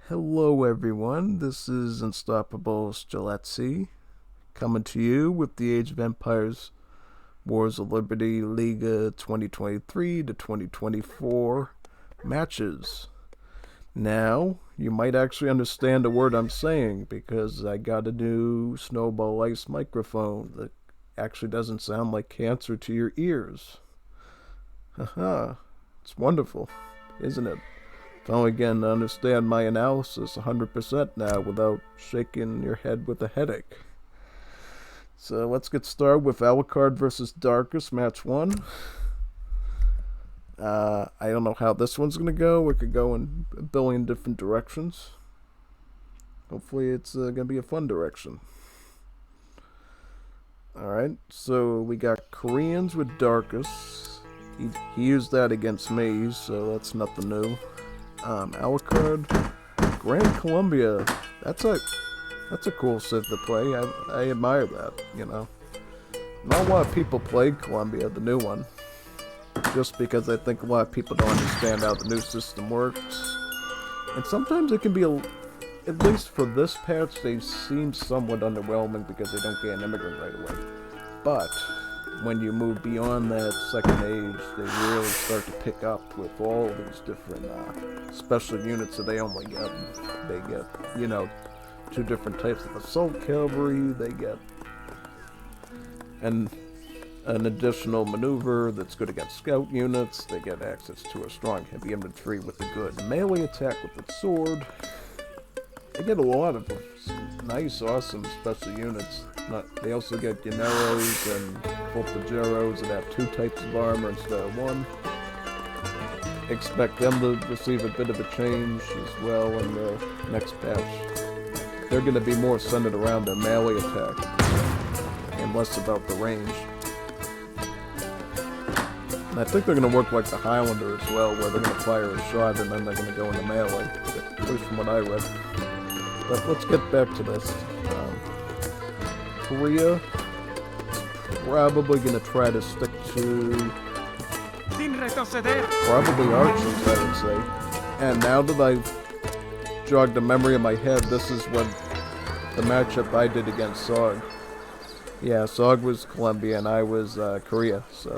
Hello everyone, this is Unstoppable Stiletzi, coming to you with the Age of Empires Wars of Liberty Liga 2023 to 2024 matches. Now, you might actually understand the word I'm saying because I got a new Snowball Ice microphone that actually doesn't sound like cancer to your ears. Haha, it's wonderful, isn't it? Finally getting to understand my analysis 100% now without shaking your head with a headache. So let's get started with Alucard versus Darkus, match 1. I don't know how this one's going to go. It could go in a billion different directions. Hopefully it's going to be a fun direction. Alright, so we got Koreans with Darkus. He used that against me, so that's nothing new. Alucard, Grand Columbia. That's a cool civ to play. I admire that. Not a lot of people played Columbia, the new one, just because I think a lot of people don't understand how the new system works. And sometimes it can be at least for this patch, they seem somewhat underwhelming because they don't get an immigrant right away. But when you move beyond that second age, they really start to pick up with all these different special units that they only get. They get, 2 different types of assault cavalry. They get an additional maneuver that's good against scout units. They get access to a strong heavy infantry with a good melee attack with its sword. They get a lot of nice, awesome special units. They also get Llaneros and Volpageros that have 2 types of armor instead of 1. Expect them to receive a bit of a change as well in the next patch. They're going to be more centered around their melee attack and less about the range. And I think they're going to work like the Highlander as well, where they're going to fire a shot and then they're going to go into melee, at least from what I read. But let's get back to this. Korea is probably going to try to stick to probably archers, I would say. And now that I've jogged the memory in my head, this is what the matchup I did against Sog. Yeah, Sog was Colombia and I was Korea. So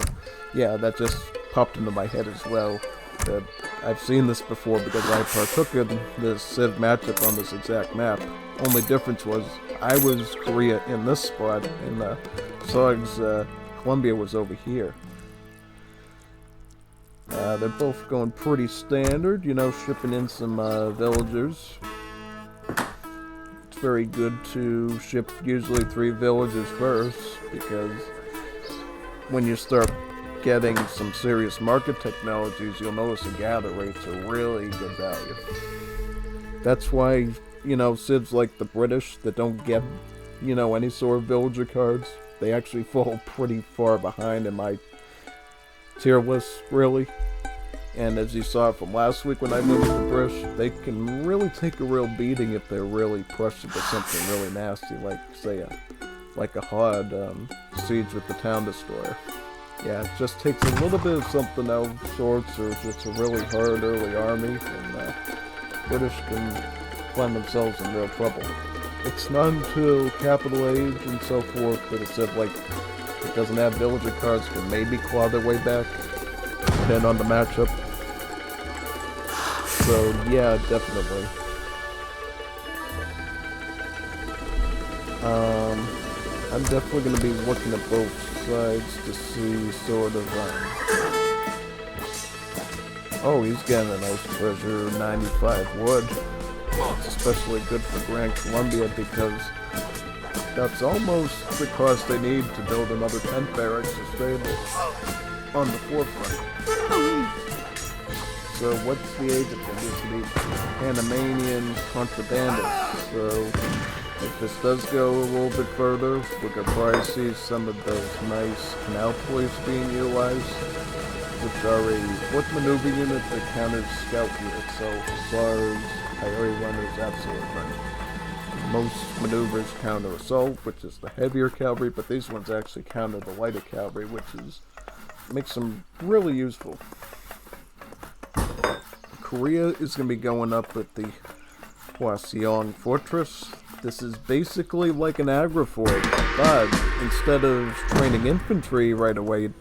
yeah, that just popped into my head as well. That I've seen this before because I partook in this Civ matchup on this exact map. Only difference was I was Korea in this spot and Sog's Colombia was over here. They're both going pretty standard, shipping in some villagers. It's very good to ship usually 3 villagers first because when you start getting some serious market technologies, you'll notice the gather rates are really good value. That's why, civs like the British that don't get, any sort of villager cards, they actually fall pretty far behind in my tier list, really. And as you saw from last week when I moved the British, they can really take a real beating if they're really pushed into something really nasty, like, say, a Hod siege with the Town Destroyer. Yeah, it just takes a little bit of something out of sorts, or it's a really hard early army, and British can find themselves in real trouble. It's not until Capital Age and so forth that it said, it doesn't have villager cards, can maybe claw their way back, depending on the matchup. So, yeah, definitely. I'm definitely going to be looking at both sides to see sort of, oh, he's getting a nice treasure, 95 wood. It's especially good for Grand Columbia because that's almost the cost they need to build another tent barracks or stable on the forefront. So what's the age of them? This would be Panamanian contrabandists. So if this does go a little bit further, we could probably see some of those nice canal police being utilized, which are a foot maneuver unit that counters scout units. So hussars, coyote runners, that sort of thing. Most maneuvers counter assault, which is the heavier cavalry, but these ones actually counter the lighter cavalry, which makes them really useful. Korea is going to be going up with the Hwaseong Fortress. This is basically like an agri-fort, but instead of training infantry right away, it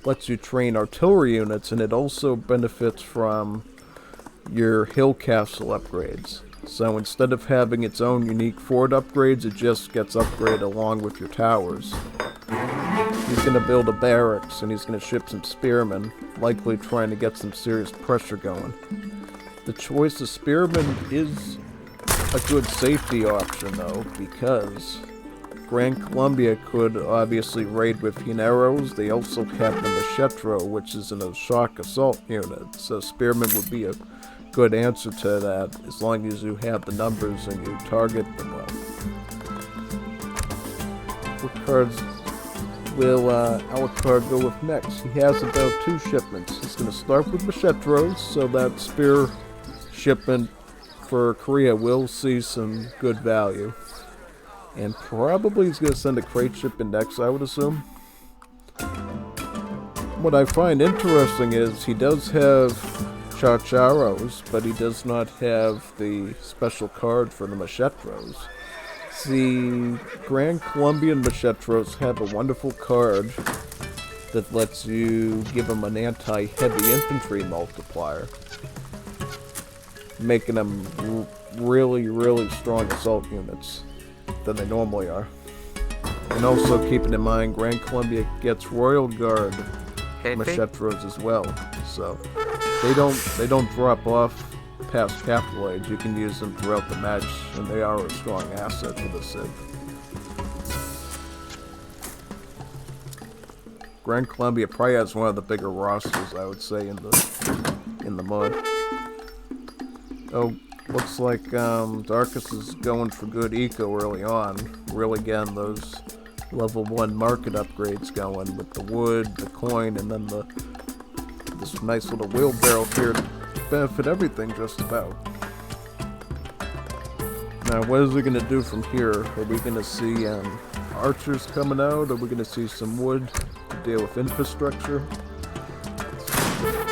lets you train artillery units, and it also benefits from your hill castle upgrades. So instead of having its own unique fort upgrades, it just gets upgraded along with your towers. He's going to build a barracks, and he's going to ship some spearmen, likely trying to get some serious pressure going. The choice of spearmen is a good safety option, though, because Gran Colombia could obviously raid with Jineros. They also have the Machetro, which is a shock assault unit, so spearmen would be a good answer to that, as long as you have the numbers and you target them well. What cards will Alucard go with next? He has about 2 shipments. He's going to start with Machetros, so that spear shipment for Korea will see some good value. And probably he's going to send a crate ship next, I would assume. What I find interesting is he does have Chacharos, but he does not have the special card for the Machetros. The Grand Colombian Machetros have a wonderful card that lets you give them an anti-heavy infantry multiplier, making them really strong assault units than they normally are. And also keeping in mind, Grand Colombia gets Royal Guard Machetros as well, so they don't drop off past capital age. You can use them throughout the match, and they are a strong asset for the Civ. Grand Colombia probably has one of the bigger rosters, I would say, in the mud. Oh, looks like Darkus is going for good eco early on. Really getting those level 1 market upgrades going with the wood, the coin, and then this nice little wheelbarrow here to benefit everything just about. Now, what is it going to do from here? Are we going to see archers coming out? Are we going to see some wood to deal with infrastructure?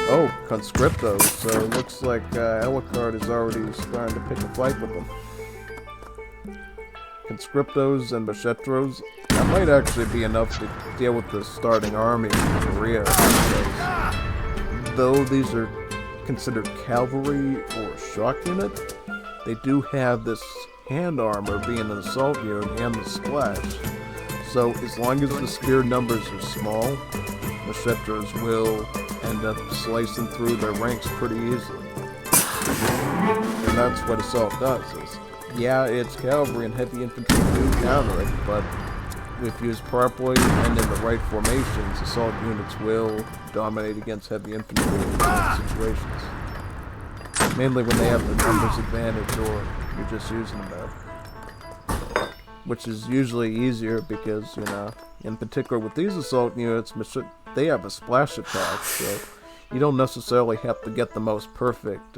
Oh, conscriptos. So it looks like Alucard is already starting to pick a fight with them. Conscriptos and Machetros. That might actually be enough to deal with the starting army in Korea. Because though these are considered cavalry or shock unit, they do have this hand armor being an assault unit and the splash. So as long as the spear numbers are small, Machetros will end up slicing through their ranks pretty easily. And that's what assault does. Yeah, it's cavalry and heavy infantry do counter it, but if used properly and in the right formations, assault units will dominate against heavy infantry in certain situations. Mainly when they have the numbers advantage or you're just using them there. Which is usually easier because, you know, in particular with these assault units, they have a splash attack, so you don't necessarily have to get the most perfect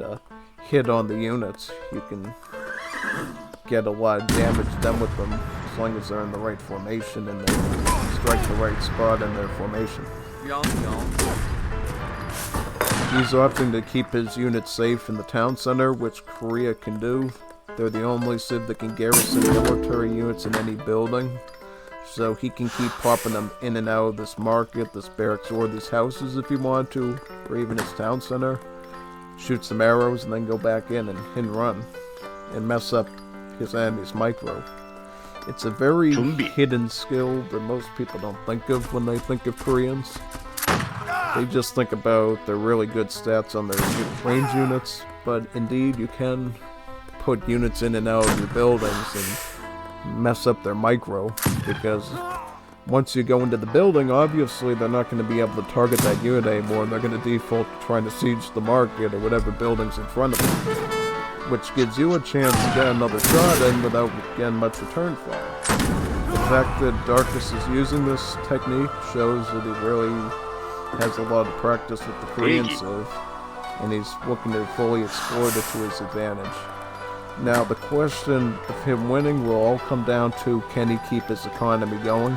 hit on the units. You can get a lot of damage done with them as long as they're in the right formation and they strike the right spot in their formation. He's opting to keep his units safe in the town center, which Korea can do. They're the only Civ that can garrison military units in any building. So he can keep popping them in and out of this market, this barracks, or these houses if he wanted to, or even his town center. Shoot some arrows and then go back in and run. And mess up his enemy's micro. It's a very hidden skill that most people don't think of when they think of Koreans. They just think about their really good stats on their range units, but indeed you can put units in and out of your buildings and mess up their micro, because once you go into the building, obviously they're not going to be able to target that unit anymore, and they're going to default to trying to siege the market or whatever building's in front of them, which gives you a chance to get another shot in without getting much return fire. The fact that Darkus is using this technique shows that he really has a lot of practice with the Korean Civ, and he's looking to fully exploit it to his advantage. Now, the question of him winning will all come down to, can he keep his economy going?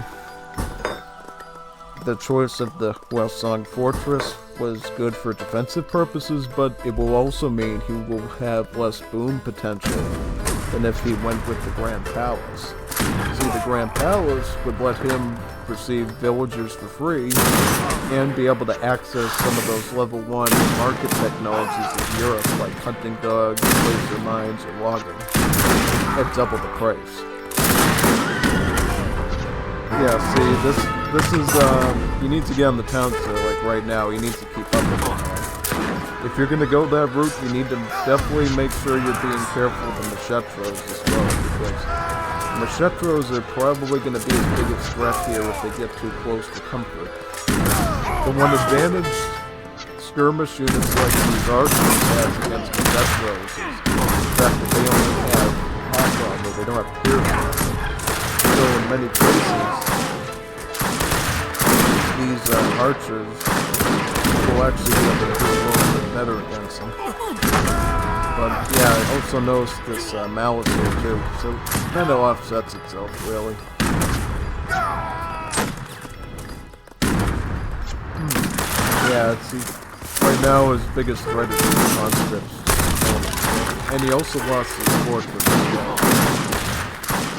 the choice of the well-sung fortress was good for defensive purposes, but it will also mean he will have less boom potential than if he went with the Grand Palace. See, the Grand Palace would let him receive villagers for free and be able to access some of those level 1 market technologies of Europe like hunting dogs, laser mines, or logging at double the price. Yeah, see, this is, you need to get on the town so like right now, you need to keep up with it. If you're gonna go that route, you need to definitely make sure you're being careful with the machetros as well, because machetros are probably gonna be his biggest threat here if they get too close to comfort. The one advantage skirmish units like these archers have against machetros is the fact that they only have half armor, they don't have piercing. So in many cases, these archers will actually be able to do a little bit better against them. But yeah, I also noticed this malice here too, so it kind of offsets itself, really. Yeah, see, right now his biggest threat is the conscripts. And he also lost his fortress as well.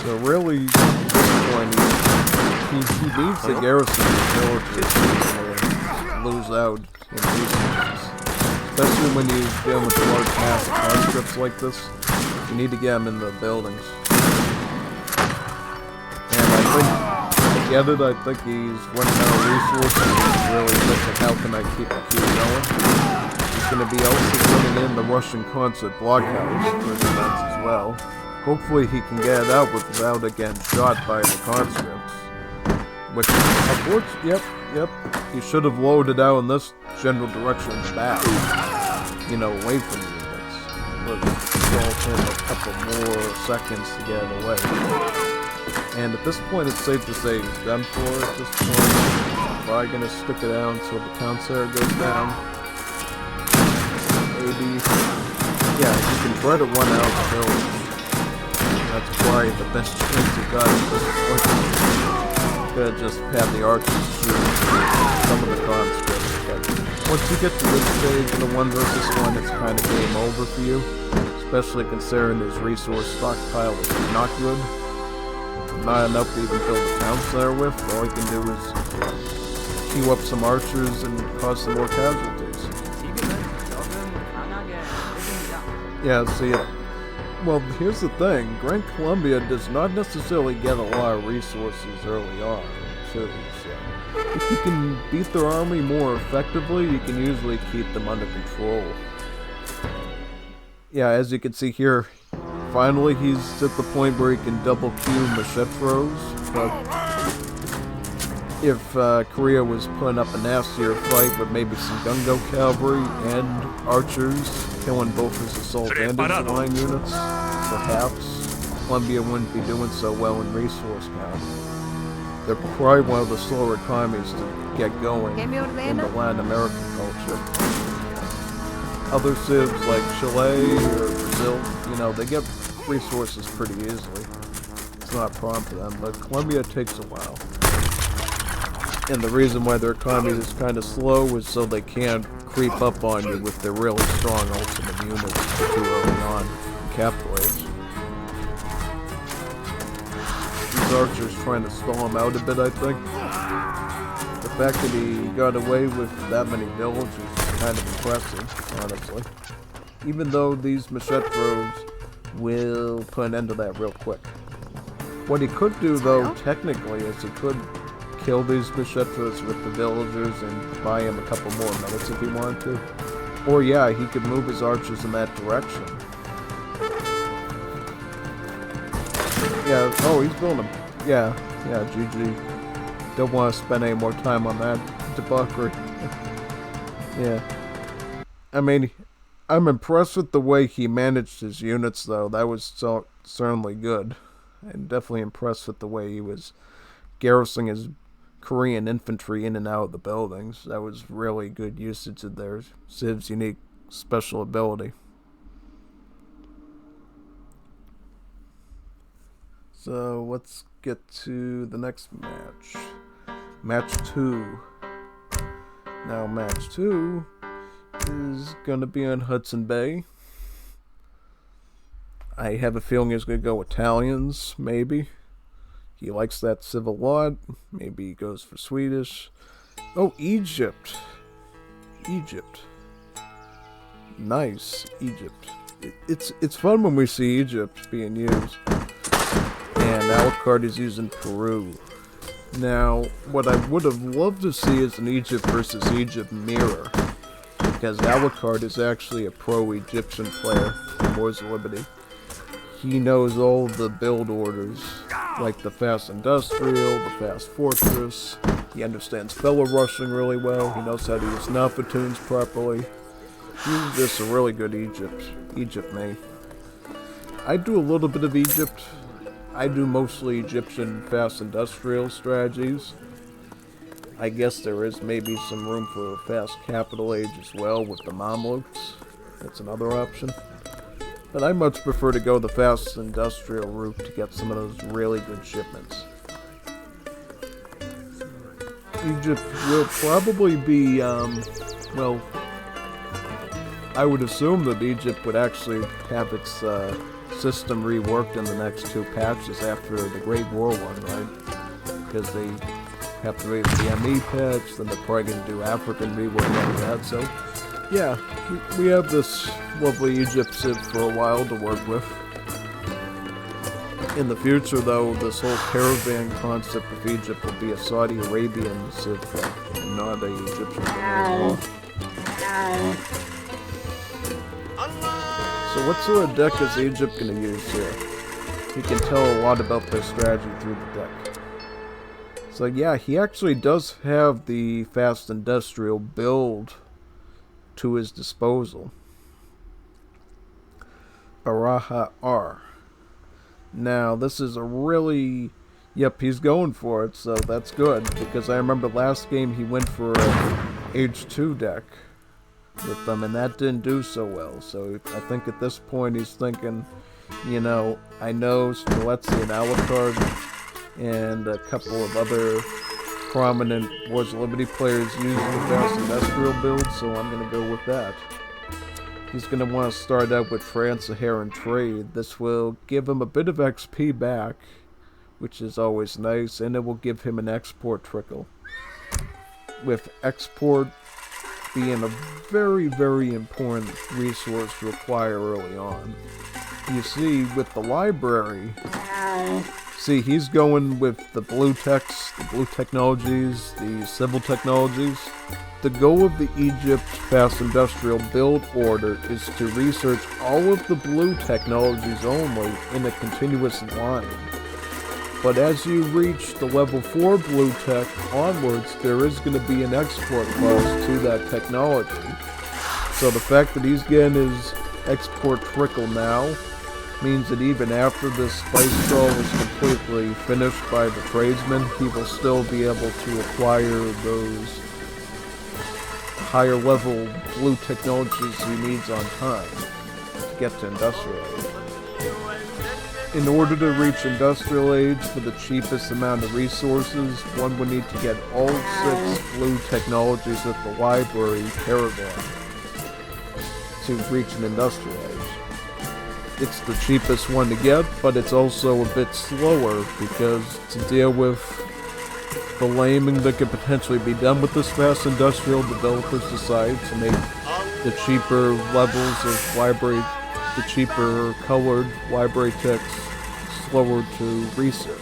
So really, at this point, he needs to garrison the villages to lose out in resources. Especially when you deal with large mass of conscripts like this, you need to get them in the buildings. And I think he's running out of resources. He's really thinking, how can I keep the queue going? He's going to be also putting in the Russian concert blockhouse for defense as well. Hopefully he can get it out without getting shot by the conscripts. Which, unfortunately, yep, he should have loaded out in this general direction in the back. You know, away from the units. But it will him a couple more seconds to get it away. And at this point, it's safe to say he's done for at this point. Probably gonna stick it out until the counter goes down. Maybe, yeah, he can try to run out the village. That's probably the best chance he got at this point. Could just have the archers shoot some of the conscripts, but once you get to this stage in the 1 versus 1, it's kind of game over for you, especially considering his resource stockpile is not good. Not enough to even build a town center with. All he can do is queue up some archers and cause some more casualties. Yeah, see, well, here's the thing. Grand Columbia does not necessarily get a lot of resources early on, too. So if you can beat their army more effectively, you can usually keep them under control. Yeah, as you can see here, finally he's at the point where he can double queue machetros, but if Korea was putting up a nastier fight with maybe some gungo cavalry and archers, killing both his assault and his line units, perhaps Columbia wouldn't be doing so well in resource count. They're probably one of the slower economies to get going in the Latin American culture. Other civs like Chile or Brazil, you know, they get resources pretty easily. It's not a problem for them, but Colombia takes a while. And the reason why their economy is kind of slow is so they can't creep up on you with their really strong ultimate units too early on in capitulates. These archers trying to stall him out a bit, I think. The fact that he got away with that many villages is kind of impressive, honestly. Even though these machetros will put an end to that real quick. What he could do, though, technically, is he could kill these machetros with the villagers and buy him a couple more minutes if he wanted to. Or yeah, he could move his archers in that direction. Yeah, oh, he's building a... Yeah, GG. Don't want to spend any more time on that debauchery. Yeah. I mean, I'm impressed with the way he managed his units, though. That was certainly good. And definitely impressed with the way he was garrisoning his Korean infantry in and out of the buildings. That was really good usage of their Civ's unique special ability. So let's get to the next match. Match 2. Now match 2 is gonna be on Hudson Bay. I have a feeling he's gonna go Italians, maybe. He likes that civil lot. Maybe he goes for Swedish. Oh, Egypt. Egypt. Nice, Egypt. It's fun when we see Egypt being used. And Alucard is using Peru. Now, what I would have loved to see is an Egypt versus Egypt mirror. Because Alucard is actually a pro-Egyptian player in Wars of Liberty. He knows all the build orders, like the fast industrial, the fast fortress. He understands fellow rushing really well. He knows how to use Nafatunes properly. He's just a really good Egypt main. I do a little bit of Egypt. I do mostly Egyptian fast industrial strategies. I guess there is maybe some room for a fast capital age as well with the Mamluks. That's another option. But I much prefer to go the fast industrial route to get some of those really good shipments. Egypt will probably be, well, I would assume that Egypt would actually have its system reworked in the next 2 patches after the Great War one, right? Because they have to raise the ME patch, then they're probably going to do African rework after that, so yeah, we have this lovely Egypt civ for a while to work with. In the future, though, this whole caravan concept of Egypt will be a Saudi Arabian civ, and not a Egyptian one. So what sort of deck is Egypt going to use here? He can tell a lot about their strategy through the deck. So yeah, he actually does have the fast industrial build to his disposal. Baraha R. Now, this is a really... Yep, he's going for it, so that's good. Because I remember last game he went for an H2 deck with them, and that didn't do so well. So I think at this point he's thinking, you know, I know Streletsy and Alucard and a couple of other prominent Wars of Liberty players use the fast industrial build, so I'm going to go with that. He's going to want to start out with France, Sahara, and Trade. This will give him a bit of XP back, which is always nice, and it will give him an export trickle. With export being a very, very important resource to acquire early on. You see, with the library, see, he's going with the blue text, the blue technologies, the civil technologies. The goal of the Egypt Fast Industrial build order is to research all of the blue technologies only in a continuous line. But as you reach the level 4 blue tech onwards, there is going to be an export clause to that technology. So the fact that he's getting his export trickle now means that even after this spice stall is completely finished by the tradesman, he will still be able to acquire those higher level blue technologies he needs on time to get to industrial age. In order to reach industrial age for the cheapest amount of resources, one would need to get all 6 blue technologies at the library caravan to reach an industrial age. It's the cheapest one to get, but it's also a bit slower because to deal with the laming that could potentially be done with this fast industrial, developers decide to make the cheaper levels of library, the cheaper colored library text slower to research.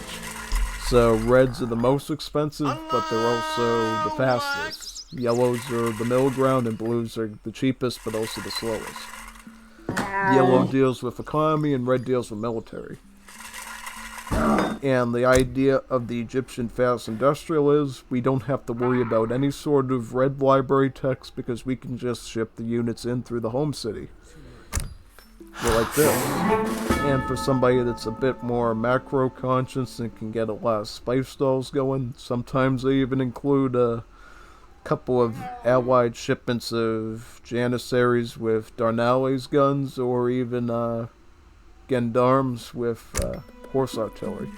So reds are the most expensive, but they're also the fastest. Yellows are the middle ground, and blues are the cheapest, but also the slowest. Yellow deals with economy, and red deals with military. And the idea of the Egyptian fast industrial is we don't have to worry about any sort of red library text because we can just ship the units in through the home city. Like this. And for somebody that's a bit more macro conscious and can get a lot of spice stalls going, sometimes they even include a couple of allied shipments of Janissaries with Darnales guns, or even gendarmes with horse artillery.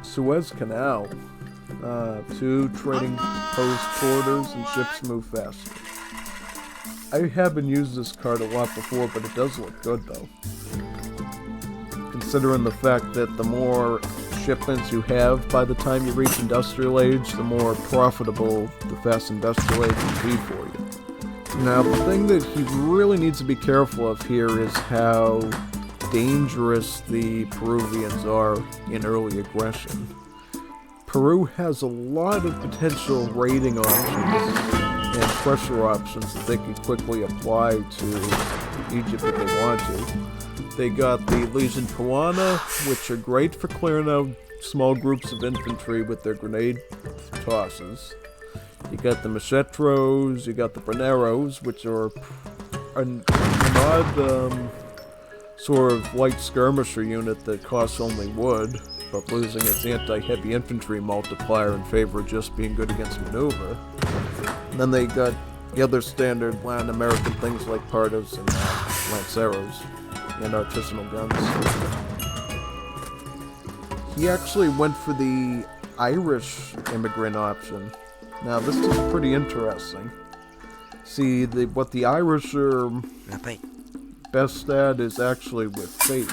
Suez Canal. 2 trading post quarters, and ships move faster. I haven't used this card a lot before, but it does look good though. Considering the fact that the more shipments you have by the time you reach Industrial Age, the more profitable the Fast Industrial Age will be for you. Now, the thing that he really needs to be careful of here is how dangerous the Peruvians are in early aggression. Peru has a lot of potential raiding options and pressure options that they can quickly apply to Egypt if they want to. They got the Legion Peruana, which are great for clearing out small groups of infantry with their grenade tosses. You got the Machetros, you got the Braneros, which are an odd sort of light skirmisher unit that costs only wood, but losing its anti-heavy infantry multiplier in favor of just being good against maneuver. And then they got the other standard Latin American things like Pardos and Lanceros and artisanal guns. He actually went for the Irish immigrant option. Now this is pretty interesting. See, what the Irish are best at is actually with faith.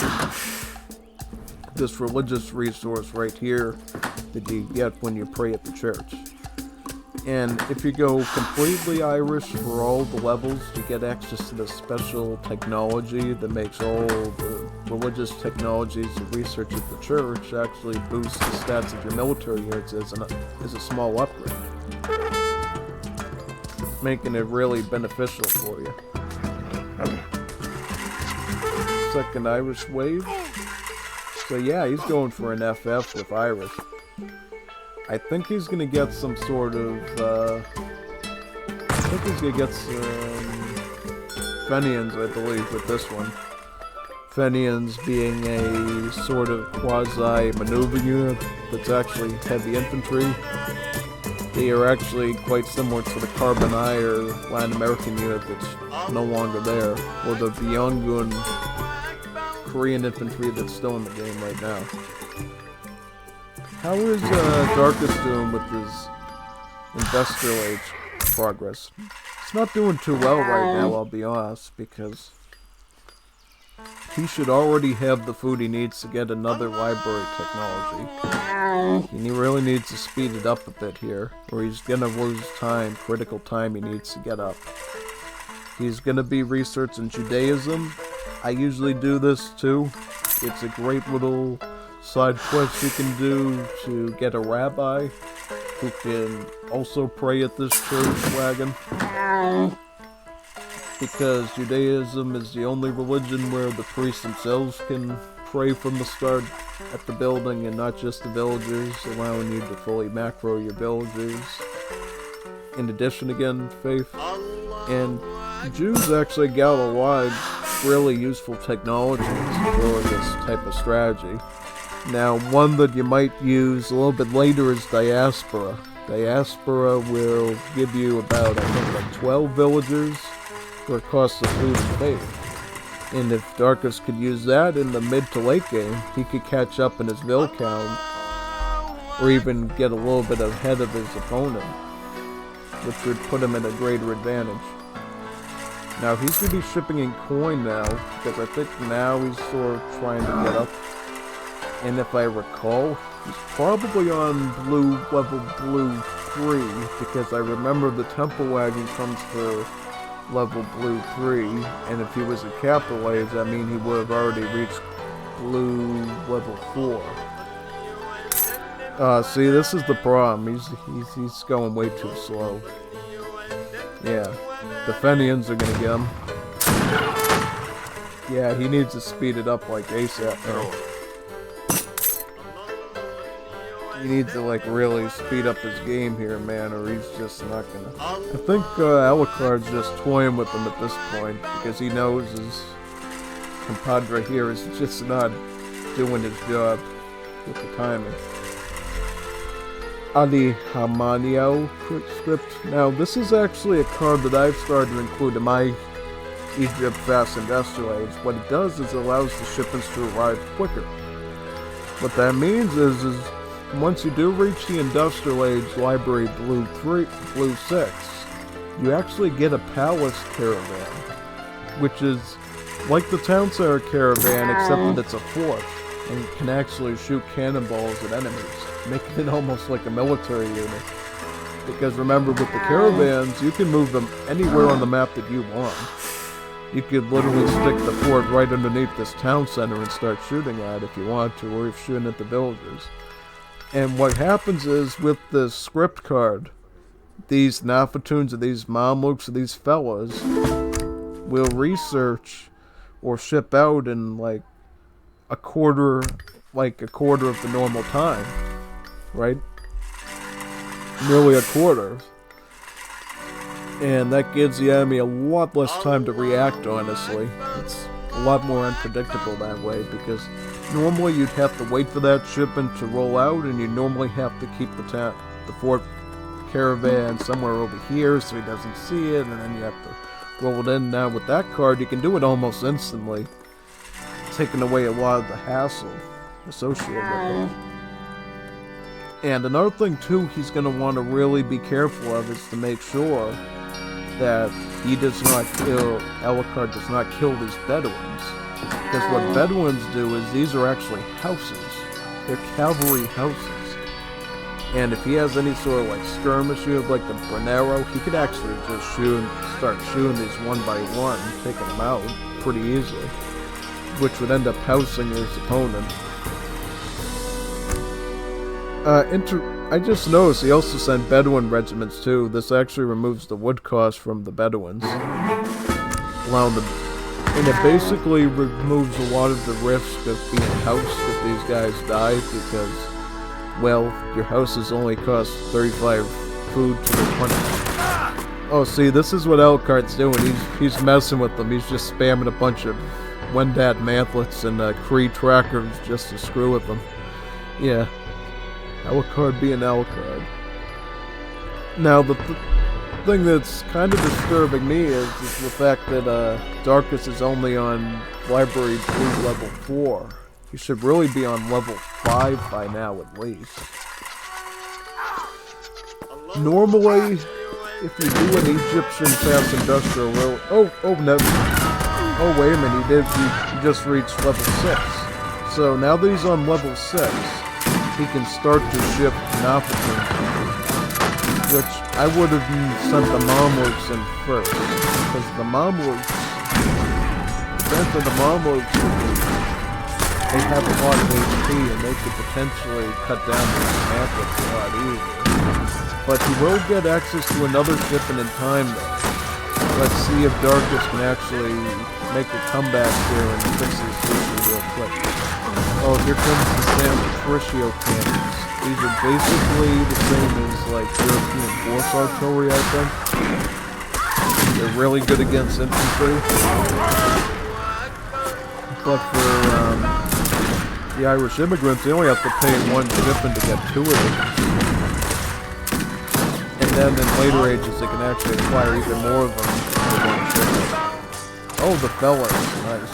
This religious resource right here that you get when you pray at the church. And if you go completely Irish for all the levels, you get access to this special technology that makes all the religious technologies and research at the church actually boost the stats of your military units as a small upgrade, making it really beneficial for you. Second Irish wave. So yeah, he's going for an FF with Irish. I think he's gonna get some sort of, I think he's gonna get some Fenians, I believe, with this one. Fenians being a sort of quasi-maneuver unit that's actually heavy infantry. They are actually quite similar to the Carbonire Latin American unit that's no longer there, or the Byungun Korean infantry that's still in the game right now. How is Darkest doing with his Industrial Age progress? It's not doing too well right now, I'll be honest, because he should already have the food he needs to get another library technology. And he really needs to speed it up a bit here, or he's gonna lose time, critical time he needs to get up. He's gonna be researching Judaism. I usually do this too. It's a great little side quest you can do to get a rabbi who can also pray at this church wagon. Because Judaism is the only religion where the priests themselves can pray from the start at the building and not just the villagers, allowing you to fully macro your villagers. In addition, again, faith. And Jews actually got a lot of really useful technologies for this type of strategy. Now, one that you might use a little bit later is Diaspora. Diaspora will give you about, I think, like 12 villagers for a cost of food and faith. And if Darkus could use that in the mid to late game, he could catch up in his vill count, or even get a little bit ahead of his opponent, which would put him at a greater advantage. Now, he's going to be shipping in coin now, because I think now he's sort of trying to get up. And if I recall, he's probably on level blue 3, because I remember the temple wagon comes for level blue 3, and if he was a capital age, I mean he would have already reached blue level 4. See, this is the problem. He's going way too slow. Yeah, the Fenians are gonna get him. Yeah, he needs to speed it up like ASAP now. He needs to like really speed up his game here, man, or he's just not gonna. I think Alucard's just toying with him at this point, because he knows his compadre here is just not doing his job with the timing. Ali Hamanio script. Now, this is actually a card that I've started to include in my Egypt Fast Industrial Age. What it does is it allows the shipments to arrive quicker. What that means is once you do reach the Industrial Age Library Blue 6, you actually get a Palace Caravan, which is like the Town Center Caravan, except that it's a fort, and can actually shoot cannonballs at enemies, making it almost like a military unit. Because remember, with the caravans, you can move them anywhere on the map that you want. You could literally stick the fort right underneath this town center and start shooting at it if you want to, or if shooting at the villagers. And what happens is, with the script card, these Nafatuns or these Mamluks or these fellas will research or ship out in like a quarter of the normal time, right? Nearly a quarter. And that gives the enemy a lot less time to react, honestly. It's a lot more unpredictable that way, because normally you'd have to wait for that shipment to roll out, and you normally have to keep the fort caravan somewhere over here so he doesn't see it, and then you have to roll it in. Now with that card, you can do it almost instantly, taking away a lot of the hassle associated with it. And another thing too he's going to want to really be careful of is to make sure that he does not kill, Alucard does not kill these Bedouins. Because what Bedouins do is, these are actually houses. They're cavalry houses. And if he has any sort of like skirmish unit like the Bronero, he could actually just start shooting these one by one, taking them out pretty easily. Which would end up housing his opponent. I just noticed he also sent Bedouin regiments too. This actually removes the wood cost from the Bedouins, allowing them, and it basically removes a lot of the risk of being housed if these guys die, because, well, your houses only cost 35 food to the 20. Oh, see, this is what Alucard's doing. He's messing with them. He's just spamming a bunch of Wendat mantlets and Kree trackers just to screw with them. Yeah. Alucard being Alucard. Now, the thing that's kind of disturbing me is the fact that Darkus is only on Library Blue level 4. He should really be on level 5 by now at least. Normally, if you do an Egyptian fast industrial road... Oh, wait a minute, he just reached level 6. So now that he's on level 6, he can start to ship Nafatuns, which I would have sent the Mamluks in first, because the Mamluks, they have a lot of HP and they could potentially cut down the mantlets a lot easier. But he will get access to another shipment in time though. Let's see if Darkus can actually make a comeback here and fix this issue real quick. Oh, here comes the San Patricio cannons. These are basically the same as like European force artillery, I think. They're really good against infantry. But for the Irish immigrants, they only have to pay one shipment to get 2 of them. And then in later ages, they can actually acquire even more of them for one shipment. Oh, the fellas, nice.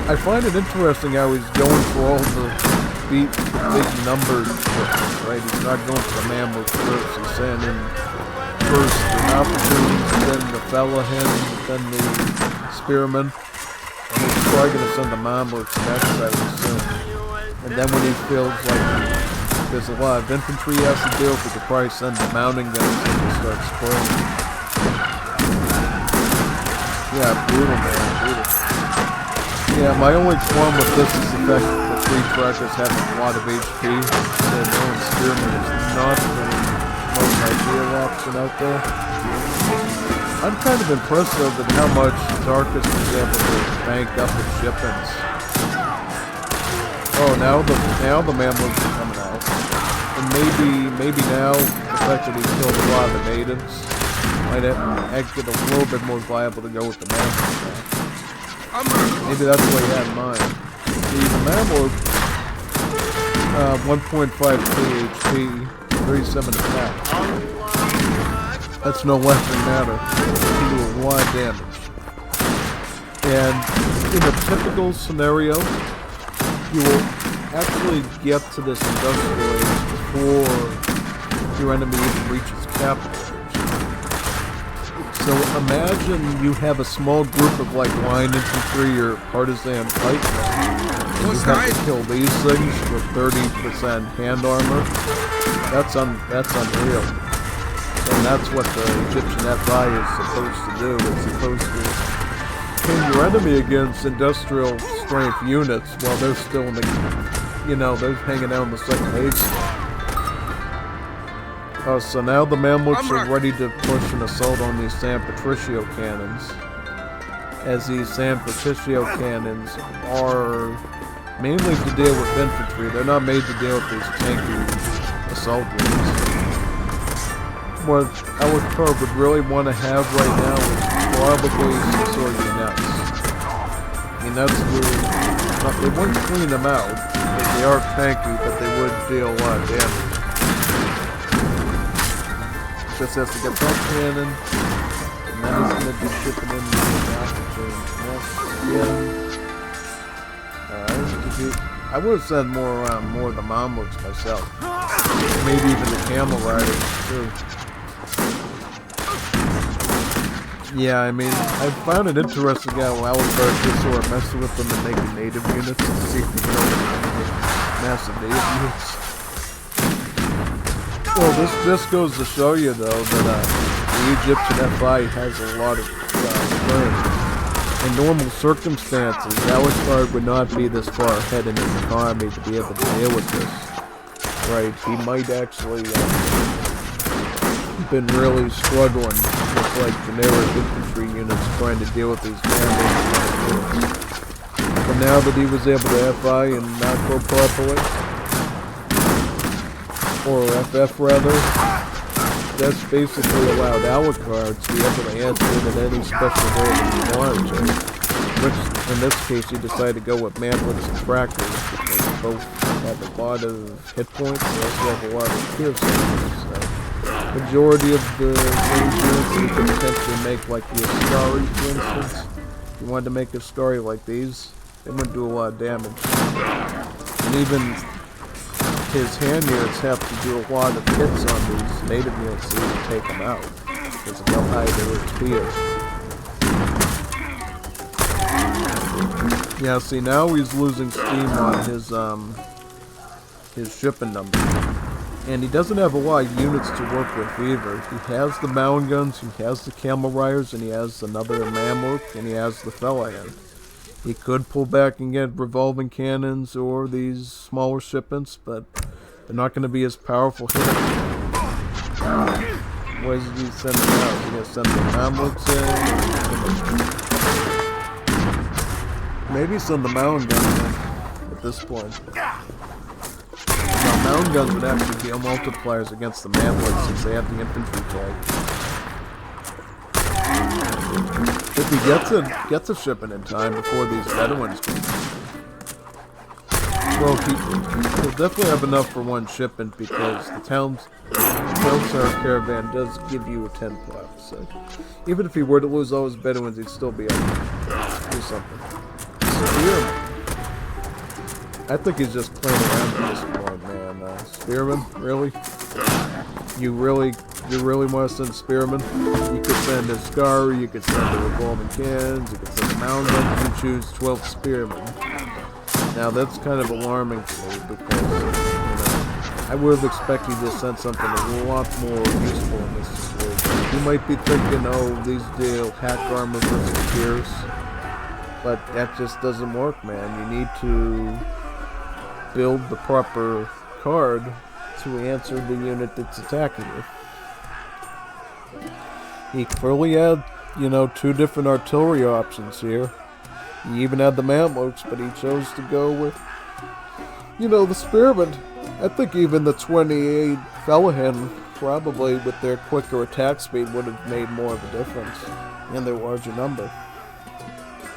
I find it interesting how he's going for all the big numbers, right? He's not going for the Mamluks first. He's sending first the Nafatuns, then the Felahin, then the Spearmen. And he's probably going to send the Mamluks next, I would assume. And then when he feels like there's a lot of infantry he has to deal with, he could probably send the mounting guns and start spoiling. Yeah, brutal, man, brutal. Yeah, my only qualm with this is the fact that the Kree trackers have a lot of HP, so knowing Spearman is not the most ideal option out there. I'm kind of impressed though at how much Darkus is able to bank up his shipments. Oh, now the Mamluks are coming out. And maybe now, the fact that he killed a lot of the natives might make it a little bit more viable to go with the Mamluks. Maybe that's what he had in mind. See, the Mamluk, 1.53 HP, 37 attack. That's no laughing matter. He can do a lot of damage. And in a typical scenario, you will actually get to this industrial age before your enemy even reaches capital age. So imagine you have a small group of like line infantry or partisan pikemen, and you have to kill these things with 30% hand armor. That's unreal. And that's what the Egyptian FI is supposed to do. It's supposed to pin your enemy against industrial strength units while they're still in the, they're hanging out in the second age. So now the Mamluks are ready to push an assault on these San Patricio cannons. As these San Patricio cannons are mainly to deal with infantry. They're not made to deal with these tanky assault units. What our card would really want to have right now is probably some sort of units. I mean, that's really, they wouldn't clean them out, because they are tanky, but they would deal a lot of damage. Just has to get that cannon, and then he's going to be shipping in the I would have sent more of the Mamluks myself. Maybe even the camel riders, too. Yeah, I mean, I found it interesting how Alucard just sort of messing with them and making native units to see if they can make massive native units. Well, this just goes to show you, though, that the Egyptian FI has a lot of strength. In normal circumstances, Alucard would not be this far ahead in his economy to be able to deal with this. Right, he might actually been really struggling with like generic infantry units trying to deal with these units. But now that he was able to FI and macro properly, or FF rather, that's basically allowed Alucard to be able to answer it in any special way that he wanted to. Which, in this case, he decided to go with Mamluks and Fractors, because they both have a lot of hit points, they also have a lot of piercing. So, majority of the range units you could potentially make, like the Ascari, for instance. If you wanted to make Ascari like these, they wouldn't do a lot of damage. And even his hand units have to do a lot of hits on these native units to even take them out, because of how high their HP is. Yeah, see, now he's losing steam on his shipping number. And he doesn't have a lot of units to work with either. He has the mound guns, he has the camel riders, and he has another Mamluk, and he has the Felahan. He could pull back and get revolving cannons or these smaller shipments, but they're not going to be as powerful here. What is he sending out? Is he going to send the Mamluks in? Maybe send the mound guns in at this point. Now, mound guns would actually be multipliers against the Mamluks since they have the infantry tag. If he gets a shipment in time before these Bedouins come. Well, he'll definitely have enough for one shipment because the town's caravan does give you a 10 left. So even if he were to lose all his Bedouins, he'd still be able to do something. Spearman. I think he's just playing around at this point, man. Spearman, really? You really want to send Spearman? You could send a Scar, you could send the revolving cannons, you could send a mound gun, you choose 12 Spearmen. Now that's kind of alarming to me because, I would have expected to send something a lot more useful in this situation. You might be thinking, oh, these deal hack armor versus pierce, but that just doesn't work, man. You need to build the proper card to answer the unit that's attacking you. He clearly had, two different artillery options here. He even had the Mamluks, but he chose to go with, the Spearmen. I think even the 28 Felahan, probably with their quicker attack speed, would have made more of a difference in their larger number.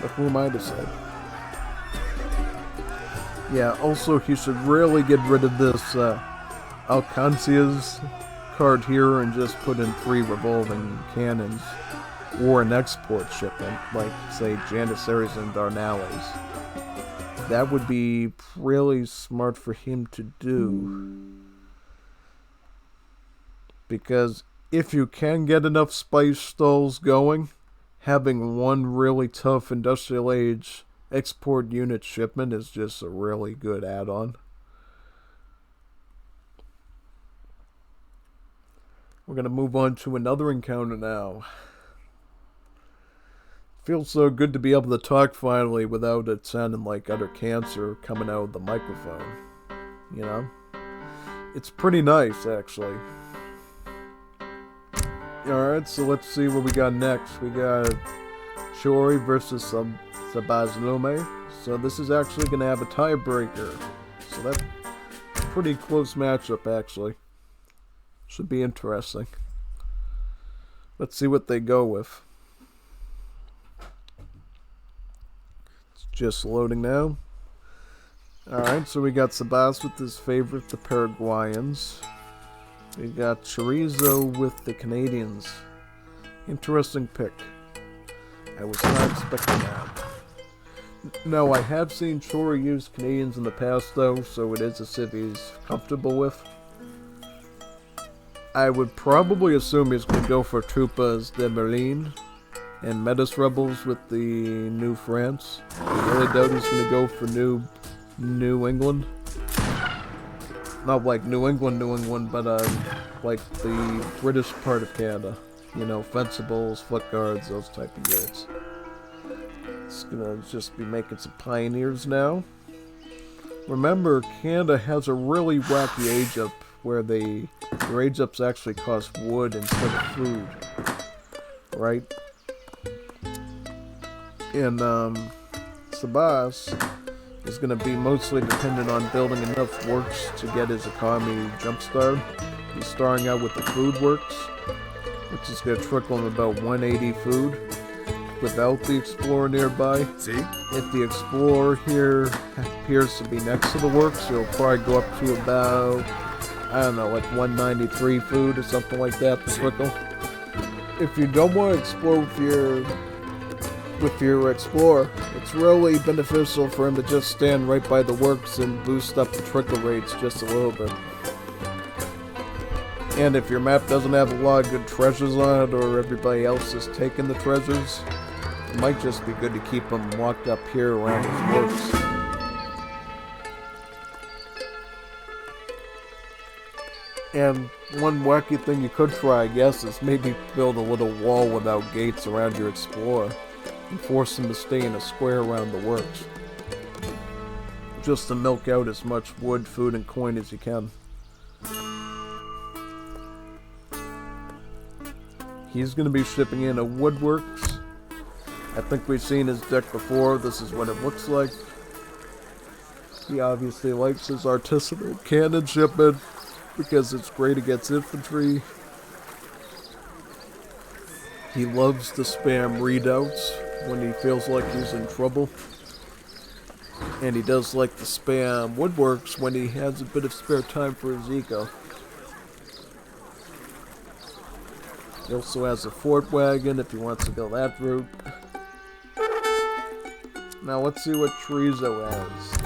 But who am I to say? Yeah, also he should really get rid of this Alcancia's card here and just put in 3 revolving cannons or an export shipment, like, say, Janissaries and Darnales. that would be really smart for him to do. Because if you can get enough spice stalls going, having one really tough industrial age export unit shipment is just a really good add-on. We're going to move on to another encounter now. Feels so good to be able to talk finally without it sounding like utter cancer coming out of the microphone. You know? It's pretty nice, actually. Alright, so let's see what we got next. We got Chori versus Sabazlume. So this is actually going to have a tiebreaker. So that's a pretty close matchup, actually. Should be interesting. Let's see what they go with. It's just loading now. Alright, so we got Sabas with his favorite, the Paraguayans. We got Chorizo with the Canadians. Interesting pick. I was not expecting that. No, I have seen Chori use Canadians in the past though, so it is a civ he's comfortable with. I would probably assume he's going to go for Tropas de Berlin and Metis Rebels with the New France. I really doubt he's going to go for New England. Not like New England, but like the British part of Canada. You know, Fencibles, Foot Guards, those type of units. It's gonna just be making some Pioneers now. Remember, Canada has a really wacky age up where their age ups actually cost wood instead of food. Right? And Sabas is going to be mostly dependent on building enough works to get his economy jump-started. He's starting out with the food works, which is going to trickle him about 180 food without the Explorer nearby. See? If the Explorer here appears to be next to the works, it'll probably go up to about, I don't know, like 193 food or something like that to trickle. If you don't want to explore with your Explorer, it's really beneficial for him to just stand right by the works and boost up the trickle rates just a little bit. And if your map doesn't have a lot of good treasures on it, or everybody else is taking the treasures, it might just be good to keep them locked up here around his works. And one wacky thing you could try, I guess, is maybe build a little wall without gates around your Explorer and force him to stay in a square around the works. Just to milk out as much wood, food, and coin as you can. He's going to be shipping in a woodworks. I think we've seen his deck before. This is what it looks like. He obviously likes his artisanal cannon shipment because it's great against infantry. He loves to spam readouts when he feels like he's in trouble. And he does like to spam woodworks when he has a bit of spare time for his eco. He also has a fort wagon if he wants to go that route. Now let's see what Chorizo has.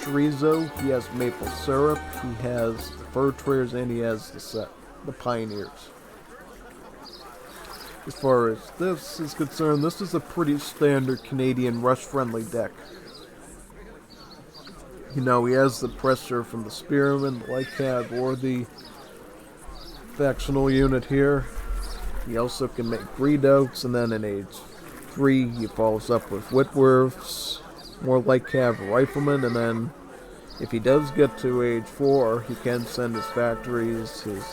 Chorizo, he has maple syrup, he has the fur traders, and he has the pioneers. As far as this is concerned, this is a pretty standard Canadian rush-friendly deck. You know, he has the pressure from the Spearman, the Light Cab, or the factional unit here. He also can make readouts, and then in age 3 he follows up with Whitworths, more Light Cav Riflemen, and then if he does get to age 4, he can send his factories, his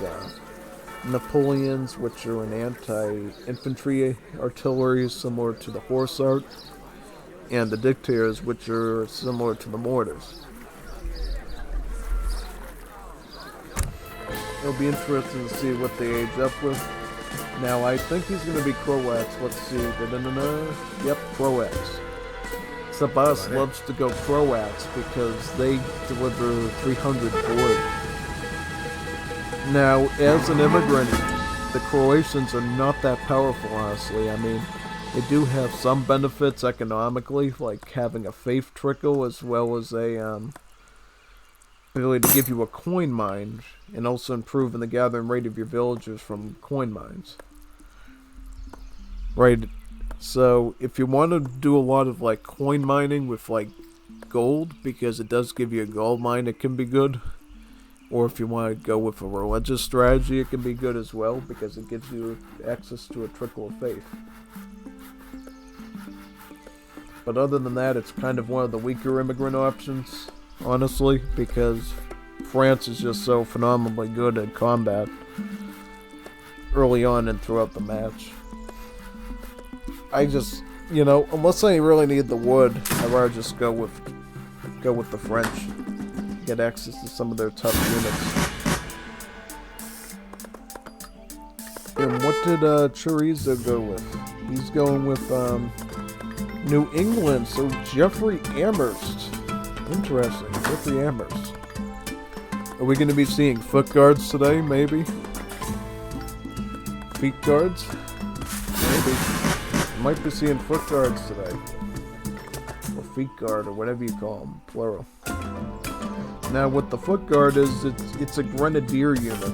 Napoleons, which are an anti-infantry artillery similar to the horse art, and the Dictators, which are similar to the mortars. It'll be interesting to see what they age up with. Now, I think he's going to be Croats. Let's see. Yep, Croats. Sabas loves to go Croats because they deliver 300 board. Now, as an immigrant, the Croatians are not that powerful, honestly. I mean, They do have some benefits economically, like having a faith trickle as well as a ability to give you a coin mine, and also improving the gathering rate of your villagers from coin mines. Right, so if you want to do a lot of like coin mining with like gold, because it does give you a gold mine, it can be good. Or if you want to go with a religious strategy, it can be good as well, because it gives you access to a trickle of faith. But other than that, it's kind of one of the weaker immigrant options, honestly, because France is just so phenomenally good at combat early on and throughout the match. I just, unless I really need the wood, I'd rather just go with the French. Get access to some of their tough units. And what did Chorizo go with? He's going with New England, so Jeffrey Amherst. Interesting, Jeffrey Amherst. Are we going to be seeing foot guards today, maybe? Feet guards? Maybe. Might be seeing foot guards today. Or feet guard, or whatever you call them, plural. Now, what the foot guard is, it's a grenadier unit.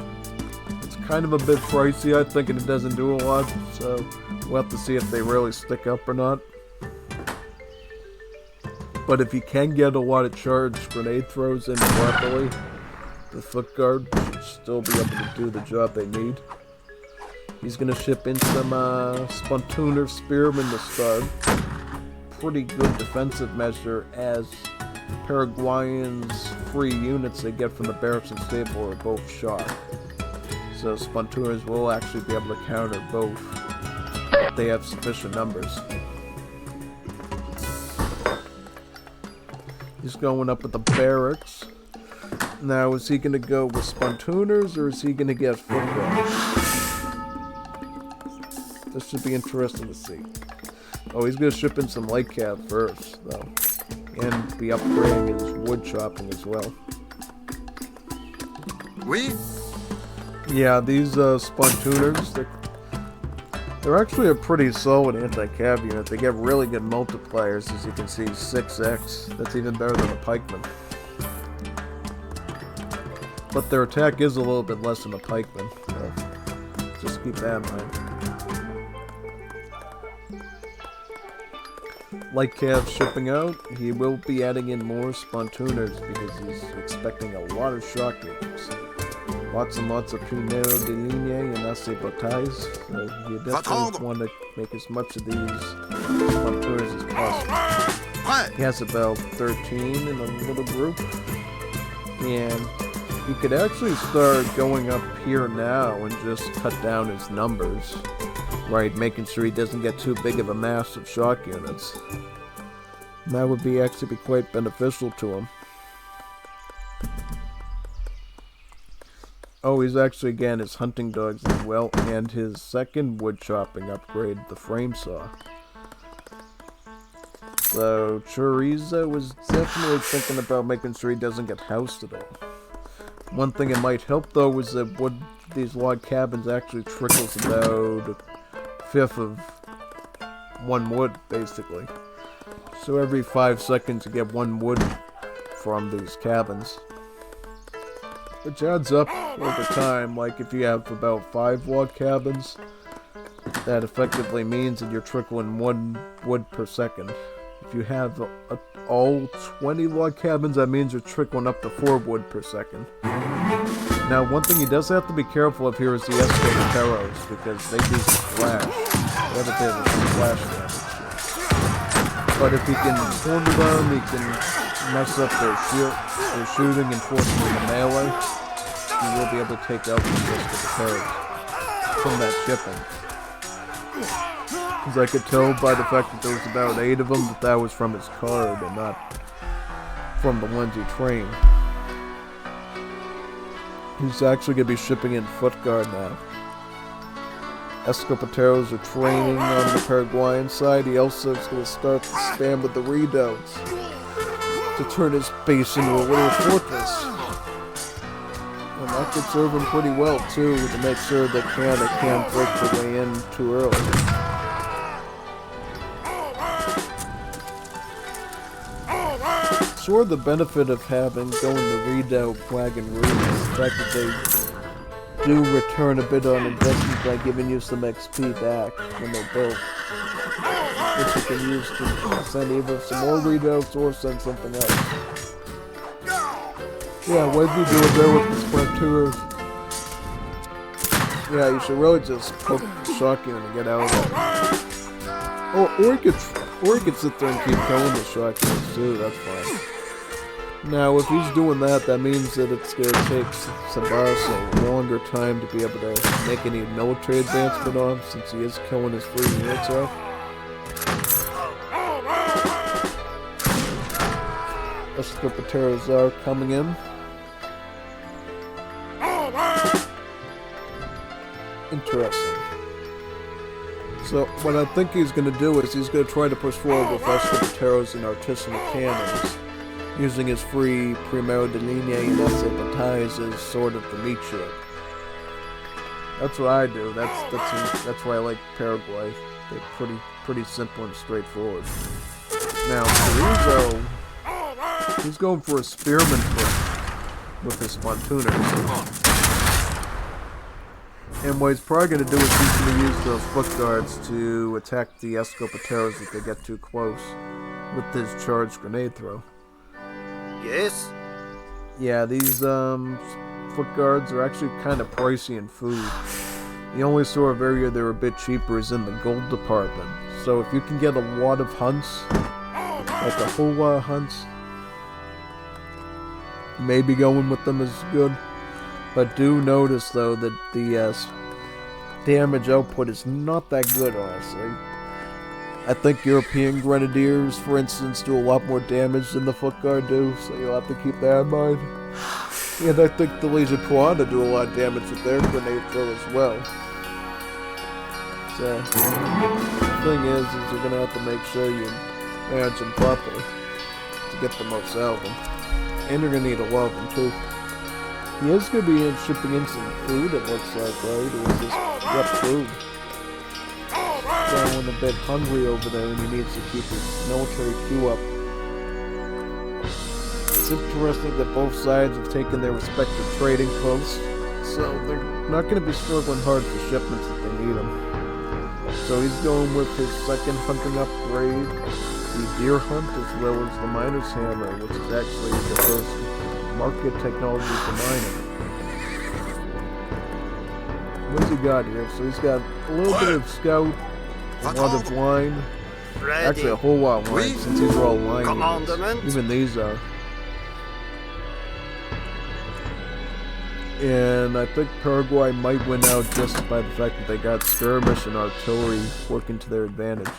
It's kind of a bit pricey, I think, and it doesn't do a lot, so we'll have to see if they really stick up or not. But if you can get a lot of charged grenade throws in properly, the foot guard should still be able to do the job they need. He's going to ship in some Spontooner Spearmen to start. Pretty good defensive measure, as Paraguayan's free units they get from the barracks and stable are both shot. So Spontooners will actually be able to counter both if they have sufficient numbers. He's going up with the barracks. Now, is he going to go with Spontooners, or is he going to get foot guards? This should be interesting to see. Oh, he's going to ship in some light cav first, though. And be upgrading his wood chopping as well. Oui? Yeah, these Spontooners, they're actually a pretty solid anti-cav unit. They get really good multipliers, as you can see, 6x. That's even better than the pikemen. But their attack is a little bit less than the pikemen, so just keep that in mind. Light cav shipping out. He will be adding in more Spontooners because he's expecting a lot of shock units. Lots and lots of Pinot de Ligne and Ace Batailles. So you definitely want to make as much of these Spontooners as possible. He has about 13 in a little group. And he could actually start going up here now and just cut down his numbers. Right, making sure he doesn't get too big of a mass of shock units. And that would actually be quite beneficial to him. Oh, he's actually, again, his hunting dogs as well, and his second wood chopping upgrade, the frame saw. So, Chorizo was definitely thinking about making sure he doesn't get housed at all. One thing it might help, though, is that these log cabins actually trickles about fifth of one wood, basically. So every 5 seconds you get one wood from these cabins, which adds up over time. Like if you have about 5 log cabins, that effectively means that you're trickling 1 wood per second. If you have all 20 log cabins, that means you're trickling up to 4 wood per second. Now, one thing he does have to be careful of here is the Escopeteros, because they do splash. They have a bit of splash damage. But if he can corner them, he can mess up their shooting and force them into melee, he will be able to take out the Escopeteros from that shipping. Because I could tell by the fact that there was about 8 of them that was from his card and not from the ones he trained. He's actually going to be shipping in foot guard now. Escopeteros are training on the Paraguayan side. He also is going to start to spam with the redoubts to turn his base into a little fortress. And that could serve him pretty well too, to make sure that Canada can't break the way in too early. sure the benefit of going the redoubt wagon route is the fact that they do return a bit on investment by giving you some XP back when they're built, which you can use to send either some more redoubts or send something else. Yeah, what did you do there with the Splatoons? Yeah, you should really just poke the shotgun and get out of there. Or you could sit there and keep going the shotguns too, that's fine. Now, if he's doing that, that means that it's going to take Sabas a longer time to be able to make any military advancement on, since he is killing his free units off. Escopateros are coming in. Interesting. So, what I think he's going to do is he's going to try to push forward with Escopateros and artisanal cannons, using his free Primero de Linea and Escopateros as sort of the meat ship. That's what I do. That's why I like Paraguay. They're pretty simple and straightforward. Now, Chorizo, he's going for a spearman push with his pontooners. And what he's probably going to do is he's going to use those foot guards to attack the Escopateros if they get too close with his charged grenade throw. Yes? Yeah, these foot guards are actually kind of pricey in food. The only sort of area they're a bit cheaper is in the gold department. So if you can get a lot of hunts, like a whole lot of hunts, maybe going with them is good. But do notice, though, that the damage output is not that good, honestly. I think European Grenadiers, for instance, do a lot more damage than the Foot Guard do, so you'll have to keep that in mind. And I think the Legion Puana do a lot of damage with their grenade throw as well. So, the thing is you're going to have to make sure you manage them properly to get the most out of them. And you're going to need a lot of them, too. He is going to be shipping in some food, it looks like, right? It was just rough food. Going a bit hungry over there, and he needs to keep his military queue up. It's interesting that both sides have taken their respective trading posts, so they're not going to be struggling hard for shipments if they need them. So he's going with his second hunting upgrade, the deer hunt, as well as the miner's hammer, which is actually the first market technology for mining. What's he got here? So he's got a little bit of scout, a lot of line, actually a whole lot of line, since these are all line units. Even these are. And I think Paraguay might win out just by the fact that they got skirmish and artillery working to their advantage.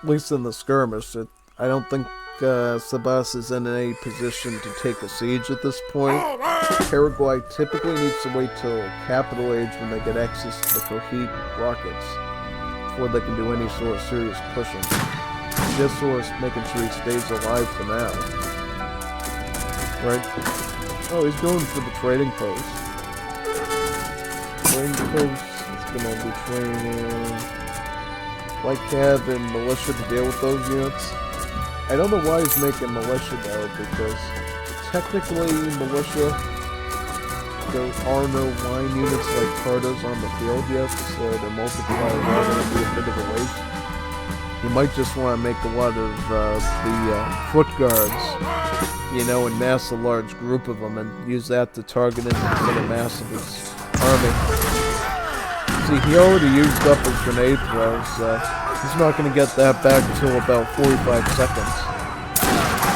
At least in the skirmish. I don't think Sabas is in a position to take a siege at this point. Paraguay typically needs to wait till capital age when they get access to the Coheed rockets before they can do any sort of serious pushing. Just sort of making sure he stays alive for now. Right? Oh, he's going for the trading post. Trading post is going to be training like Cav and militia to deal with those units. I don't know why he's making militia though, because technically militia, there are no line units like Cardos on the field yet, so their multipliers are going to be a bit of a waste. You might just want to make a lot of the foot guards, you know, and mass a large group of them and use that to target him instead of mass of his army. See, he already used up his grenade throw, so he's not going to get that back until about 45 seconds.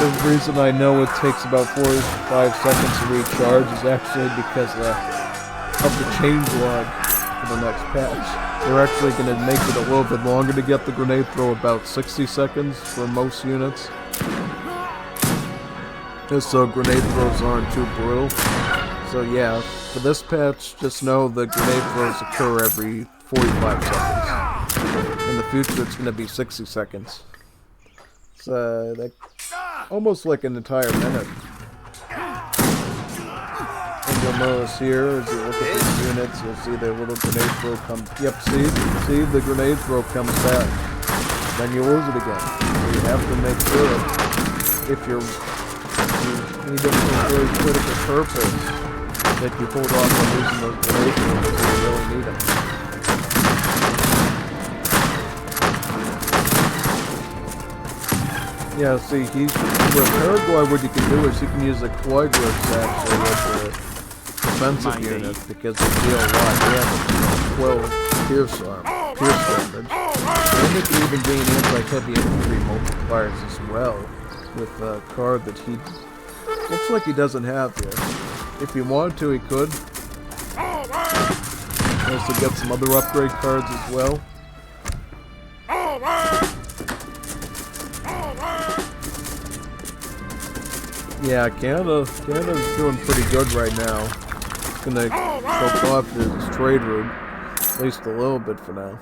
The reason I know it takes about 45 seconds to recharge is actually because of the changelog for the next patch. They're actually going to make it a little bit longer to get the grenade throw, about 60 seconds for most units. Just so grenade throws aren't too brutal. So yeah, for this patch, just know the grenade throws occur every 45 seconds. In the future, it's going to be 60 seconds. It's almost like an entire minute. And you'll notice here, as you look at these units, you'll see their little grenade throw come. Yep, see the grenade throw comes back. Then you lose it again. So you have to make sure if you need them for a very critical purpose, that you hold off on using those grenades until you really need them. Yeah, see, with Paraguay, what you can do is you can use the Quagras actually with the defensive unit because they deal a lot of damage. 12 pierce damage. And they can even gain anti-heavy infantry multipliers as well with a card that he looks like he doesn't have here. If he wanted to, he could. Also get some other upgrade cards as well. Yeah, Canada's doing pretty good right now. It's gonna choke off his trade route, at least a little bit for now.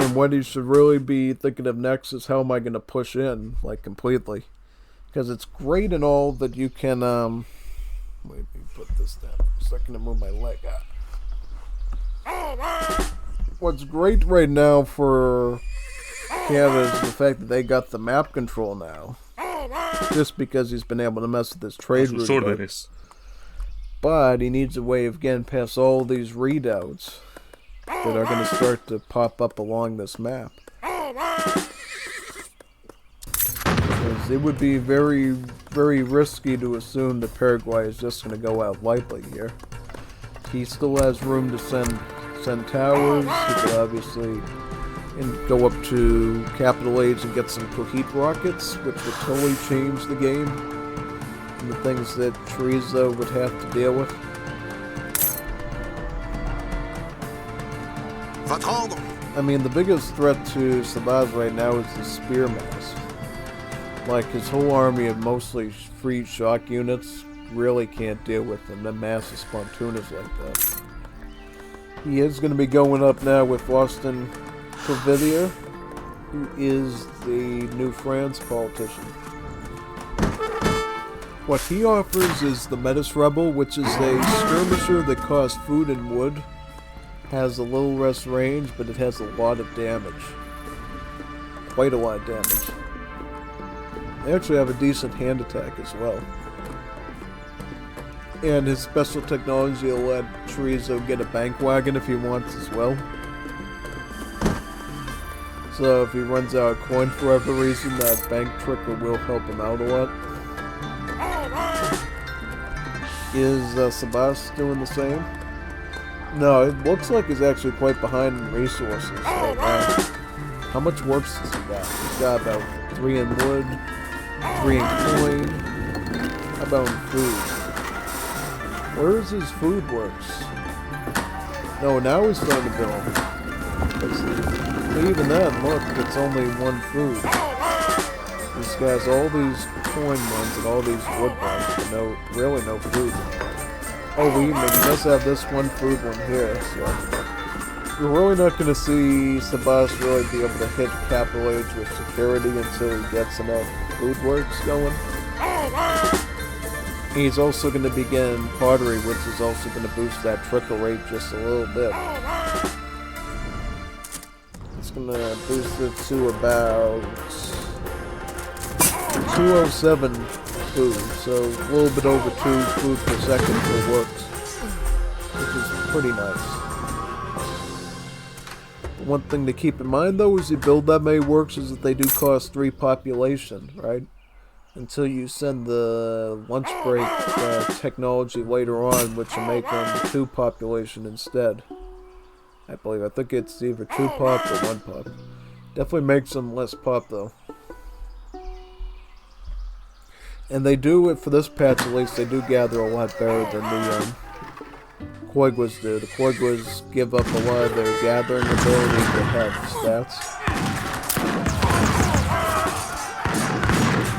And what he should really be thinking of next is how am I gonna push in, like, completely. Because it's great and all that you can, wait, let me put this down for a second to move my leg out. What's great right now for Canada is the fact that they got the map control now. Just because he's been able to mess with his trade route. But he needs a way of getting past all these readouts that are going to start to pop up along this map. Because it would be very, very risky to assume that Paraguay is just going to go out lightly here. He still has room to send towers. He could obviously go up to Capital H and get some Coheat rockets, which would totally change the game and the things that Chorizo would have to deal with. I mean, the biggest threat to Sabaz right now is the Spear Mass. Like, his whole army of mostly free shock units really can't deal with them, the massive Spontunas like that. He is going to be going up now with Austin Providia, who is the New France politician. What he offers is the Metis Rebel, which is a skirmisher that costs food and wood, has a little less range, but it has a lot of damage. Quite a lot of damage. They actually have a decent hand attack as well. And his special technology will let Chorizo get a bank wagon if he wants as well. So if he runs out of coin for whatever reason, that bank tricker will help him out a lot. Is Sabas doing the same? No, it looks like he's actually quite behind in resources right now. How much works does he got? He's got about 3 in wood, 3 in coin. How about in food? Where's his food works? No, now he's starting to build. But even then, look, it's only 1 food. This guy has all these coin ones and all these wood ones, but really no food. Oh, he does have this 1 food one here, so you're really not going to see Sabas really be able to hit Capital Age with security until he gets enough food works going. He's also going to begin pottery, which is also going to boost that trickle rate just a little bit. It's going to boost it to about 207 food, so a little bit over 2 food per second for works, which is pretty nice. One thing to keep in mind though is you build that many works is that they do cost 3 population, right? Until you send the lunch break technology later on, which will make them 2 population instead. I think it's either 2 pop or 1 pop. Definitely makes them less pop though. And they do, for this patch at least, they do gather a lot better than the Quagwas do. The Quagwas give up a lot of their gathering ability to have stats.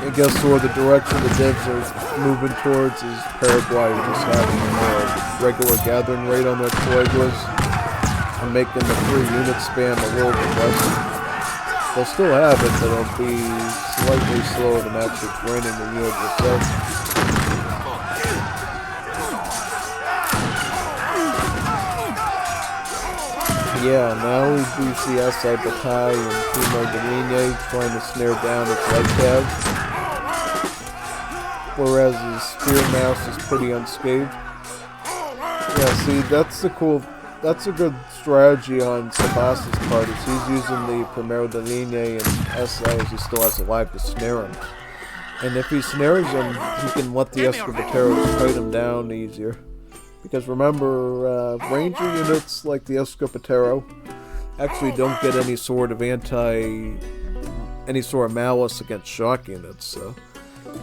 I guess sort of the direction the devs are moving towards is Paraguay just having a more regular gathering rate on their Quagwas and making the free unit spam a little bit less. They'll still have it, but it'll be slightly slower than actually draining the unit itself. yeah, now we see ICE Batai and Primo Deline trying to snare down its light tabs, whereas his spear mass is pretty unscathed. Yeah, see, that's a good strategy on Sabas's part, is he's using the Primero de Linea and SI as he still has alive to snare him. And if he snares him, he can let the Escopeteros fight him down easier. Because remember, ranger units like the Escopetero actually don't get any sort of malice against shock units, so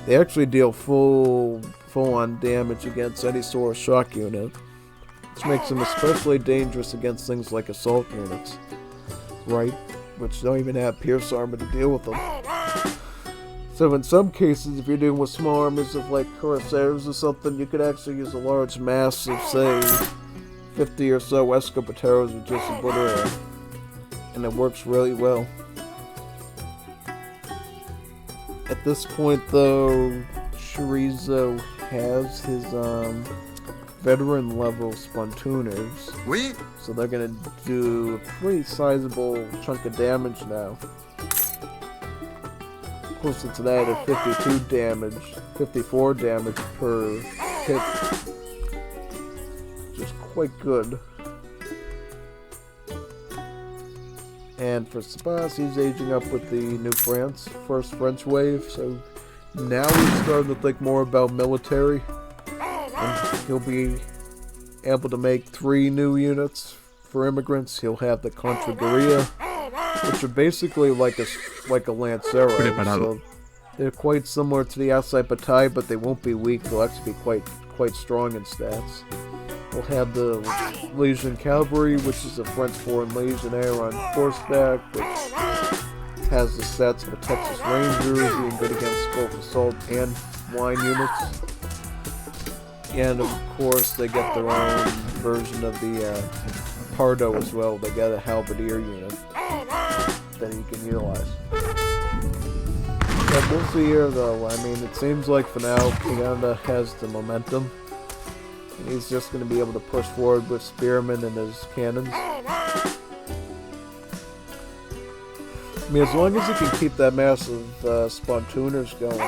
they actually deal full-on damage against any sort of shock unit, which makes them especially dangerous against things like assault units, right? Which don't even have pierce armor to deal with them. So in some cases, if you're dealing with small armies of like Corsairs or something, you could actually use a large mass of, say, 50 or so Escopeteros with just obliterate, and it works really well. At this point, though, Chorizo has his veteran level Spontooners, so they're gonna do a pretty sizable chunk of damage now. Closer to that at 52 damage, 54 damage per hit, which is quite good. And for Sabas, he's aging up with the New France, first French wave, so now he's starting to think more about military, and he'll be able to make 3 new units for immigrants. He'll have the Contraguerilla, which are basically like a Lancero, so they're quite similar to the ICE Batai, but they won't be weak. They'll actually be quite strong in stats. We'll have the Legion Cavalry, which is a French Foreign Legionnaire on horseback, which has the stats of a Texas Ranger, being good against both assault and line units. And of course, they get their own version of the Pardo as well. They got a Halberdier unit that he can utilize. But we'll see here, though. I mean, it seems like for now, Paganda has the momentum. And he's just going to be able to push forward with Spearmen and his cannons. I mean, as long as he can keep that mass of Spontooners going,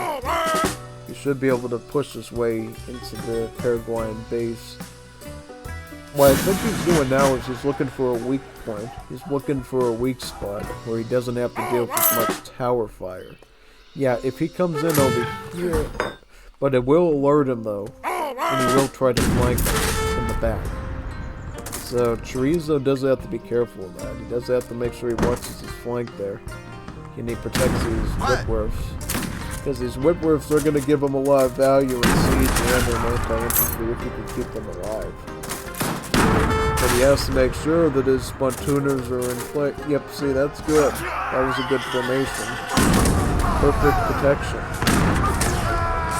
he should be able to push his way into the Paraguayan base. What I think he's doing now is he's looking for a weak point. He's looking for a weak spot where he doesn't have to deal with as much tower fire. Yeah, if he comes in over here, but it will alert him though, and he will try to flank in the back. So Chorizo does have to be careful of that. He does have to make sure he watches his flank there, and he protects these Whitworths. Because these Whitworths are going to give him a lot of value in siege and in anti-infantry if he can keep them alive. But he has to make sure that his Spontooners are in place. Yep, see, that's good. That was a good formation. Perfect protection.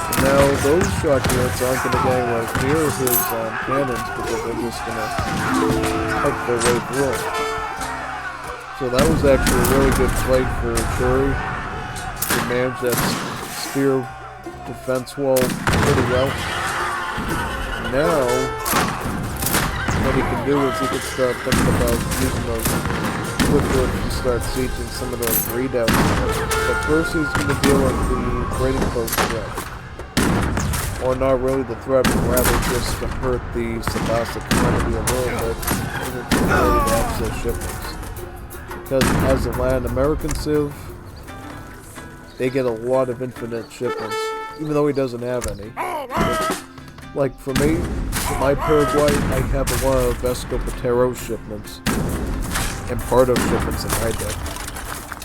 And now those shock units aren't going to get anywhere near his cannons because they're just going to fight their way through. So that was actually a really good fight for Churi. He managed that spear defense wall pretty well. Now, what he can do is he can start thinking about using those Whitworths to start sieging some of those readouts. But first he's going to deal with the trading post threat. Or not really the threat, but rather just to hurt the Sabas economy a little bit in its ability to access shipments. Because as a Latin American civ, they get a lot of infinite shipments, even though he doesn't have any. Like for me, for my Paraguay, I have a lot of Escopetero shipments and Pardo shipments in my deck.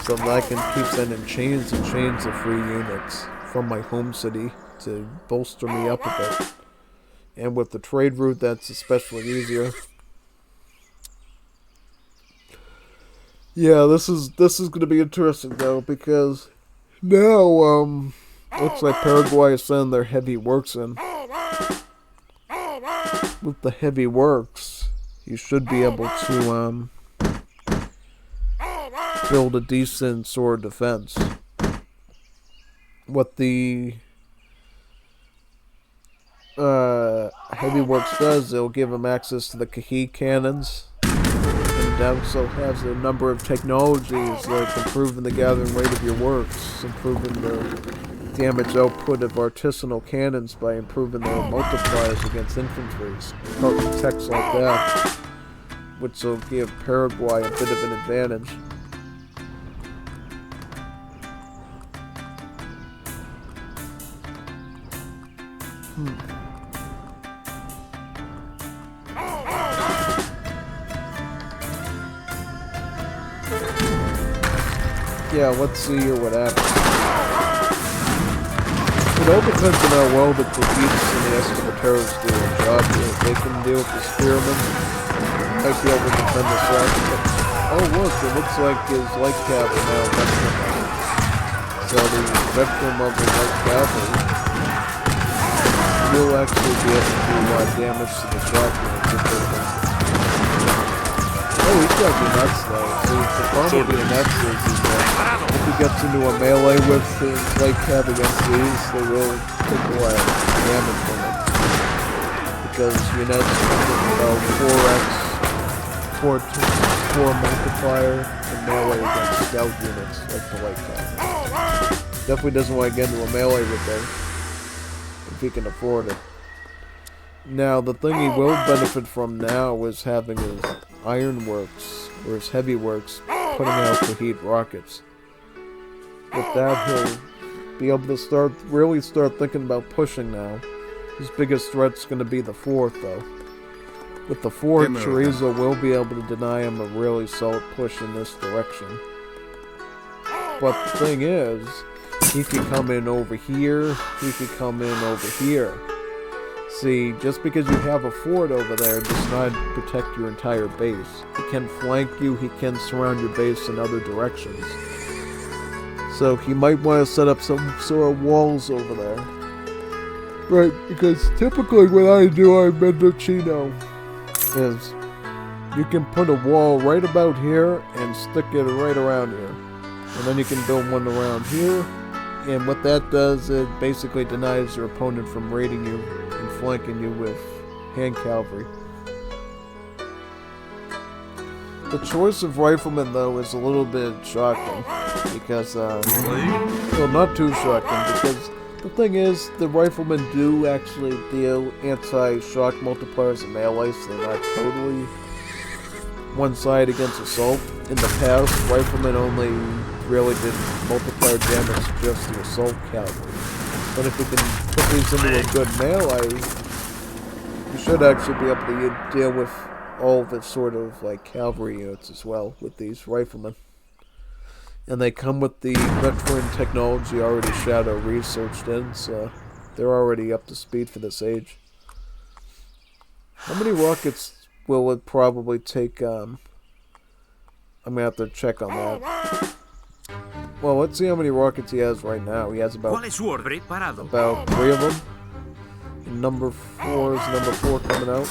So that I can keep sending chains and chains of free units from my home city to bolster me up a bit. And with the trade route, that's especially easier. Yeah, this is going to be interesting though, because now looks like Paraguay is sending their heavy works in. With the heavy works, you should be able to build a decent sword defense. What the heavy works does, it'll give them access to the Kahi cannons. In it also has a number of technologies like improving the gathering rate of your works, improving the damage output of artisanal cannons by improving their multipliers against infantry, techs like that, which will give Paraguay a bit of an advantage. Yeah, let's see here what happens. It all depends on how well the Cohites and the Escavateros do their job here. If they can deal with the spearmen, might be able to defend this rocket. Oh look, it looks like his light cavalry now veteran. So the veteran level light cavalry will actually be able to do damage to the shock units if they can. Oh, he's got to be nuts though. See, the problem with being nuts is that if he gets into a melee with his light cav against these, they will take a lot of damage from it. Because units about 4 multiplier and melee against scout units like the light cav. Definitely doesn't want to get into a melee with them if he can afford it. Now, the thing he will benefit from now is having his ironworks, or his heavy works, putting out Cohete rockets. With that, he'll be able to really start thinking about pushing now. His biggest threat's going to be the 4th, though. With the 4th, Chorizo will be able to deny him a really solid push in this direction. But the thing is, he could come in over here, he could come in over here. See, just because you have a fort over there does not protect your entire base. He can flank you, he can surround your base in other directions. So he might want to set up some sort of walls over there. Right, because typically what I do on Mendocino is you can put a wall right about here and stick it right around here. And then you can build one around here. And what that does, it basically denies your opponent from raiding you and flanking you with hand cavalry. The choice of riflemen, though, is a little bit shocking. Because, well, not too shocking, because the thing is, the riflemen do actually deal anti-shock multipliers and melee, so they're not totally one side against assault. In the past, riflemen only really did multiplier damage just to assault cavalry. But if we can put these into a good melee, we should actually be able to deal with all the sort of like cavalry units as well with these riflemen. And they come with the veteran technology already Shadow researched in, so they're already up to speed for this age. How many rockets will it probably take? I'm gonna have to check on that. Well, let's see how many rockets he has right now. He has about 3 of them. And number 4 is number 4 coming out.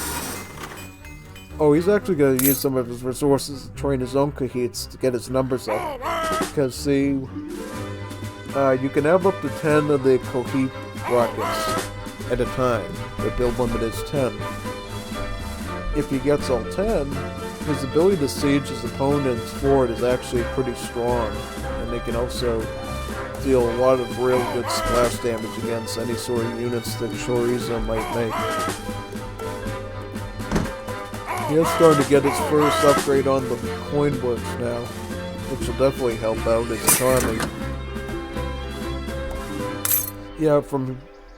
Oh, he's actually going to use some of his resources to train his own Cohites to get his numbers up. Because, see, you can have up to 10 of the Cohete rockets at a time. The build limit is 10. If he gets all 10, his ability to siege his opponent's fort is actually pretty strong. And they can also deal a lot of real good splash damage against any sort of units that Chorizo might make. He is starting to get his first upgrade on the coin works now, which will definitely help out his economy. Yeah,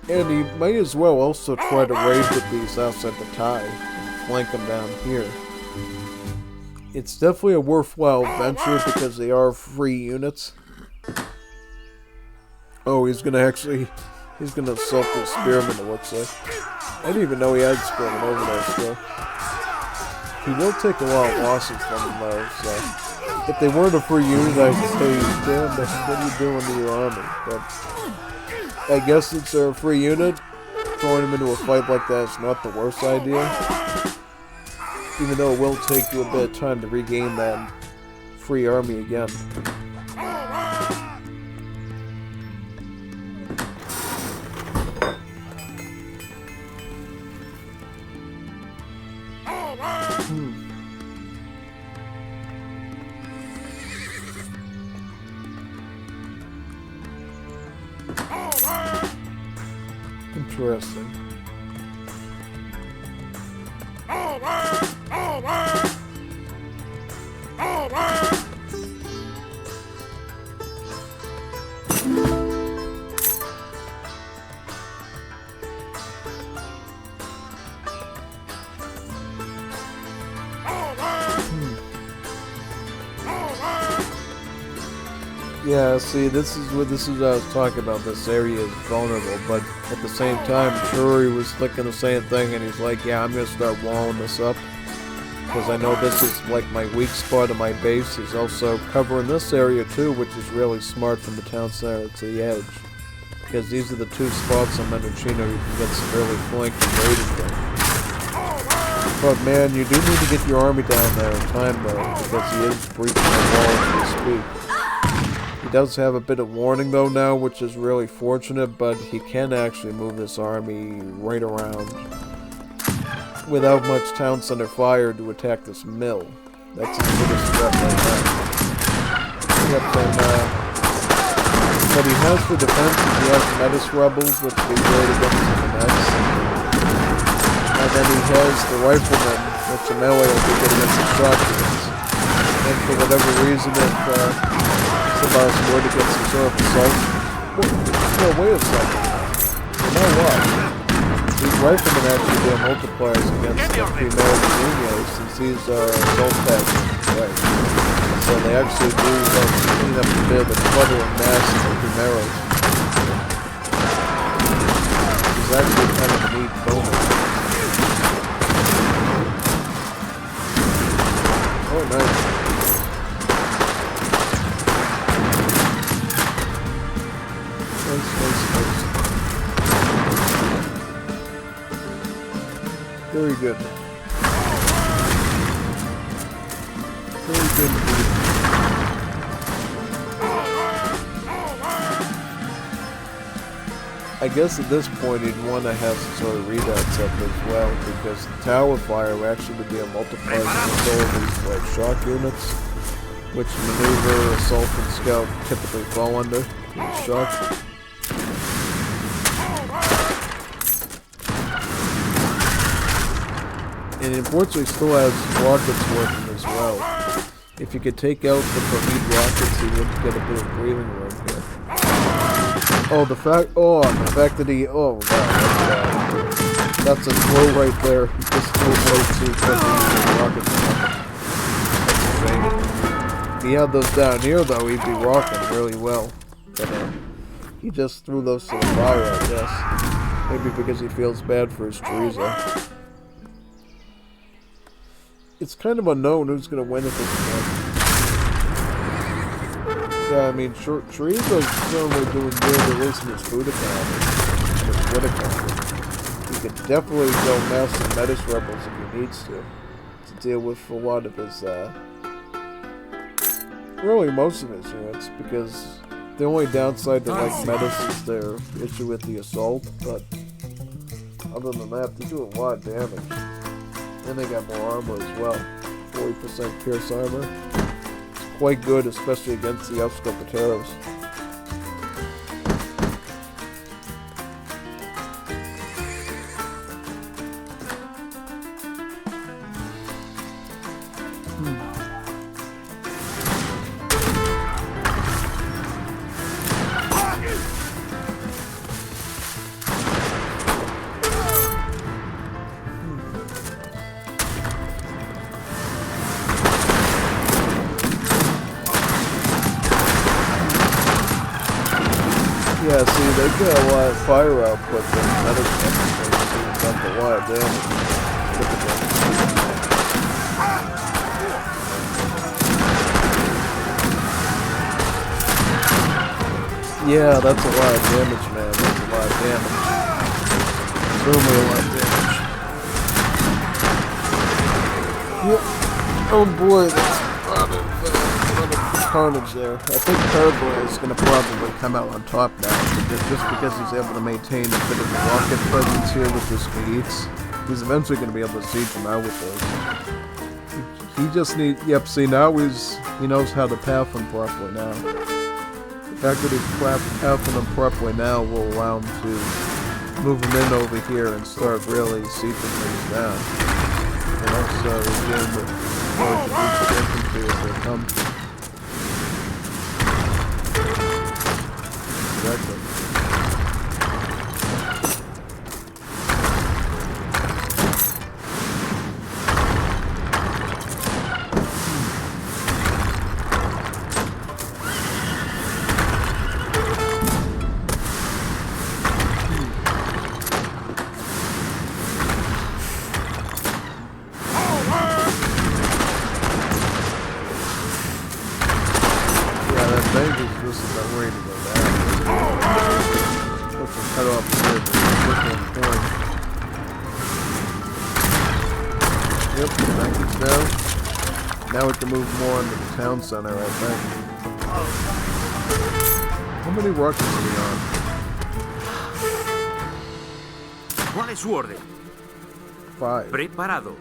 and he might as well also try to raid with these outside the tie and flank them down here. It's definitely a worthwhile venture because they are free units. Oh, he's gonna assault the spearman, it looks like. I didn't even know he had spearmen over there still. He will take a lot of losses from them though, so if they weren't a free unit, I'd say, damn, what are you doing to your army? But I guess since they're a free unit, throwing them into a fight like that is not the worst idea. Even though it will take you a bit of time to regain that free army again. Interesting. Yeah, see, this is what I was talking about. This area is vulnerable, but at the same time, Shuri was thinking the same thing, and he's like, yeah, I'm gonna start walling this up, because I know this is like my weak spot of my base. He's also covering this area too, which is really smart from the town center to the edge, because these are the two spots on Mendocino you can get severely flanked and raided from. But man, you do need to get your army down there in time though, because he is breaching the wall as we speak. He does have a bit of warning though now, which is really fortunate, but he can actually move this army right around without much town center fire to attack this mill. That's his biggest threat right now. Yep, and, what he has for defense is he has Metis rebels, which will be great against the nets. And then he has the riflemen, which are melee will be good against the shotguns. And for whatever reason, if somebody's were to get some sort of assault... Well, wait a second. You know what? These riflemen actually do multipliers against the female Unions, since these are assault packs, right? So they actually do clean up a bit of the clutter and mass of the Primeros. Which is actually kind of a neat bonus. Oh, nice. Nice. Very good. Very good indeed. I guess at this point you'd want to have some sort of readouts up as well, because the tower fire will actually be a multiplier against all of these like shock units, which maneuver, assault, and scout typically fall under shock. And unfortunately still has rockets working as well. If you could take out the Prometheus rockets, you would get a bit of breathing room here. Oh, the fact that he, oh wow, that's a throw right there. He just threw way too quickly with the rockets. If he had those down here though, he'd be rocking really well. But he just threw those to the fire, I guess. Maybe because he feels bad for his chorizo. It's kind of unknown who's going to win at this point. Yeah, I mean, Chorizo's certainly doing good, at least in his food economy, in his wood economy. He could definitely go mass some Metis rebels if he needs to deal with a lot of his, really most of his units, because the only downside to like Metis is their issue with the assault, but other than that, they do a lot of damage. And they got more armor as well. 40% pierce armor. It's quite good, especially against the Upscopateros. Yeah, see, they get a lot of fire output from Metis rebels, so it's done a lot of damage. Yeah, that's a lot of damage, man. That's a lot of damage. Certainly a lot of damage. Yep. Oh boy, that's a lot of carnage there. I think Hearable is going to probably come out on top now, just because he's able to maintain a bit of a rocket presence here with his fleets. He's eventually going to be able to siege him out with those. He just needs, yep, see now he knows how to path them properly now. fact that he's helping them properly now will allow him to move them in over here and start really seeping things down. And also again with large groups of infantry as they come. Exactly. Now we can move more into the town center, I think. How many rockets are we on? ¿Cuál es su orden? 5. Preparado.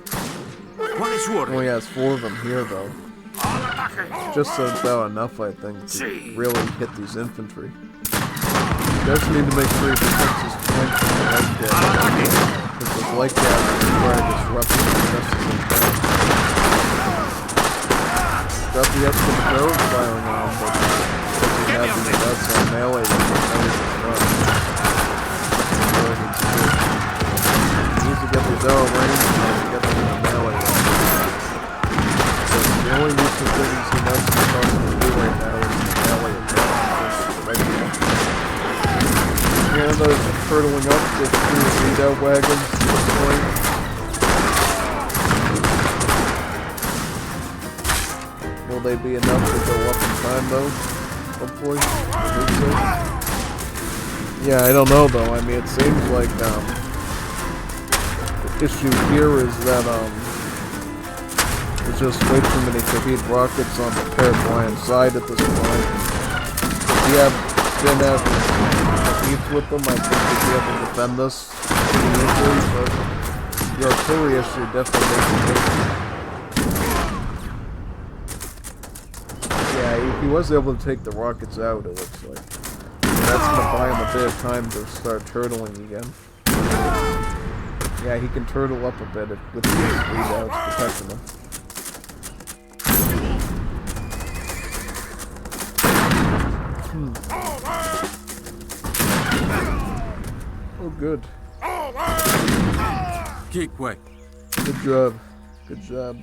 ¿Cuál es su orden? Only has 4 of them here, though. Just about enough, I think, to really hit these infantry. Does need to make sure he protects his flank from the light gas. Because this light gas is very disruptive and just as intense. Got the extra barrels firing on, but doesn't have the guts on melee with the run. He needs to get these arrow range and get them in the melee. So the only use of things he knows he's supposed to do right now is the melee attack. Canada's hurtling up with 2 lead-out wagons to this point. Will they be enough to go up in time, though? Hopefully. Yeah, I don't know, though. I mean, it seems like, the issue here is that, there's just way too many Shahid rockets on the Paraguayan side at this point. If you didn't have Shahid with them, I think you'd be able to defend this pretty easily, but the artillery issue definitely makes it different. He was able to take the rockets out, it looks like. That's going to buy him a bit of time to start turtling again. Yeah, he can turtle up a bit with these readouts protecting him. Oh, good. Kick way. Good job. Good job,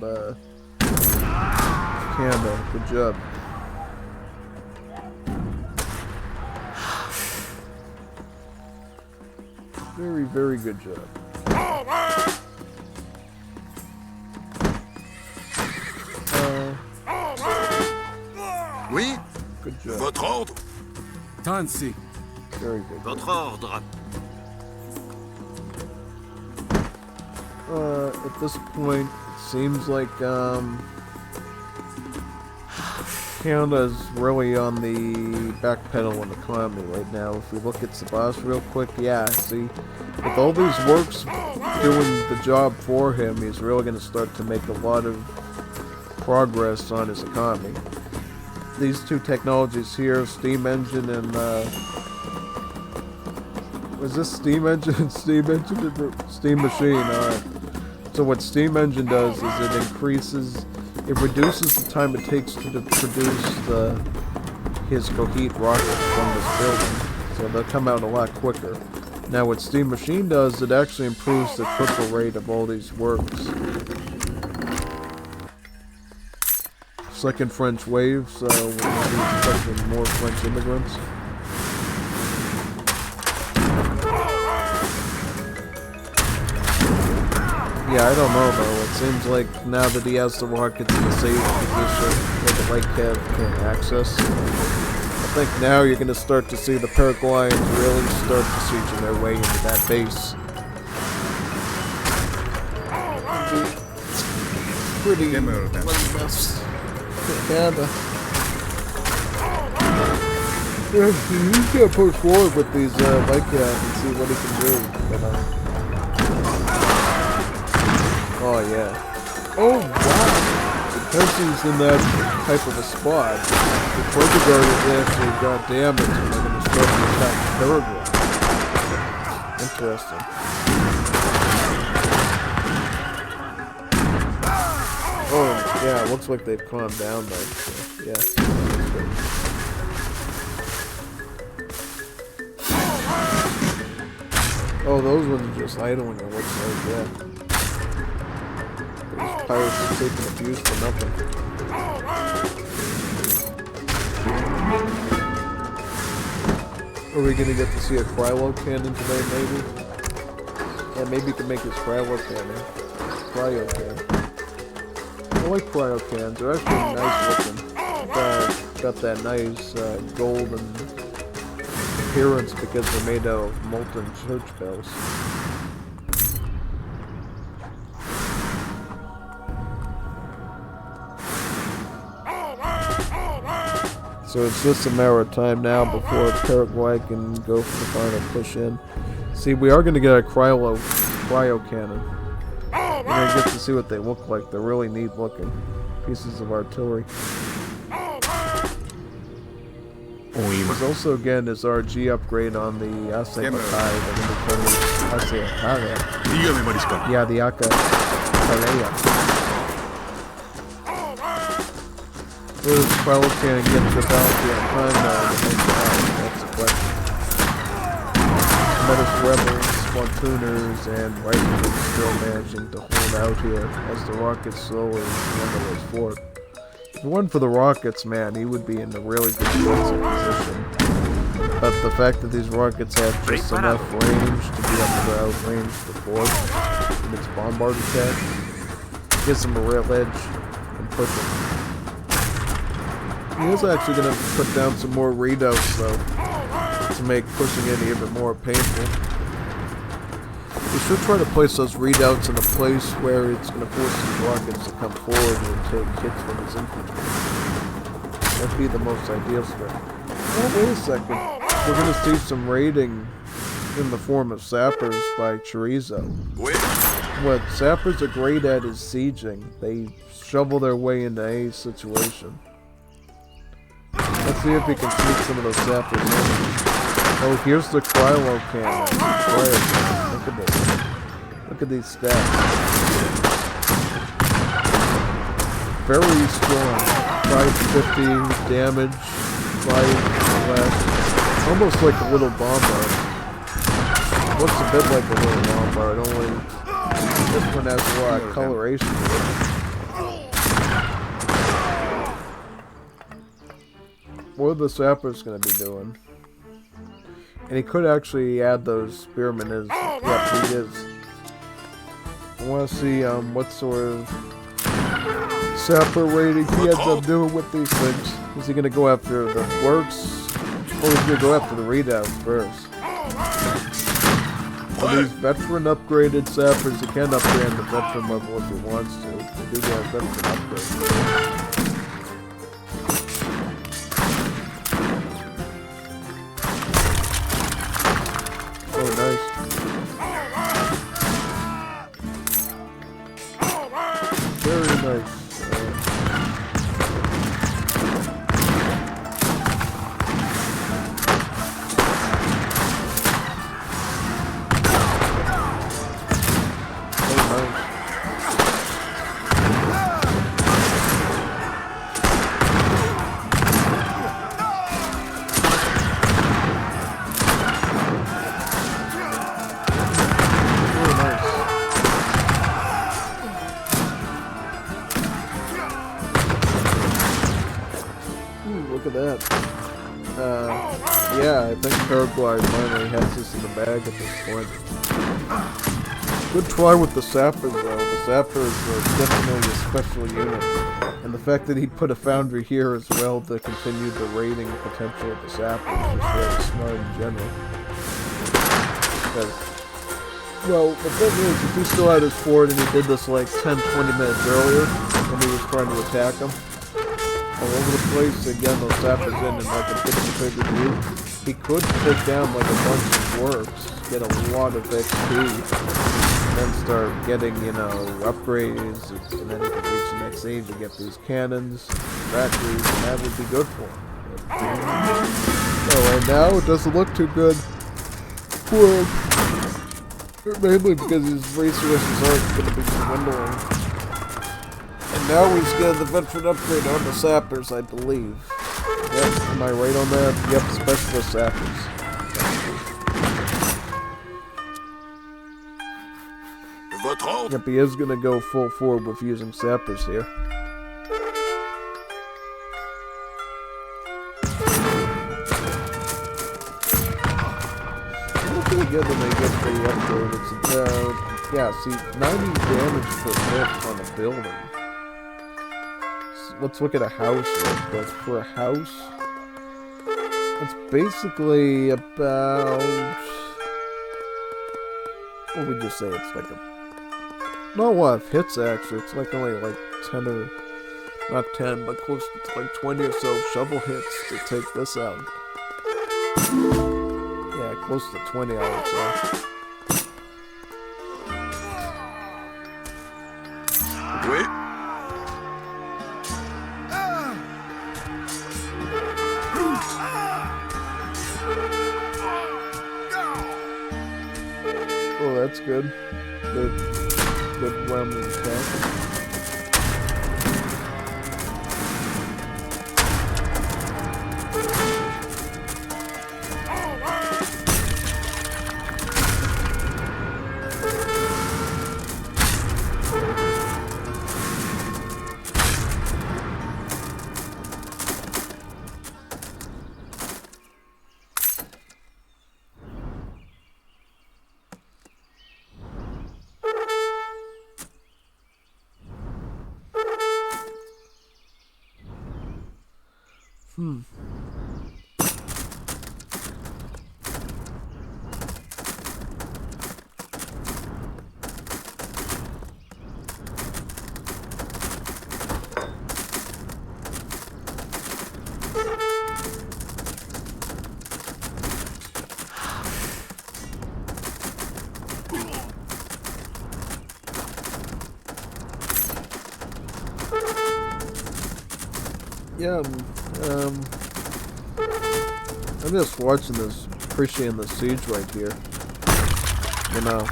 Canada. Good job. Very, very good job. Oui? Good job. Votre ordre? Tansi. Very good. Votre ordre. At this point, it seems like, Canada's really on the back pedal in the economy right now. If we look at Sabas real quick, yeah, see, with all these works doing the job for him, he's really going to start to make a lot of progress on his economy. These 2 technologies here, steam engine and, was this steam engine and steam machine? Alright. So what steam engine does is it reduces the time it takes to produce his Coheed rockets from this building. So they'll come out a lot quicker. Now what steam machine does, it actually improves the trickle rate of all these works. Second French wave, so we'll be expecting more French immigrants. Yeah, I don't know though. It seems like now that he has the rockets in a safe position where the light cav can't access, I think now you're going to start to see the Paraguayans really start besieging their way into that base. Pretty mess. Canada. Yeah, he's going to push forward with these light cavs and see what he can do. But, oh yeah. Oh wow! The because he's in that type of a spot, the Quaker Guardians actually got damaged and they're going to start to attack Paraguay. Interesting. Oh, yeah, it looks like they've calmed down though. So, yeah. That's good. Oh, those ones are just idling, it looks like, yeah. These pirates are taking abuse for nothing. Are we gonna get to see a cryo cannon today, maybe? Yeah, maybe you can make his cryo cannon. Cryo cannon. I like cryo cans, they're actually nice looking. Got that nice golden appearance because they're made out of molten church bells. So it's just a matter of time now before Paraguay can go for the final push in. See, we are going to get a cryo cannon. We're going to get to see what they look like. They're really neat looking pieces of artillery. There's also again this RG upgrade on the ICE Dígame, Mariscal. Yeah, the AK Palea. Will this cryo cannon get the bounty on time now? That's the question. Menace rebels, spontooners, and riflemen still managing to hold out here as the rockets slowly handle his fort. If it weren't for the rockets, man, he would be in a really good defensive position. But the fact that these rockets have just enough range to be able to outrange the fort in its bombard attack gives him a real edge and push him. He is actually going to put down some more readouts, though, to make pushing it even more painful. We should try to place those readouts in a place where it's going to force these rockets to come forward and take hits from his infantry. That'd be the most ideal step. Oh, wait a second. We're going to see some raiding in the form of sappers by Chorizo. What sappers are great at is sieging. They shovel their way into any situation. Let's see if we can sneak some of those sappers in. Oh, here's the cryo cannon. Look at this. Look at these stats. Very strong. 550 damage, 5 less. Almost like a little bombard. Looks a bit like a little bombard, only this one has a lot of coloration to it. What are the sappers going to be doing? And he could actually add those spearmen as... Yep, he is. I want to see what sort of sapper rating he ends up doing with these things. Is he going to go after the works? Or is he going to go after the readouts first? Are these veteran upgraded sappers? He can upgrade the veteran level if he wants to. They do get a veteran upgrade. Oh, nice. Very nice. Yeah, I think Paraguay finally has this in the bag at this point. Good try with the sappers, though. The sappers are definitely a special unit. And the fact that he put a foundry here as well to continue the raiding potential of the sappers is really smart in general. Because, well, the thing is, if he still had his fort and he did this like 10-20 minutes earlier when he was trying to attack him, all over the place, again, those sappers in and like a bigger view, he could take down like a bunch of works, get a lot of XP, then start getting, you know, upgrades, and then you can reach the next age and get these cannons, factories, and that would be good for him. So right now, it doesn't look too good for him. Mainly because his resources aren't going to be dwindling. And now he's getting the veteran upgrade on the sappers, I believe. Yep, am I right on that? Yep, specialist sappers. Yep, he is going to go full forward with using sappers here. Good when they get the upgrade. It's about, yeah, see, 90 damage per hit on a building. So let's look at a house real quick. For a house, it's basically about, what would you say? It's like not a lot of hits actually. It's like only like 10 or, not 10, but close to like 20 or so shovel hits to take this out. Close to 20, I would say. Wait. Oh, that's good. Good rounding attack. Yeah, I'm just watching this, appreciating the siege right here. You know,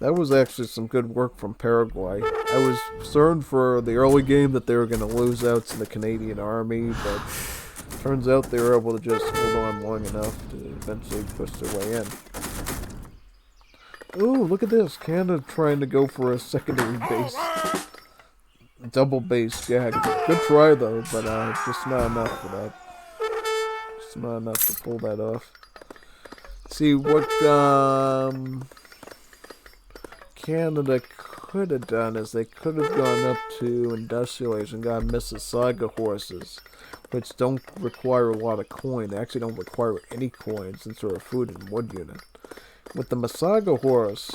that was actually some good work from Paraguay. I was concerned for the early game that they were going to lose out to the Canadian Army, but turns out they were able to just hold on long enough to eventually push their way in. Ooh, look at this. Canada trying to go for a secondary base. Double base, yeah. Good try though, but just not enough for that. Just not enough to pull that off. See what Canada could have done is they could have gone up to industrialize and got Mississauga horses, which don't require a lot of coin. They actually don't require any coin since they're a food and wood unit. With the Mississauga horse,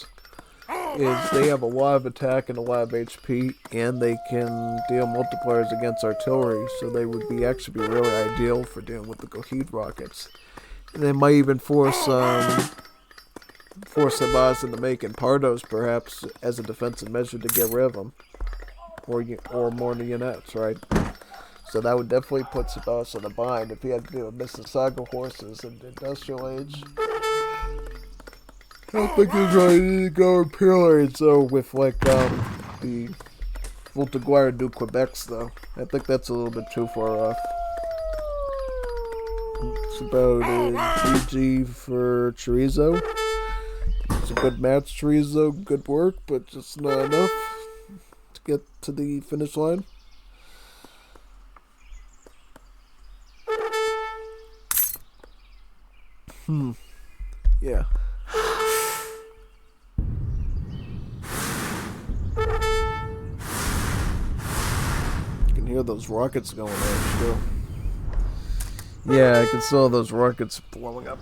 is they have a lot of attack and a lot of HP, and they can deal multipliers against artillery, so they would be actually be really ideal for dealing with the Coheed rockets. And they might even force Sabas into making Pardos, perhaps, as a defensive measure to get rid of them. Or more units, right? So that would definitely put Sabas in a bind if he had to deal with Mississauga horses in the industrial age. I don't think he's ready to go Imperial, so with like the Voltaguire du Quebecs though. I think that's a little bit too far off. It's about GG for Chorizo. It's a good match, Chorizo. Good work, but just not enough to get to the finish line. Yeah. Hear those rockets going there still. Yeah, I can see those rockets blowing up.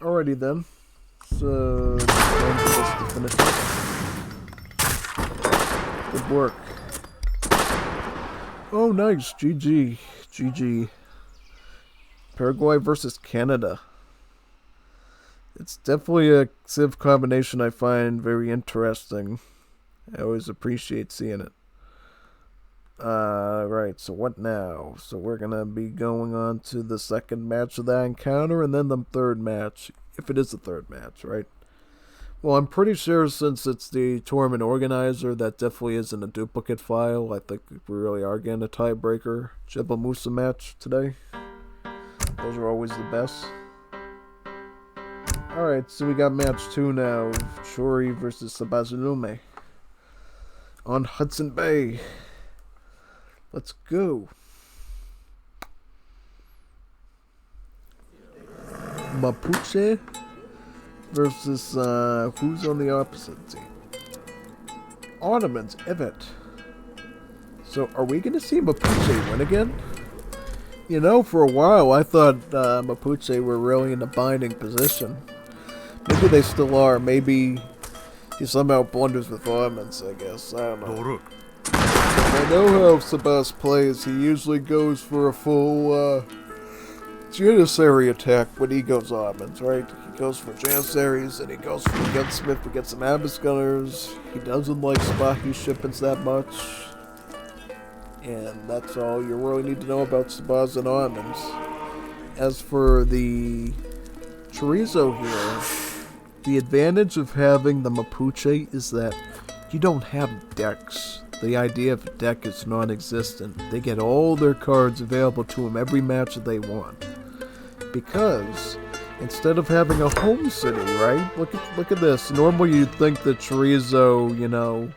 Alrighty then. So time for this to finish up. Good work. Oh nice. GG. GG. Paraguay versus Canada. It's definitely a civ combination I find very interesting. I always appreciate seeing it. Right, so what now? So we're gonna be going on to the second match of that encounter, and then the third match, if it is the third match, right? Well, I'm pretty sure since it's the tournament organizer, that definitely isn't a duplicate file. I think we really are getting a tiebreaker Jebel Musa match today. Those are always the best. Alright, so we got match 2 now. Chori versus Sabazilume on Hudson Bay. Let's go. Mapuche versus, who's on the opposite team? Ottomans, Evet. So, are we going to see Mapuche win again? You know, for a while, I thought Mapuche were really in a binding position. Maybe they still are. Maybe he somehow blunders with Ottomans, I guess. I don't know. I know how Sabas plays. He usually goes for a full Janissary attack when he goes Ottomans, right? He goes for Janissaries, and he goes for the Gunsmith to get some Ambus Gunners. He doesn't like Spahi shipments that much. And that's all you really need to know about Sabas and Ottomans. As for the chorizo here, the advantage of having the Mapuche is that you don't have decks. The idea of a deck is non-existent. They get all their cards available to them every match that they want. Because instead of having a home city, right? Look at this. Normally you'd think that Chorizo, you know,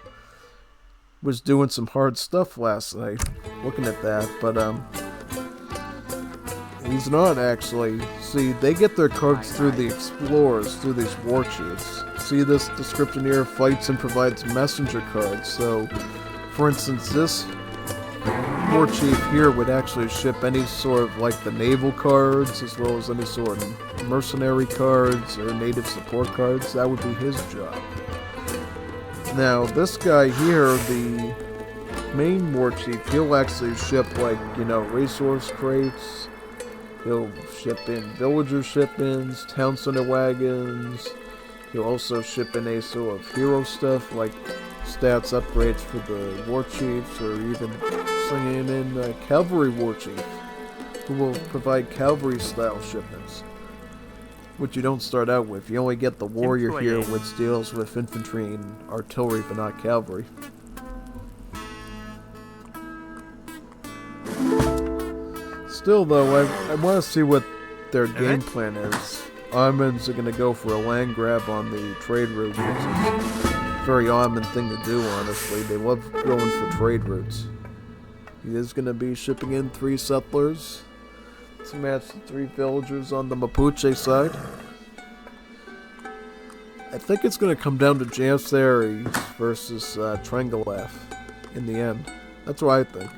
was doing some hard stuff last night. Looking at that, but he's not actually. See, they get their cards through the explorers, through these war chiefs. See this description here? Fights and provides messenger cards. So, for instance, this war chief here would actually ship any sort of like the naval cards, as well as any sort of mercenary cards or native support cards. That would be his job. Now, this guy here, the main war chief, he'll actually ship, like, you know, resource crates. He'll ship in villager ship-ins, town center wagons. He'll also ship in a sort of hero stuff, like stats upgrades for the war chiefs, or even slinging in a cavalry war chief, who will provide cavalry-style shipments, which you don't start out with. You only get the warrior here, which deals with infantry and artillery, but not cavalry. Still, though, I want to see what their game plan is. Ottomans are going to go for a land grab on the trade route, which is a very Ottoman thing to do, honestly. They love going for trade routes. He is going to be shipping in 3 settlers to match the 3 villagers on the Mapuche side. I think it's going to come down to Janissaries versus Trengalev in the end. That's what I think.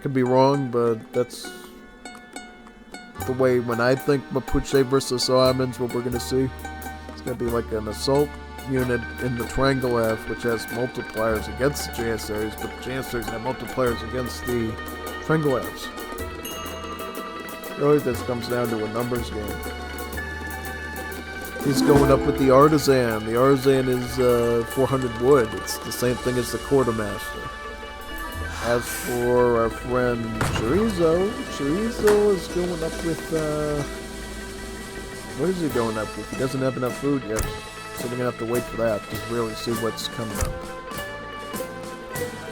Could be wrong, but that's the way when I think Mapuche versus Ottomans, what we're going to see. It's going to be like an assault unit in the Trengalev, which has multipliers against the Janissaries, but the Janissaries have multipliers against the Trengalevs. Really, this comes down to a numbers game. He's going up with the Artisan. The Artisan is 400 wood. It's the same thing as the Quartermaster. As for our friend Chorizo is going up with, what is he going up with? He doesn't have enough food yet, so we're going to have to wait for that to really see what's coming up.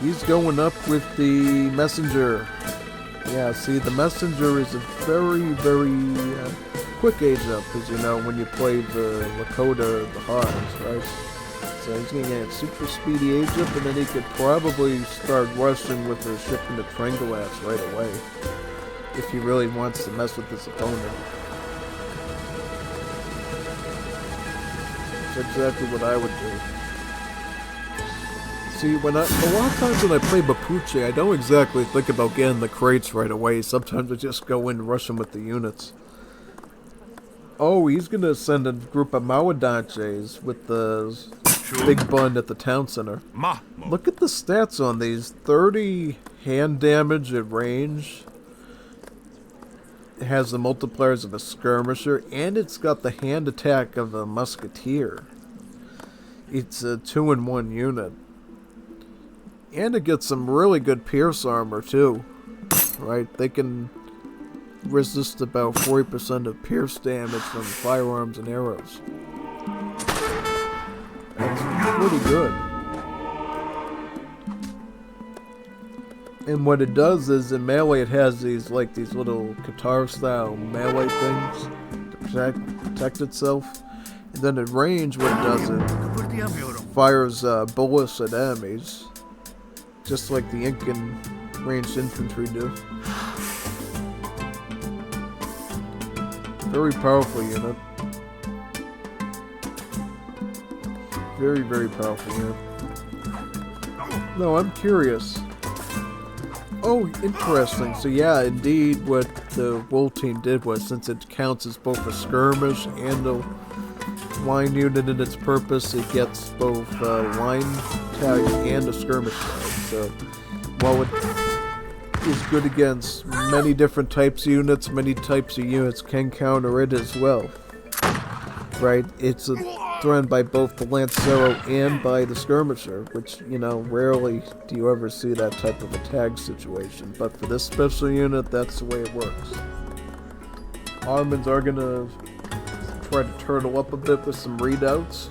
He's going up with the Messenger. Yeah, see, the Messenger is a very, very quick age up, because, you know, when you play the Lakota, the Hans, right? So he's going to get a super speedy age up, and then he could probably start rushing with the shipping to Trengalevs right away, if he really wants to mess with his opponent. That's exactly what I would do. See, a lot of times when I play Mapuche, I don't exactly think about getting the crates right away. Sometimes I just go in rushing with the units. Oh, he's going to send a group of Mawadanches with the big bun at the town center. Look at the stats on these. 30 hand damage at range. has the multipliers of a skirmisher, and it's got the hand attack of a musketeer. It's a 2-in-1 unit. And it gets some really good pierce armor too. Right? They can resist about 40% of pierce damage from firearms and arrows. That's pretty good. And what it does is in melee it has these little guitar style melee things to protect itself. And then at range what it does is fires bullets at enemies. Just like the Incan ranged infantry do. Very powerful unit. Very, very powerful unit. No, I'm curious. Oh, interesting. So yeah, indeed what the Wool team did was, since it counts as both a skirmish and a line unit in its purpose, it gets both a line tag and a skirmish tag. So while it is good against many different types of units, many types of units can counter it as well. Right? It's threatened by both the Lancero and by the skirmisher, which, you know, rarely do you ever see that type of a tag situation. But for this special unit, that's the way it works. Armins are gonna try to turtle up a bit with some readouts.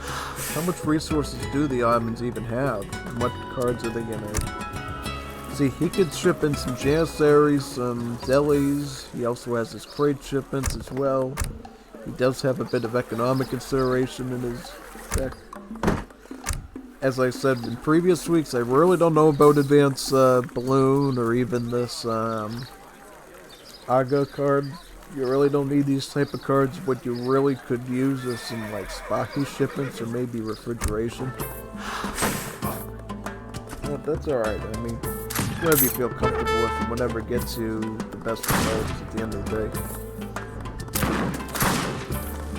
How much resources do the Armins even have? And what cards are they gonna... See, he could ship in some Janissaries, some Zelis. He also has his crate shipments as well. He does have a bit of economic consideration in his deck. As I said in previous weeks, I really don't know about Advanced Balloon or even this Aga card. You really don't need these type of cards. What you really could use is some like Spahi shipments or maybe refrigeration. But that's alright. I mean, whatever you feel comfortable with and whatever gets you the best results at the end of the day.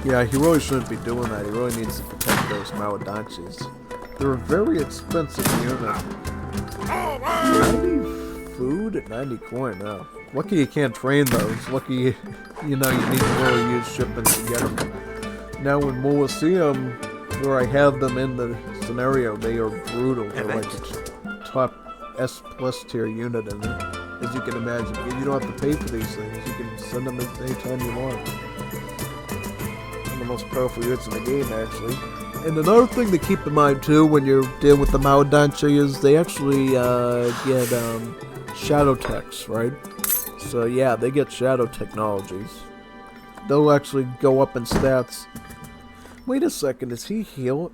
Yeah, he really shouldn't be doing that. He really needs to protect those Mawadanchis. They're a very expensive unit. 90 food at 90 coin, no. Lucky you can't train those. Lucky, you know, you need to really use shipments to get them. Now in Molosseum, where I have them in the scenario, they are brutal. They're like a top S+ tier unit in it. As you can imagine, you don't have to pay for these things. You can send them anytime you want. Most powerful units in the game, actually. And another thing to keep in mind too when you're dealing with the Mawadanchi is they actually get shadow techs, right? So yeah, they get shadow technologies. They'll actually go up in stats. Wait a second, is he heal?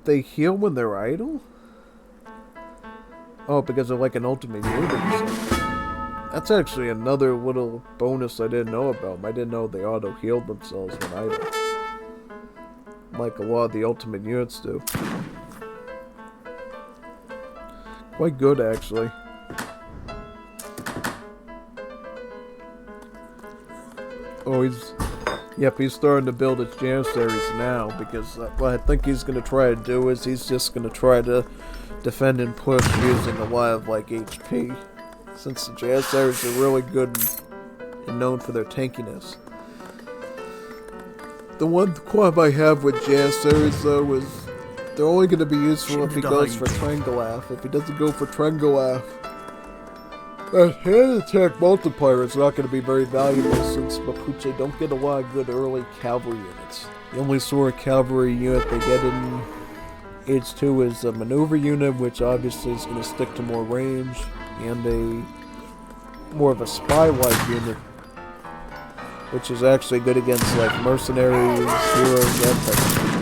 They heal when they're idle? Oh, because they're like an ultimate unit or something. That's actually another little bonus I didn't know about. I didn't know they auto-healed themselves when idle. Like a lot of the ultimate units do. Quite good, actually. Oh, he's starting to build his Janissaries now, because what I think he's going to try to do is he's just going to try to defend and push using a lot of, like, HP. Since the Janissaries are really good and known for their tankiness. The one qualm I have with Janissaries, though, is they're only going to be useful if he goes for Trengolaf. If he doesn't go for Trengolaf, that hand attack multiplier is not going to be very valuable since Mapuche don't get a lot of good early cavalry units. The only sort of cavalry unit they get in Age 2 is a maneuver unit, which obviously is going to stick to more range, and a more of a spy-like unit, which is actually good against like mercenaries, heroes, that type of thing.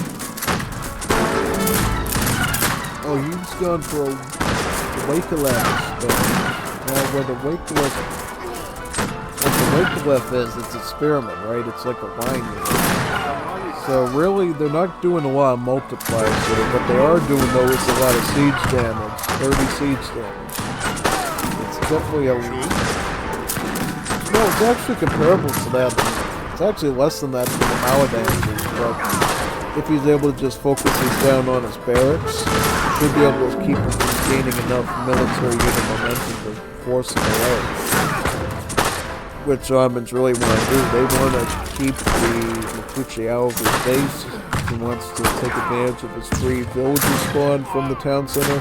Oh, he's gone for a Wakelef. Now, where the Wakelef is, it's a spearman, right? It's like a line unit. So really, they're not doing a lot of multipliers here. What they are doing, though, is a lot of siege damage. 30 siege damage. It's definitely a... No, it's actually comparable to that. It's actually less than that for the Mawadanchi, but if he's able to just focus these down on his barracks, he should be able to keep him from gaining enough military unit momentum to force him away. which Armin's really want to do. They want to keep the Mapuche out of his base. He wants to take advantage of his free villager spawn from the town center.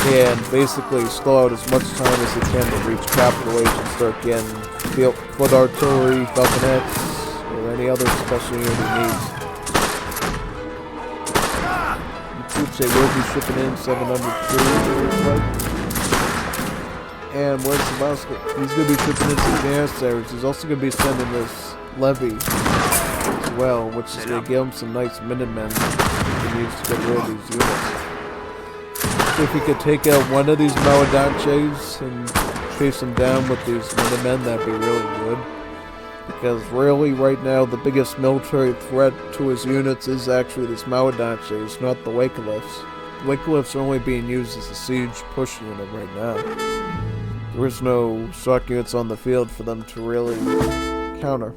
And basically stall out as much time as he can to reach capital H and start getting foot artillery, falconets, or any other special unit he needs. Mapuche will be shipping in 700 food. And where's Sebastian? He's going to be shipping in some gas areas. He's also going to be sending this levy as well, which is going to give him some nice Minutemen he can use to get rid of these units. If he could take out one of these Mawadanches and chase him down with these Minutemen, that'd be really good. Because really, right now, the biggest military threat to his units is actually this Mawadanches, not the Wakelifs. The Wakelifs are only being used as a siege push unit right now. There is no shock units on the field for them to really counter.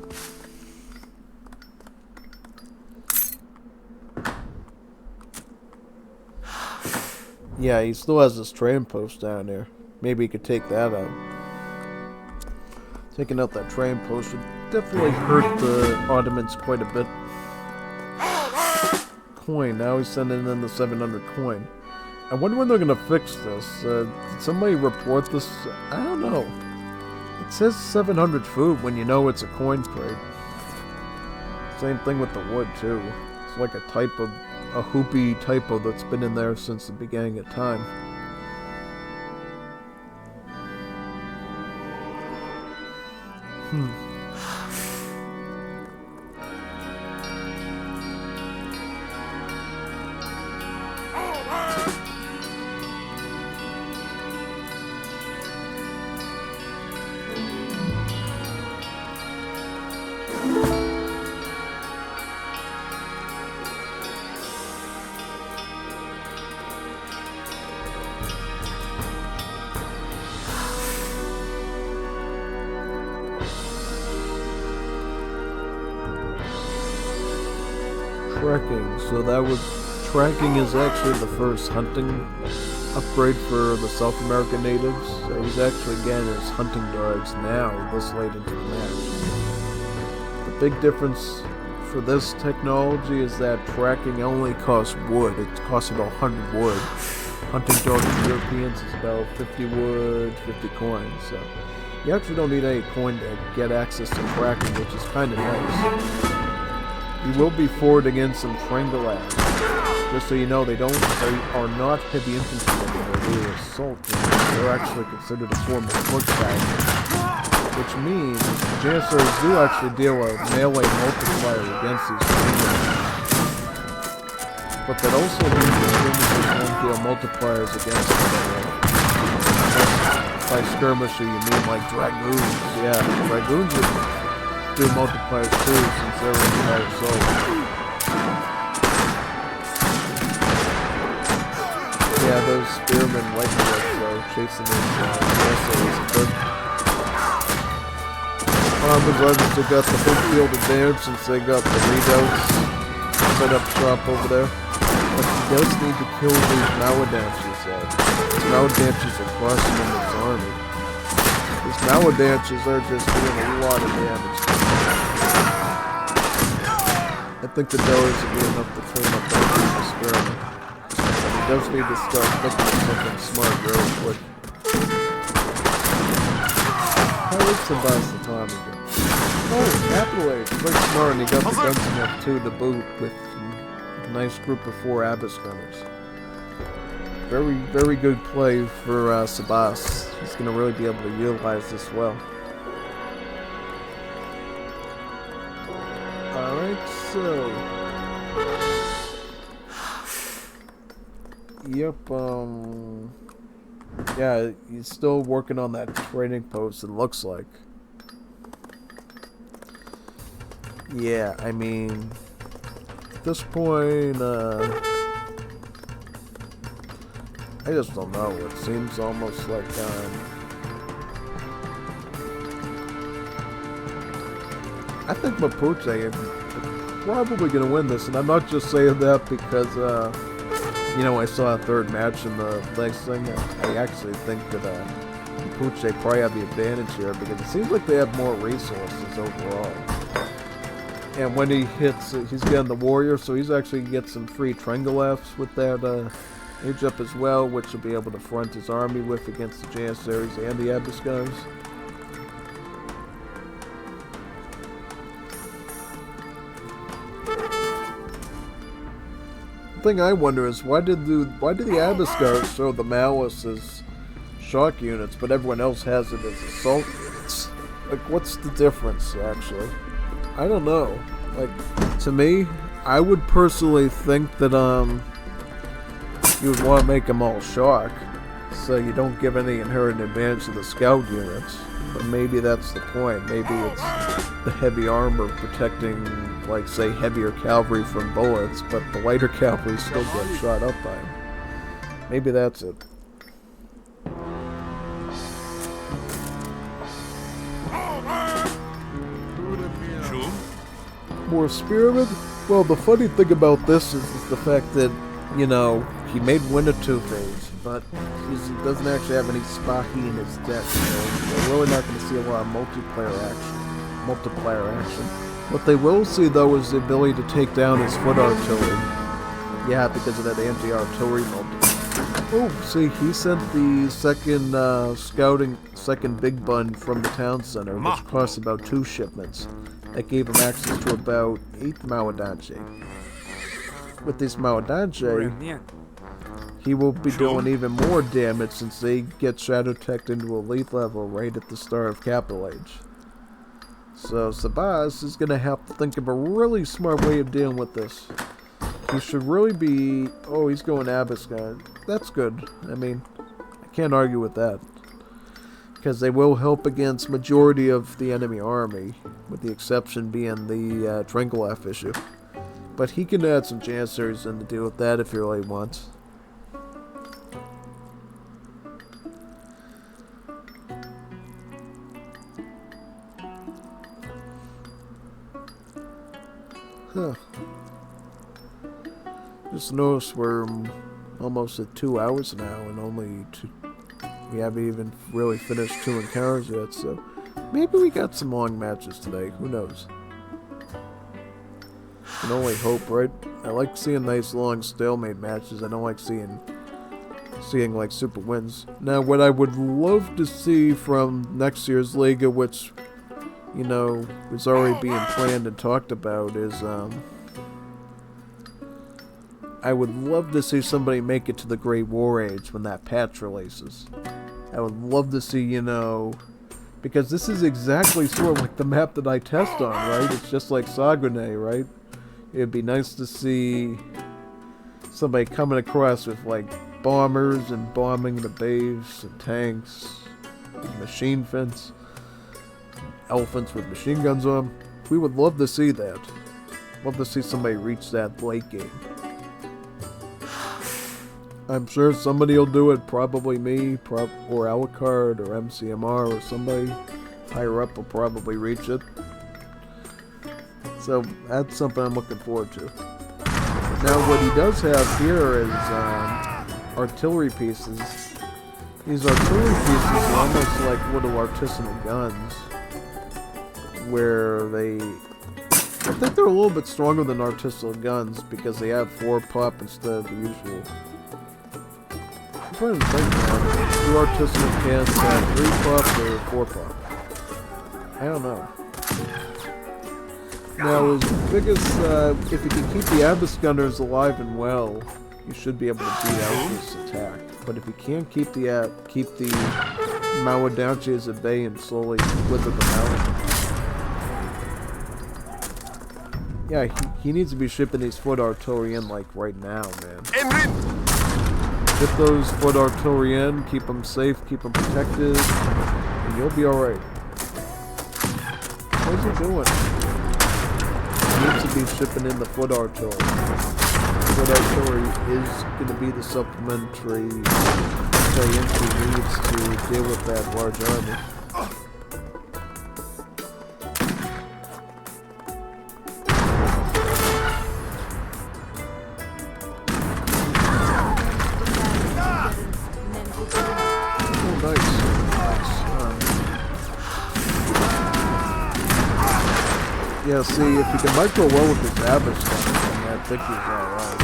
Yeah, he still has this train post down there. Maybe he could take that out. Taking out that train post would definitely hurt the Ottomans quite a bit. Coin. Now he's sending in the 700 coin. I wonder when they're going to fix this. Did somebody report this? I don't know. It says 700 food when you know it's a coin crate. Same thing with the wood, too. It's like a type of a hoopy typo that's been in there since the beginning of time. Tracking. So that was tracking is actually the first hunting upgrade for the South American natives. So he's actually getting his hunting dogs now, this late into the match. The big difference for this technology is that tracking only costs wood. It costs about 100 wood. Hunting dogs for Europeans is about 50 wood, 50 coins. So you actually don't need any coin to get access to tracking, which is kind of nice. You will be forwarding in some Trangolabs. Just so you know, they are not heavy infantry anymore. They're assault units. They're actually considered a form of foot cavalry. Which means JSOs do actually deal a melee multiplier against these Trangolabs. But that also means the skirmishers won't deal multipliers against them. By skirmisher you mean like Dragoons. Yeah, Dragoons would do multipliers too, since they're in the assault. Yeah, those spearmen lightning though, chasing these missiles. But Armors obviously got the home field advantage since they got the redoubts set up shop over there. But he does need to kill these Mawadanches though. These Mawadanches are crushing in his army. These Mawadanches are just doing a lot of damage. I think the dollars will be enough to clean up that experiment. But he does need to start thinking of something smart really quick. How is Sebastian time ago? Oh, Capital Age. Very smart, and he got the gunsmith too to boot with a nice group of 4 Abyss gunners. Very, very good play for Sebas. He's going to really be able to utilize this well. Alright, so... Yep, yeah, he's still working on that training post, it looks like. Yeah, I mean... At this point, I just don't know. It seems almost like, I think Mapuche is probably going to win this, and I'm not just saying that because, you know, I saw a third match in the next thing. I actually think that Mapuche probably have the advantage here because it seems like they have more resources overall. And when he hits, he's getting the warrior, so he's actually get some free Trengolefs with that age up as well, which he'll be able to front his army with against the Janissaries and the Abiskars. The thing I wonder is why did the Abiskars show the Malice as shock units, but everyone else has it as assault units? Like, what's the difference actually? I don't know. Like, to me, I would personally think that you would want to make them all shock, so you don't give any inherent advantage to the scout units. But maybe that's the point. Maybe it's the heavy armor protecting, like, say, heavier cavalry from bullets, but the lighter cavalry still get shot up by them. Maybe that's it. More spirited? Well, the funny thing about this is the fact that, you know, he made Wintertooth phase, but he doesn't actually have any Spahi in his deck, so we're really not going to see a lot of multiplayer action. What they will see, though, is the ability to take down his foot artillery. Yeah, because of that anti-artillery multi. Oh, see, he sent the second big bun from the town center, which cost about 2 shipments. That gave him access to about 8 Maodanche. With these Maodanche, he will be doing even more damage since they get Shadow Teched into elite level right at the start of Capital Age. So Sabaz is going to have to think of a really smart way of dealing with this. He should really be... Oh, he's going Abiscan. That's good. I mean, I can't argue with that. Because they will help against majority of the enemy army, with the exception being the Trengolef issue. But he can add some Janissaries in to deal with that if he really wants. Huh. Just noticed we're almost at 2 hours now, and we haven't even really finished 2 encounters yet, so maybe we got some long matches today. Who knows? Can only hope, right? I like seeing nice long stalemate matches. I don't like seeing like super wins. Now, what I would love to see from next year's Liga, which, you know, is already being planned and talked about, is I would love to see somebody make it to the Great War Age when that patch releases. I would love to see, you know, because this is exactly sort of like the map that I test on, right? It's just like Saguenay, right? It'd be nice to see somebody coming across with, like, bombers and bombing the base and tanks, and machine fence, elephants with machine guns on them. We would love to see that. Love to see somebody reach that late game. I'm sure somebody will do it, probably me, or Alucard, or MCMR, or somebody higher up will probably reach it. So that's something I'm looking forward to. Now what he does have here is artillery pieces. These artillery pieces are almost like little artisanal guns, where I think they're a little bit stronger than artisanal guns because they have 4-pop instead of the usual. I'm trying to think now. 2 artisanal cans have 3-pop or 4-pop. I don't know. Now, as big as, if you can keep the Abyss Gunners alive and well, you should be able to beat out this attack. But if you can't keep the Maodanches at bay and slowly wither them out, yeah, he needs to be shipping these foot artillery in, like, right now, man. Get those foot artillery in, keep them safe, keep them protected, and you'll be alright. What's he doing? He needs to be shipping in the foot artillery. Foot artillery is going to be the supplementary infantry needs to deal with that large army. Oh, nice. Yeah, see, if you can micro well with his average then I think he's alright.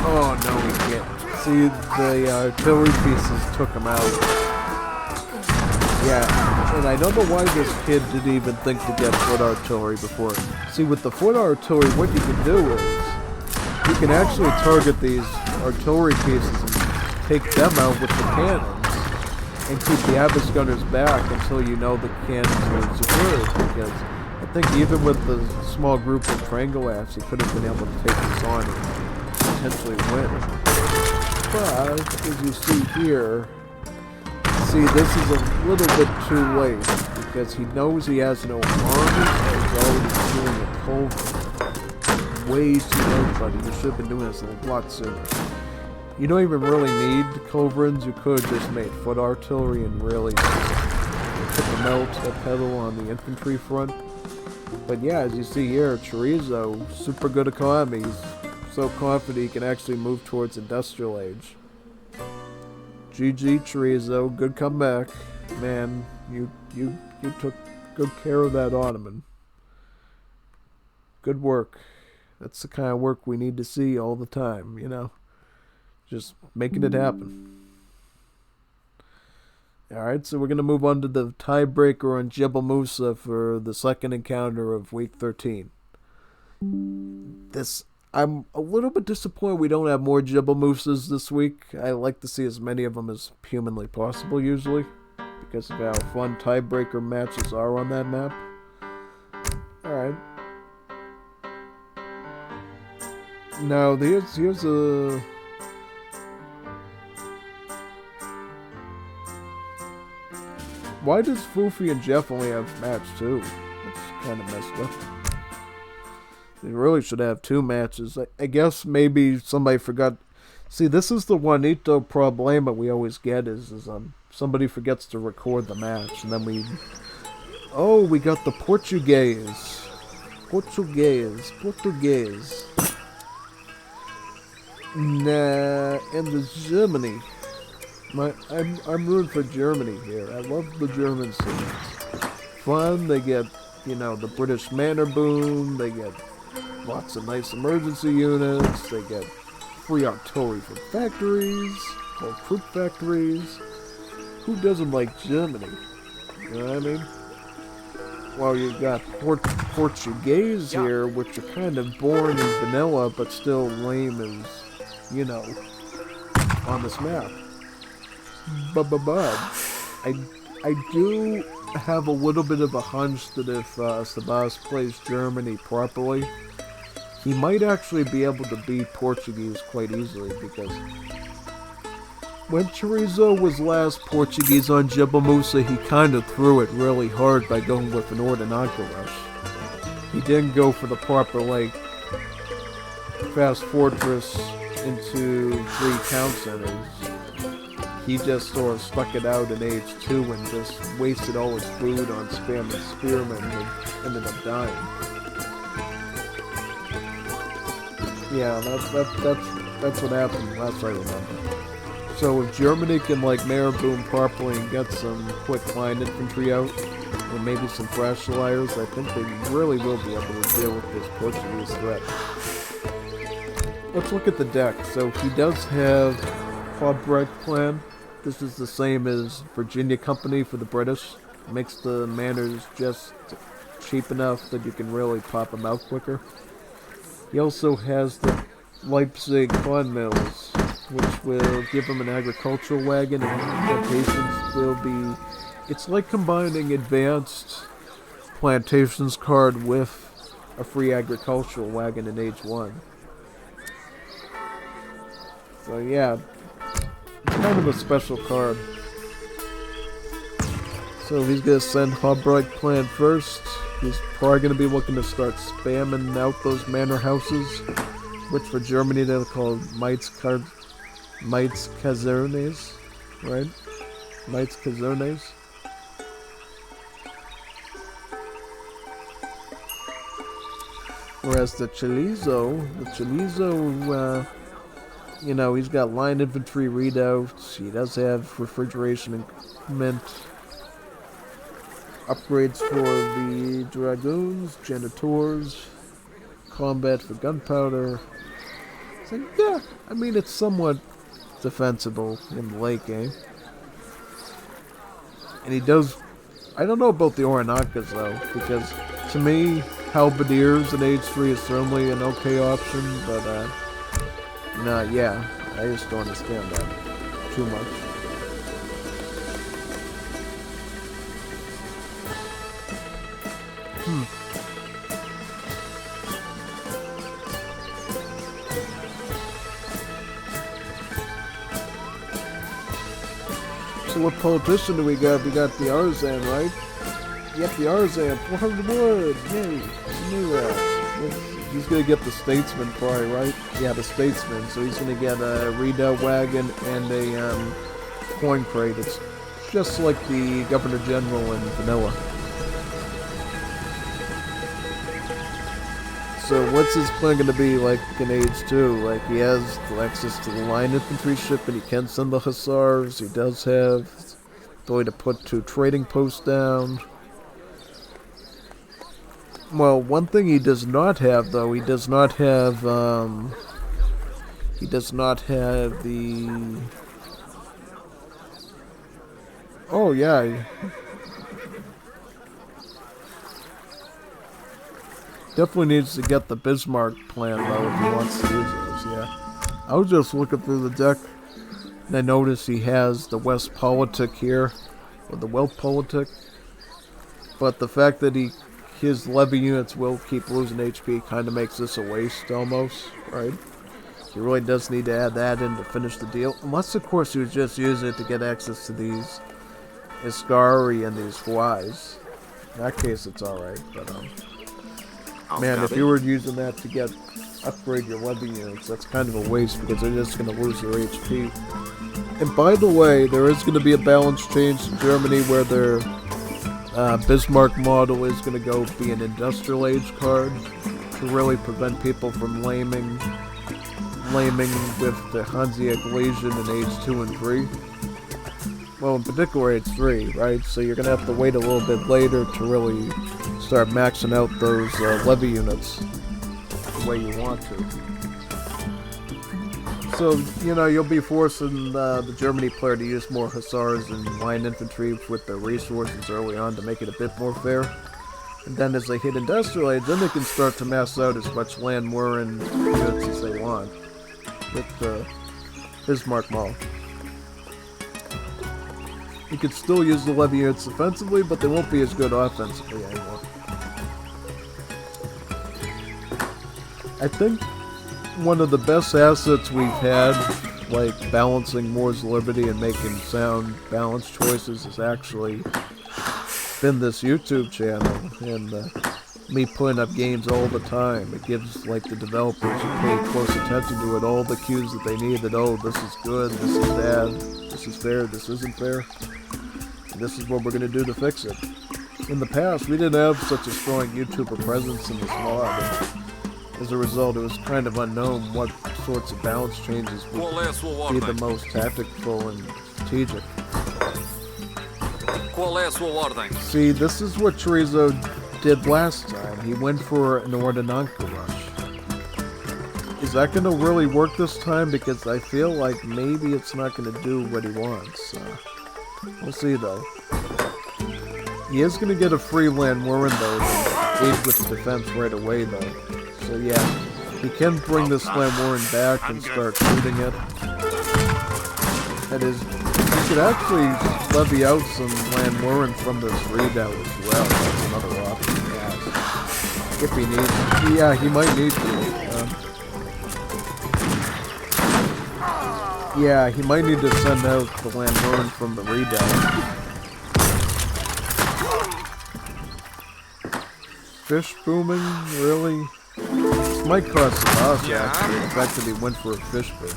Oh, no, he can't. See, the artillery pieces took him out. Yeah, and I don't know why this kid didn't even think to get foot artillery before. See, with the foot artillery, what you can do is you can actually target these artillery pieces and take them out with the cannons and keep the Abyss gunners back until you know the cannons are secured, because I think even with the small group of Trangolats, he could have been able to take this on and potentially win. But, as you see here, see, this is a little bit too late, because he knows he has no army, and he's already doing a culvert. Way too late, buddy. You should have been doing this a lot sooner. You don't even really need culverins. You could have just made foot artillery and really put the melt pedal on the infantry front. But yeah, as you see here, Chorizo, super good economy. He's so confident he can actually move towards industrial age. GG Chorizo, good comeback. Man, you took good care of that Ottoman. Good work. That's the kind of work we need to see all the time, you know. Just making it happen. Alright, so we're going to move on to the tiebreaker on Jebel Musa for the second encounter of week 13. I'm a little bit disappointed we don't have more Jebel Musas this week. I like to see as many of them as humanly possible usually, because of how fun tiebreaker matches are on that map. Alright. Now, here's a... Why does Foofy and Jeff only have match 2? That's kind of messed up. They really should have 2 matches. I guess maybe somebody forgot. See, this is the Juanito problema we always get is somebody forgets to record the match, and then we got the Portuguese. Nah, and the Germany. I'm rooting for Germany here. I love the German scenes. Fun, they get, the British Manor Boom, they get lots of nice emergency units, they get free artillery from factories, or troop factories. Who doesn't like Germany? You know what I mean? Well, you got Portuguese here, which are kind of boring and vanilla, but still lame as, on this map. But I do have a little bit of a hunch that if Sabas plays Germany properly, he might actually be able to beat Portuguese quite easily, because when Chorizo was last Portuguese on Jebel Musa, he kind of threw it really hard by going with an Ordinanca rush. He didn't go for the proper, fast fortress into 3 town centers. He just sort of stuck it out in age 2 and just wasted all his food on spamming spearmen and ended up dying. Yeah, that's what happened last I remember. So if Germany can Mayor Boom properly and get some quick line infantry out, and maybe some fresh liars, I think they really will be able to deal with this Portuguese threat. Let's look at the deck. So he does have Hobrecht Plan. This is the same as Virginia Company for the British. It makes the manors just cheap enough that you can really pop them out quicker. He also has the Leipzig Corn Mills, which will give him an agricultural wagon, and plantations will be... It's like combining advanced plantations card with a free agricultural wagon in age 1. So yeah, it's kind of a special card. So he's going to send Hobrecht Plan first. He's probably going to be looking to start spamming out those manor houses, which for Germany they're called Maitz Kasernes, right? Maitz Kasernes. Whereas the Chorizo, he's got line infantry readouts. He does have refrigeration equipment. upgrades for the dragoons, janitors, combat for gunpowder. It's like, yeah, I mean, it's somewhat defensible in the late game. And he does... I don't know about the Oranakas, though, because to me, halberdiers in Age 3 is certainly an okay option, but, nah, yeah, I just don't understand that too much. So what politician do we got? We got the Arzan, right? Yep, the Arzan, 400 wood, yay, I knew that. He's gonna get the Statesman probably, right? Yeah, the Statesman, so he's gonna get a redoubt wagon and a coin crate. It's just like the Governor General in Vanilla. So what's his plan going to be like in Age 2? Like, he has access to the line infantry ship and he can send the Hussars. He does have the way to put 2 trading posts down. Well, one thing he does not have, though, he does not have the... Oh, yeah. Definitely needs to get the Bismarck plan, though, if he wants to use those, yeah. I was just looking through the deck, and I noticed he has the West Politic here, or the Wealth Politic. But the fact that his levy units will keep losing HP kind of makes this a waste, almost, right? He really does need to add that in to finish the deal. Unless, of course, he was just using it to get access to these Iscari and these Flies. In that case, it's alright, but, man, if you were using that to upgrade your levy units, that's kind of a waste because they're just going to lose their HP. And by the way, there is going to be a balance change in Germany where their Bismarck model is going to go be an industrial age card to really prevent people from laming with the Hanseatic Legion in Age 2 and 3. Well, in particular Age 3, right? So you're going to have to wait a little bit later to really start maxing out those levy units the way you want to. So, you know, you'll be forcing the Germany player to use more Hussars and line infantry with their resources early on to make it a bit more fair. And then as they hit industrial age, then they can start to mass out as much land Morin units as they want with the Bismarck model. You could still use the levy units defensively, but they won't be as good offensively anymore. I think one of the best assets we've had, like balancing Moore's Liberty and making sound balance choices, has actually been this YouTube channel and me putting up games all the time. It gives like the developers who pay close attention to it all the cues that they need that, oh, this is good, this is bad, this is fair, this isn't fair, and this is what we're going to do to fix it. In the past, we didn't have such a strong YouTuber presence in this mod. As a result, it was kind of unknown what sorts of balance changes would be the most tactical and strategic. See, this is what Chorizo did last time. He went for an Ordinanca rush. Is that going to really work this time? Because I feel like maybe it's not going to do what he wants. We'll see, though. He is going to get a free land Warren, though, to aid with the defense right away, though. So yeah, he can bring this land Warren back and start shooting it. That is, he could actually levy out some land Warren from this redoubt as well. That's another option he has. If he needs it. Yeah, he might need to. Yeah, he might need to send out the land Warren from the redoubt. Fish booming? Really? This might cost Sabas, actually, the fact that he went for a fish boom.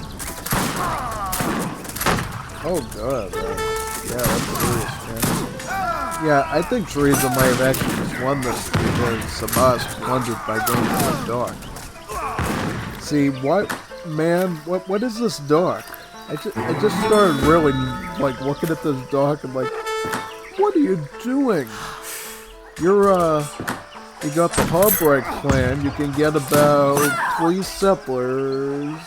Oh god, yeah, that's serious, man. Yeah, I think Chorizo might have actually just won this because Sabas blundered by going for a dock. See, what is this dock? I just started really, like, looking at this dock and like, what are you doing? you got the Harbreak plan. You can get about 3 settlers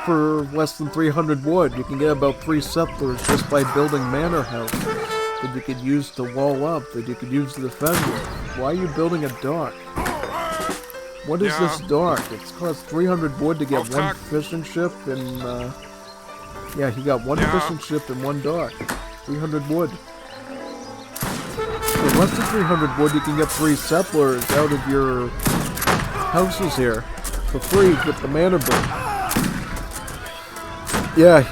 for less than 300 wood. You can get about 3 settlers just by building manor houses that you could use to wall up, that you could use to defend with. Why are you building a dock? What is this dock? It's cost 300 wood to get 1 fishing ship and, yeah, he got 1 fishing ship and 1 dock. 300 wood. For less than 300 wood, you can get 3 settlers out of your houses here for free with the manor book. Yeah, I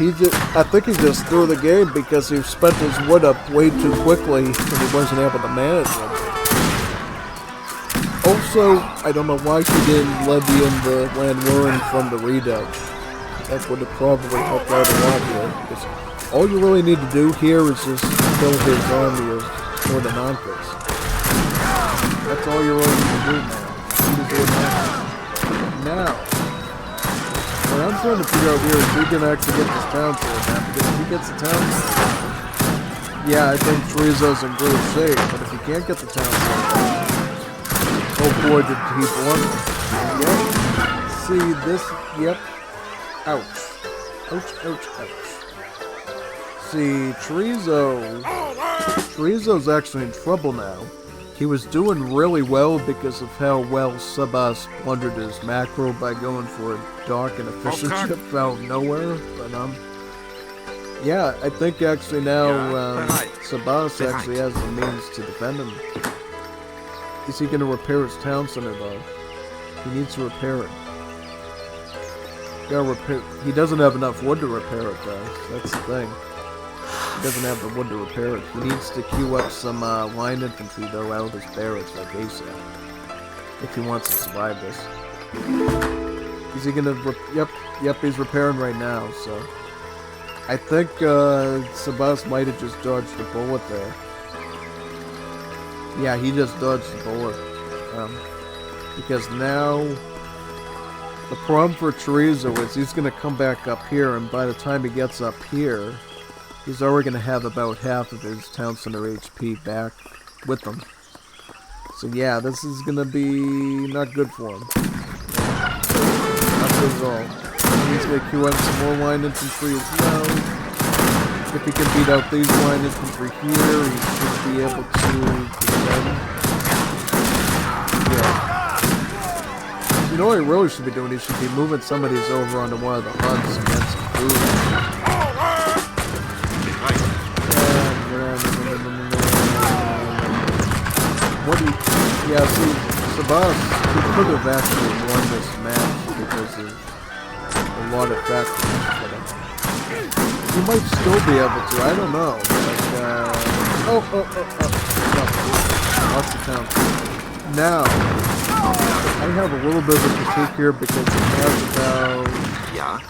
think he just threw the game because he spent his wood up way too quickly and he wasn't able to manage it. Also, I don't know why he didn't levy in the land warring from the redoubt. That would have probably helped out a lot here. Because all you really need to do here is just kill his army of Ordinantes. That's all you really need to do now. What I'm trying to figure out here is who can actually get this town sold now. Because if he gets the town sold, yeah, I think Chorizo's in great shape. But if he can't get the town sold, oh boy, did he blunder. Yep. See this? Yep. Ouch. Ouch, ouch, ouch. See, Chorizo's actually in trouble now. He was doing really well because of how well Sabas plundered his macro by going for a dock and a fishing ship out of nowhere. But, yeah, I think actually now, Sabas actually has the means to defend him. Is he going to repair his town center, though? He needs to repair it. He doesn't have enough wood to repair it, though. That's the thing. He doesn't have the wood to repair it. He needs to queue up some line infantry, though, out of his barracks, like ASAP. If he wants to survive this. Is he going to... Yep, he's repairing right now, so... I think Sabas might have just dodged the bullet there. Yeah, he just dodged the bullet. Because now, the problem for Chorizo is he's going to come back up here, and by the time he gets up here, he's already going to have about half of his town center HP back with him. So yeah, this is going to be not good for him. Not good at all. He's going to queue up some more line infantry as well. If he can beat out these line infantry here, he should be able to defend. Yeah. You know what he really should be doing? He should be moving some of these over onto one of the huts and get some food. Yeah, see, Sabas, he could have actually won this match because of a lot of factors. He might still be able to, I don't know. Like, lots of town. Now, I have a little bit of a critique here because he has about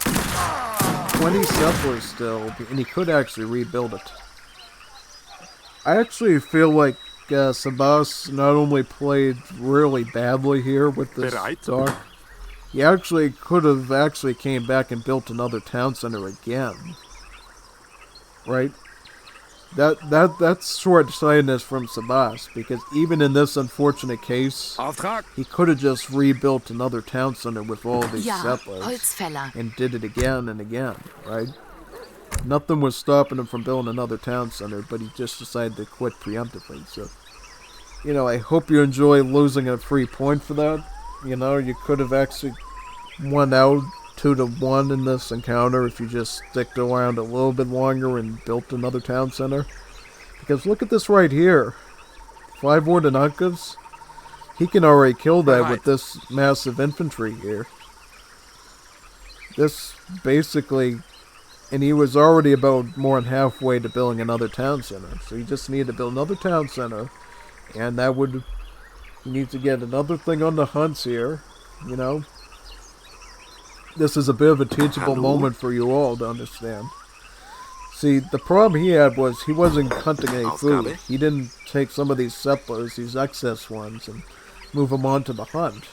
20 settlers still, and he could actually rebuild it. I actually feel like Sabas not only played really badly here with this dock, he actually could have actually came back and built another town center again. Right? That's short-sightedness from Sabas, because even in this unfortunate case, he could have just rebuilt another town center with all these settlers and did it again and again, right? Nothing was stopping him from building another town center, but he just decided to quit preemptively. So, you know, I hope you enjoy losing a free point for that. You know, you could have actually won out 2-1 in this encounter if you just sticked around a little bit longer and built another town center. Because look at this right here. 5 Ordinankas. He can already kill that with this massive infantry here. This basically... And he was already about more than halfway to building another town center. So he just needed to build another town center. And that would... You need to get another thing on the hunts here. You know? This is a bit of a teachable moment for you all to understand. See, the problem he had was he wasn't hunting any food. He didn't take some of these settlers, these excess ones, and move them on to the hunt.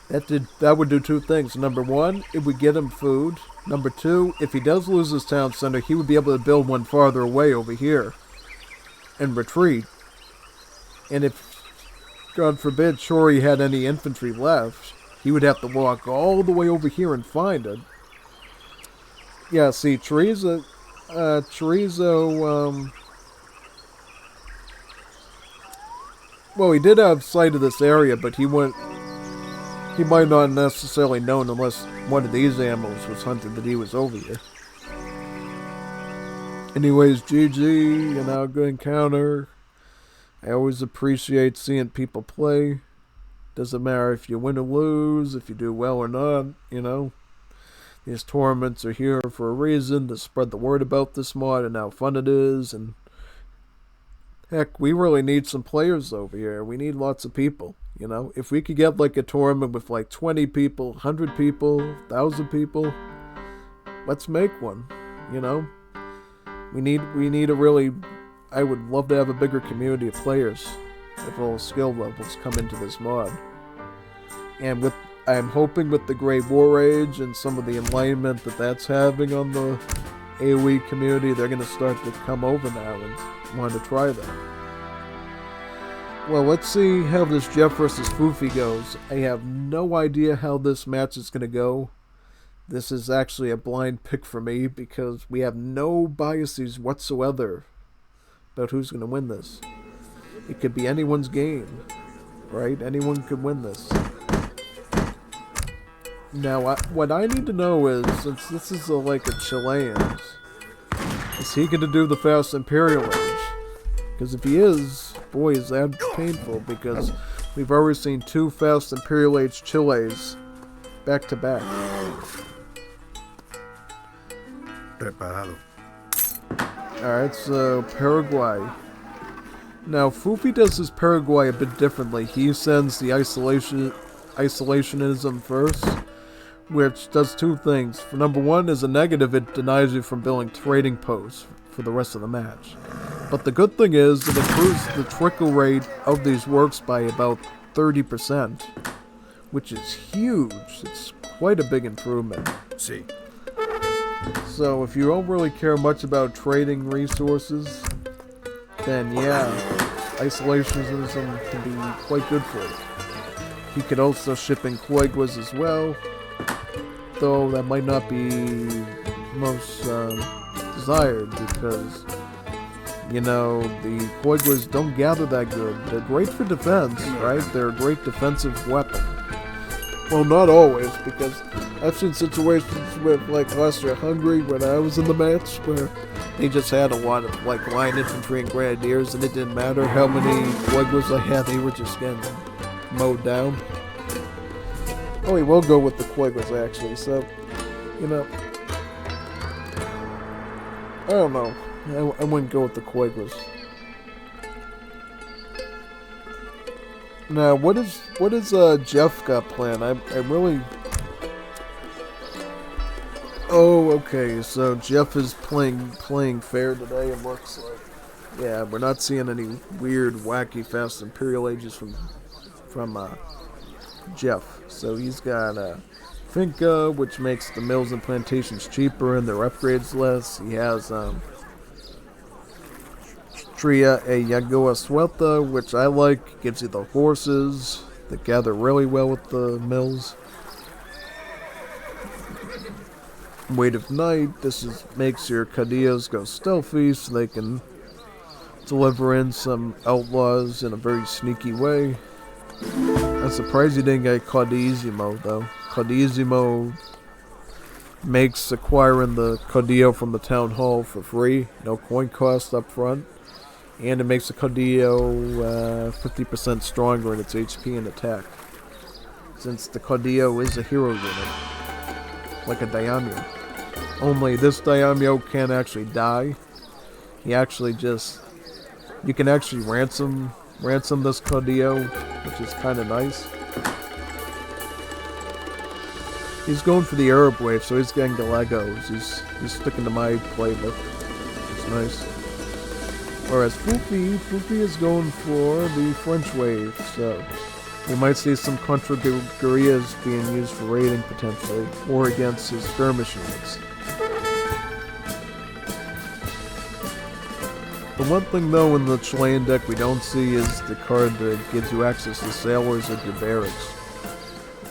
That would do 2 things. Number 1, it would get him food. Number 2, if he does lose his town center, he would be able to build one farther away over here and retreat. And if, God forbid, Chori had any infantry left, he would have to walk all the way over here and find it. Yeah, see, Chorizo, well, he did have sight of this area, but he might not necessarily known unless one of these animals was hunted that he was over here. Anyways, GG, good encounter. I always appreciate seeing people play. Doesn't matter if you win or lose, if you do well or not, These tournaments are here for a reason, to spread the word about this mod and how fun it is. And heck, we really need some players over here. We need lots of people, If we could get like a tournament with like 20 people, 100 people, 1,000 people, let's make one, We need a really... I would love to have a bigger community of players if all skill levels come into this mod. And I'm hoping with the Great War Age and some of the enlightenment that's having on the AoE community, they're going to start to come over now and want to try that. Well, let's see how this Jeff versus Foofy goes. I have no idea how this match is going to go. This is actually a blind pick for me because we have no biases whatsoever about who's going to win this. It could be anyone's game, right? Anyone could win this. Now, what I need to know is, since this is like a Chilean, is he going to do the Fast Imperial Age? Because if he is, boy, is that painful, because we've already seen 2 Fast Imperial Age Chiles back to back. Preparado. Alright, so Paraguay. Now, Foofy does his Paraguay a bit differently. He sends the isolationism first, which does 2 things. For number 1, as a negative, it denies you from building trading posts for the rest of the match. But the good thing is, it improves the trickle rate of these works by about 30%, which is huge. It's quite a big improvement. Sí. So if you don't really care much about trading resources, then yeah, isolationism can be quite good for you. He could also ship in Queguas as well, though that might not be most desired because, the Queguas don't gather that good. They're great for defense, right? They're a great defensive weapon. Well, not always, because I've seen situations with, like, Austria-Hungary when I was in the match, where they just had a lot of, like, line infantry and grenadiers, and it didn't matter how many Queguas I had, they were just getting mowed down. Oh, we will go with the Queguas, actually, so, I don't know. I wouldn't go with the Queguas. Now, what is Jeff got planned? I really... Oh, okay, so Jeff is playing fair today, it looks like. Yeah, we're not seeing any weird, wacky, fast Imperial Ages from Jeff. So he's got Finca, which makes the mills and plantations cheaper and their upgrades less. He has Tria a Yagoa Suelta, which I like, gives you the horses that gather really well with the mills. Weight of Night, this makes your Cadillos go stealthy so they can deliver in some outlaws in a very sneaky way. I'm surprised you didn't get Caudillo though. Caudillo makes acquiring the Caudillo from the town hall for free, no coin cost up front. And it makes the Caudillo 50% stronger in its HP and attack. Since the Caudillo is a hero unit, like a Daimyo. Only this Daimyo can't actually die. He actually you can actually ransom this Caudillo, which is kind of nice. He's going for the Arab wave, so he's getting Gallegos. He's sticking to my playbook. It's nice. Whereas Foofy is going for the French wave, so we might see some contra guerrillas being used for raiding potentially, or against his skirmish units. The one thing though in the Chilean deck we don't see is the card that gives you access to sailors at your barracks.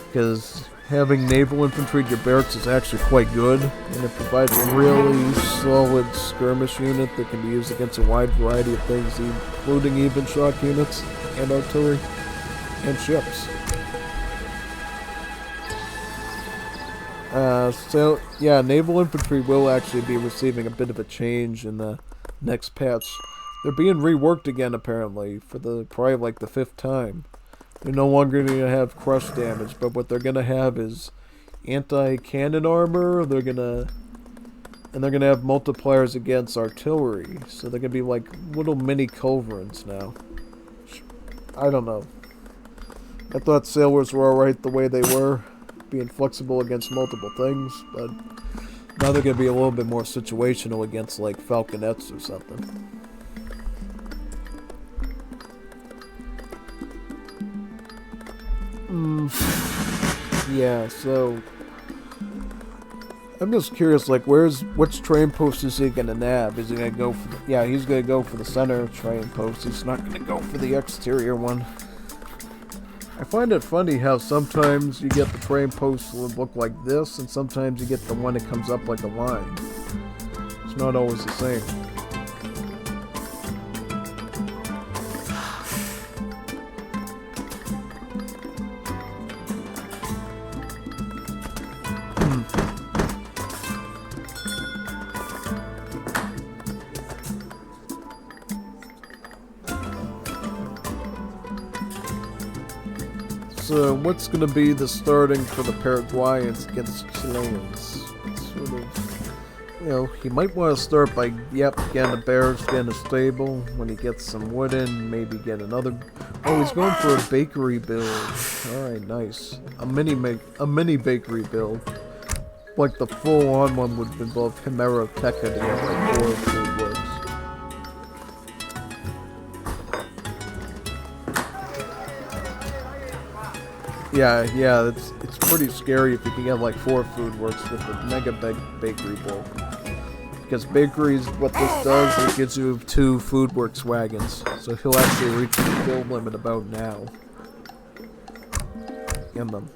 Because having naval infantry at your barracks is actually quite good, and it provides a really solid skirmish unit that can be used against a wide variety of things, including even shock units, and artillery, and ships. So, yeah, naval infantry will actually be receiving a bit of a change in the next patch. They're being reworked again, apparently, for probably like the 5th time. They're no longer going to have crush damage, but what they're going to have is anti-cannon armor. They're going to have multipliers against artillery. So they're going to be like little mini culverins now. I don't know. I thought sailors were alright the way they were, being flexible against multiple things, but now they're going to be a little bit more situational against like falconets or something. Yeah, so I'm just curious, like, which train post is he gonna nab? Is he gonna go for yeah, he's gonna go for the center train post. He's not gonna go for the exterior one. I find it funny how sometimes you get the train post that look like this, and sometimes you get the one that comes up like a line. It's not always the same. So what's going to be the starting for the Paraguayans against Chileans? It's sort of, you know, he might want to start by, getting a barracks, getting a stable. When he gets some wood in, maybe get another. Oh, he's going for a bakery build. All right, nice. A mini bakery build. Like the full-on one would involve Chimera Tekka to get like 4 food works. Yeah, it's pretty scary if you can get like 4 food works with the mega bakery build. Because bakeries, what this does, it gives you 2 food works wagons. So he'll actually reach the build limit about now. In them.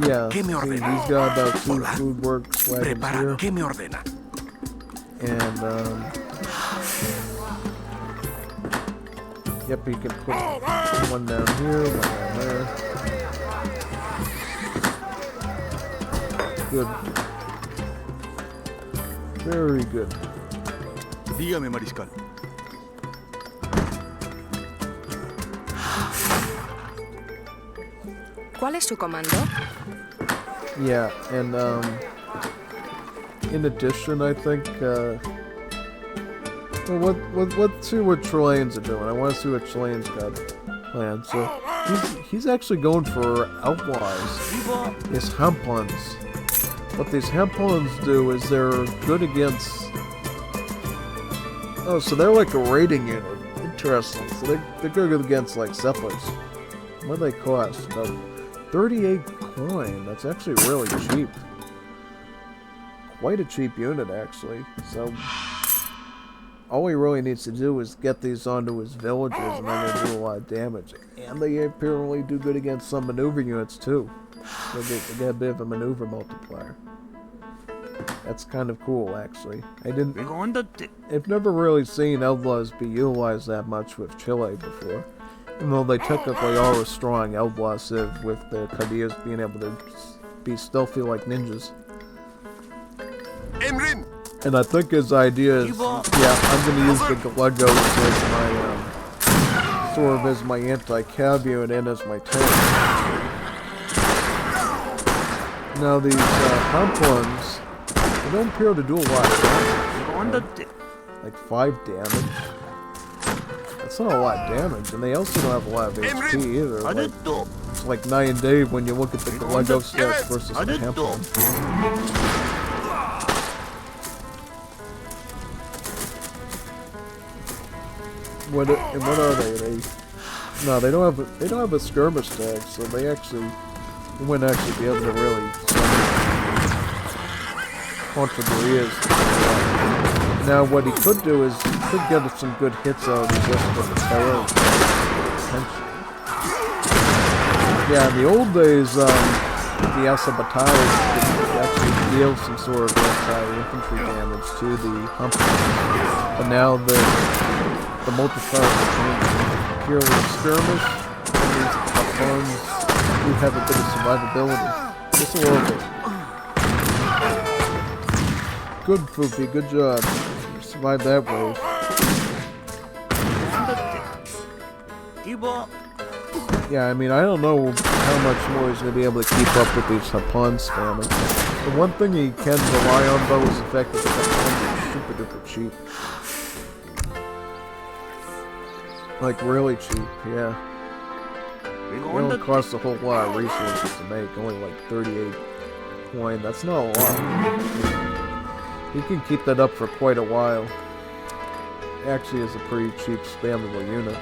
Yeah, see, he's got about 2 food works wagons here. And, yep, you can put one down here, one down there. Good. Very good. Dígame, Mariscal. ¿Cuál es su comando? Yeah, and in addition, I think well, let's see what Chileans are doing. I want to see what Chileans got planned. So he's actually going for outlaws. His hempons. What these hempons do is they're good against. Oh, so they're like a raiding unit. Interesting. So they're good against like settlers. What do they cost? About 38 coin. That's actually really cheap. Quite a cheap unit, actually. So all he really needs to do is get these onto his villages, and they're going to do a lot of damage. And they apparently do good against some maneuver units, too. So they get a bit of a maneuver multiplier. That's kind of cool, actually. I've never really seen outlaws be utilized that much with Chile before. Even though they technically are a strong outlaw civ, with their Cadillas being able to be stealthy like ninjas. And I think his idea is, I'm going to use the Gallegos as my, sort of as my anti-cav unit and as my tank. Now these hempons, they don't appear to do a lot of damage. Like 5 damage. That's not a lot of damage, and they also don't have a lot of HP either. Like, it's like night and day when you look at the Lego stats versus the hempon. What are they? No, they don't have a skirmish tag, so they wouldn't actually be able to really. possibly is. Now, what he could do is he could get some good hits out of just with the terror attention. Yeah, in the old days, the Asabatai could actually deal some sort of anti-infantry damage to the humpers. But now the multiplier will change from purely skirmish, and these harpoons do have a bit of survivability. Just a little bit. Good, Foofy, good job. You survived that wave. Yeah, I mean, I don't know how much more he's going to be able to keep up with these harpoon spammers. The one thing he can rely on, though, is the fact that the harpoons are super duper cheap. Like, really cheap, yeah. They don't cost a whole lot of resources to make, only like 38 coin. That's not a lot. You can keep that up for quite a while. Actually, is a pretty cheap spammable unit.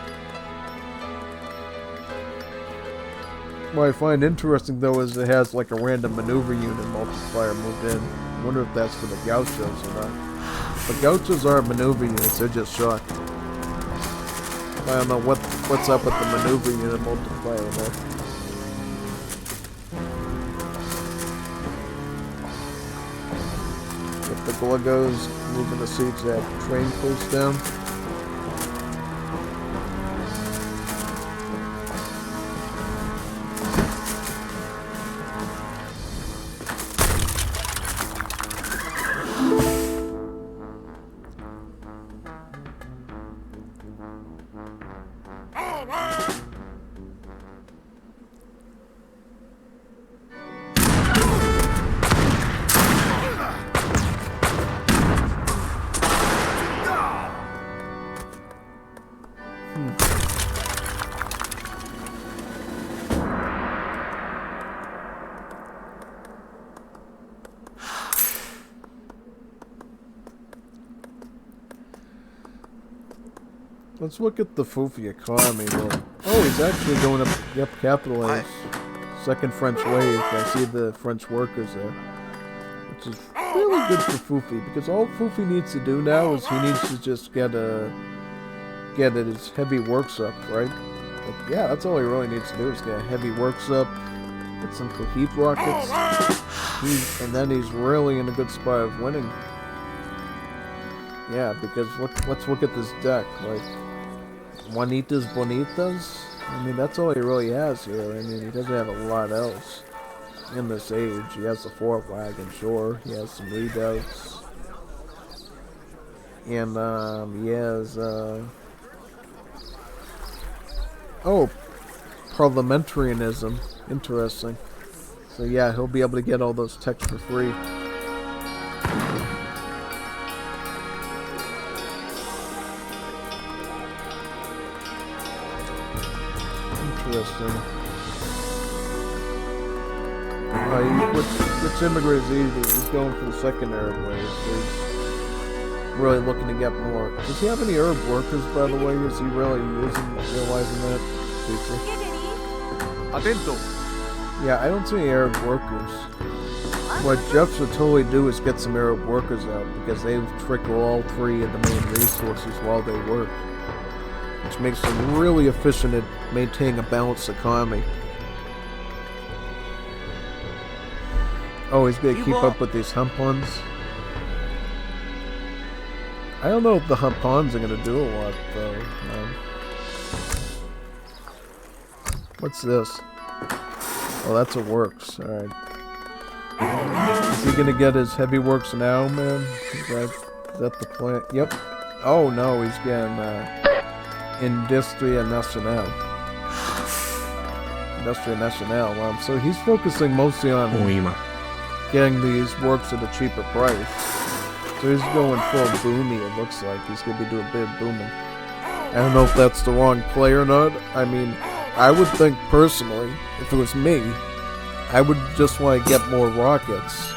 What I find interesting, though, is it has like a random maneuver unit multiplier moved in. I wonder if that's for the gauchos or not. The gauchos are maneuver units, they're just shot. I don't know what's up with the maneuver unit multiplier there. If the Glugos moving the siege that train close down. Let's look at the Foofy economy. Oh, he's actually going up. Yep, capitalized. Second French wave. I see the French workers there, which is really good for Foofy because all Foofy needs to do now is he needs to just get his heavy works up, right? Like, yeah, that's all he really needs to do is get heavy works up, get some Coheed rockets, and then he's really in a good spot of winning. Yeah, because let's look at this deck. Like, Juanitas Bonitas? I mean, that's all he really has here. I mean, he doesn't have a lot else in this age. He has the Fort Wagon, sure. He has some redoubts. And, he has, oh, parliamentarianism. Interesting. So, yeah, he'll be able to get all those techs for free. Interesting. Which immigrant is easy? He's going for the second Arab wave. He's really looking to get more. Does he have any Arab workers, by the way? Is he really realizing that? Atento. Yeah, I don't see any Arab workers. What Jeff should totally do is get some Arab workers out, because they trickle all three of the main resources while they work, which makes them really efficient at maintaining a balanced economy. Oh, he's gonna keep up with these humpons. I don't know if the humpons are gonna do a lot, though. What's this? Oh, that's a works. Alright. Is he gonna get his heavy works now, man? Is that the plan? Yep. Oh, no, he's getting, Industria Nacional. Industria Nacional. So he's focusing mostly on getting these works at a cheaper price. So he's going full boomy, it looks like. He's going to be doing a bit of booming. I don't know if that's the wrong play or not. I mean, I would think personally, if it was me, I would just want to get more rockets.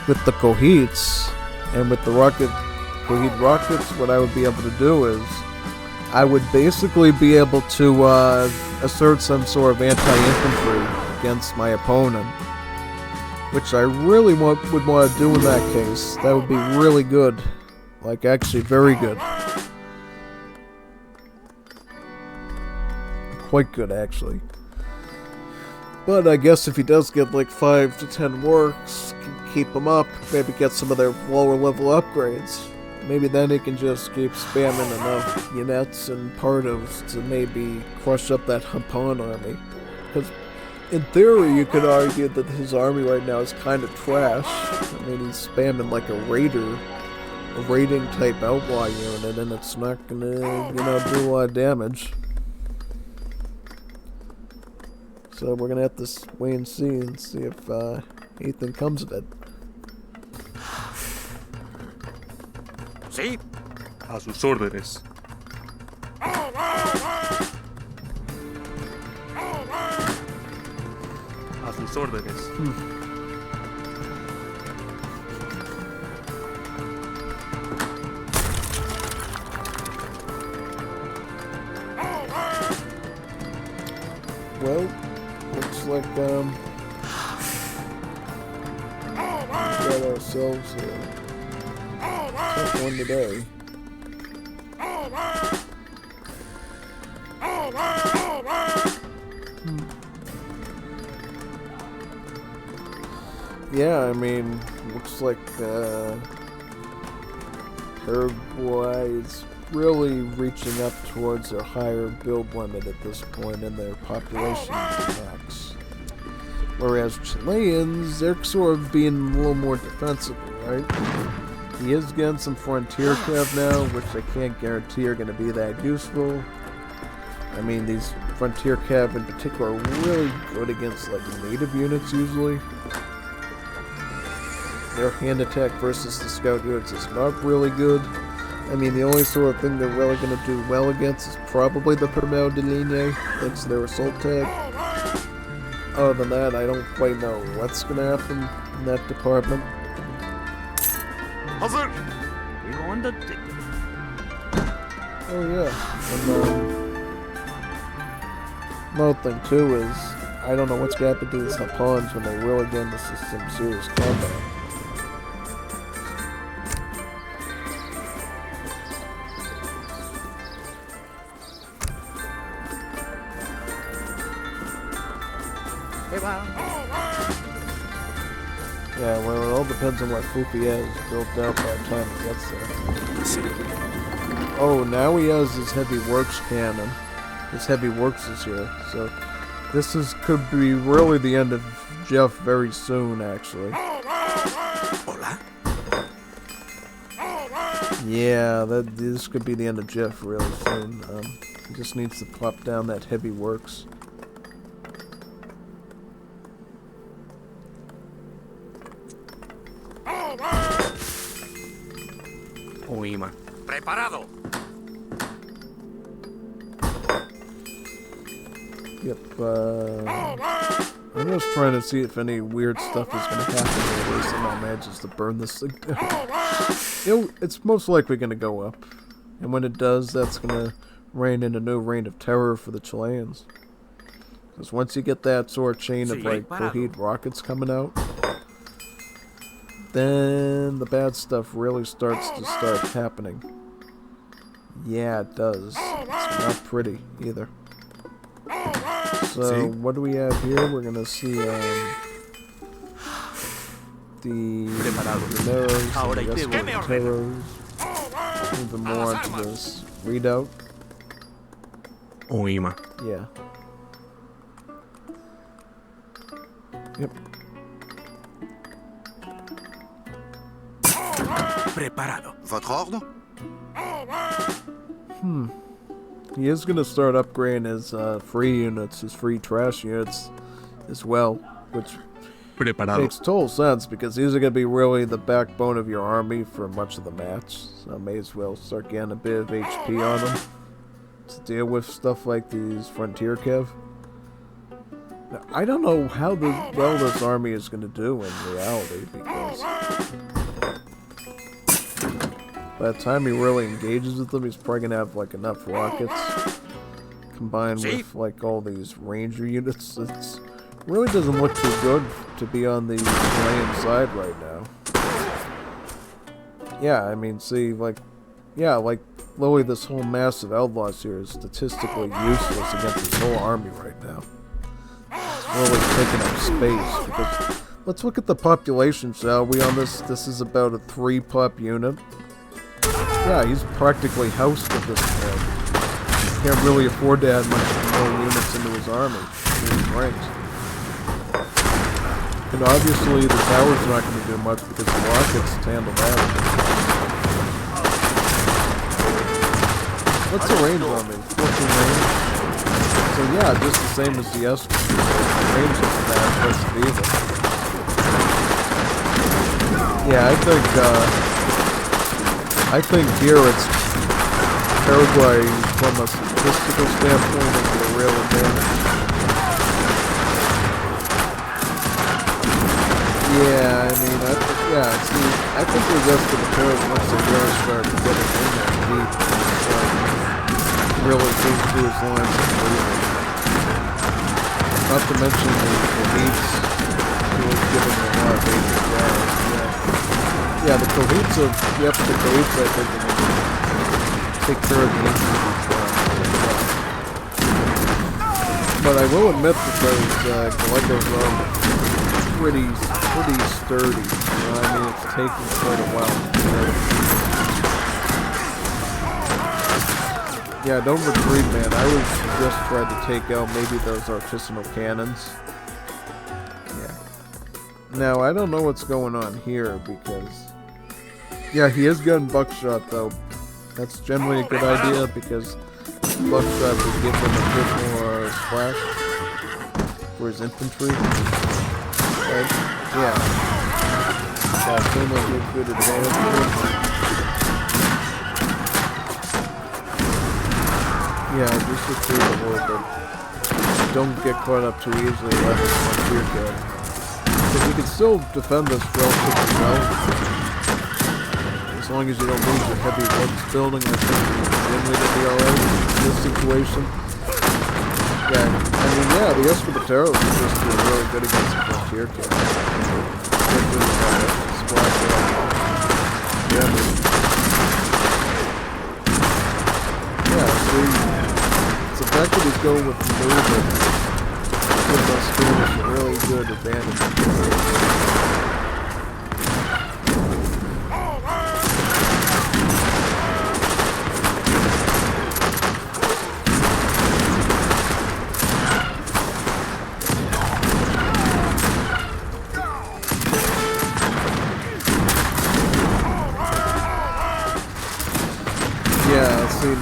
With the Coheeds, and with the Coheed rockets, what I would be able to do is, I would basically be able to assert some sort of anti-infantry against my opponent. which I really would want to do in that case. That would be really good. Like, actually very good. Quite good, actually. But I guess if he does get like 5 to 10 works, can keep them up, maybe get some of their lower level upgrades. Maybe then he can just keep spamming enough units and partos to maybe crush up that Hapan army. Because in theory, you could argue that his army right now is kind of trash. I mean, he's spamming like a raiding type outlaw unit, and it's not gonna, do a lot of damage. So we're gonna have to wait and see if anything comes of it. Sí. A sus órdenes. A sus órdenes. Well, looks like we got ourselves a tough one today. Yeah, I mean, looks like Paraguay is really reaching up towards their higher build limit at this point in their population max. Whereas Chileans, they're sort of being a little more defensive, right? He is getting some frontier cav now, which I can't guarantee are going to be that useful. I mean, these frontier cav in particular are really good against like native units usually. Their hand attack versus the scout units is not really good. I mean, the only sort of thing they're really going to do well against is probably the Primero de Linea, thanks to their assault tag. Other than that, I don't quite know what's going to happen in that department. Hazır. Oh yeah, and another thing too is, I don't know what's going to happen to these Hapans when they really get into some serious combat. Yeah, well, it all depends on what Fufi has built out by the time he gets there. Oh, now he has his heavy works cannon. His heavy works is here, so this could be really the end of Jeff very soon, actually. Hola. Yeah, this could be the end of Jeff really soon. He just needs to plop down that heavy works. Oima. Preparado. Yep, I'm just trying to see if any weird stuff is going to happen or somehow manages to burn this thing down. It's most likely going to go up. And when it does, that's going to reign in a new reign of terror for the Chileans. Because once you get that sort of chain of like Coheed rockets coming out, then the bad stuff really starts happening. Yeah, it does. It's not pretty either. So what do we have here? We're gonna see the Romeros, the Escoteros, even more onto this readout. Oima. Yeah. Yep. Preparado. Votre ordre? He is going to start upgrading his free units, his free trash units as well, which Preparado. makes total sense because these are going to be really the backbone of your army for much of the match. So I may as well start getting a bit of HP on them to deal with stuff like these frontier cav. Now, I don't know how well this army is going to do in reality because by the time he really engages with them, he's probably going to have like enough rockets combined with like all these ranger units. It's Really doesn't look too good to be on the Chilean side right now. Yeah, I mean, see, like, yeah, like, literally this whole mass of outlaws here is statistically useless against this whole army right now. It's really taking up space, because, let's look at the population, shall we, on this? This is about a 3-pop unit. Yeah, he's practically housed at this point. Can't really afford to add much more units into his army, into his ranks. And obviously the tower's not going to do much because the rockets handle that. What's the range on me? 14 range? So yeah, just the same as the S. The range isn't that impressive either. Yeah, I think here it's Paraguay from a statistical standpoint is a real advantage. Yeah, I mean, I think the rest of the pairs, once they really start getting in there deep, really came through his lines completely. Not to mention the beats, really giving a lot of base as well. Yeah, the Cohits of, the Cohits, I think, are going to take care of the infantry. But I will admit that those Galegos are pretty sturdy. You know, I mean, it's taking quite a while. Yeah, don't retreat, man. I would just try to take out maybe those artisanal cannons. Yeah. Now, I don't know what's going on here because... Yeah, he is getting buckshot, though. That's generally a good idea because buckshot would give him a bit more splash for his infantry. Right? Yeah. Yeah, so much good advantage. Yeah, just retreat a little bit. Don't get caught up too easily by this one here, kid. Because you can still defend this relatively well. As long as you don't lose your heavy woods building, I think you're generally going to be alright in this situation. Yeah, I mean, yeah, the Escobateros is just really good against the frontier kid. Yeah, see, it's the fact that he's going with the movement gives us Spanish a really good advantage.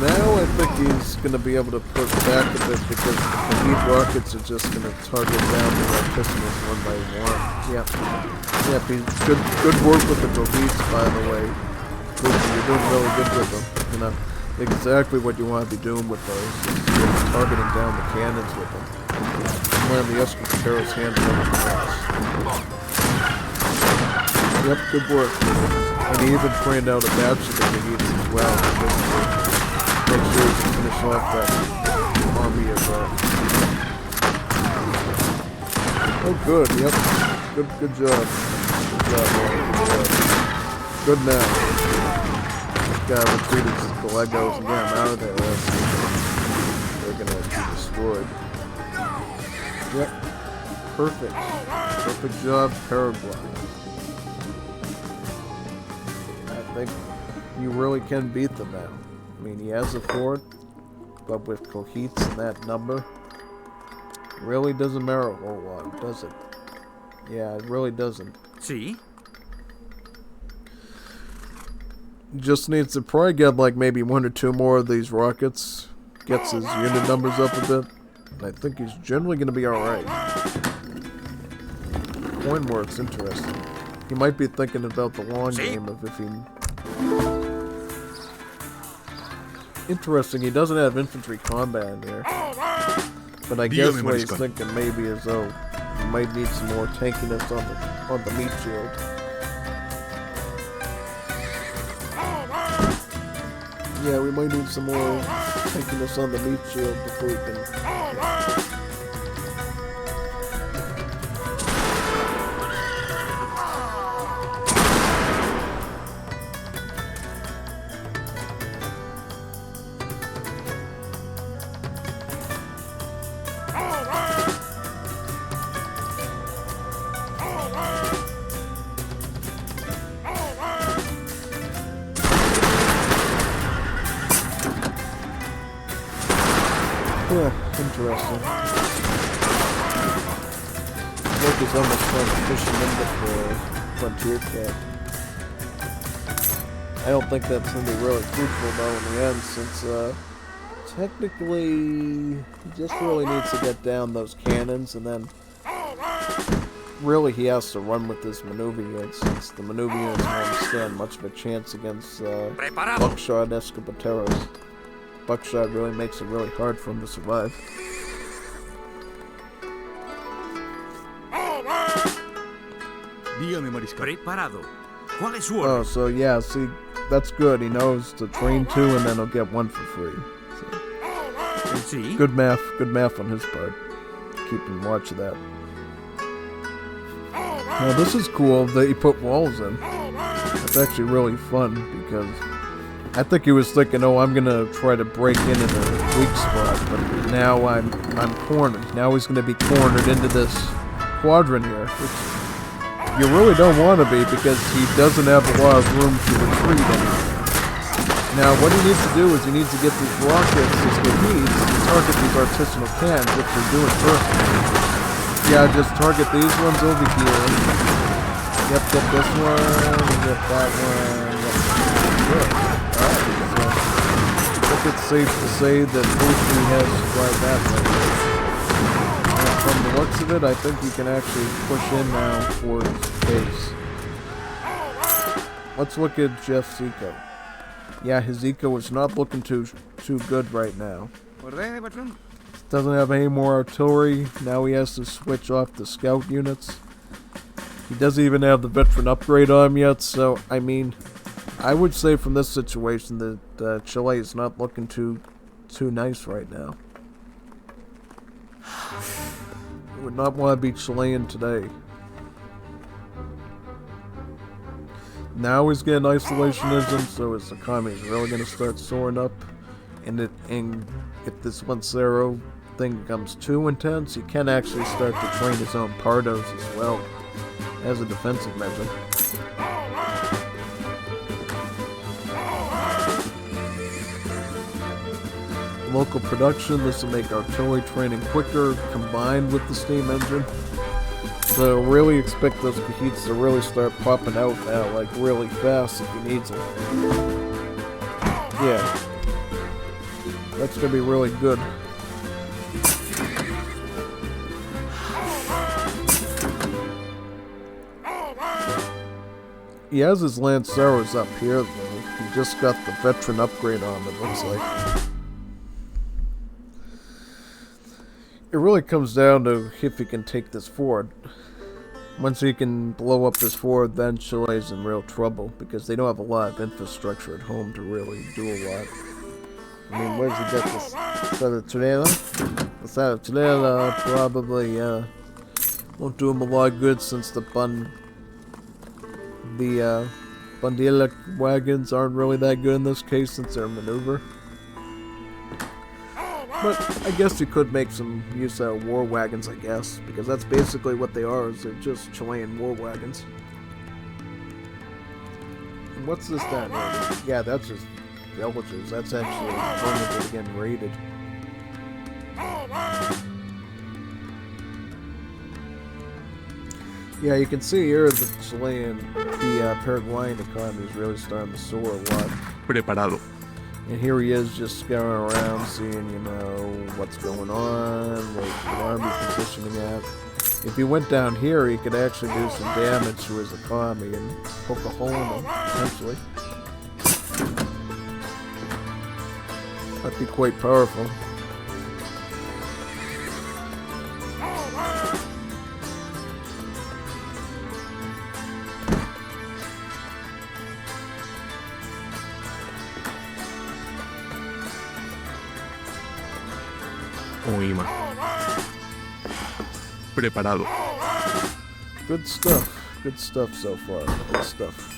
Now I think he's going to be able to push back a bit because the heat rockets are just going to target down the artisanals one by one. Yeah. Yeah, good work with the Cohits, by the way. You're doing really good with them. You know, exactly what you want to be doing with those. Is targeting down the cannons with them. Land the Escobateros handle everything else. Yep, good work. And he even trained out a batch of the Cohits as well. Make sure you can finish off that army of Oh good, yep. Good job. Good job, man. Good now. This guy retreated the Legos and get him out of there. They're gonna be destroyed. Yep. Perfect. Perfect job, Paraguay. I think you really can beat them now. I mean, he has a fort, but with Cohits and that number, it really doesn't matter a whole lot, does it? Yeah, it really doesn't. See? Just needs to probably get like maybe 1 or 2 more of these rockets, gets his unit numbers up a bit, and I think he's generally going to be alright. Coin work's interesting. He might be thinking about the long game of if he... Interesting, he doesn't have infantry combat in here. But I guess what he's thinking maybe is, oh, he might need some more tankiness on the meat shield. Yeah, we might need some more tankiness on the meat shield before we can Yeah, interesting. Work is almost fun fishing into the frontier cat. I don't think that's going to be really fruitful though in the end, since technically he just really needs to get down those cannons, and then really he has to run with this maneuver unit, since the maneuver units won't stand much of a chance against buckshot escopeteros. Buckshot really makes it really hard for him to survive. Dígame, mariscal. Preparado. ¿Cuál es su Oh, orden? so yeah, see, that's good. He knows to train 2 and then he'll get 1 for free. So, Sí. good math on his part. Keeping watch of that. Now this is cool that he put walls in. That's actually really fun because I think he was thinking, oh, I'm gonna try to break in at a weak spot, but now I'm cornered. Now he's gonna be cornered into this quadrant here, which you really don't want to be because he doesn't have a lot of room to retreat in. Now what he needs to do is he needs to get these rockets as he needs to target these artisanal cans, which they're doing perfectly. Yeah, just target these ones over here. Yep, get this one, get that one, yep. Good. Alright, so I think it's safe to say that Boothby has tried that right. And from the looks of it, I think we can actually push in now towards base. Let's look at Jeff's eco. Yeah, his eco is not looking too good right now. Ordene, patrón. Doesn't have any more artillery. Now he has to switch off the scout units. He doesn't even have the veteran upgrade on him yet, so I mean, I would say from this situation that Chile is not looking too nice right now. Would not want to be Chilean today. Now he's getting isolationism, so his economy is really going to start soaring up. And if this Lancero thing becomes too intense, he can actually start to train his own Pardos as well, as a defensive measure. Local production, this will make artillery training quicker, combined with the steam engine. So really expect those Cahites to really start popping out now, like really fast if he needs them. Yeah. That's gonna be really good. He has his Lanceros up here though. He just got the veteran upgrade on him, it looks like. It really comes down to if he can take this forward. Once he can blow up this fort, then Chile's in real trouble, because they don't have a lot of infrastructure at home to really do a lot. I mean, where does he get this? Is that a Turela? Is that a Turela? Probably, won't do him a lot of good since the Bandila wagons aren't really that good in this case since they're maneuver. But I guess you could make some use out of war wagons, I guess, because that's basically what they are, is they're just Chilean war wagons. And what's this down here? Yeah, that's just villagers. That's actually vulnerable to getting raided. Yeah, you can see here the Paraguayan economy is really starting to soar a lot. Preparado. And here he is just going around seeing, you know, what's going on, what the army's positioning at. If he went down here, he could actually do some damage to his economy and poke a hole in him, potentially. That'd be quite powerful. Oima. Preparado. Good stuff so far, good stuff.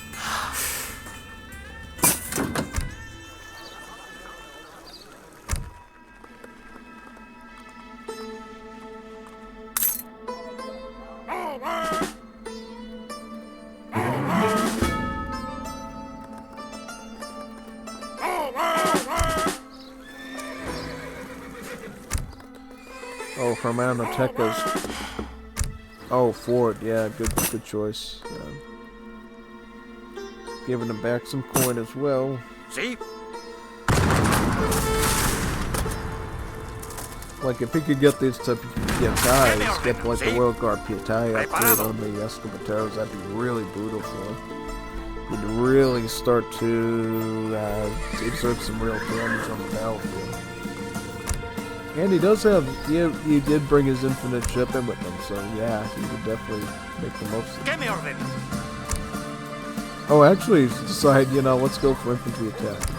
Hermanoteka's. Oh, Ford. Yeah, good choice. Giving him back some coin as well. See? Like, if he could get these type of Pietais, get like the World Guard Pietai upgrade on the Escobateros, that'd be really brutal for him. He'd really start to exert some real damage on the battlefield. And he does have, he did bring his infinite shipping with him, so yeah, he would definitely make the most of it. Oh, actually, decide, let's go for infantry attack.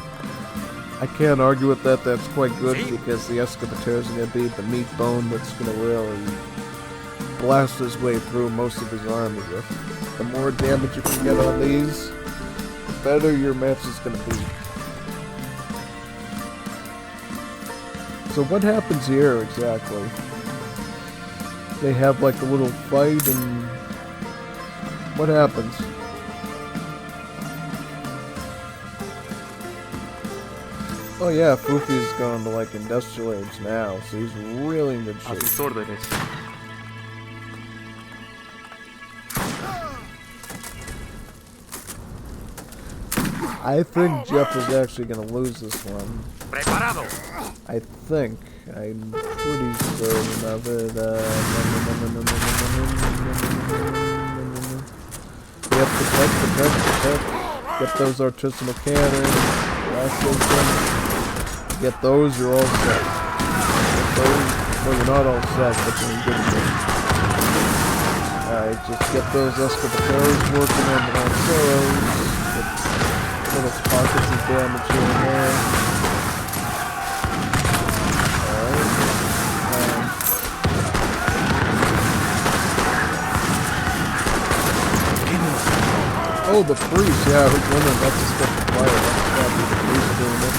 I can't argue with that. That's quite good because the Escobateros are going to be the meat bone that's going to really blast his way through most of his army with. The more damage you can get on these, the better your match is going to be. So what happens here exactly? They have like a little fight and what happens? Oh yeah, Fufi's going to like industrial age now, so he's really in good A shape. sus órdenes. I think Jeff is actually going to lose this one. Preparado. I think. I'm pretty certain of it. Yep, protect. Get those artisanal cannons. Last system. Get those, you're all set. Get those, well, you're not all set, but you're in good shape. Alright, just get those Escobateros working on the Lanceros. Get little pockets of damage here and there. Alright. Oh, the priest, yeah, I was wondering, that's a step of fire. That's gotta be the priest doing it.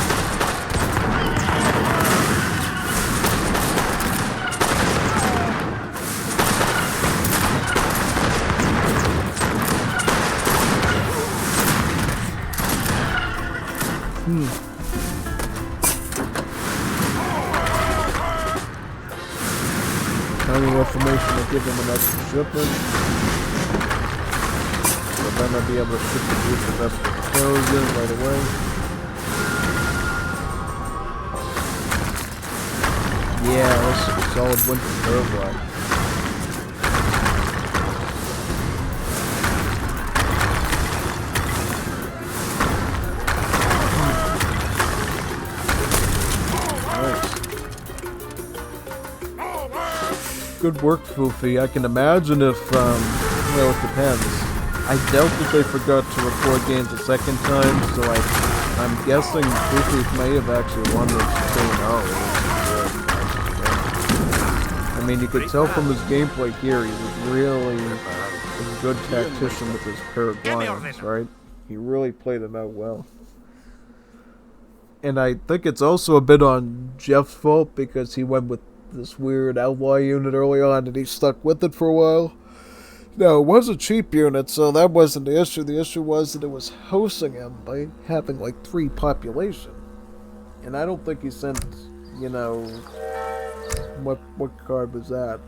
Tiny reformation will give them an extra shipment. So then I'll be able to ship the group of Escobateros in right away. Yeah, that's a solid win for Paraguay. Good work, Fufi. I can imagine if, well, it depends. I doubt that they forgot to record games a second time, so I'm guessing Fufi may have actually won this 2-0. I mean, you could tell from his gameplay here, he was really a good tactician with his Paraguayans, right? He really played them out well. And I think it's also a bit on Jeff's fault because he went with this weird outlaw unit early on and he stuck with it for a while. No, it was a cheap unit, so that wasn't the issue. The issue was that it was hosting him by having like 3 population. And I don't think he sent, what card was that?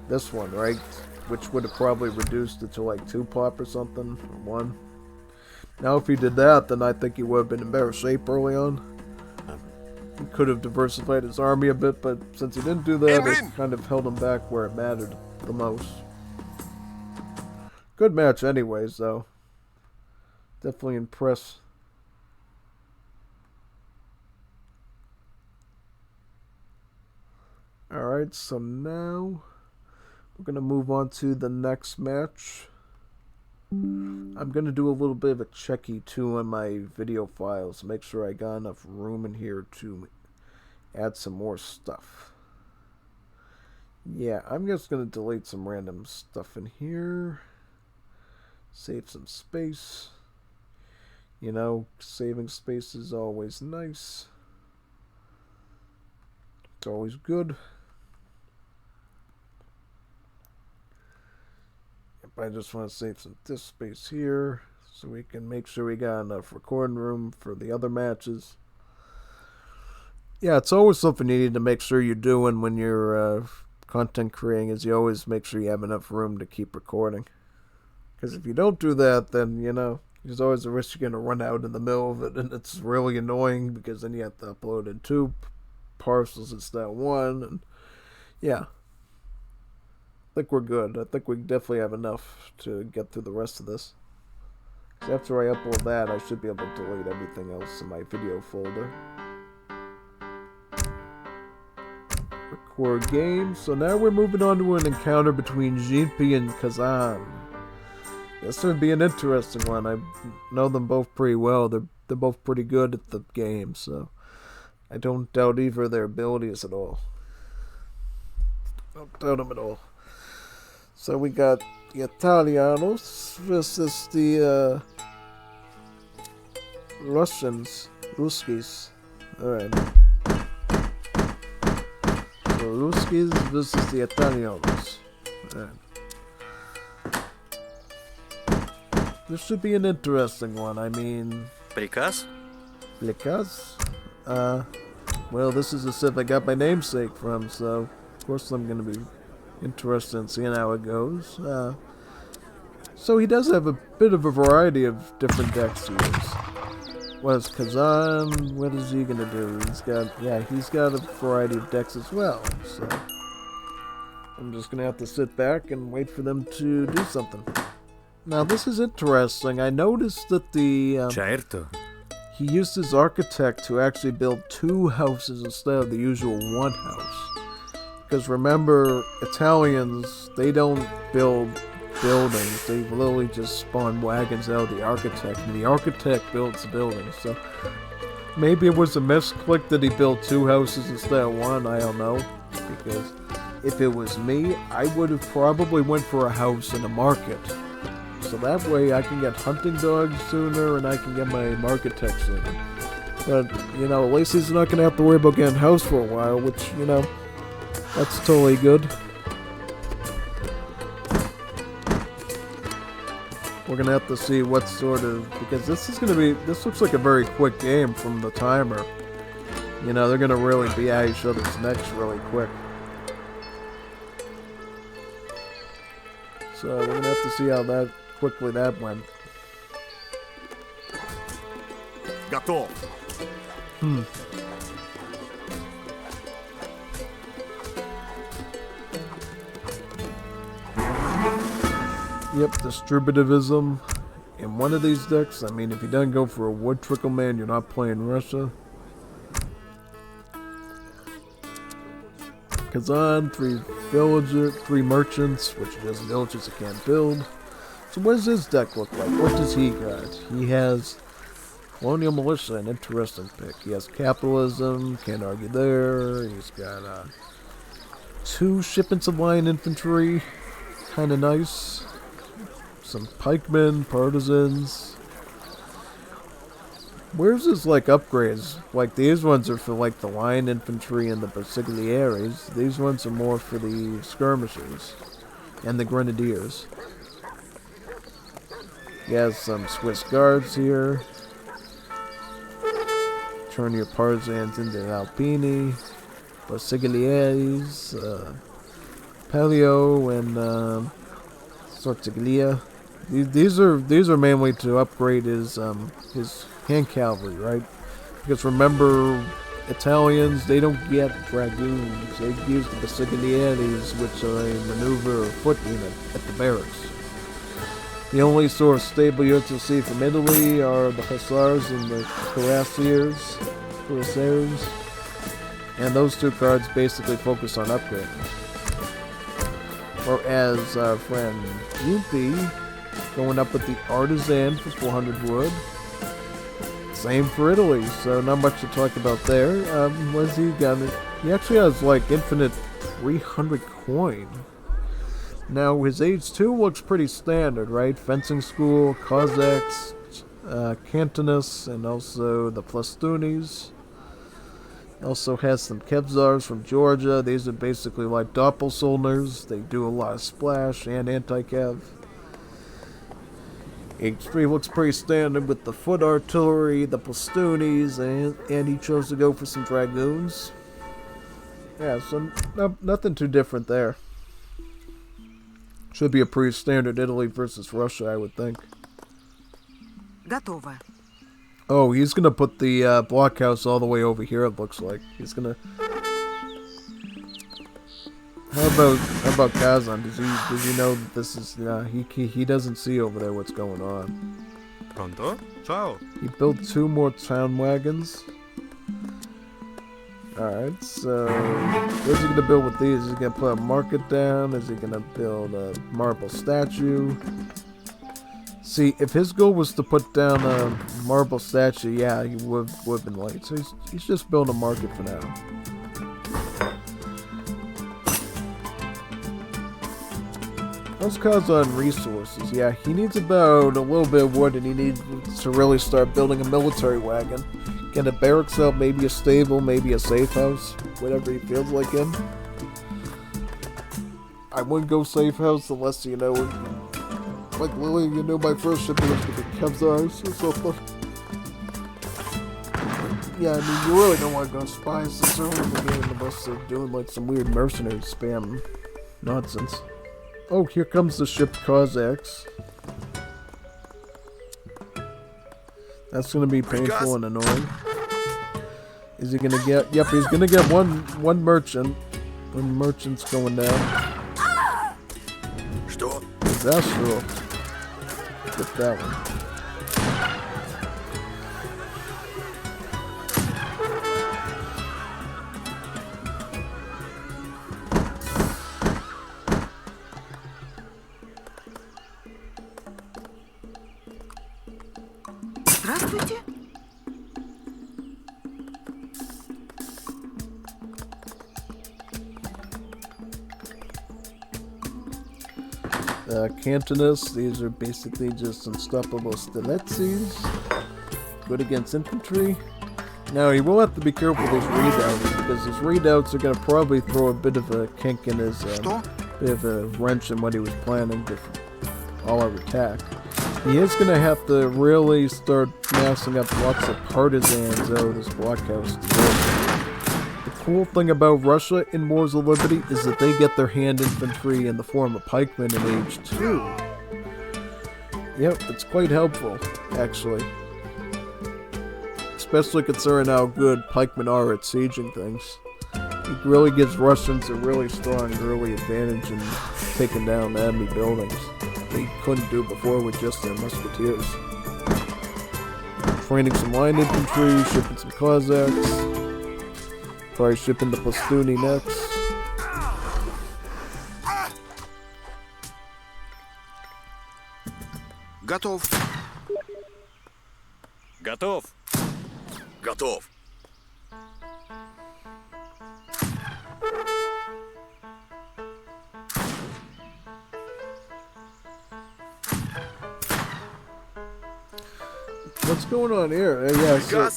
This one, right? Which would have probably reduced it to like 2 pop or something, or 1. Now if he did that, then I think he would have been in better shape early on. He could have diversified his army a bit, but since he didn't do that, it kind of held him back where it mattered the most. Good match anyways, though. Definitely impressed. Alright, so now we're going to move on to the next match. I'm going to do a little bit of a checky too on my video files. Make sure I got enough room in here to add some more stuff. Yeah, I'm just going to delete some random stuff in here. Save some space. Saving space is always nice. It's always good. I just want to save some disk space here so we can make sure we got enough recording room for the other matches. Yeah, it's always something you need to make sure you're doing when you're content creating, is you always make sure you have enough room to keep recording. Because if you don't do that, then, there's always a risk you're going to run out in the middle of it, and it's really annoying because then you have to upload in two parcels instead of one, and yeah. I think we're good. I think we definitely have enough to get through the rest of this. So after I upload that, I should be able to delete everything else in my video folder. Record game. So now we're moving on to an encounter between Jinpei and Kazan. This would be an interesting one. I know them both pretty well. They're both pretty good at the game, so I don't doubt either of their abilities at all. Don't doubt them at all. So we got the Italianos versus the Ruskies. Alright. So Ruskies versus the Italianos. Alright. This should be an interesting one. I mean... Because? Well, this is the Civ I got my namesake from, so of course I'm going to be interested in seeing how it goes. So he does have a bit of a variety of different decks to use. Whereas Kazan, what is he gonna do? He's got a variety of decks as well. So I'm just gonna have to sit back and wait for them to do something. Now this is interesting. I noticed that Certo. he used his architect to actually build 2 houses instead of the usual 1 house. Because remember, Italians, they don't build buildings. They literally just spawn wagons out of the architect, and the architect builds the buildings. So maybe it was a misclick that he built 2 houses instead of 1. I don't know. Because if it was me, I would have probably went for a house in a market. So that way I can get hunting dogs sooner and I can get my architect sooner. But, at least he's not going to have to worry about getting a house for a while, which, that's totally good. We're gonna have to see what sort of, because this looks like a very quick game from the timer. They're gonna really be at each other's necks really quick. So we're gonna have to see how quickly that went. Gato. Yep, distributivism in one of these decks. I mean, if you don't go for a wood trickle man, you're not playing Russia. Kazan, 3 merchants, which are just villages that can't build. So what does his deck look like? What does he got? He has Colonial Militia, an interesting pick. He has capitalism, can't argue there. He's got 2 shipments of line infantry, kind of nice. Some pikemen, partisans. Where's his upgrades? These ones are for the line infantry and the bersaglieri. These ones are more for the skirmishers and the grenadiers. He has some Swiss guards here. Turn your partisans into Alpini, bersaglieris, Palio, and Sortiglia. These are mainly to upgrade his hand cavalry, right? Because remember, Italians, they don't get dragoons. They use the bersaglieris, which are a maneuver or foot unit at the barracks. The only sort of stable units you'll see from Italy are the hussars and the cuirassiers, and those 2 cards basically focus on upgrading. Whereas our friend Yuppie going up with the artisan for 400 wood. Same for Italy, so not much to talk about there. What's he got? He actually has infinite 300 coin. Now his age 2 looks pretty standard, right? Fencing school, Cossacks, Cantonists, and also the Plastunis. Also has some Kevzars from Georgia. These are basically like Doppelsolners. They do a lot of splash and anti-Kev. H3 looks pretty standard with the foot artillery, the plastoones, and he chose to go for some dragoons. Yeah, so nothing too different there. Should be a pretty standard Italy versus Russia, I would think. Готово. Oh, he's gonna put the blockhouse all the way over here, it looks like. He's gonna... How about Kazan? Does he know that this is... he doesn't see over there what's going on. Pronto? Ciao. He built 2 more town wagons. Alright, so... What's he gonna build with these? Is he gonna put a market down? Is he gonna build a marble statue? See, if his goal was to put down a marble statue, yeah, he would have been late. So he's just building a market for now. Let's Kazan resources. Yeah, he needs about a little bit of wood, and he needs to really start building a military wagon. Get a barracks out, maybe a stable, maybe a safe house, whatever he feels like in. I wouldn't go safe house unless, you know, like Lily, you know, my first ship was to the Kevzars or something. Yeah, I mean, you really don't want to go spies this early in the game unless they're doing like some weird mercenary spam nonsense. Oh, here comes the ship Cossacks. That's gonna be painful and annoying. Is he gonna get... Yep, he's gonna get one merchant. One merchant's going down. Что? Disaster. Get that one. Здравствуйте. Cantonists, these are basically just unstoppable stilettos. Good against infantry. Now, he will have to be careful with his readouts, because his readouts are going to probably throw a bit of a kink in his, bit of a wrench in what he was planning to all-out attack. He is going to have to really start massing up lots of partisans out of this blockhouse to do. The cool thing about Russia in Wars of Liberty is that they get their hand infantry in the form of pikemen in Age 2. Yep, it's quite helpful, actually. Especially considering how good pikemen are at sieging things. It really gives Russians a really strong early advantage in taking down enemy buildings. They couldn't do before with just their musketeers. Training some line infantry, shipping some Cossacks. Probably shipping the Plastuni next. Готов. Готов. Готов. What's going on here? Yeah, so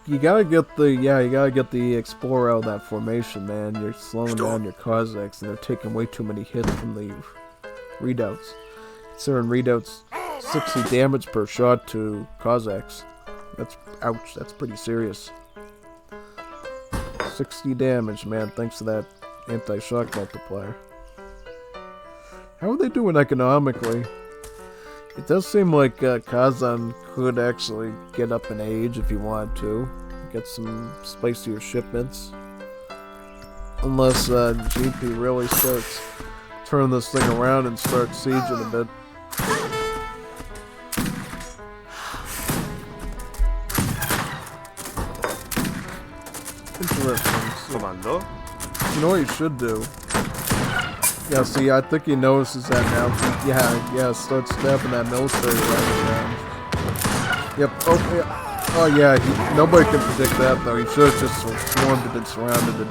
you gotta get the Explorer out of that formation, man. You're slowing down your Cossacks, and they're taking way too many hits from the readouts. Considering readouts 60 damage per shot to Cossacks. That's ouch. That's pretty serious. 60 damage, man. Thanks to that anti-shock multiplier. How are they doing economically? It does seem like Kazan could actually get up in age if he wanted to. Get some spicier shipments. Unless GP really starts turning this thing around and starts sieging a bit. Interesting. Commando. You know what you should do? Yeah, see, I think he notices that now. Yeah, start snapping that military right around. Yep, oh yeah, nobody can predict that though. He should have just swarmed it and surrounded it.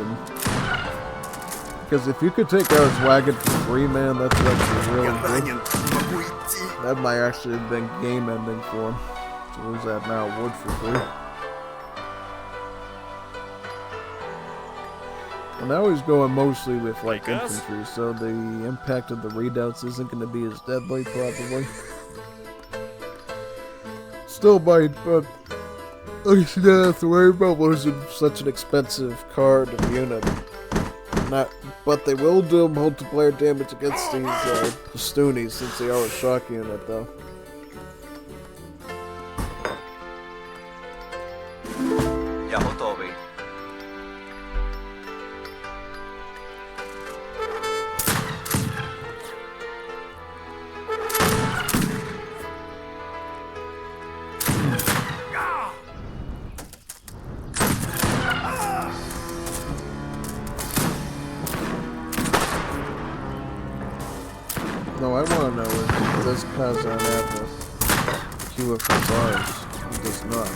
Because if you could take out his wagon for free, man, that's actually really good. That might actually have been game ending for him. To lose that amount of wood for free. Well, now he's going mostly with like infantry, so the impact of the readouts isn't going to be as deadly, probably. still might, but at least you don't have to worry about losing such an expensive card and unit. But they will do multiplier damage against these Stoonies since they are a shock unit, though. Я готовий. No, I want to know if this Kazan have a queue of Khazars. He does not.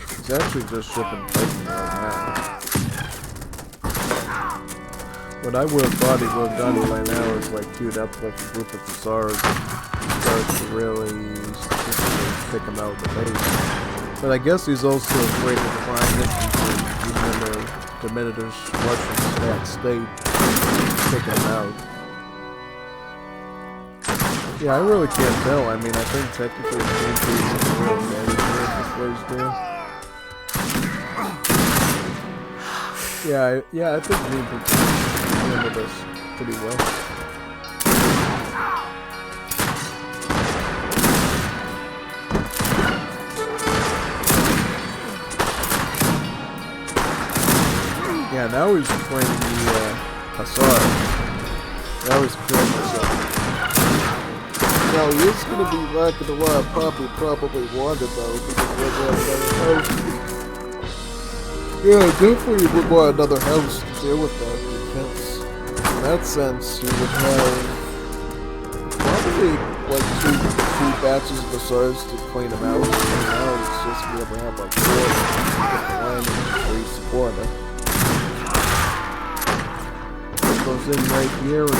He's actually just shipping Titan right now. What I would have thought he would have done by now is like queued up like a group of Khazars and start to really statistically pick him out of the base. But I guess he's also afraid of the flying infantry, even in the diminished Russian stat state, pick him out. Yeah, I really can't tell. I mean, I think technically the GP is a real advantage here if this plays doing. Yeah, I think GP can handle this pretty well. Yeah, now he's playing the Hussar. Now he's killing myself. Now he is going to be lacking a lot of pop he probably wanted though, because he doesn't have another house. Yeah, definitely would want another house to deal with that, because in that sense you would have probably like two batches of Hussars to clean them out, and now it's just going to be able to have like 4 different landings for each supporter. It goes in right here and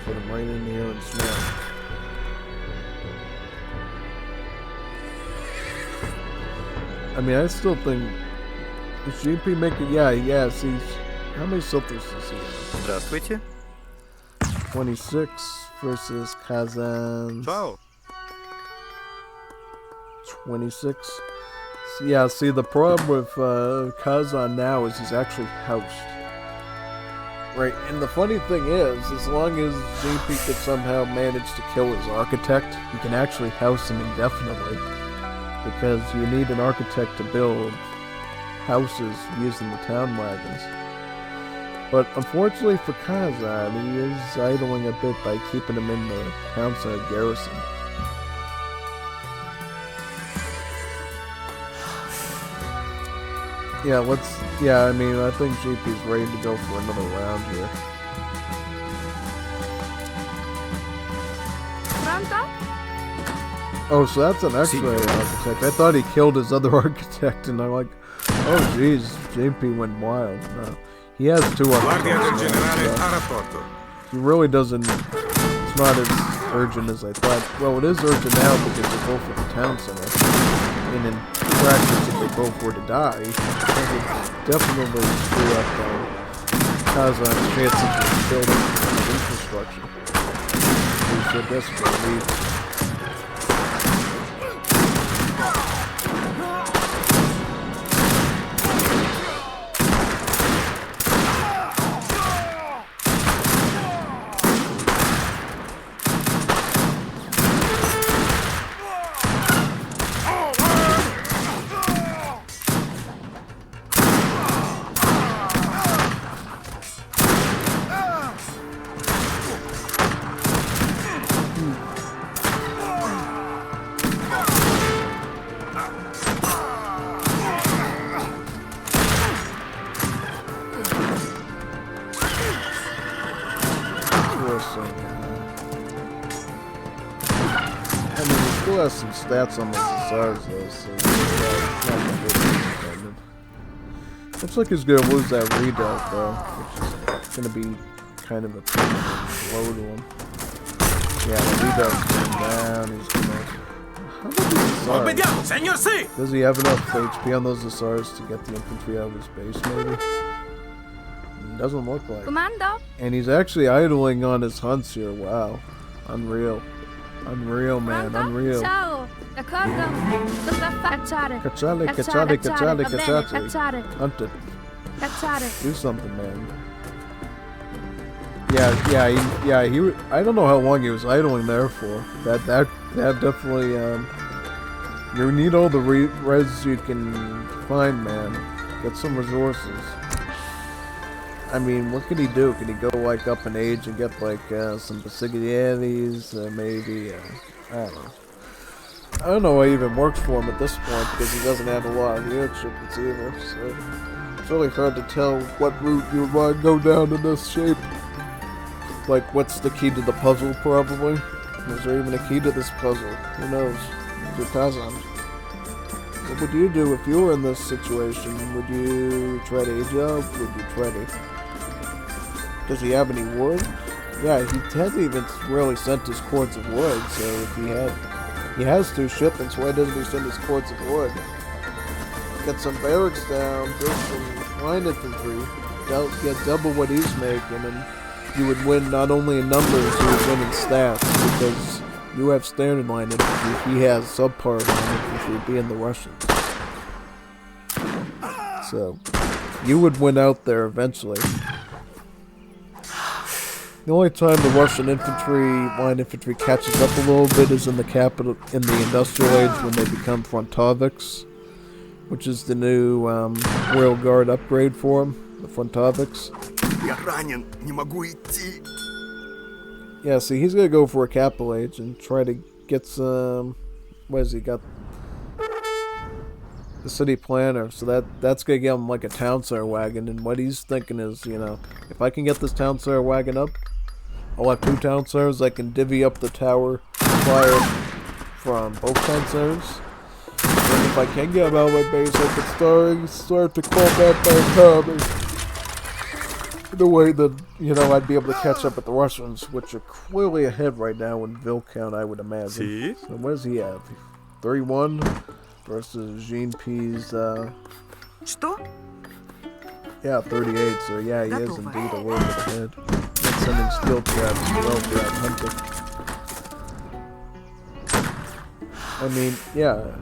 put him right in here and smash. I mean, I still think is GP making? Yeah. See, how many filters does he have? Здравствуйте. 26 versus Kazan. Ciao. 26. So, yeah. See, the problem with Kazan now is he's actually housed. Right, and the funny thing is, as long as GP could somehow manage to kill his architect, he can actually house him indefinitely. Because you need an architect to build houses using the town wagons. But unfortunately for Kazan, he is idling a bit by keeping him in the town center garrison. Yeah, I mean, I think GP's ready to go for another round here. Oh, so that's an X-ray architect. I thought he killed his other architect, and I'm like, oh jeez, JP went wild. No, he has 2 architects now, he really doesn't, it's not as urgent as I thought. Well, it is urgent now because they're both at the town center. And in practice, if they both were to die, it would definitely screw up Kazan's chances of building infrastructure. He's so desperate to leave. Some stats on those Hussars though, so it's not gonna be independent. Looks like he's gonna lose that redoubt though, which is gonna be kind of a blow to him. Yeah, the redoubt's going down, he's gonna... How about these Hussars? Does he have enough HP on those Hussars to get the infantry out of his base maybe? doesn't look like. Comando. And he's actually idling on his hunts here. Wow. Unreal. Unreal, man. Pronto? Unreal. Ciao. D'accordo. Tocca cacciare. Cacciare, Cacciare, cacciare, va bene, cacciare. cacciare. Hunt it. Cacciare. Do something, man. I don't know how long he was idling there for. That definitely, you need all the res you can find, man. Get some resources. I mean, what could he do? Could he go, like, up in age and get, like, some Basiglianis, maybe, I don't know. I don't know what even works for him at this point, because he doesn't have a lot of unit shipments either, so it's really hard to tell what route you would want to go down in this shape. Like, what's the key to the puzzle, probably? Is there even a key to this puzzle? Who knows? Your Kazan. What would you do if you were in this situation? Would you try to age up? Would you try to... Does he have any wood? Yeah, he hasn't even really sent his cords of wood, so if he has 2 shipments, why doesn't he send his cords of wood? Get some barracks down, build some line infantry, get double what he's making, and you would win not only in numbers, you would win in stats, because you have standard line infantry, he has subpar line infantry, being the Russians. So, you would win out there eventually. The only time the Russian line infantry catches up a little bit is in the capital, in the industrial age, when they become frontovics, which is the new Royal Guard upgrade for them, the frontovics. Я ранен, не могу идти. Yeah, see, he's gonna go for a capital age and try to get some. What has he got? The city planner, so that's gonna give him like a town center wagon. And what he's thinking is, you know, if I can get this town center wagon up, I'll have 2 town centers. I can divvy up the tower fire from both town centers. And if I can get him out of my base, I can start to call back my army. The way that, you know, I'd be able to catch up with the Russians, which are clearly ahead right now in Vil count, I would imagine. See? So what does he have? 31 versus Jean P's, Что? yeah, 38. So yeah, he is indeed a little bit ahead. And sending skill traps as well for that hunter. I mean, yeah,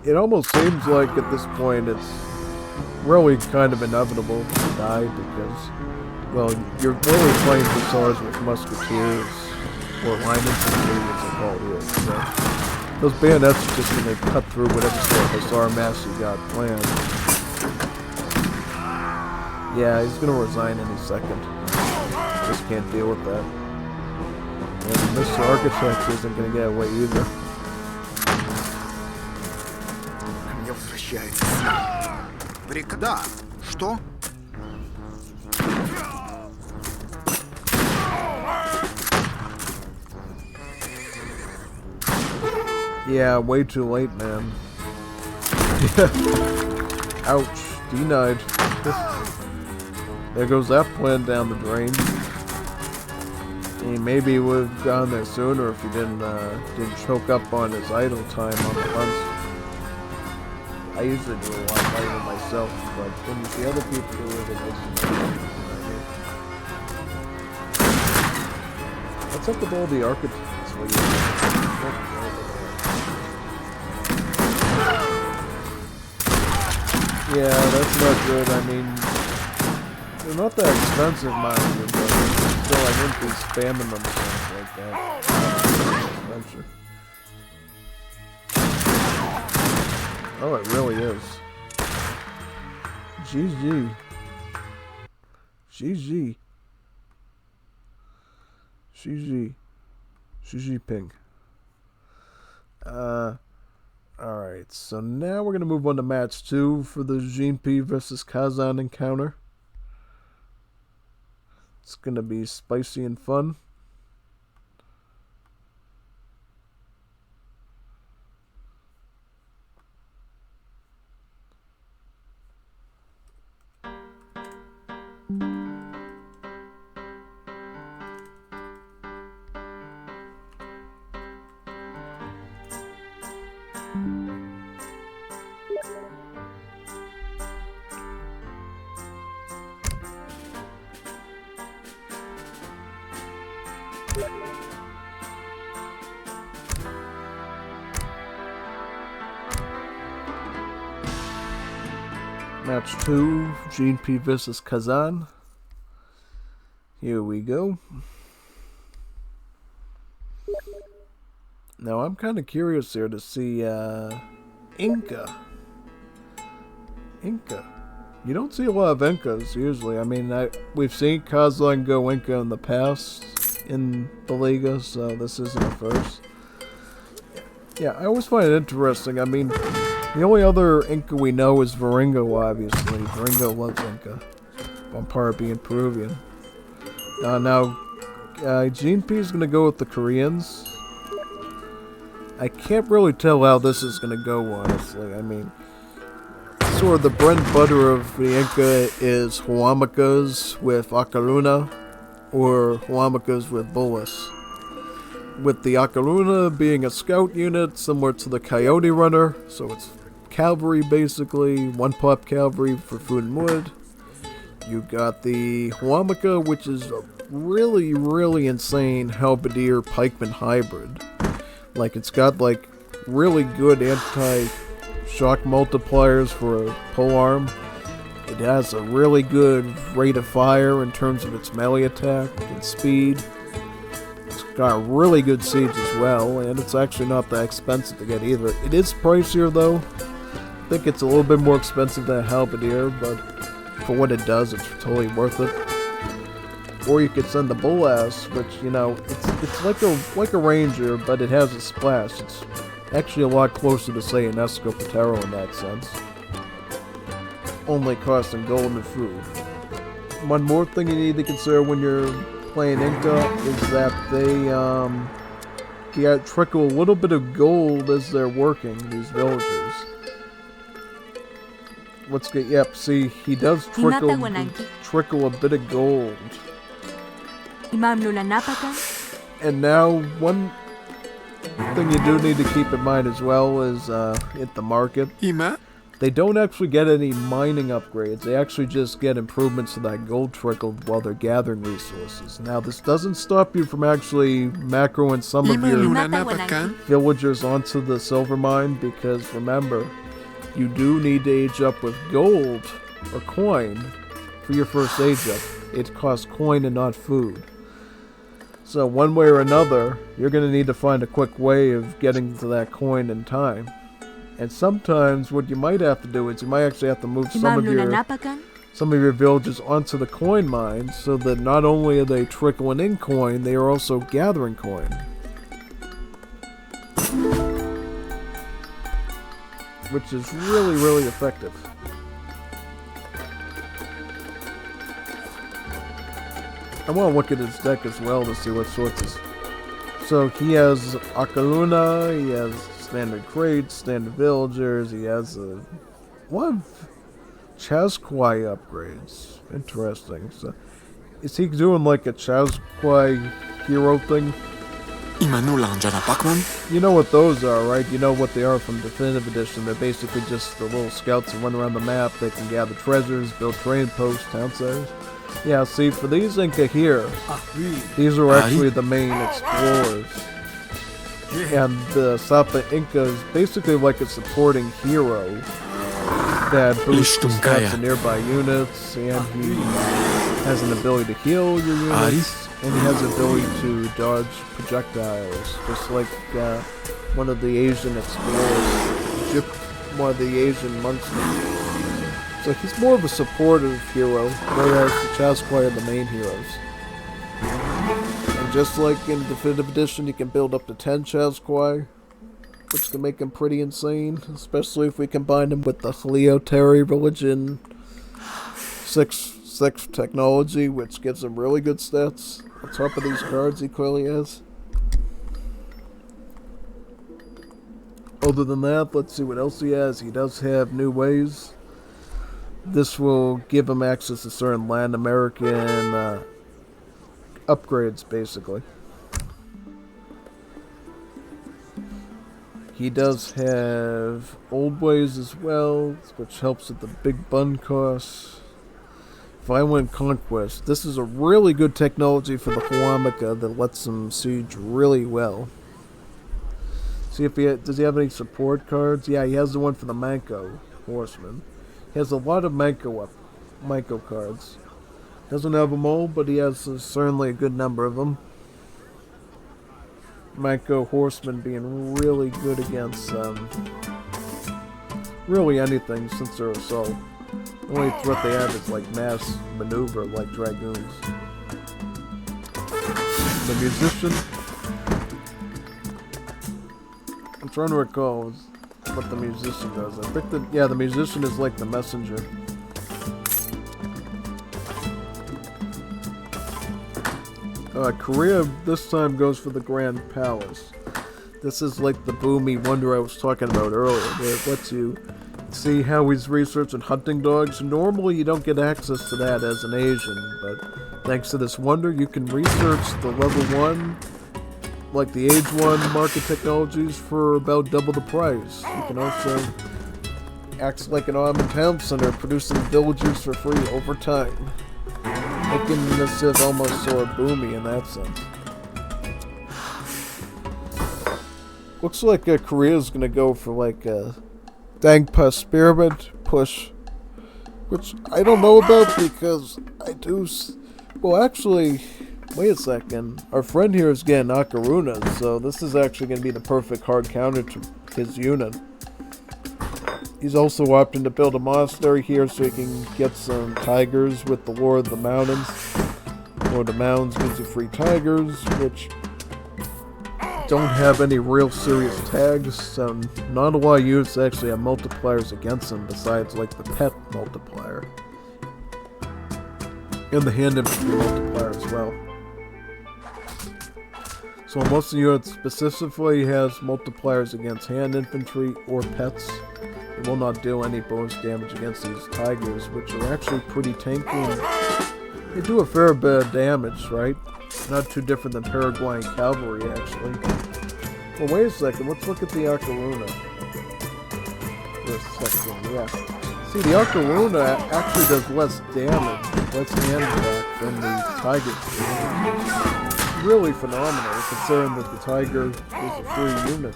it almost seems like at this point it's really kind of inevitable to die because, well, you're really playing hussars with musketeers, or line infantry as they call it. So those bayonets are just going to cut through whatever sort of hussar mass you got planned. Yeah, he's going to resign any second. Just can't deal with that. And Mr. Architect isn't going to get away either. Ко мне возвращается сила. Да, что? Yeah, way too late, man. Ouch. Denied. There goes that plan down the drain. He maybe would have gone there sooner if he didn't choke up on his idle time on the hunts. I usually do a lot later myself, but when you see other people do it, it makes you what's up with all the architects? Yeah, that's not good. I mean, they're not that expensive, mind you, but still, I wouldn't be spamming themselves like that. Adventure. Oh, it really is. GG. GG. GG. GG ping. Alright, so now we're going to move on to match 2 for the Jean P versus Kazan encounter. It's going to be spicy and fun. Match 2, Gene P versus Kazan. Here we go. Now I'm kind of curious here to see Inca. You don't see a lot of Incas usually. I mean, we've seen Kazan go Inca in the past in the Liga, so this isn't a first. Yeah, I always find it interesting. I mean, the only other Inca we know is Varingo, obviously. Varingo loves Inca. On par being Peruvian. Now, Gene P is going to go with the Koreans. I can't really tell how this is going to go, honestly. I mean, sort of the bread and butter of the Inca is Huamacas with Acaruna, or Huamacas with Bolas. With the Acaruna being a scout unit, similar to the Coyote Runner, so it's cavalry basically, one-pop cavalry for food and wood. You got the Huamaca, which is a really, really insane halberdier pikeman hybrid. Like, it's got like really good anti-shock multipliers for a polearm. It has a really good rate of fire in terms of its melee attack and speed. It's got a really good siege as well, and it's actually not that expensive to get either. It is pricier though. I think it's a little bit more expensive than a halberdier, but for what it does, it's totally worth it. Or you could send the Bolas, which, you know, it's like a ranger, but it has a splash. It's actually a lot closer to, say, an Escopetero in that sense. Only costing gold and food. One more thing you need to consider when you're playing Inca is that they trickle a little bit of gold as they're working, these villagers. Let's get, yep, see, he does trickle a bit of gold. And now, one thing you do need to keep in mind as well is at the market. They don't actually get any mining upgrades. They actually just get improvements to that gold trickle while they're gathering resources. Now, this doesn't stop you from actually macroing some of your villagers onto the silver mine, because remember, you do need to age up with gold or coin for your first age up. It costs coin and not food. So one way or another, you're going to need to find a quick way of getting to that coin in time. And sometimes what you might have to do is you might actually have to move some of your villagers onto the coin mine, so that not only are they trickling in coin, they are also gathering coin. Which is really, really effective. I want to look at his deck as well to see what sorts is. So he has Akaluna, he has standard crates, standard villagers, he has a lot of Chazquai upgrades. Interesting. So is he doing like a Chazquai hero thing? You know what those are, right? You know what they are from Definitive Edition. They're basically just the little scouts that run around the map. They can gather treasures, build terrain posts, town centers. Yeah, see, for these Inca here, these are actually the main explorers. And the Sapa Inca is basically like a supporting hero that boosts the stats of nearby units, and he has an ability to heal your units, and he has the ability to dodge projectiles, just like one of the Asian explorers, one of the Asian monks. So he's more of a supportive hero, whereas the Chazquai are the main heroes. And just like in Definitive Edition, you can build up to 10 Chazquai, which can make him pretty insane, especially if we combine him with the Heliotary Religion 6 technology, which gives him really good stats. On top of these cards he clearly has. Other than that, let's see what else he has. He does have New Ways. This will give him access to certain Latin American upgrades, basically. He does have Old Ways as well, which helps with the big bun costs. Violent Conquest. This is a really good technology for the Huamaca that lets him siege really well. See if does he have any support cards? Yeah, he has the one for the Manco Horseman. He has a lot of Maiko cards. Doesn't have them all, but he has certainly a good number of them. Maiko Horsemen being really good against really anything since they're assault. The only threat they have is like mass maneuver like Dragoons. The Musician. I'm trying to recall what the Musician does. I think the Musician is like the Messenger. Korea this time goes for the Grand Palace. This is like the boomy wonder I was talking about earlier, where it lets you see how he's researching hunting dogs. Normally you don't get access to that as an Asian, but thanks to this wonder you can research the level 1, like the age 1 market technologies for about double the price. You can also act like an arm and town center, producing villagers for free over time. Making this Civ almost sort of boomy in that sense. Looks like Korea's gonna go for like a Dangpa experiment push, which I don't know about because I do. Well, actually, wait a second. Our friend here is getting Ocarina, so this is actually gonna be the perfect hard counter to his unit. He's also opting to build a monastery here so he can get some tigers with the Lord of the Mountains. Lord of the Mountains gives you free tigers, which don't have any real serious tags, so not a lot of units actually have multipliers against them besides like the pet multiplier. And the hand infantry multiplier as well. So most of the units specifically has multipliers against hand infantry or pets. It will not do any bonus damage against these tigers, which are actually pretty tanky. They do a fair bit of damage, right? Not too different than Paraguayan cavalry, actually. Well, wait a second. Let's look at the Ocarina. For a second, yeah. See, the Ocarina actually does less damage, less hand attack than the Tiger. Really phenomenal, considering that the Tiger is a free unit.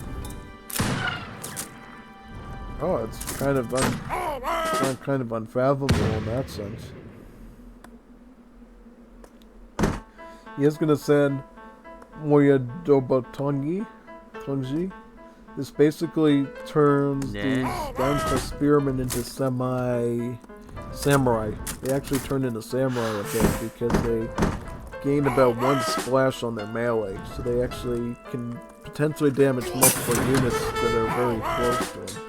Oh, it's kind of unfathomable in that sense. He is gonna send Moyadobatongi. This basically turns these Danpa spearmen into samurai. They actually turn into samurai a bit because they gain about 1 splash on their melee, so they actually can potentially damage multiple units that are very close to them.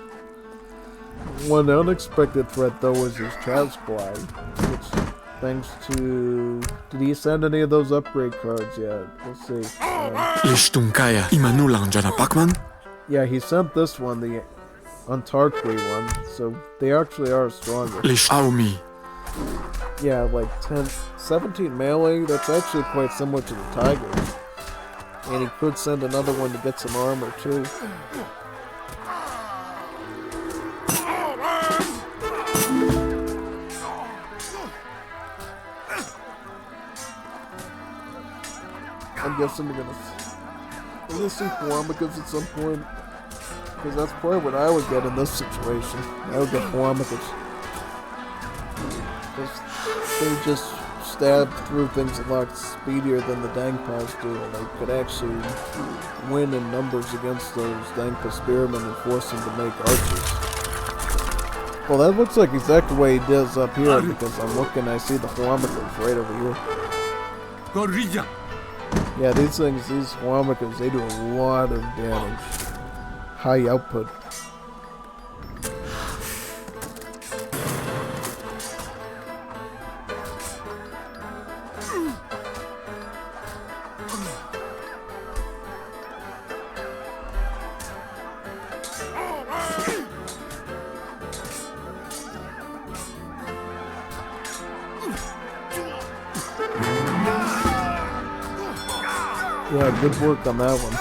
One unexpected threat though is his Chazquai, which thanks to... Did he send any of those upgrade cards yet? Let's see. Yeah, he sent this one, the Antarqui one, so they actually are stronger. Yeah, like 17 melee, that's actually quite similar to the Tigers. And he could send another one to get some armor too. I'm guessing we're gonna see Huamicas at some point. Because that's probably what I would get in this situation. I would get Huamicas. Because they just stab through things a lot speedier than the Dangpas do, and they could actually win in numbers against those Dangpa spearmen and force them to make archers. Well, that looks like exactly what he does up here, because I'm looking, I see the Huamicas right over here. Yeah, these Huamicas, they do a lot of damage. High output. Yeah, good work on that one.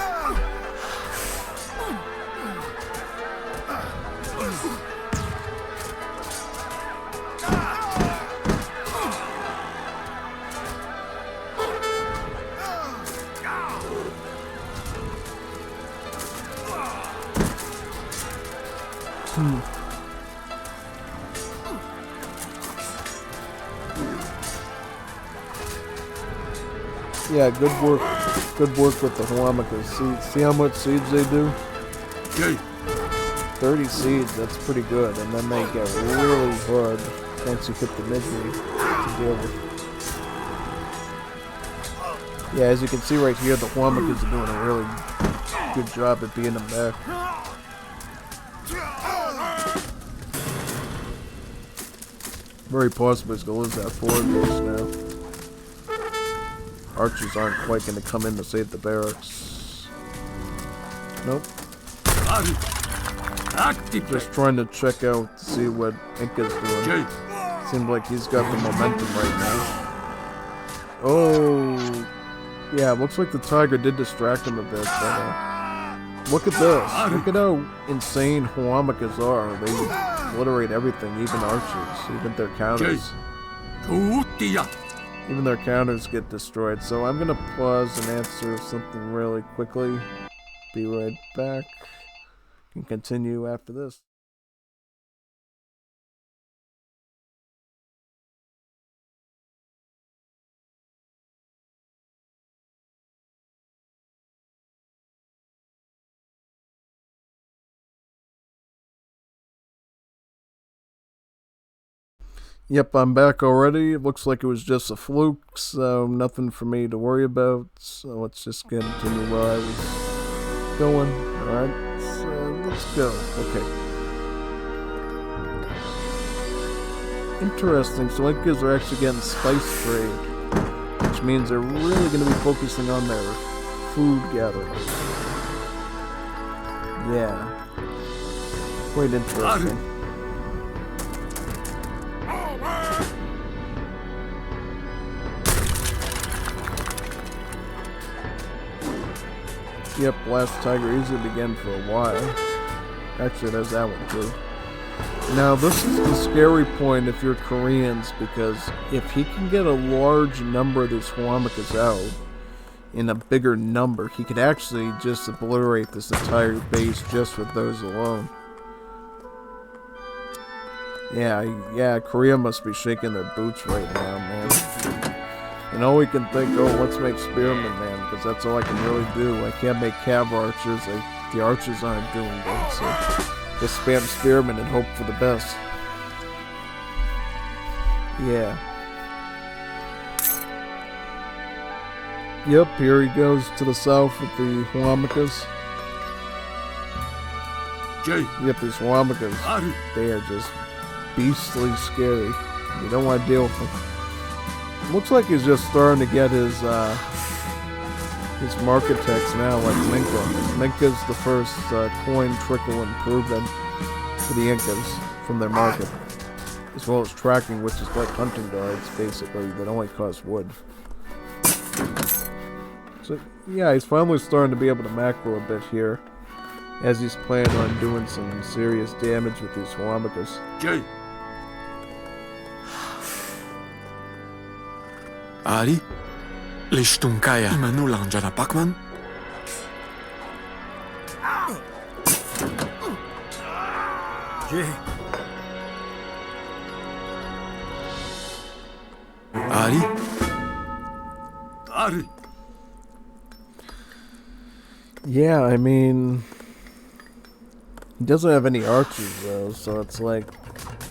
Yeah, good work. Good work with the Huamakas. See how much seeds they do? 30 seeds, that's pretty good. And then they get really hard once you hit the midway to deal with. Yeah, as you can see right here, the Huamakas are doing a really good job at being them back. Very possible he's going to lose that forward base now. Archers aren't quite going to come in to save the barracks. Nope. Just trying to check out to see what Inca's doing. Seems like he's got the momentum right now. Oh, yeah, looks like the tiger did distract him a bit, but look at this. Look at how insane Huamakas are. They obliterate everything, even archers, even their counters. Even their counters get destroyed. So I'm gonna pause and answer something really quickly. Be right back. Can continue after this. Yep, I'm back already. It looks like it was just a fluke, so nothing for me to worry about. So let's just continue where I was going. Alright, so let's go. Okay. Interesting, so Incas are actually getting spice trade, which means they're really going to be focusing on their food gathering. Yeah. Quite interesting. Yep, last tiger easily began for a while. Actually, there's that one too. Now, this is the scary point if you're Koreans, because if he can get a large number of these Huamakas out in a bigger number, he could actually just obliterate this entire base just with those alone. Yeah, Korea must be shaking their boots right now, man. And all we can think, oh, let's make spearmen, man, because that's all I can really do. I can't make cav archers. The archers aren't doing good, so just spam spearmen and hope for the best. Yeah. Yep, here he goes to the south with the Huamakas. Yep, these Huamakas, they are just beastly scary. You don't want to deal with them. Looks like he's just starting to get his marketects now, like Minka. Minka's the first coin trickle improvement for the Incas from their market, as well as tracking, which is like hunting guards, basically, that only cost wood. So, yeah, he's finally starting to be able to macro a bit here, as he's planning on doing some serious damage with these Huamakas. Ari? Lishtung kaya imanulang dyan na pakman? Ari? Ari? Yeah, I mean, he doesn't have any archers though, so it's like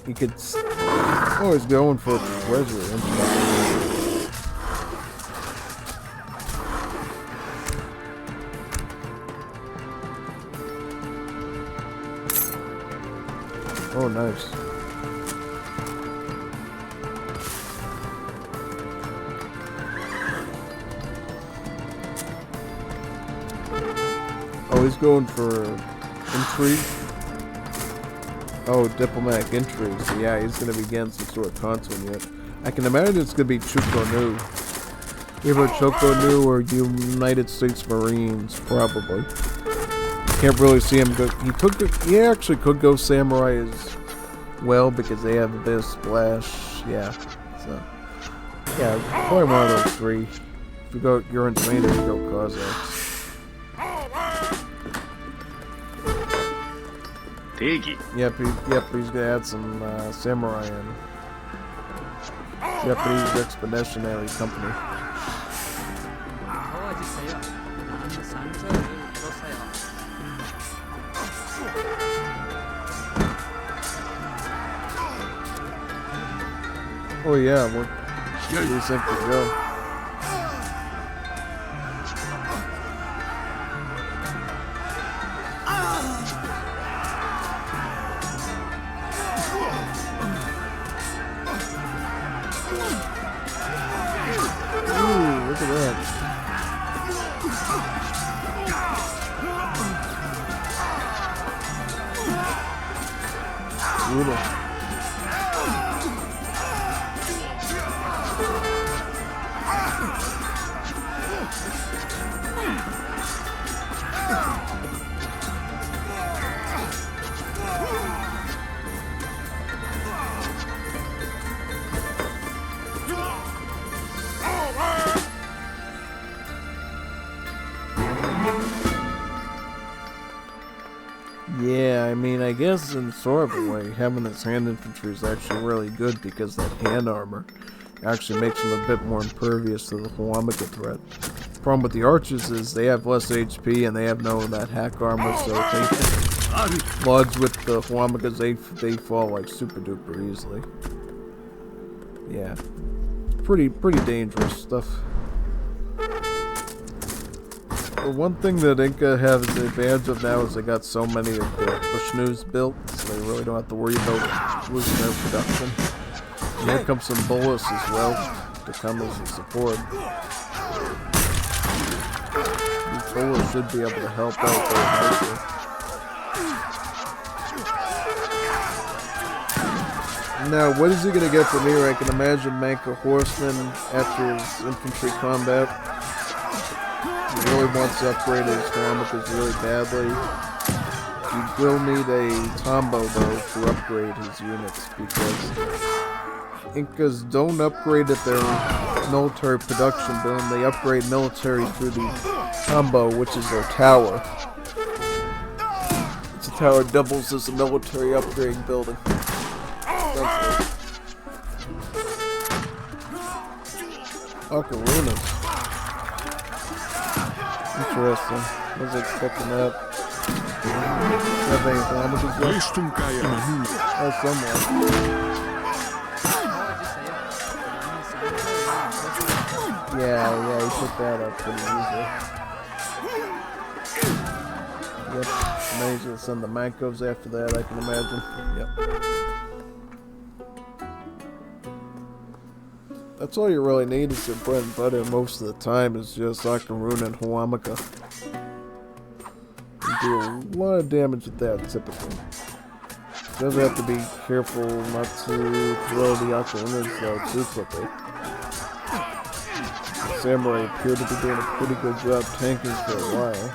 he could always going for treasure. Oh, nice. Oh, he's going for intrigue. Oh, diplomatic intrigue. So yeah, he's going to be getting some sort of consul yet. I can imagine it's going to be Chukonu. Either Chukonu or United States Marines, probably. Can't really see him go. He actually could go samurai as well because they have a bit of splash. Yeah. So yeah, probably one of those three. If you go, you're insane. If you go Cossacks. Yep, he's gonna add some samurai in. Japanese Expeditionary Company. Oh yeah, where do you think we go? Ooh, look at that. Brutal. Yeah, I mean, I guess in sort of a way, having this hand infantry is actually really good because that hand armor actually makes them a bit more impervious to the Huamaka threat. The problem with the archers is they have less HP and they have no of that hack armor, so if they lodge with the Huamakas, they fall like super duper easily. Yeah, pretty dangerous stuff. The one thing that Inca has the advantage of now is they got so many of the Bushnus built, so they really don't have to worry about losing their production. And here comes some bullets as well to come as a support. These bullets should be able to help out very nicely. Now, what is he going to get from here? I can imagine Manka Horseman after his infantry combat. He really wants to upgrade his Huamakas really badly. He will need a Tombo though to upgrade his units because Incas don't upgrade at their military production building. They upgrade military through the Tombo, which is their tower. It's a tower doubles as a military upgrade building. Ocarunas. Interesting. I was expecting that. Have any Huamakas left? Oh, somewhere. Yeah, he took that up pretty easily. Yep. And then he's gonna send the Mancos after that, I can imagine. Yep. That's all you really need is your bread and butter most of the time is just Ocaruna and Huamaka. You do a lot of damage with that typically. You does have to be careful not to throw the Ocarunas though too quickly. The Samurai appear to be doing a pretty good job tanking for a while.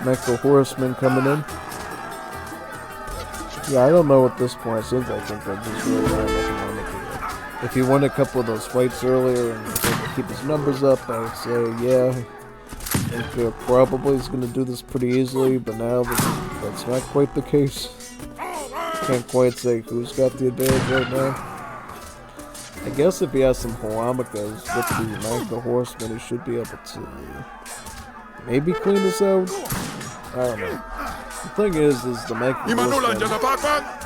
Mecha Horseman coming in. Yeah, I don't know at this point. Since I think I just really ran economically. If he won a couple of those fights earlier and was able to keep his numbers up, I would say, yeah, Inca probably is going to do this pretty easily, but now that's not quite the case. Can't quite say who's got the advantage right now. I guess if he has some Huamakas with the Mecha Horseman, he should be able to maybe clean this out. I don't know. The thing is the Mecha Horseman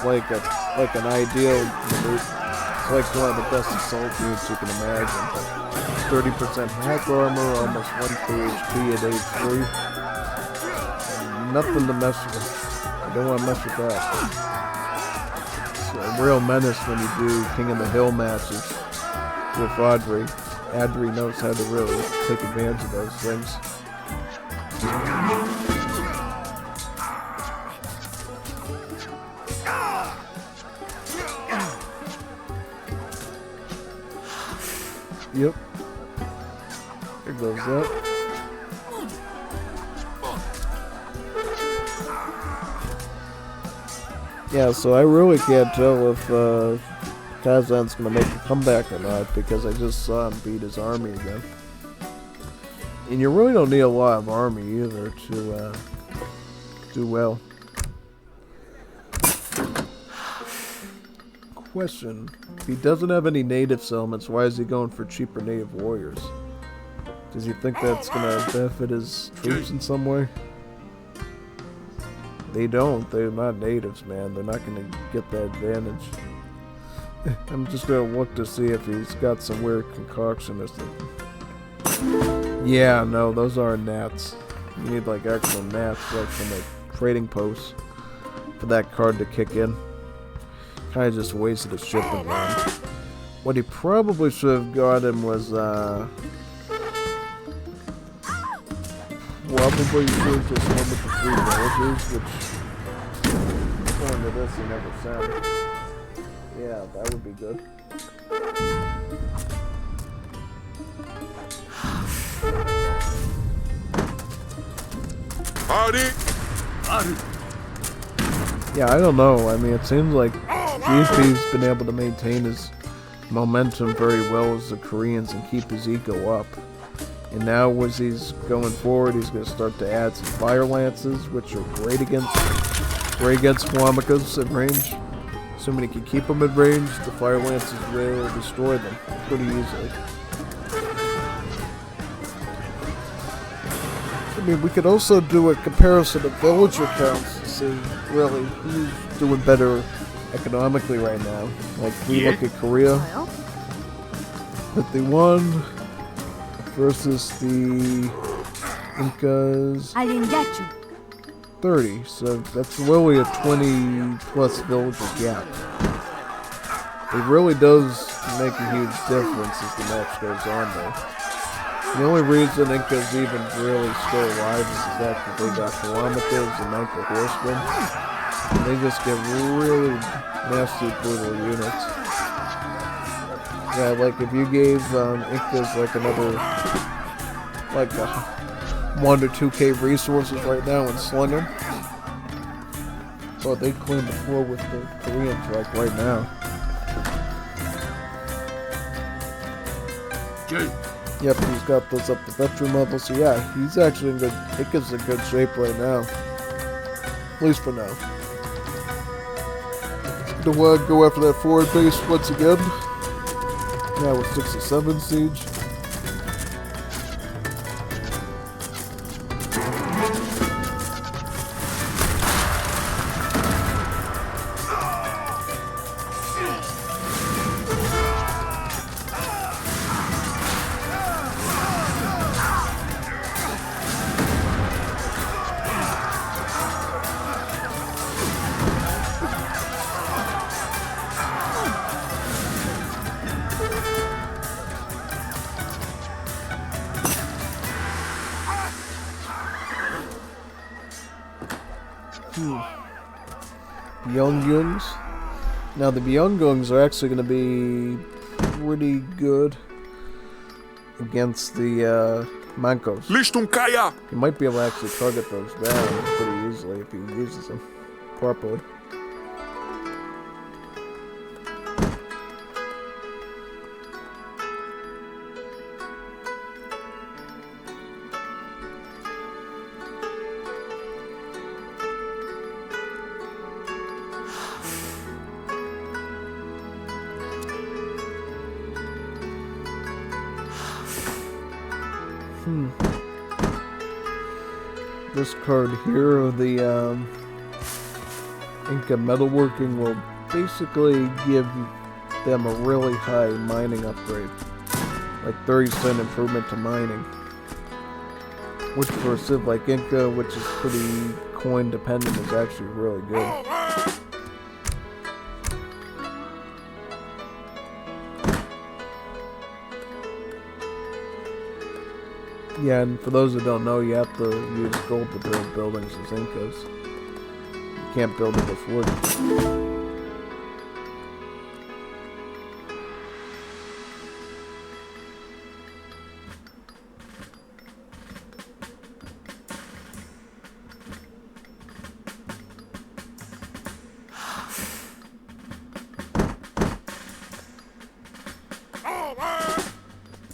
like an ideal maneuver. It's like one of the best assault units you can imagine. 30% hack armor, almost 1 HP at age 3. Nothing to mess with. I don't want to mess with that. It's a real menace when you do King of the Hill matches with Audrey. Audrey knows how to really take advantage of those things. Yep. There goes that. Yeah, so I really can't tell if Kazan's gonna make a comeback or not, because I just saw him beat his army again. And you really don't need a lot of army either to do well. Question: if he doesn't have any native settlements, why is he going for cheaper native warriors? Does he think that's gonna benefit his troops in some way? They don't. They're not natives, man. They're not gonna get that advantage. I'm just gonna look to see if he's got some weird concoction or something. Yeah, no, those aren't gnats. You need like actual gnats, like from like trading posts, for that card to kick in. Kinda just wasted a shipping round. What he probably should have gotten was probably should have just went with the 3 villagers, which according to this he never sent. Yeah, that would be good. Party! Yeah, I don't know. I mean, it seems like GFP's been able to maintain his momentum very well as the Koreans and keep his ego up. And now as he's going forward, he's going to start to add some fire lances, which are great against Flamikas at range. Assuming he can keep them at range, the fire lances will destroy them pretty easily. I mean, we could also do a comparison of villager counts to see really who's doing better economically right now. Like, we look at Korea, 51 versus the Incas, 30. So that's really a 20 plus villager gap. It really does make a huge difference as the match goes on though. The only reason Inca's even really still alive is the fact that they got kilometers and Ninka horsemen. And they just get really nasty, brutal units. Yeah, like if you gave Incas like another, like 1 to 2k resources right now and slung them, well, they'd clean the floor with the Koreans like right now. Yep, he's got those up to veteran level, so yeah, he's actually in good, Inca's in good shape right now. At least for now. Gonna go after that forward base once again. Now with 67 siege. Byunggungs. Now the Byunggungs are actually going to be pretty good against the Mancos. Listunkaya! He might be able to actually target those down pretty easily if he uses them properly. This card here, the Inca metalworking, will basically give them a really high mining upgrade. Like 30% improvement to mining. Which for a civ like Inca, which is pretty coin dependent, is actually really good. Yeah, and for those who don't know, you have to use gold to build buildings as Incas. You can't build it with wood.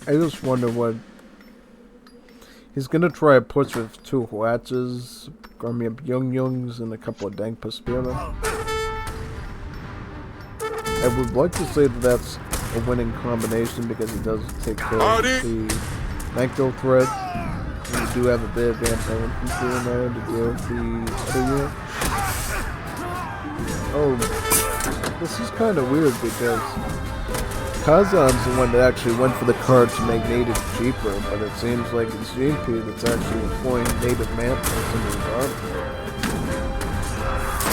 I just wonder what he's gonna try to push with 2 Huaches, army of Youngs, and a couple of Dang Paspira. I would like to say that that's a winning combination because he does take care of the Manko threat. And you do have a bit of anti-infantry in there to deal with the other unit. Oh, this is kind of weird because Kazan's the one that actually went for the card to make native cheaper, but it seems like it's GP that's actually employing native mantles in his army.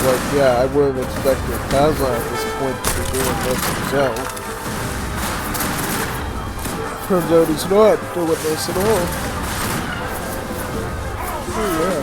But yeah, I would have expected Kazan at this point to be doing this himself. Turns out he's not doing this at all. Oh yeah.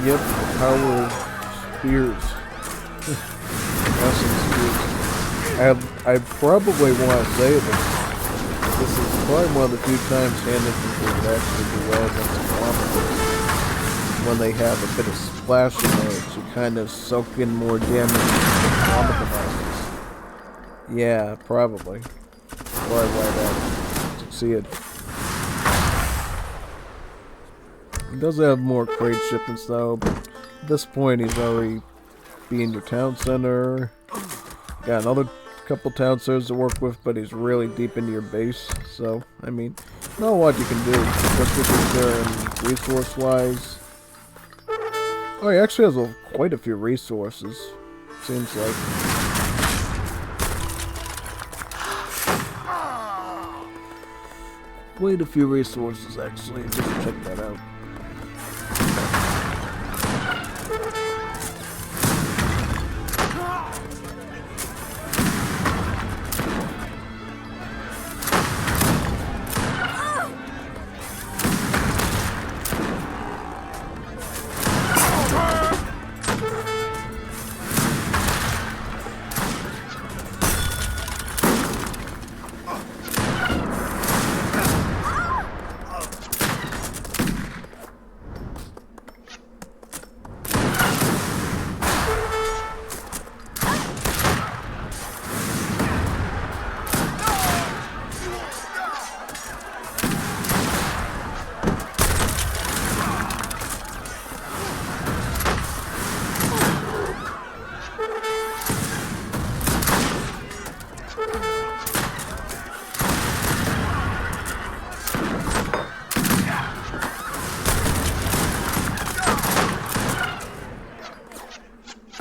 Yep, the power of spears. Awesome spears. I probably want to say that this is probably one of the few times hand infantry would actually do well against kilometers. When they have a bit of splash in there to kind of soak in more damage than kilometer masters. Yeah, probably. Probably why that succeeded. He does have more crate shipments though, but at this point he's already being your town center. Got another couple town centers to work with, but he's really deep into your base. So, I mean, not a lot you can do. Especially concerned resource-wise. Oh, he actually has quite a few resources. Seems like. Quite a few resources actually. Just check that out.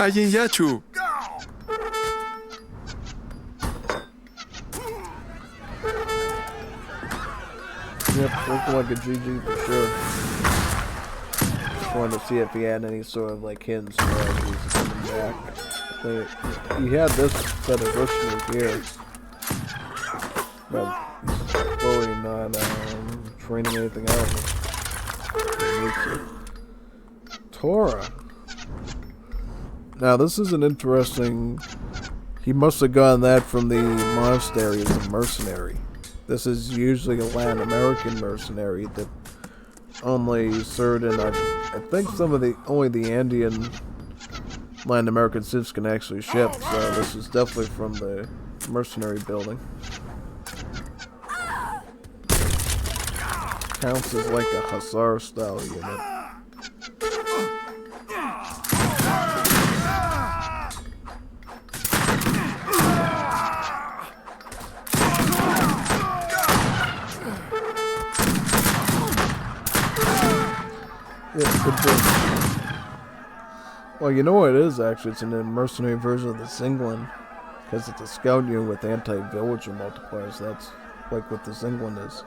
Ayin Yachu. Yep, looking like a GG for sure. Just wanted to see if he had any sort of like hidden strategies coming back. He had this set of listeners here, but he's totally not training anything else. Torah. Now this is an interesting. He must have gotten that from the monastery as a mercenary. This is usually a Latin American mercenary that only served in, I think some of the, only the Andean Latin American cities can actually ship, so this is definitely from the mercenary building. Counts as like a Hussar style unit. Yeah, good point. Well, you know what it is, actually? It's an mercenary version of the Zinglin. Because it's a scout unit with anti-villager multipliers. That's like what the Zinglin is.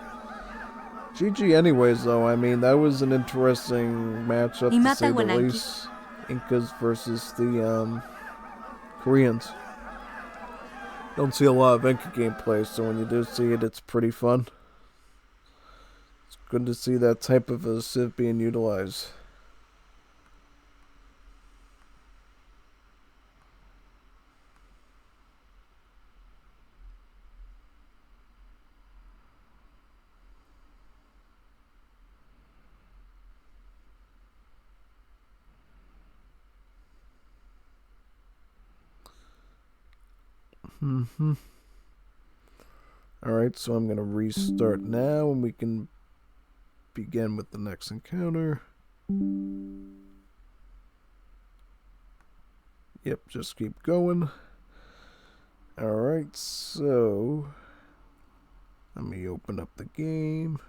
GG anyways, though. I mean, that was an interesting matchup, to say the least. Incas versus the Koreans. Don't see a lot of Inca gameplay, so when you do see it, it's pretty fun. It's good to see that type of a civ being utilized. Alright, so I'm going to restart now and we can begin with the next encounter. Yep, just keep going. Alright, so let me open up the game.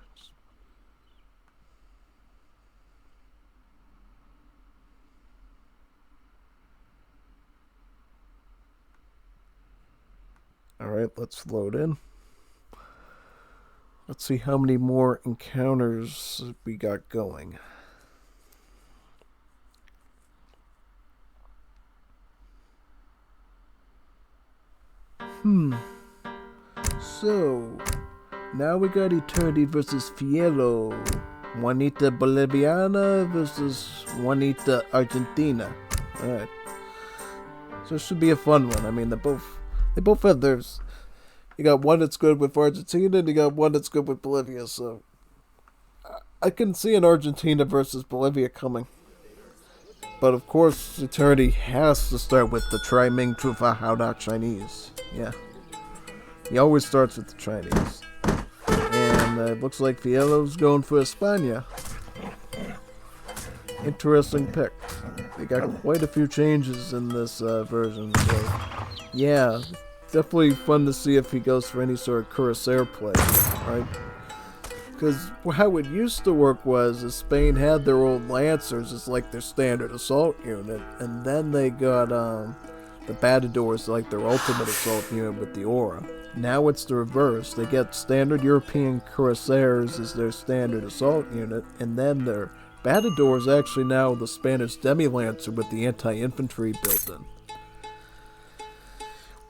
Alright, let's load in. Let's see how many more encounters we got going. So, now we got Eternity versus Fielo. Juanita Boliviana versus Juanita Argentina. Alright. So it should be a fun one. I mean, they both have theirs. You got one that's good with Argentina, and you got one that's good with Bolivia, so I can see an Argentina versus Bolivia coming. But of course, Eternity has to start with the Tri Ming Trufa Hao Chinese. Yeah. He always starts with the Chinese. And it looks like Fielo's going for España. Interesting pick. They got quite a few changes in this version, so yeah. Definitely fun to see if he goes for any sort of Cuirassier play, right? Because how it used to work was Spain had their old Lancers as like their standard assault unit, and then they got the Batadors like their ultimate assault unit with the Aura. Now it's the reverse. They get standard European Cuirassiers as their standard assault unit, and then their Batador is actually now the Spanish Demi-Lancer with the anti-infantry built in.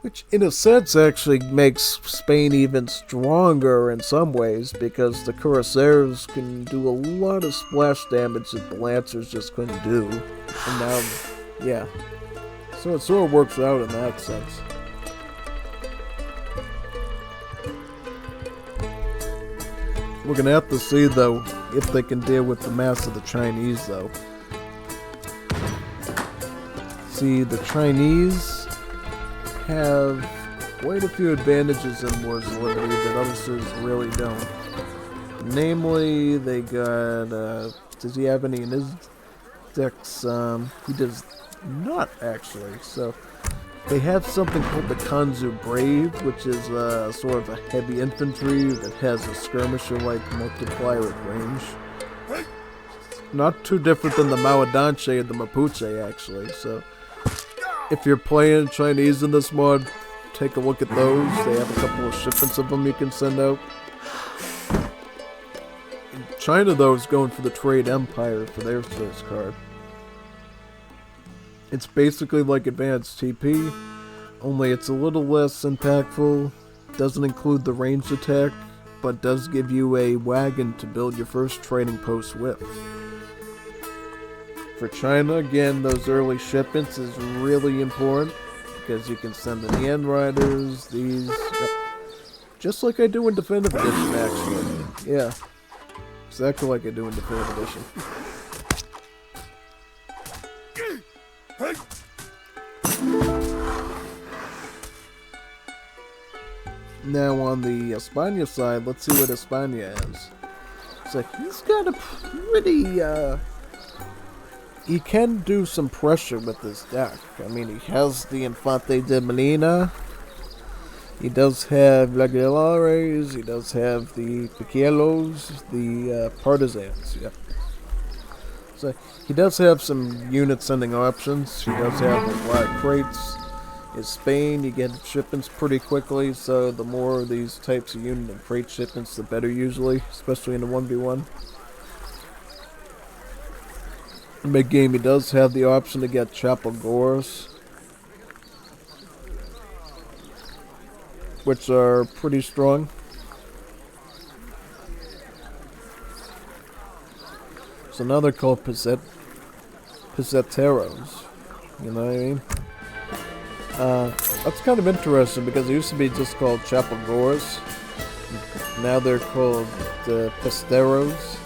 Which, in a sense, actually makes Spain even stronger in some ways, because the Cuirassiers can do a lot of splash damage that the Lancers just couldn't do. And now, yeah. So it sort of works out in that sense. We're going to have to see, though, if they can deal with the mass of the Chinese, though. See, the Chinese have quite a few advantages in Wars of Liberty that others really don't. Namely, they got, does he have any in his decks? He does not, actually. So, they have something called the Kanzu Brave, which is sort of a heavy infantry that has a skirmisher-like multiplier at range. Not too different than the Maodanche and the Mapuche, actually, so if you're playing Chinese in this mod, take a look at those. They have a couple of shipments of them you can send out. China, though, is going for the Trade Empire for their first card. It's basically like Advanced TP, only it's a little less impactful. Doesn't include the ranged attack, but does give you a wagon to build your first trading post with. For China, again, those early shipments is really important, because you can send the Nian Riders, these, just like I do in Definitive Edition, actually. Yeah, exactly like I do in Definitive Edition. Now on the España side, let's see what España has. It's like, he's got a pretty, he can do some pressure with this deck. I mean, he has the Infante de Molina. He does have Regulars. He does have the Piquelos, the Partisans. Yeah. So he does have some unit sending options. He does have a lot of crates. In Spain, you get shipments pretty quickly, so the more of these types of unit and crate shipments, the better usually, especially in a 1v1. In mid-game, he does have the option to get Chapel Gores, which are pretty strong. So now they're called Pizzeteros. You know what I mean? That's kind of interesting because it used to be just called Chapel Gores. Now they're called the Pisteros.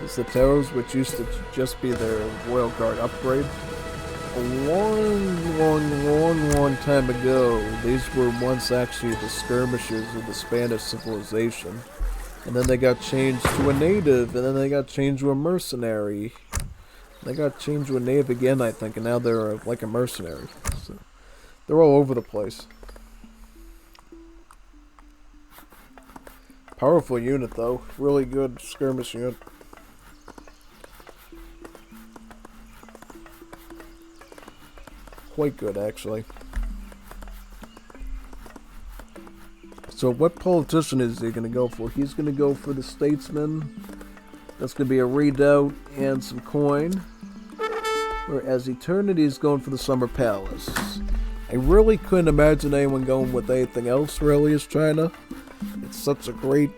Pizzeteros, which used to just be their Royal Guard upgrade. A long time ago, these were once actually the skirmishers of the Spanish civilization. And then they got changed to a native, and then they got changed to a mercenary. They got changed to a native again, I think, and now they're like a mercenary. So they're all over the place. Powerful unit, though. Really good skirmish unit. Quite good, actually. So what politician is he going to go for? He's going to go for the statesman. That's going to be a redoubt and some coin. Whereas Eternity is going for the Summer Palace. I really couldn't imagine anyone going with anything else, really, as China. It's such a great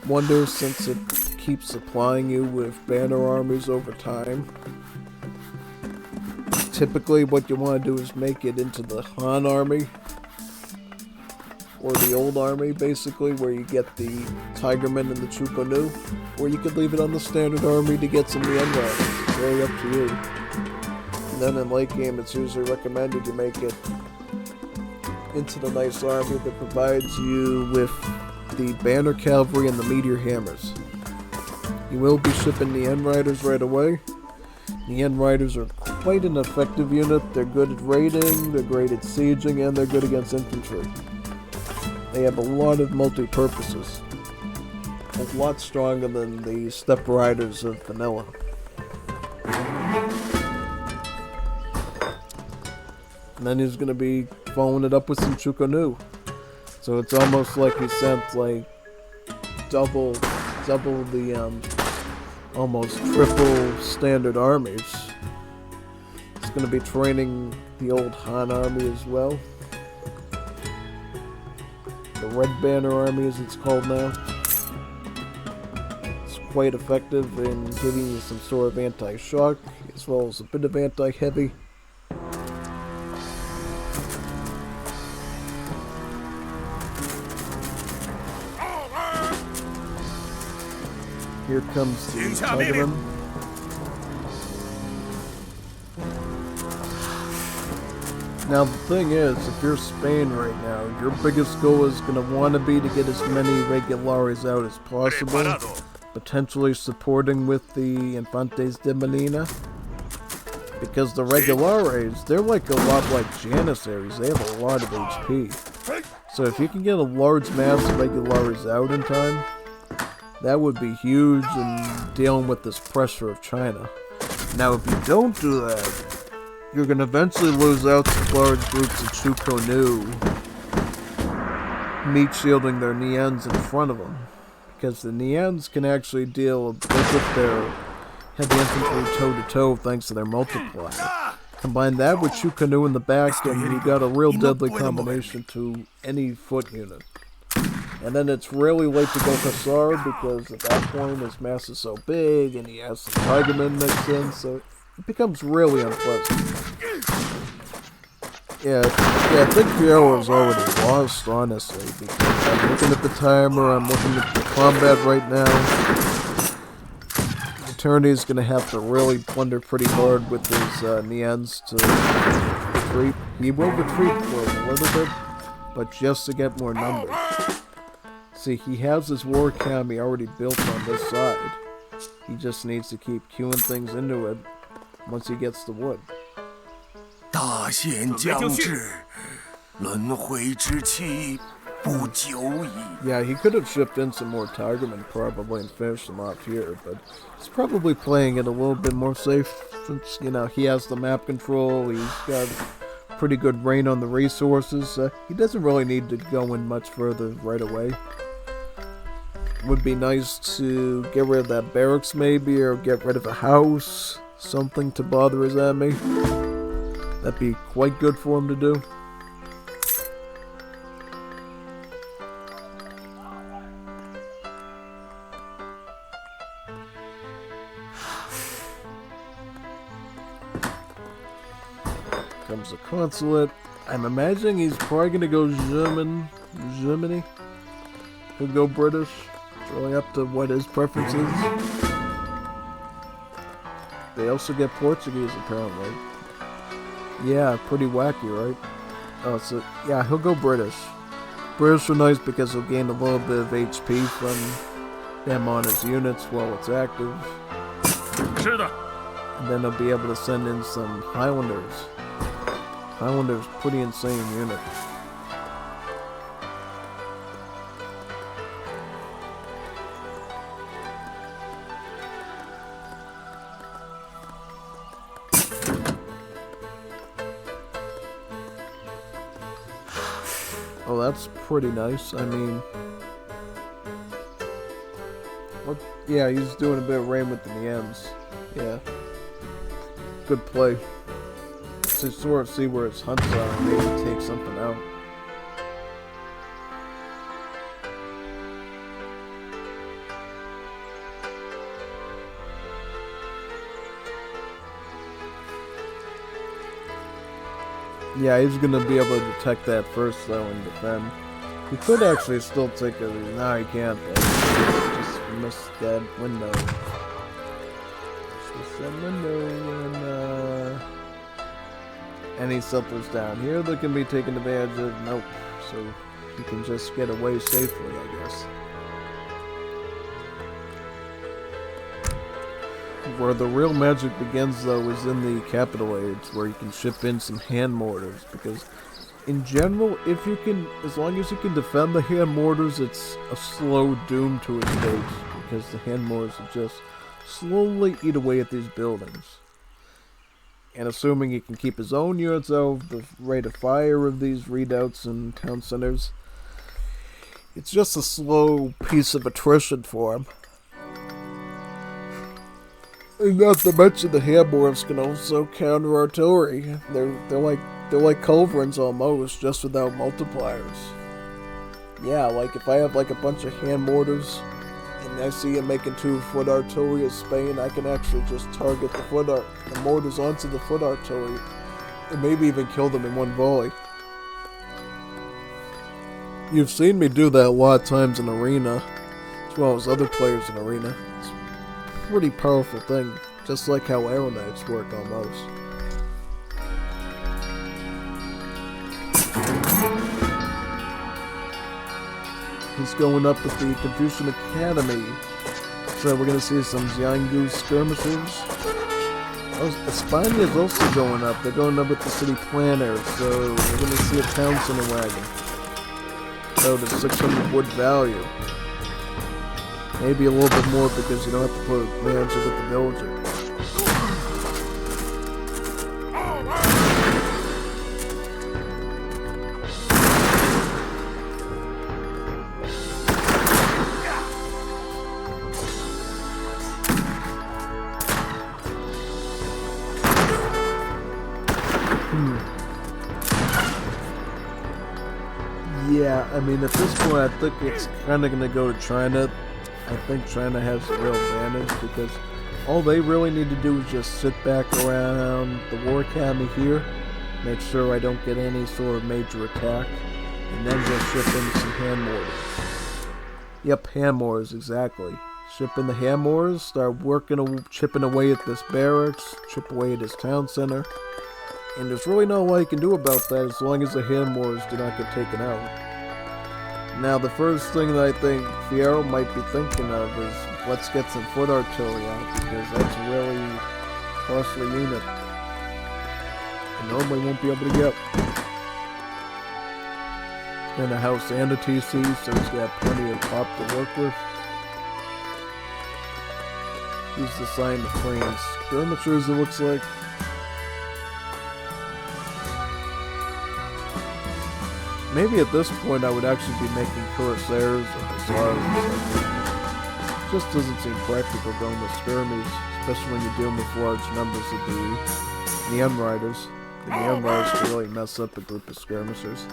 wonder since it keeps supplying you with banner armies over time. Typically, what you want to do is make it into the Han army. Or the old army, basically, where you get the Tigermen and the Chukonu. Or you could leave it on the standard army to get some Yen riders. It's really up to you. And then in late game, it's usually recommended you make it into the nice army that provides you with the Banner Cavalry and the Meteor Hammers. You will be shipping the Yen Riders right away. The Yen Riders are quite an effective unit. They're good at raiding, they're great at sieging, and they're good against infantry. They have a lot of multi-purposes. A lot stronger than the Steppe Riders of vanilla. And then he's going to be following it up with some Chukonu. So it's almost like he sent like double the almost triple standard armies. It's going to be training the old Han army as well. The Red Banner army, as it's called now. It's quite effective in giving you some sort of anti-shock, as well as a bit of anti-heavy. Here comes the Tigerman. Now the thing is, if you're Spain right now, your biggest goal is going to want to be to get as many regulares out as possible, potentially supporting with the Infantes de Molina. Because the regulares, they're like a lot like Janissaries, they have a lot of HP. So if you can get a large mass of regulares out in time, that would be huge in dealing with this pressure of China. Now if you don't do that, you're going to eventually lose out to large groups of Chukonu meat shielding their Nians in front of them. Because the Nians can actually deal a bit with their heavy infantry toe-to-toe thanks to their multiplier. Combine that with Chukonu in the back and you got a real deadly combination to any foot unit. And then it's really late to go Hussar because at that point his mass is so big and he has some Tigermen mixed in, so it becomes really unpleasant. Yeah, I think Piero is already lost, honestly, because I'm looking at the timer, I'm looking at the combat right now. Eternity's gonna have to really plunder pretty hard with his Nians to retreat. He will retreat for a little bit, but just to get more numbers. See, he has his war academy already built on this side. He just needs to keep queuing things into it once he gets the wood. 大限将至，轮回之期不久矣。 Yeah, he could have shipped in some more Tigerman probably and finished them off here, but he's probably playing it a little bit more safe since, you know, he has the map control, he's got pretty good reign on the resources. He doesn't really need to go in much further right away. Would be nice to get rid of that barracks maybe, or get rid of a house, something to bother his enemy. That'd be quite good for him to do. Comes the consulate. I'm imagining he's probably gonna go Germany. He'll go British. It's really up to what his preference is. They also get Portuguese apparently. Yeah, pretty wacky, right? Oh, so yeah, he'll go British. British are nice because he'll gain a little bit of HP from them on his units while it's active. And then he'll be able to send in some Highlanders. Highlanders, pretty insane unit. Oh, that's pretty nice. I mean, what? Yeah, he's doing a bit of rain with the Niams. Yeah, good play. To sort of see where his hunts are and maybe take something out. Yeah, he's gonna be able to detect that first though and defend. He could actually still take a... No, he can't though. Just missed that window. Just missed that window and any settlers down here that can be taken advantage of? Nope. So he can just get away safely, I guess. Where the real magic begins, though, is in the capital age, where you can ship in some hand mortars. Because, in general, if you can, as long as you can defend the hand mortars, it's a slow doom to its fate. Because the hand mortars will just slowly eat away at these buildings. And assuming he can keep his own units out of the rate of fire of these redoubts and town centers, it's just a slow piece of attrition for him. And not to mention the handmorphs can also counter artillery. They're like culverins almost, just without multipliers. Yeah, like if I have like a bunch of hand mortars and I see him making 2-foot artillery of Spain, I can actually just target the mortars onto the foot artillery and maybe even kill them in one volley. You've seen me do that a lot of times in Arena, as well as other players in Arena. It's a pretty powerful thing, just like how Arrow Knights work almost. He's going up at the Confucian Academy. So we're going to see some Xianggu skirmishers. Oh, Espana is also going up. They're going up with the city planner. So we're going to see a town center wagon. So the 600 wood value. Maybe a little bit more because you don't have to put manager with the villager. Yeah, I mean, at this point, I think it's kind of going to go to China. I think China has a real advantage because all they really need to do is just sit back around the War Academy here, make sure I don't get any sort of major attack, and then just ship in some hand mortars. Yep, hand mortars, exactly. Ship in the hand mortars, start chipping away at this barracks, chip away at his town center. And there's really not a lot you can do about that as long as the hand mortars do not get taken out. Now, the first thing that I think Fierro might be thinking of is let's get some foot artillery out because that's a really costly unit. And normally won't be able to get. in a house and a TC, so he's got plenty of pop to work with. He's assigned to playing skirmishers, it looks like. Maybe at this point I would actually be making cuirassiers or hussars. Just doesn't seem practical going with skirmies, especially when you're dealing with large numbers of the Neon Riders. The Neon Riders can really mess up a group of skirmishers.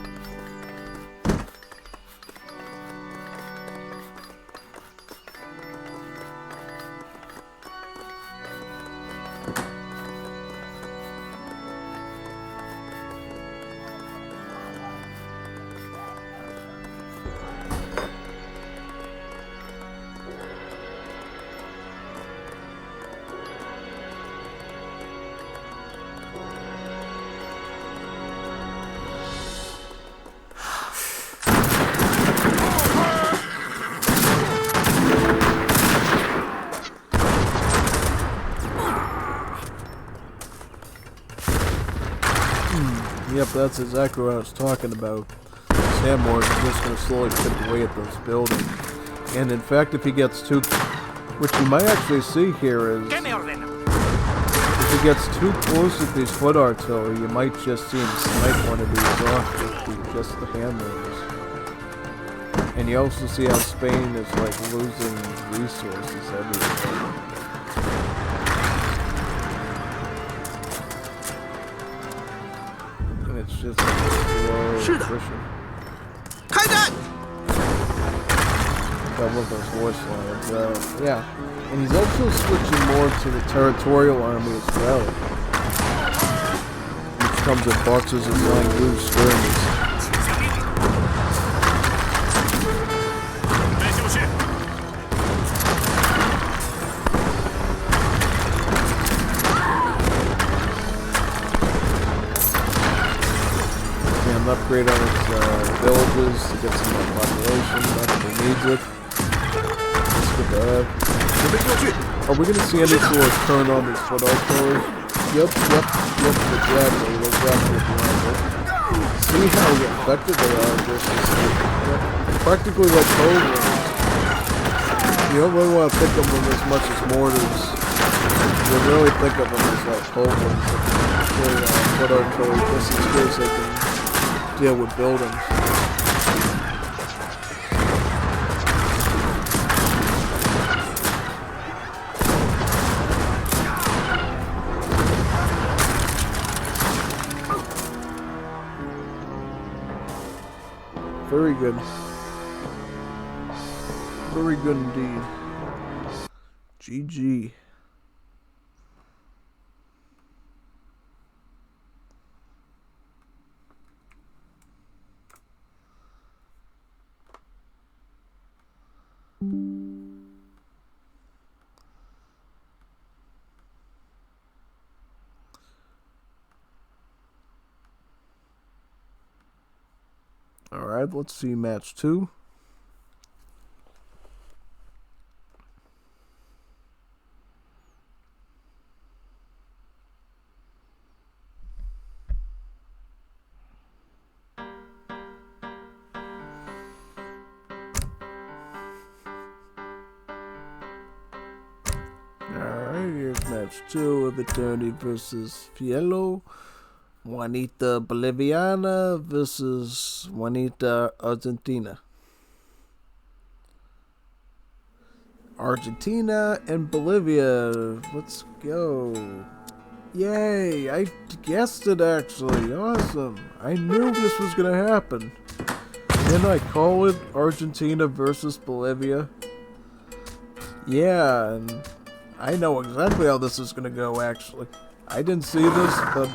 Yep, that's exactly what I was talking about. Samwars is just going to slowly chip away at this building. And in fact, if he gets too... What you might actually see here is... If he gets too close with these foot artillery, you might just see him snipe one of these off with just the hammers. And you also see how Spain is like losing resources everywhere. It's just slow attrition. I love those voice lines. Yeah. And he's also switching more to the territorial army as well. Which comes in boxes of flying blue skirmies. Upgrade on its villages to get some more population. Not that it needs it. Let's get that. Are we going to see any sort of turn on this foot artillery? Yep, exactly. See how effective they are versus practically like Poland. You don't really want to think of them as much as mortars. You really think of them as like Poland. Foot artillery just as good as they can deal with buildings. Very good. Very good indeed. GG. Alright, let's see match 2. Alright, here's match 2 of Eternity versus Fiello. Juanita Boliviana versus Juanita Argentina. Argentina and Bolivia. Let's go. Yay, I guessed it actually. Awesome. I knew this was going to happen. Didn't I call it Argentina versus Bolivia? Yeah, and I know exactly how this is going to go actually. I didn't see this, but...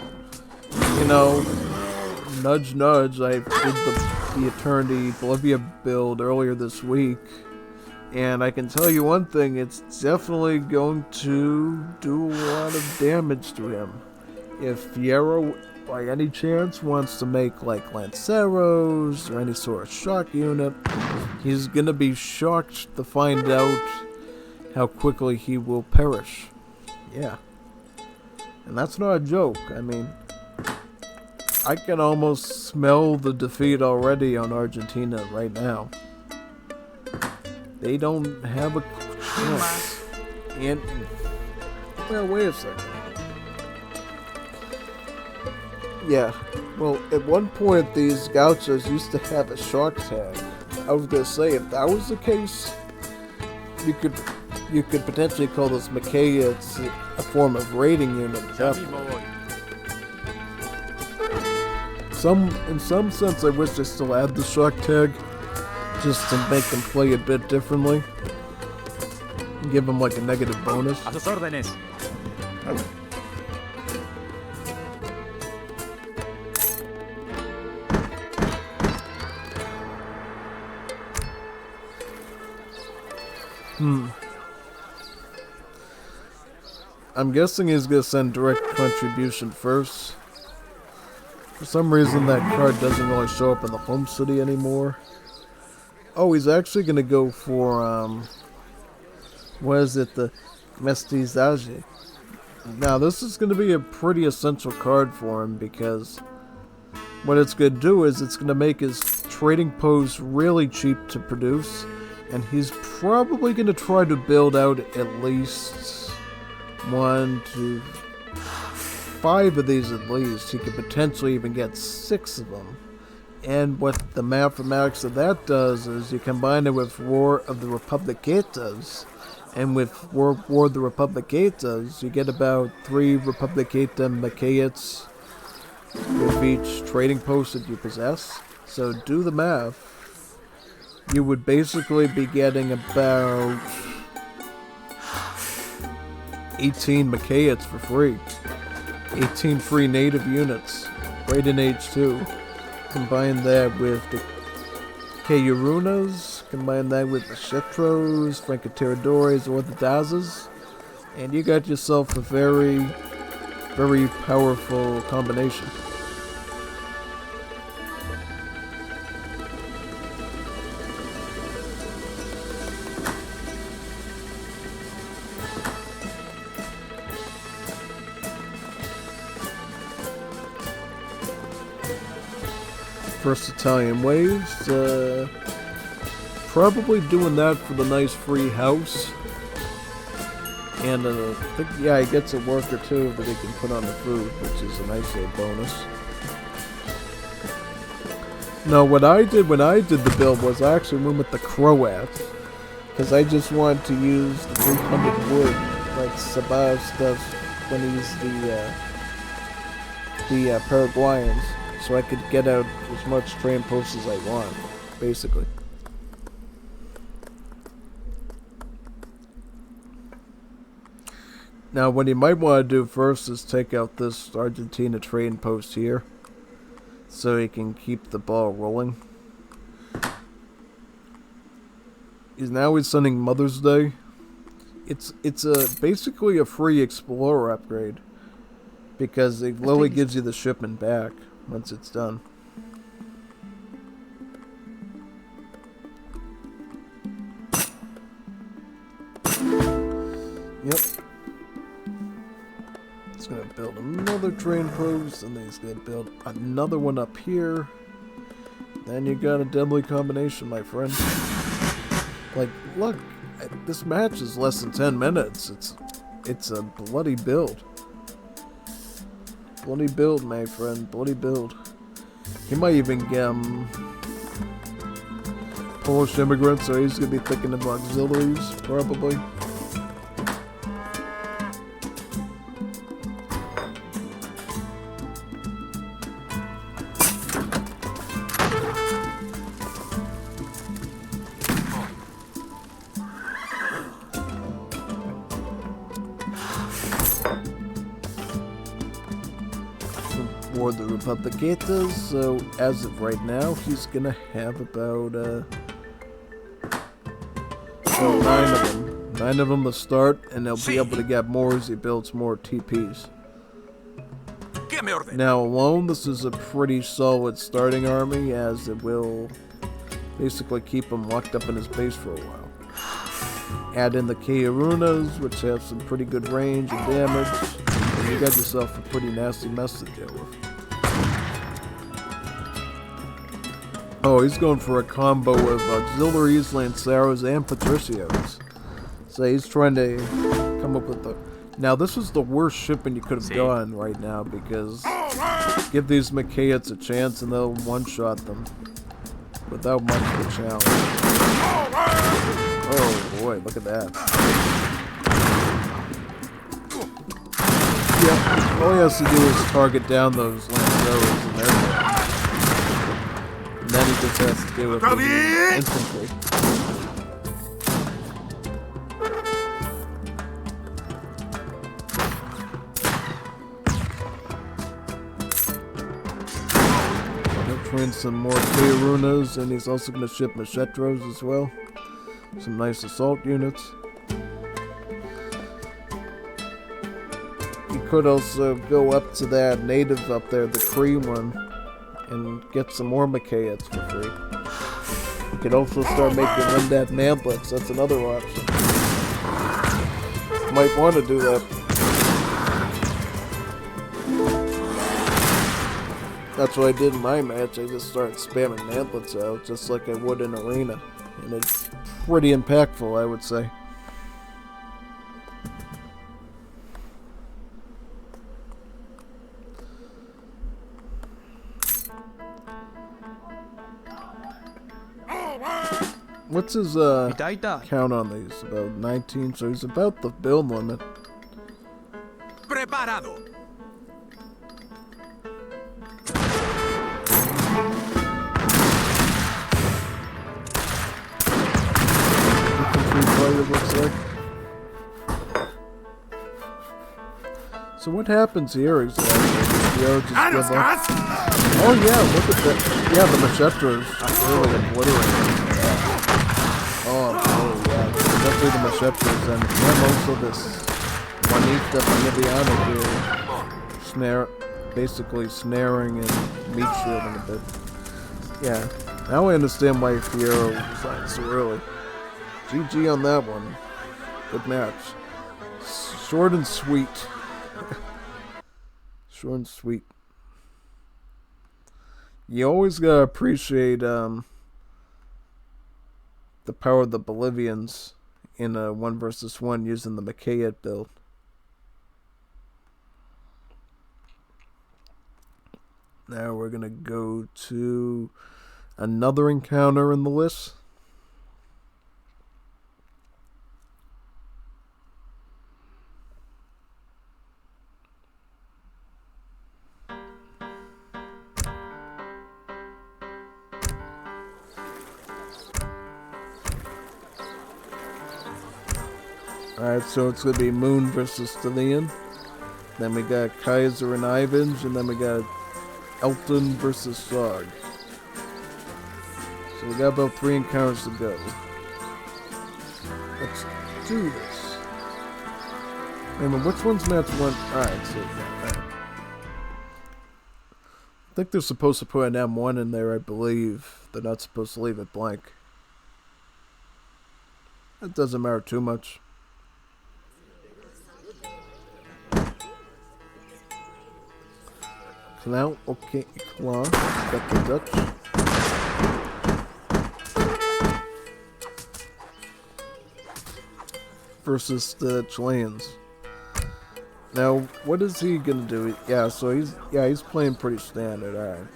You know, nudge nudge, I did the Eternity Bolivia build earlier this week, and I can tell you one thing, it's definitely going to do a lot of damage to him. If Fierro, by any chance, wants to make like Lanceros or any sort of shock unit, he's gonna be shocked to find out how quickly he will perish. Yeah. And that's not a joke, I mean... I can almost smell the defeat already on Argentina right now. They don't have a chance. And, well, wait a second. Yeah, well, at one point these gauchos used to have a shark tag. I was gonna say, if that was the case, you could potentially call this Mackay a form of raiding unit. In some sense, I wish they still had the shark tag, just to make them play a bit differently. Give them like a negative bonus. A sus órdenes. I'm guessing he's gonna send direct contribution first. For some reason that card doesn't really show up in the home city anymore. Oh, he's actually gonna go for what is it, the Mestizaje. Now this is gonna be a pretty essential card for him, because what it's gonna do is it's gonna make his trading post really cheap to produce, and he's probably gonna try to build out at least 1 to 5 of these at least. He could potentially even get 6 of them. And what the mathematics of that does is you combine it with War of the Republicatas, and with War of the Republicatas, you get about 3 Republicata Macayets with each trading post that you possess. So do the math. You would basically be getting about 18 Macayets for free. 18 free native units, right in H2. Combine that with the Kayurunas, combine that with the Shetros, Francotiradores, or the Dazas, and you got yourself a very, very powerful combination. First Italian waves, probably doing that for the nice free house, and I think, yeah, he gets a worker too that he can put on the food, which is a nice little bonus. No, what I did when I did the build was I actually went with the Croats, because I just wanted to use the 300 wood like Sabah does when he's the Paraguayans. So I could get out as much train posts as I want, basically. Now, what you might want to do first is take out this Argentina train post here, so he can keep the ball rolling. Now he's sending Mother's Day. It's basically a free Explorer upgrade, because it literally gives you the shipment back once it's done. Yep. It's gonna build another train post, and then he's gonna build another one up here. Then you got a deadly combination, my friend. Like, look, this match is less than 10 minutes. It's a bloody build. Bloody build, my friend. Bloody build. He might even get Polish immigrants, so he's gonna be thinking of auxiliaries, probably. War of the Republicatas, so as of right now, he's gonna have about 9 of them. 9 of them to start, and they'll be able to get more as he builds more TPs. Now alone, this is a pretty solid starting army, as it will basically keep him locked up in his base for a while. Add in the Kairunas, which have some pretty good range and damage, and you got yourself a pretty nasty mess to deal with. Oh, he's going for a combo of auxiliaries, Lanceros, and Patricios. So he's trying to come up with the... Now, this is the worst shipping you could have done right now, because give these Machaeans a chance and they'll one-shot them without much of a challenge. Oh boy, look at that. Yeah, all he has to do is target down those Lanceros and they're dead. And then he just has to deal with the infantry. Train some more Teorunas, and he's also going to ship Machetros as well. Some nice assault units. He could also go up to that native up there, the Kree one, and get some more Machaeans for free. He could also start making undead mantlets. That's another option. Might want to do that. That's what I did in my match. I just started spamming mantlets out, just like I would in Arena. And it's pretty impactful, I would say. What's his count on these? About 19, so he's about the build limit. Preparado. It looks like. So what happens here exactly? Just give up. Oh yeah, look at that. Yeah, the Machetros really obliterated. Oh yeah, definitely the Machetros, and also this Juanita Boliviano here, basically snaring and meat shielding a bit. Yeah, now I understand why Fiero signed so early. GG on that one. Good match. Short and sweet. Short and sweet. You always gotta appreciate the power of the Bolivians in a 1 versus 1 using the Machaean build. Now we're gonna go to another encounter in the list. Alright, so it's going to be Moon versus Stelian. Then we got Kaiser and Ivans, and then we got Elton versus Sarg. So we got about 3 encounters to go. Let's do this. Wait a minute, which one's match 1? Alright, so alright. I think they're supposed to put an M1 in there, I believe. They're not supposed to leave it blank. That doesn't matter too much. Clown, okay, Clown, got the Dutch. Versus the Chileans. Now, what is he gonna do? Yeah, so he's playing pretty standard, alright.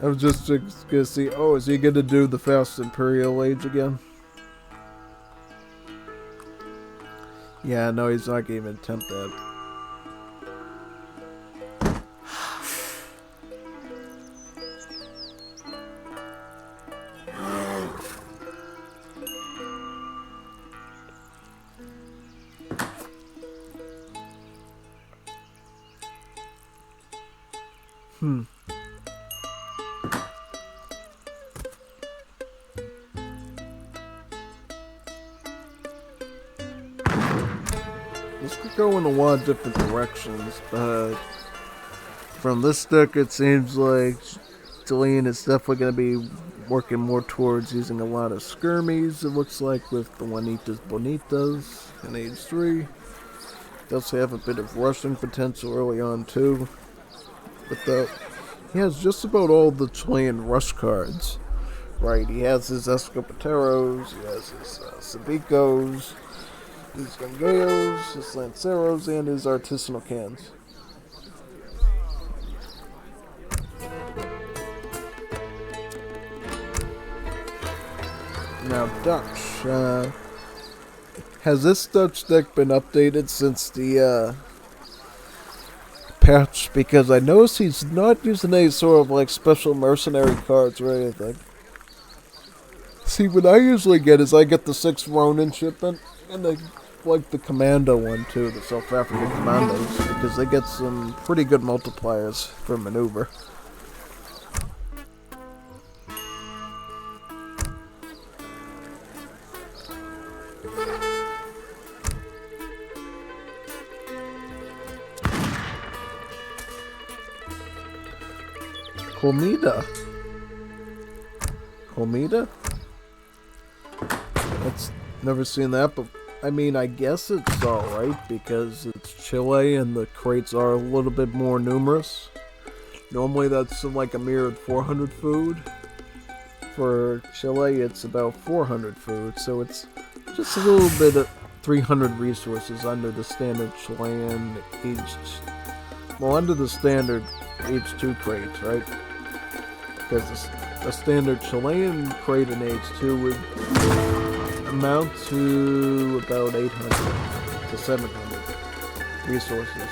I was just gonna see, oh, is he gonna do the Fast Imperial Age again? Yeah, no, he's not gonna even attempt that. This could go in a lot of different directions, but from this deck it seems like Deline is definitely going to be working more towards using a lot of skirmies, it looks like, with the Juanitas Bonitas in Age 3. They also have a bit of rushing potential early on too, with the he has just about all the Chilean rush cards. Right, he has his Escopeteros, he has his Sabicos, his Gangeos, his Lanceros, and his artisanal cans. Now, Dutch. Has this Dutch deck been updated since the patch? Because I noticed he's not using any sort of like special mercenary cards or anything. See, what I usually get is I get the 6 Ronin shipment, and I like the Commando one too, the South African Commandos, because they get some pretty good multipliers for maneuver. Comida? That's never seen that, but I mean, I guess it's alright because it's Chile and the crates are a little bit more numerous. Normally that's like a mirrored 400 food. For Chile, it's about 400 food, so it's just a little bit of 300 resources under the standard Chilean under the standard H2 crates, right? Because a standard Chilean crate in H2 would amount to about 800 to 700 resources.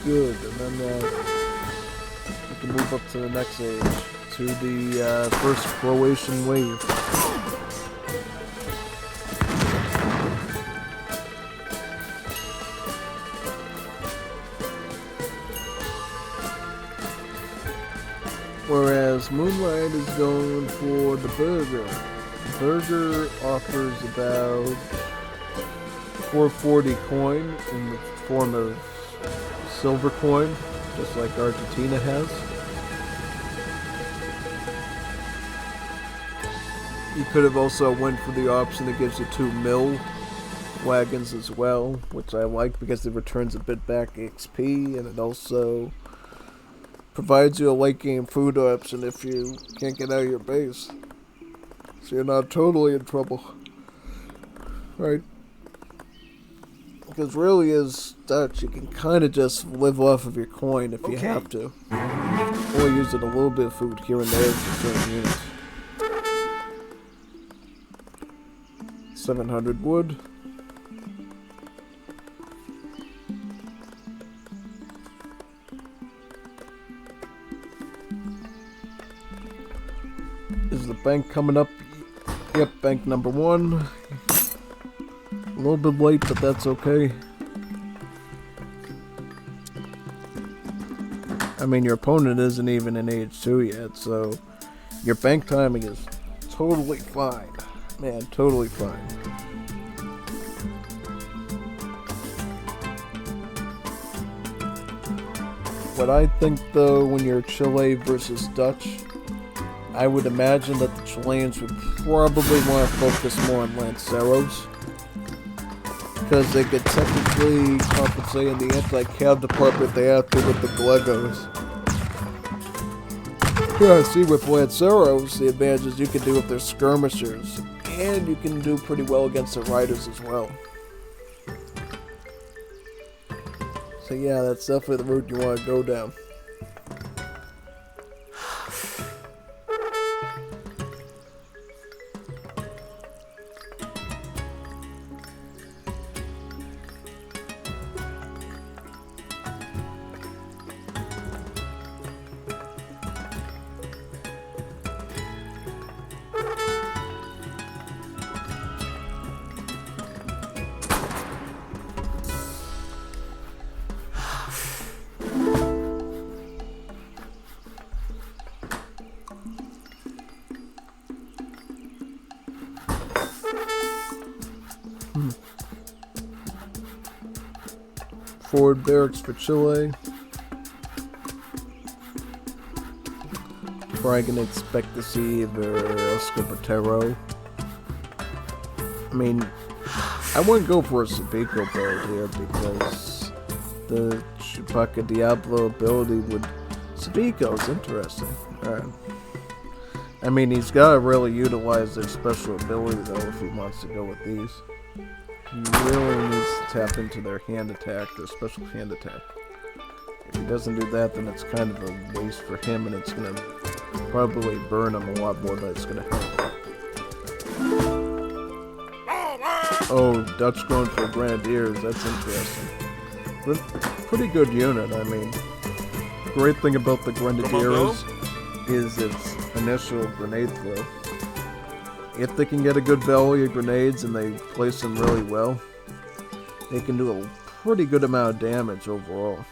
Good, and then we can move up to the next age, to the first Croatian wave. Whereas Moonlight is going for the burger. The burger offers about 440 coin in the form of silver coin, just like Argentina has. You could have also went for the option that gives you 2 mill wagons as well, which I like because it returns a bit back XP, and it also provides you a late game food option if you can't get out of your base. So you're not totally in trouble. Right? Because really as Dutch, you can kind of just live off of your coin if you have to. Or use it a little bit of food here and there for certain units. 700 wood. Is the bank coming up? Yep, bank number 1. A little bit late, but that's okay. I mean, your opponent isn't even in age 2 yet, so your bank timing is totally fine. Man, totally fine. What I think, though, when you're Chile versus Dutch, I would imagine that the Chileans would probably want to focus more on Lanceros, because they could technically compensate in the anti-cav department they have to with the Gallegos. Yeah, see, with Lanceros, the advantages you can do with their skirmishers, and you can do pretty well against the riders as well. So yeah, that's definitely the route you want to go down. Forward barracks for Chile. probably gonna expect to see either Escopetero. I mean, I wouldn't go for a Sabico build here because the Chewbacca Diablo ability with Sabico is interesting. Alright. I mean, he's gotta really utilize their special ability though if he wants to go with these. He really needs to tap into their hand attack, their special hand attack. If he doesn't do that, then it's kind of a waste for him, and it's gonna probably burn him a lot more than it's gonna help. Oh, Dutch going for Grenadiers, that's interesting. Pretty good unit, I mean. The great thing about the Grenadiers is its initial grenade throw. If they can get a good volley of grenades and they place them really well, they can do a pretty good amount of damage overall.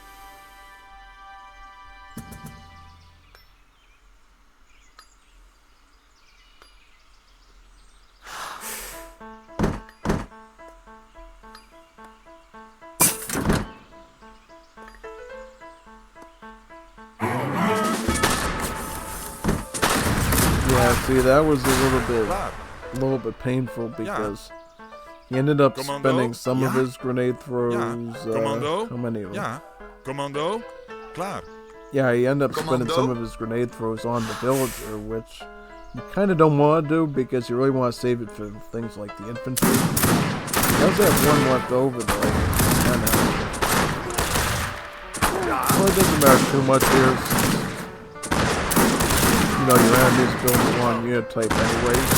Yeah, see, that was a little bit painful because he ended up spending some of his grenade throws. How many of them? Ja, commando, klaar. Yeah, he ended up spending some of his grenade throws on the villager, which you kind of don't want to do because you really want to save it for things like the infantry. He does have one left over though. Well, it doesn't matter too much here. You know, your enemy's building a long unit type anyways.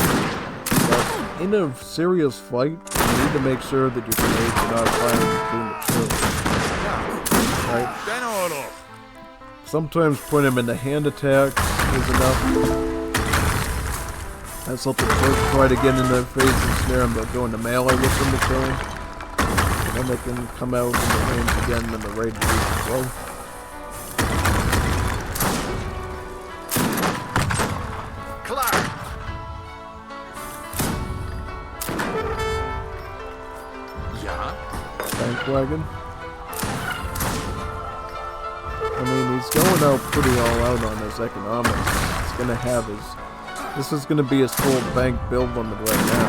But in a serious fight, you need to make sure that your grenades are not firing prematurely. Right? Sometimes putting them into hand attack is enough. That's something first try to get in their face and snare them, but go into melee with them to kill them. And then they can come out in the range again when they're ready to use the blow. Wagon. I mean, he's going out pretty all out on his economics. He's gonna have his... This is gonna be his full bank build limit right now.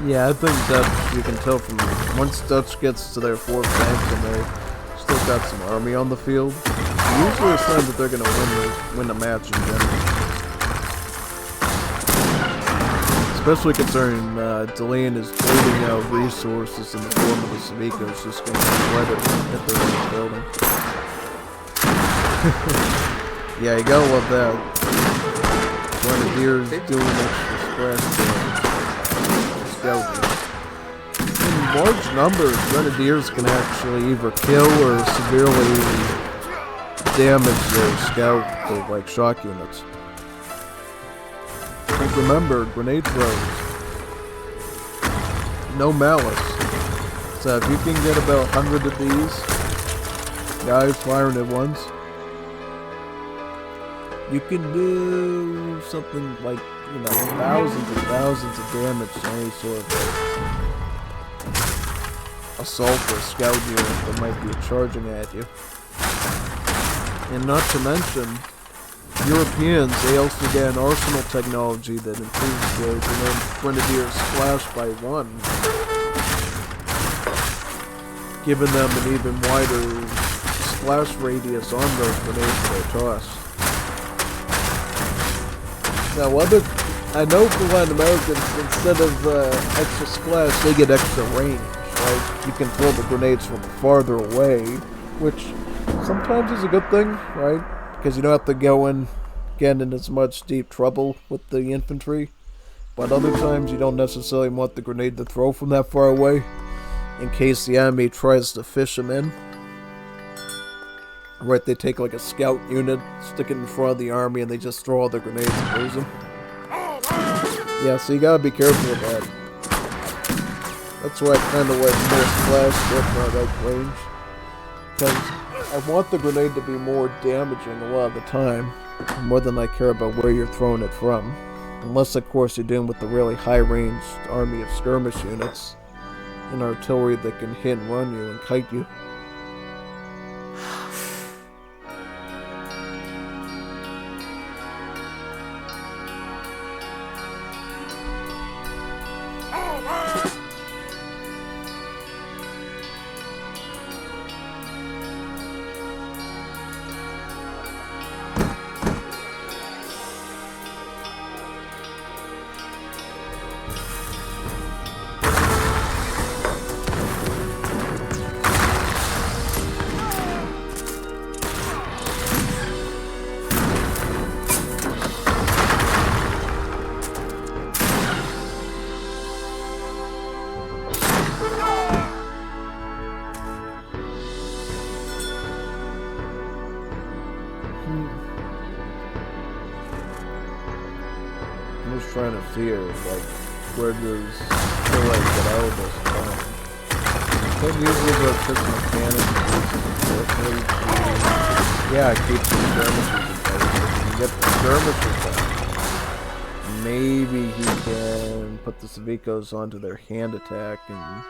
Yeah, I think that you can tell from once Dutch gets to their fourth bank and they still got some army on the field, usually a sign that they're going to win the match in general. Especially concerning Delenn is bleeding out resources in the form of the Sabicos, just going to let it hit their own building. Yeah, you gotta love that. Grenadiers doing extra splash damage. In large numbers, Grenadiers can actually either kill or severely damage their scout or like shock units. But remember, grenade throws, no malice. So if you can get about 100 of these guys firing at once, you can do something like, you know, thousands and thousands of damage to any sort of assault or scout unit that might be charging at you. And not to mention, Europeans, they also get an arsenal technology that improves their Grenadier splash by 1, giving them an even wider splash radius on those grenades they toss. Now, I know for Latin Americans, instead of extra splash, they get extra range, right? You can throw the grenades from farther away, which sometimes is a good thing, right? Because you don't have to go in, get in as much deep trouble with the infantry. But other times, you don't necessarily want the grenade to throw from that far away, in case the enemy tries to fish them in. Right, they take like a scout unit, stick it in front of the army, and they just throw all their grenades and lose them. Yeah, so you gotta be careful with that. That's why I kind of like more splash stuff when I like range. Because I want the grenade to be more damaging a lot of the time. more than I care about where you're throwing it from. Unless, of course, you're dealing with the really high-ranged army of skirmish units and artillery that can hit and run you and kite you. I'm just trying to figure, like, where does Chile get out of this time? Can use these artisanal cannons yeah, keep the skirmishers in place. If you can get the skirmishers down, maybe he can put the Civicos onto their hand attack and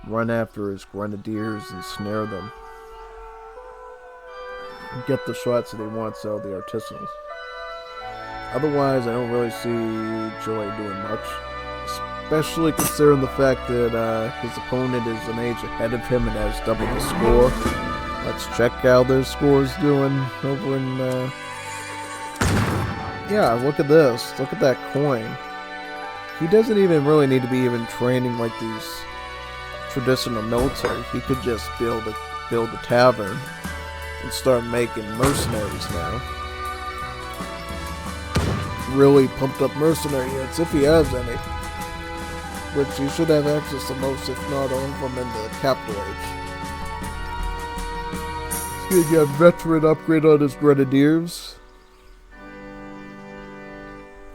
run after his grenadiers and snare them. Get the shots that he wants out of the artisanals. Otherwise, I don't really see Chile doing much, especially considering the fact that his opponent is an age ahead of him and has double the score. Let's check how their score's doing over in, yeah, look at this. Look at that coin. He doesn't even really need to be even training like these traditional military. He could just build a tavern and start making mercenaries now. Really pumped up mercenary units, if he has any. Which he should have access to most, if not all of them, in the capital age. He's gonna get veteran upgrade on his grenadiers.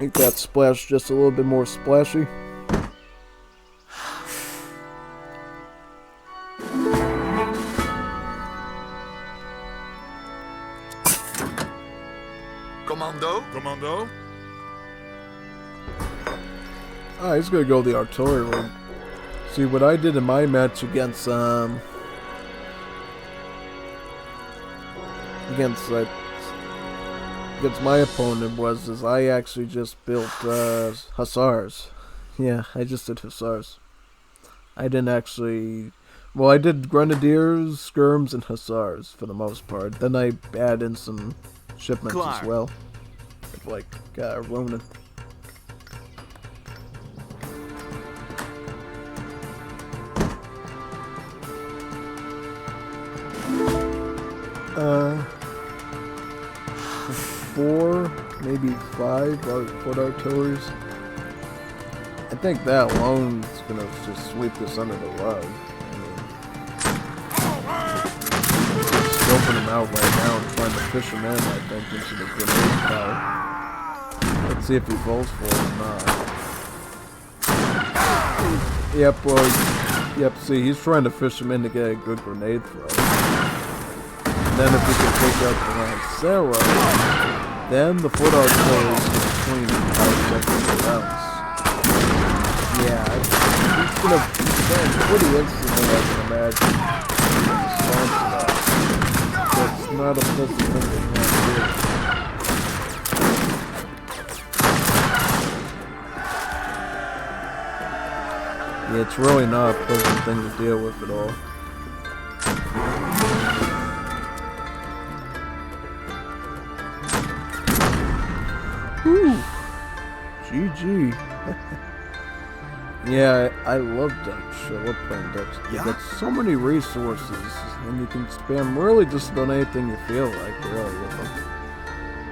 Make that splash just a little bit more splashy. Commando? Ah, he's gonna go the artillery route. See, what I did in my match against my opponent was I actually just built hussars. Yeah, I just did hussars. I didn't actually. Well, I did grenadiers, skirms, and hussars for the most part. Then I add in some shipments as well, like Ronin. Four, maybe 5 foot artilleries. I think that alone is gonna just sweep this under the rug. I mean, scoping him out right now and trying to fish him in, I think, into the grenade pile. Let's see if he falls for it or not. Yep, well, yep, see, he's trying to fish him in to get a good grenade throw. Then if we can take out the Lancero, then the foot artillery is going to clean 5 seconds rounds. Yeah, he's going to pretty instantly, I can imagine, in response to that. So it's not a pleasant thing to have to do. Yeah, it's really not a pleasant thing to deal with at all. Whew. GG. Yeah, I love Dutch. I love playing Dutch. You got so many resources, and you can spam really just about anything you feel like, really, with them.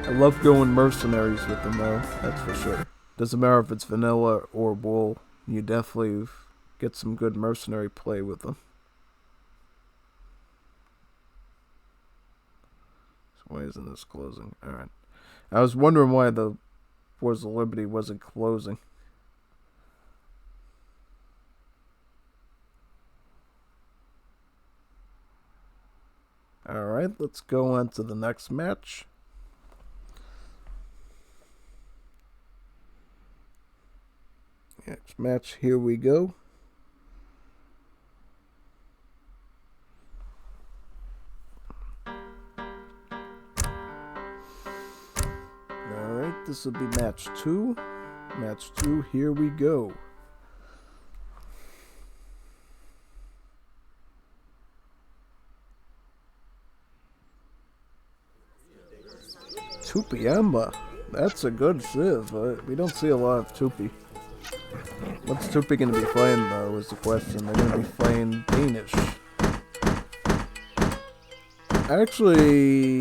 I love going mercenaries with them, though, that's for sure. Doesn't matter if it's vanilla or wool, you definitely get some good mercenary play with them. So why isn't this closing? Alright. I was wondering why the Wars of Liberty wasn't closing. Alright, let's go on to the next match. Next match, here we go. Alright, this will be match 2. Match 2, here we go. Tupiamba. That's a good civ. We don't see a lot of Tupi. What's Tupi going to be playing, though, is the question. They're going to be playing Danish. Actually,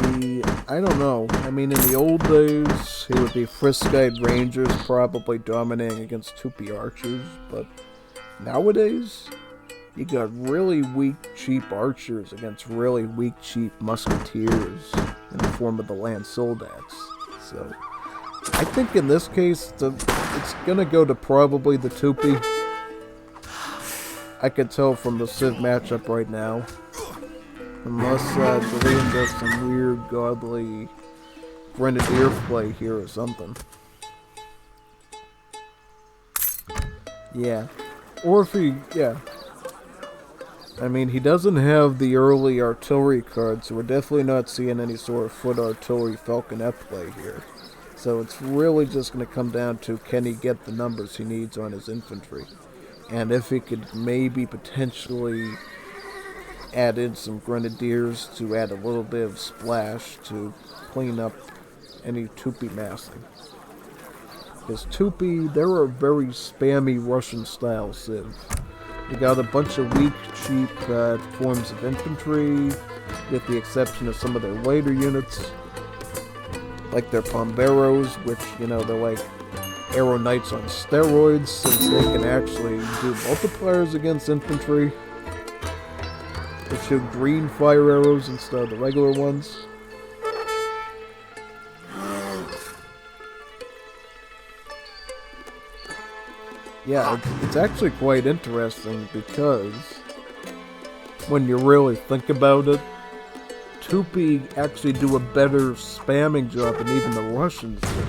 I don't know. I mean, in the old days, it would be Frisk-eyed Rangers probably dominating against Tupi Archers, but nowadays, you got really weak, cheap Archers against really weak, cheap Musketeers in the form of the Land Soldats. So, I think in this case, it's gonna go to probably the Tupi. I could tell from the Civ matchup right now. Unless Delian does some weird, godly Grenadier play here or something. Yeah. Or if he, yeah. I mean, he doesn't have the early artillery card, so we're definitely not seeing any sort of foot artillery falconet play here. So it's really just going to come down to, can he get the numbers he needs on his infantry? And if he could maybe potentially add in some grenadiers to add a little bit of splash to clean up any Tupi massing. Because Tupi, they're a very spammy Russian-style civ. You got a bunch of weak, cheap forms of infantry, with the exception of some of their later units, like their Pomberos, which, you know, they're like Arrow Knights on steroids, since they can actually do multipliers against infantry. They shoot green fire arrows instead of the regular ones. Yeah, it's actually quite interesting because when you really think about it, Tupi actually do a better spamming job than even the Russians do.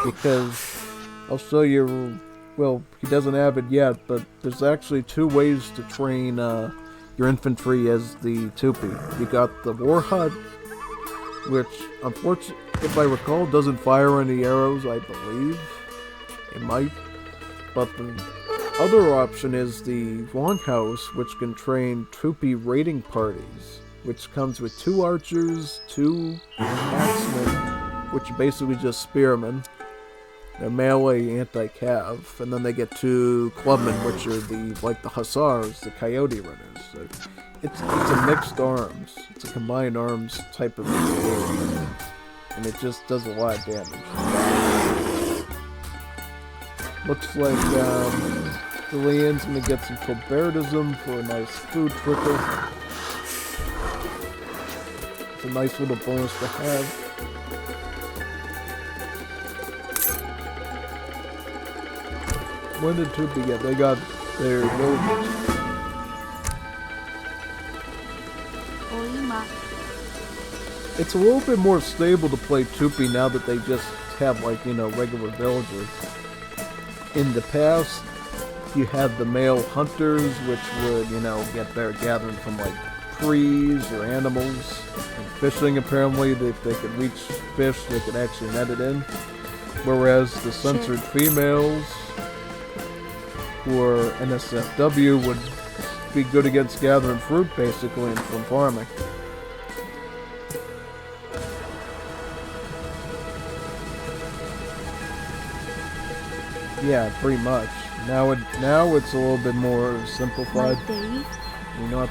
Because, I'll show you, well, he doesn't have it yet, but there's actually 2 ways to train your infantry as the Tupi. You got the War Hut, which, unfortunately, if I recall, doesn't fire any arrows, I believe. It might. But the other option is the Longhouse, which can train Tupi raiding parties, which comes with 2 archers, 2 axemen, which are basically just spearmen. They're melee anti-cav, and then they get 2 clubmen, which are the hussars, the coyote runners. So it's a mixed arms. It's a combined arms type of game, and it just does a lot of damage. Looks like the Leon's gonna get some Colbertism for a nice food trickle. It's a nice little bonus to have. When did Tupi get? They got their villagers. It's a little bit more stable to play Tupi now that they just have, like, you know, regular villagers. In the past, you had the male hunters, which would, you know, get their gathering from, like, trees or animals. And fishing, apparently, if they could reach fish, they could actually net it in. Whereas the censored females, who are NSFW, would be good against gathering fruit, basically, and from farming. Yeah, pretty much. Now it's a little bit more simplified. You know what?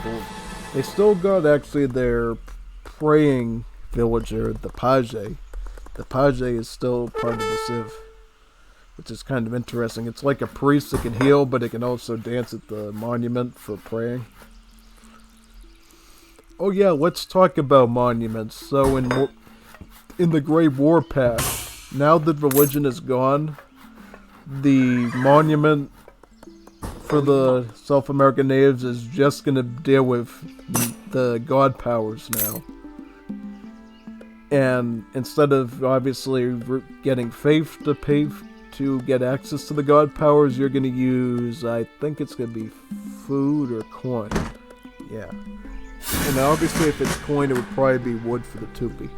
They still got actually their praying villager, the Page. The Page is still part of the Civ, which is kind of interesting. It's like a priest that can heal, but it can also dance at the monument for praying. Oh yeah, let's talk about monuments. So in the Great War Path, now that religion is gone, the monument for the South American natives is just going to deal with the god powers now. And instead of obviously getting faith to pay to get access to the god powers, you're going to use, I think it's going to be food or coin. Yeah. And obviously if it's coin, it would probably be wood for the Tupi.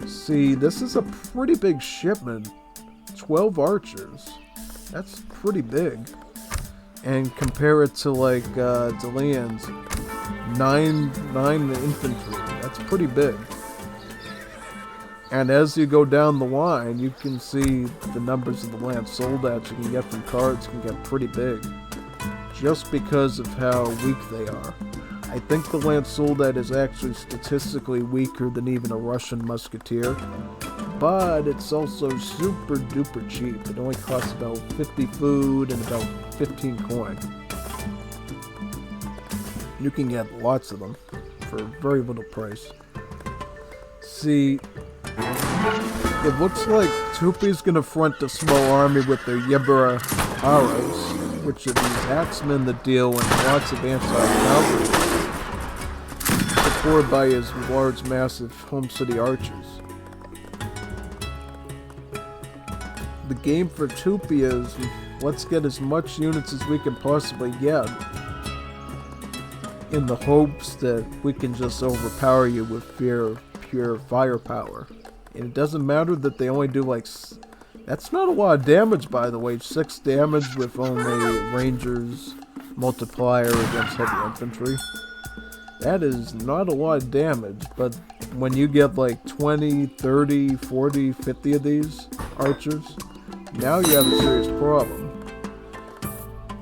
See, this is a pretty big shipment. 12 archers. That's pretty big. And compare it to like Delian's 9 infantry. That's pretty big. And as you go down the line, you can see the numbers of the Lance Soldats you can get from cards can get pretty big. Just because of how weak they are. I think the Lance Soldat is actually statistically weaker than even a Russian musketeer. But it's also super duper cheap. It only costs about 50 food and about 15 coin. You can get lots of them for very little price. See, it looks like Tupi's gonna front a small army with their Yebara Aras, which are these axemen that deal in lots of anti-cavalry, supported by his large, massive home city archers. The game for Tupi is, let's get as much units as we can possibly get, in the hopes that we can just overpower you with pure firepower. And it doesn't matter that they only do like... That's not a lot of damage, by the way. 6 damage with only Rangers multiplier against heavy infantry. That is not a lot of damage, but when you get like 20, 30, 40, 50 of these archers, now you have a serious problem.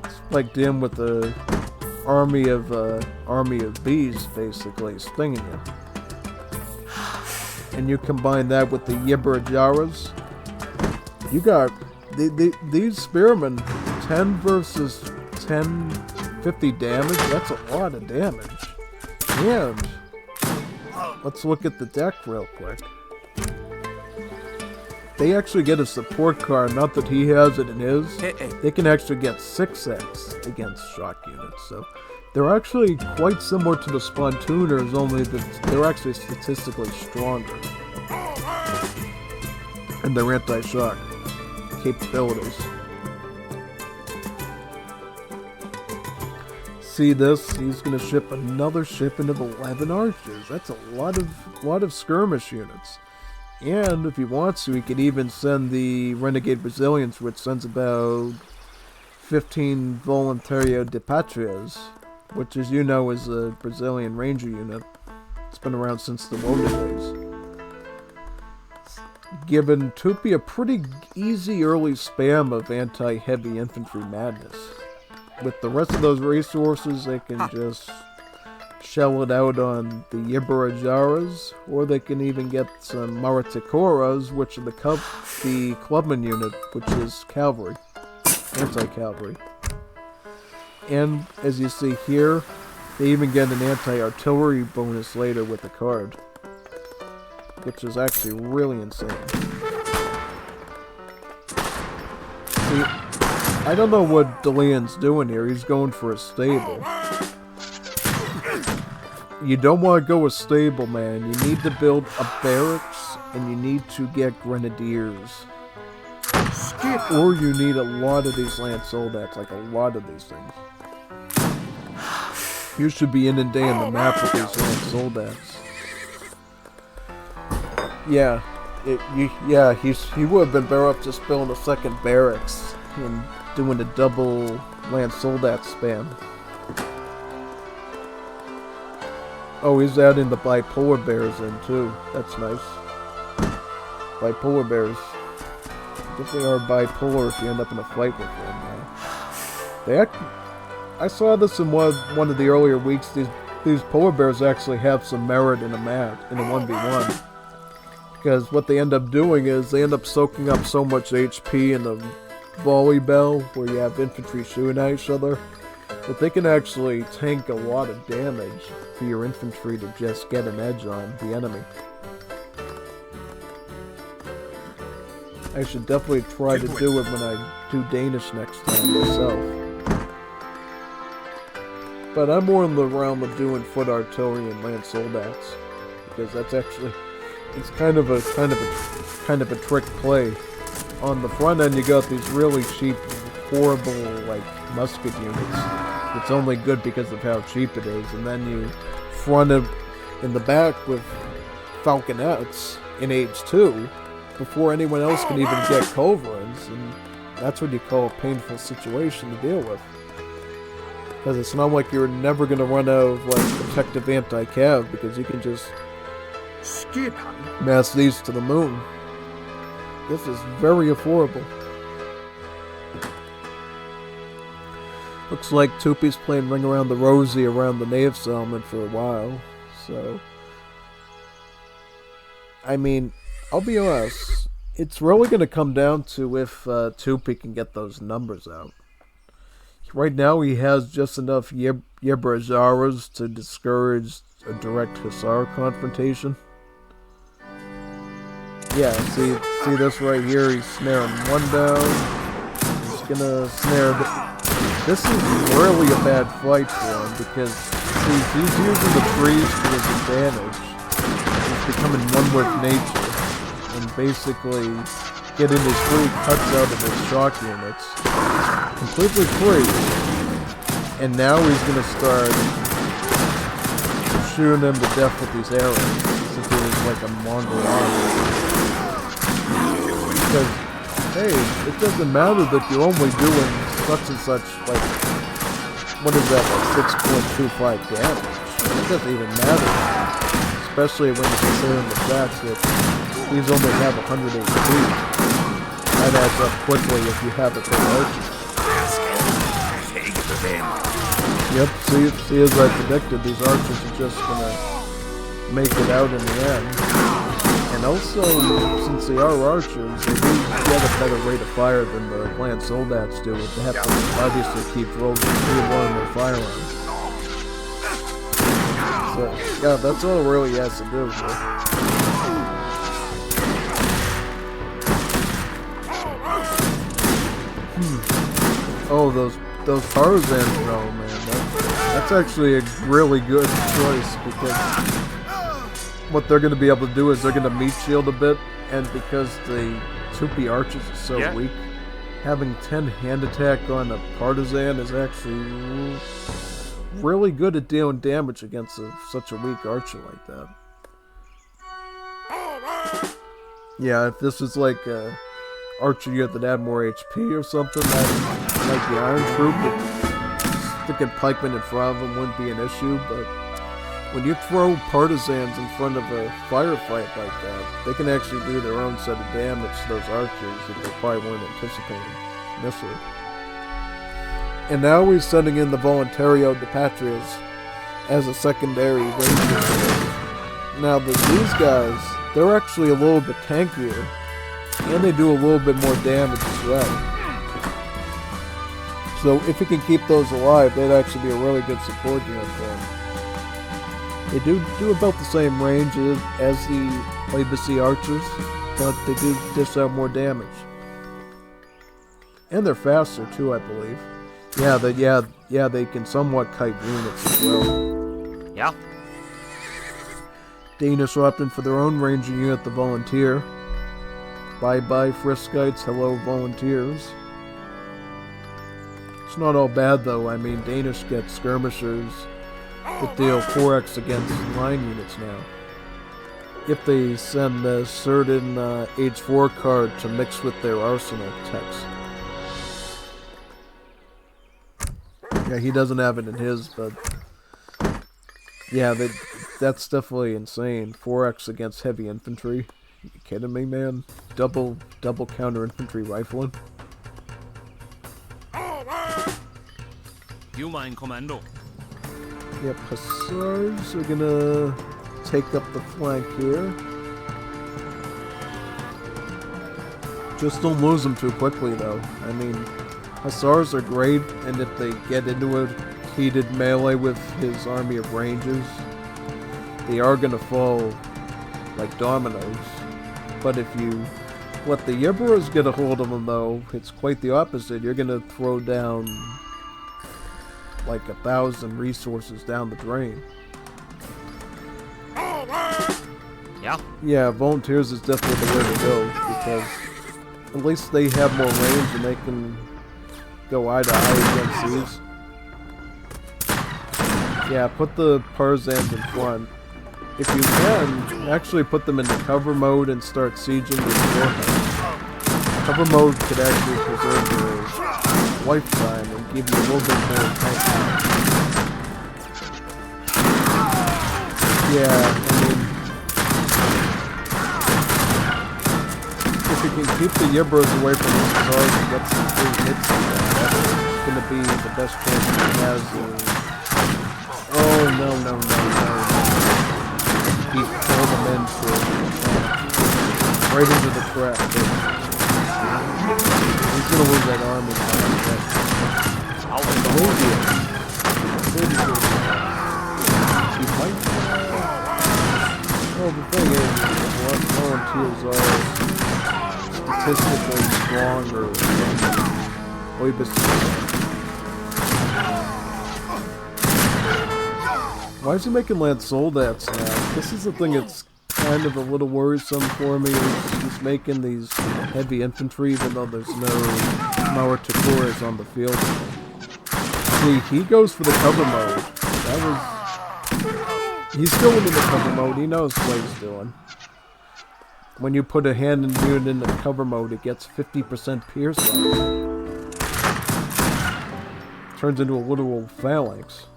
It's like dealing with the army of bees, basically, stinging you. And you combine that with the Yibarajaras, you got these spearmen, 10 versus 10, 50 damage, that's a lot of damage. And let's look at the deck real quick. They actually get a support card, not that he has it in his. They can actually get 6x against shock units, so they're actually quite similar to the Spontooners, only that they're actually statistically stronger. And their anti-shock capabilities. See this? He's going to ship another shipment of 11 archers. That's a lot of skirmish units. And if he wants to, he could even send the Renegade Brazilians, which sends about 15 Voluntario de Patrias, which, as you know, is a Brazilian Ranger unit. It's been around since the Woda days. Given Tupi a pretty easy early spam of anti-heavy infantry madness. With the rest of those resources, they can just shell it out on the Yibarajaras, or they can even get some Maratikoras, which are the clubman unit, which is cavalry, anti-cavalry. And as you see here, they even get an anti-artillery bonus later with the card, which is actually really insane. See, I don't know what Delian's doing here. He's going for a stable. You don't want to go a stable, man. You need to build a barracks, and you need to get grenadiers. Or you need a lot of these Lance Soldats, like a lot of these things. You should be inundating the map with these Lance Soldats. Yeah, he would have been better off just building a second barracks and doing a double Lance Soldat spam. Oh, he's adding the bipolar bears in too. That's nice. Bipolar bears. Definitely are bipolar if you end up in a fight with them. I saw this in one of the earlier weeks. These polar bears actually have some merit in a 1v1. Because what they end up doing is they end up soaking up so much HP in the volley bell, where you have infantry shooting at each other, that they can actually tank a lot of damage for your infantry to just get an edge on the enemy. I should definitely try to do it when I do Danish next time myself. But I'm more in the realm of doing foot artillery and Lance Soldats, because that's actually, it's kind of a trick play. on the front end, you got these really cheap, horrible, like, musket units. It's only good because of how cheap it is. And then you front it in the back with falconets in Age 2 before anyone else can even get culverins. And that's what you call a painful situation to deal with. Because it's not like you're never going to run out of, like, protective anti-cav, because you can just mass these to the moon. This is very affordable. Looks like Tupi's playing Ring Around the Rosie around the Knave settlement for a while, so... I mean, I'll be honest, it's really going to come down to if Tupi can get those numbers out. Right now he has just enough Yebrazaras to discourage a direct Hussar confrontation. Yeah, see this right here, he's snaring one down. He's gonna snare... This is really a bad fight for him, because, see, he's using the trees to his advantage. He's becoming one with nature, and basically getting his free cuts out of his shock units. Completely free. And now he's gonna start shooting them to death with these arrows, as if he was like a Mongol army. Because, hey, it doesn't matter that you're only doing such and such, like, what is that, like 6.25 damage? It doesn't even matter. Especially when you consider the fact that these only have 100 HP. That adds up quickly if you have it for archers. Yep, see, as I predicted, these archers are just gonna make it out in the end. And also, since they are archers, they do get a better rate of fire than the land soldats do. They have to obviously keep rolling on their firearms. So, yeah, that's all it really has to do. Oh, those Tarzans, no, man. That's actually a really good choice, because what they're going to be able to do is they're going to meat shield a bit, and because the Tupi archers are so weak, having 10 hand attack on a partisan is actually really good at dealing damage against such a weak archer like that. Yeah, if this is like a archer unit that had more HP or something, like the Iron Troop, sticking pikemen in front of them wouldn't be an issue, but when you throw partisans in front of a firefight like that, they can actually do their own set of damage to those archers that they probably weren't anticipating initially. And now we're sending in the Voluntario de Patrias as a secondary ranger. Now these guys, they're actually a little bit tankier, and they do a little bit more damage as well. So if you can keep those alive, they'd actually be a really good support unit for them. They do about the same range as the Plebiscite archers, but they do dish out more damage. And they're faster too, I believe. Yeah, they can somewhat kite units as well. Yeah. Danish opting for their own ranger unit, the Volunteer. Bye-bye Friskites, hello Volunteers. It's not all bad though. I mean, Danish get skirmishers that deal 4x against line units now. If they send a certain Age 4 card to mix with their arsenal text. Yeah, he doesn't have it in his, but yeah, that's definitely insane. 4x against heavy infantry. You kidding me, man? Double counter infantry rifling. You mind, Commando? Yep, Hussars are gonna take up the flank here. Just don't lose them too quickly, though. I mean, Hussars are great, and if they get into a heated melee with his army of rangers, they are gonna fall like dominoes. But if you let the Yibras get a hold of them, though, it's quite the opposite. You're gonna throw down like 1,000 resources down the drain. Yeah. Yeah, Volunteers is definitely the way to go, because At least they have more range and they can go eye to eye against these. Yeah, put the Parzans in front. If you can, actually put them into cover mode and start sieging with warheads. Cover mode could actually preserve your lifetime and give you a little bit more tank. Yeah, I mean, if you can keep the Yibbers away from the cars and get some free hits on them, that's going to be the best chance he has. Oh, no. He pulled him in for right into the trap. He's going to lose that arm. He might. Well, the thing is, volunteers are statistically stronger than Why is he making Lance Soldats now? This is the thing that's kind of a little worrisome for me. He's making these heavy infantry even though there's no Mauer Takuras on the field. See, he goes for the cover mode. He's going into cover mode. He knows what he's doing. When you put a hand and unit into cover mode, it gets 50% pierce rate. Turns into a literal phalanx.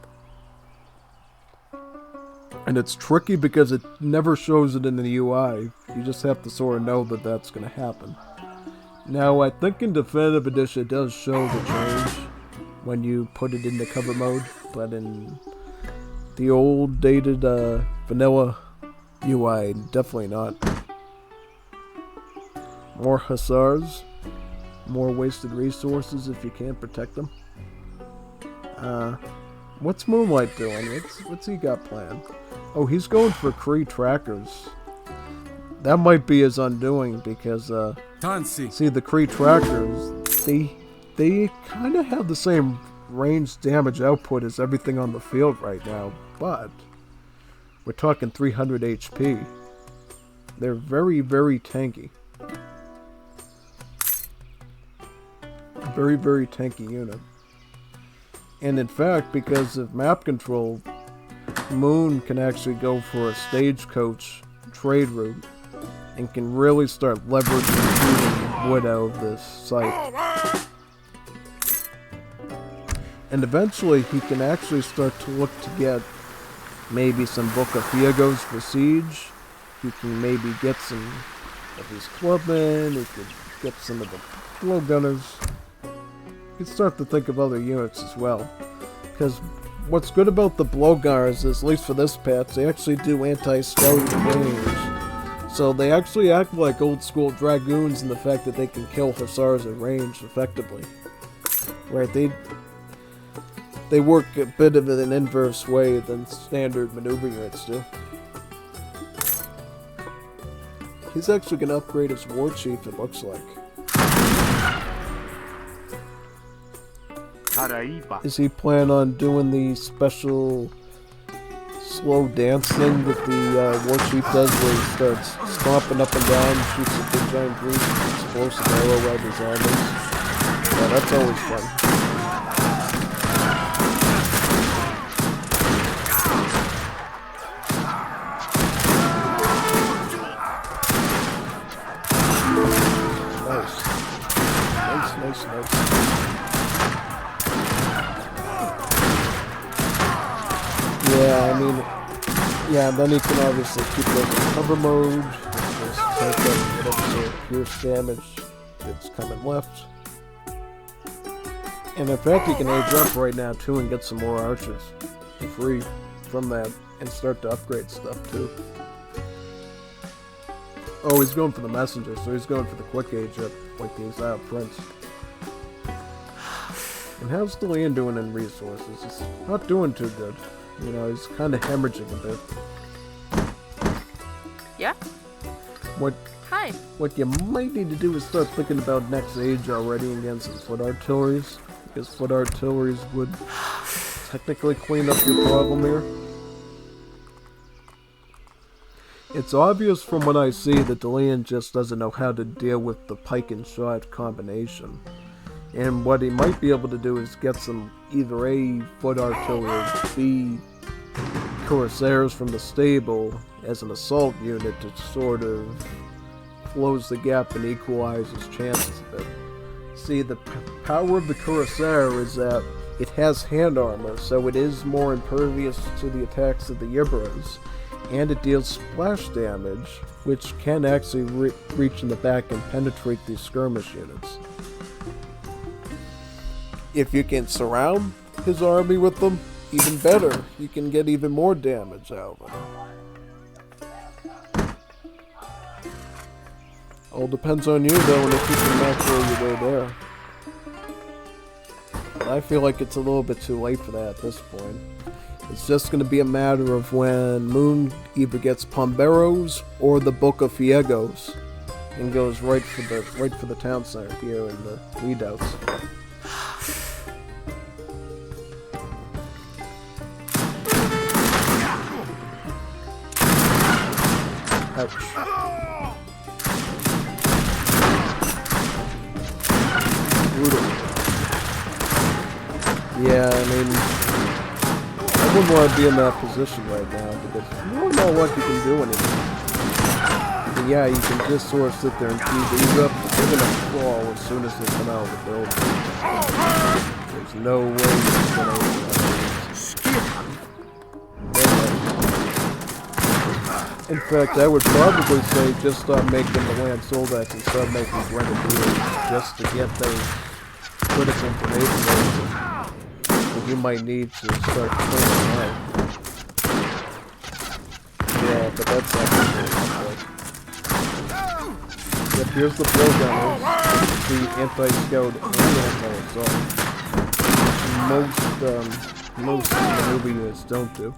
And it's tricky because it never shows it in the UI. You just have to sort of know that that's going to happen. Now, I think in Definitive Edition it does show the change when you put it into cover mode, but in the old dated vanilla UI, definitely not. More hussars, more wasted resources if you can't protect them. What's Moonlight doing? What's he got planned? Oh, he's going for Kree trackers. That might be his undoing because, see, the Kree trackers, they kind of have the same range damage output as everything on the field right now, but we're talking 300 HP. They're very, very tanky. Very, very tanky unit. And in fact, because of map control, Moon can actually go for a stagecoach trade route and can really start leveraging wood out of this site. And eventually he can actually start to look to get maybe some Book of Fiegos for siege. He can maybe get some of his clubmen, he could get some of the blowgunners. You can start to think of other units as well. Because what's good about the blowgunners is, at least for this patch, they actually do anti-scout range. So they actually act like old school dragoons in the fact that they can kill hussars at range effectively. Right, they work a bit of an inverse way than standard maneuver units do. He's actually going to upgrade his war chief, it looks like. Is he plan on doing the special slow dance thing that the war chief does where he starts stomping up and down, shoots a big giant green explosive arrow at his armies? Yeah, that's always fun. Nice. Yeah, I mean, yeah, then he can obviously keep those in cover mode, just take up whatever sort of pierce damage that's coming left. And in fact, he can age up right now too and get some more archers for free from that and start to upgrade stuff too. Oh, he's going for the messenger, so he's going for the quick age up like the Exiled Prince. And how's Delian doing in resources? He's not doing too good. You know, he's kind of hemorrhaging a bit. Yeah? Hi. What you might need to do is start thinking about next age already against some foot artilleries. Because foot artilleries would technically clean up your problem here. It's obvious from what I see that DeLeon just doesn't know how to deal with the pike and shot combination. And what he might be able to do is get some either A, foot artillery, or B, cuirassiers from the stable as an assault unit to sort of close the gap and equalize his chances a bit. See, the power of the cuirassier is that it has hand armor, so it is more impervious to the attacks of the Yibras, and it deals splash damage, which can actually reach in the back and penetrate these skirmish units. If you can surround his army with them, even better. You can get even more damage out of it. All depends on you though, and if you can macro your way there. But I feel like it's a little bit too late for that at this point. It's just going to be a matter of when Moon either gets Pomberos or the Book of Fiegos and goes right for the town center here in the redoubts. Ouch. Brutal. Yeah, I mean, I wouldn't want to be in that position right now because you don't know what you can do anymore. But yeah, you can just sort of sit there and keep these up. They're gonna fall as soon as they come out of the building. There's no way you're gonna In fact, I would probably say just stop making the land soldats and start making grenadiers just to get those critical information that you might need to start cleaning out. Yeah, but that's actually good. Yep, here's the blowgunners, the anti-scout and anti-assault. Most maneuver units don't do.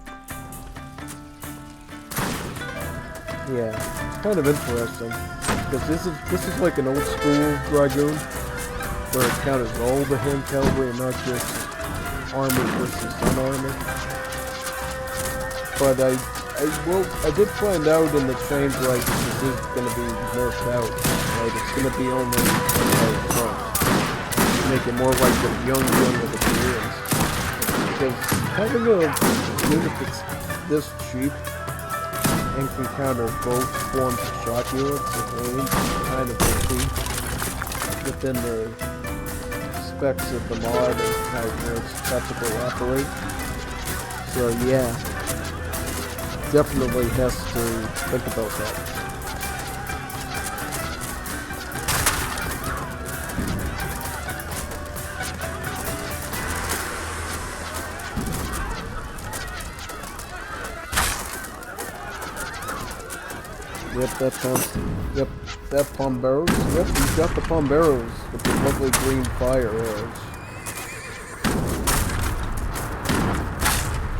Yeah, it's kind of interesting because this is like an old school dragoon where it counts all the hand cavalry and not just armor versus unarmored. But I did find out in the train like this is going to be nerfed out. Like it's going to be only front, make it more like the young of the Koreans. Because having a unit that's this cheap and can counter both forms of shock units at range kind of risky within the specs of the mod and how units practically operate. So yeah, definitely has to think about that. Yep, that Pomberos. Yep, he's got the Pomberos with the lovely green fire arrows.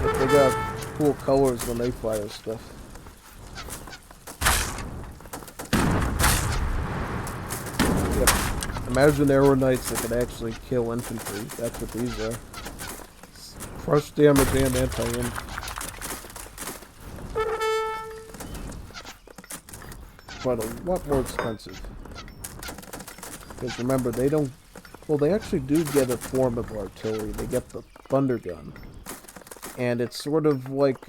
Yep, they got cool colors when they fire stuff. Yep, imagine arrow knights that can actually kill infantry. That's what these are. Crush damage and anti-infantry. But a lot more expensive. Because remember, they don't... Well, they actually do get a form of artillery. They get the thunder gun. And it's sort of like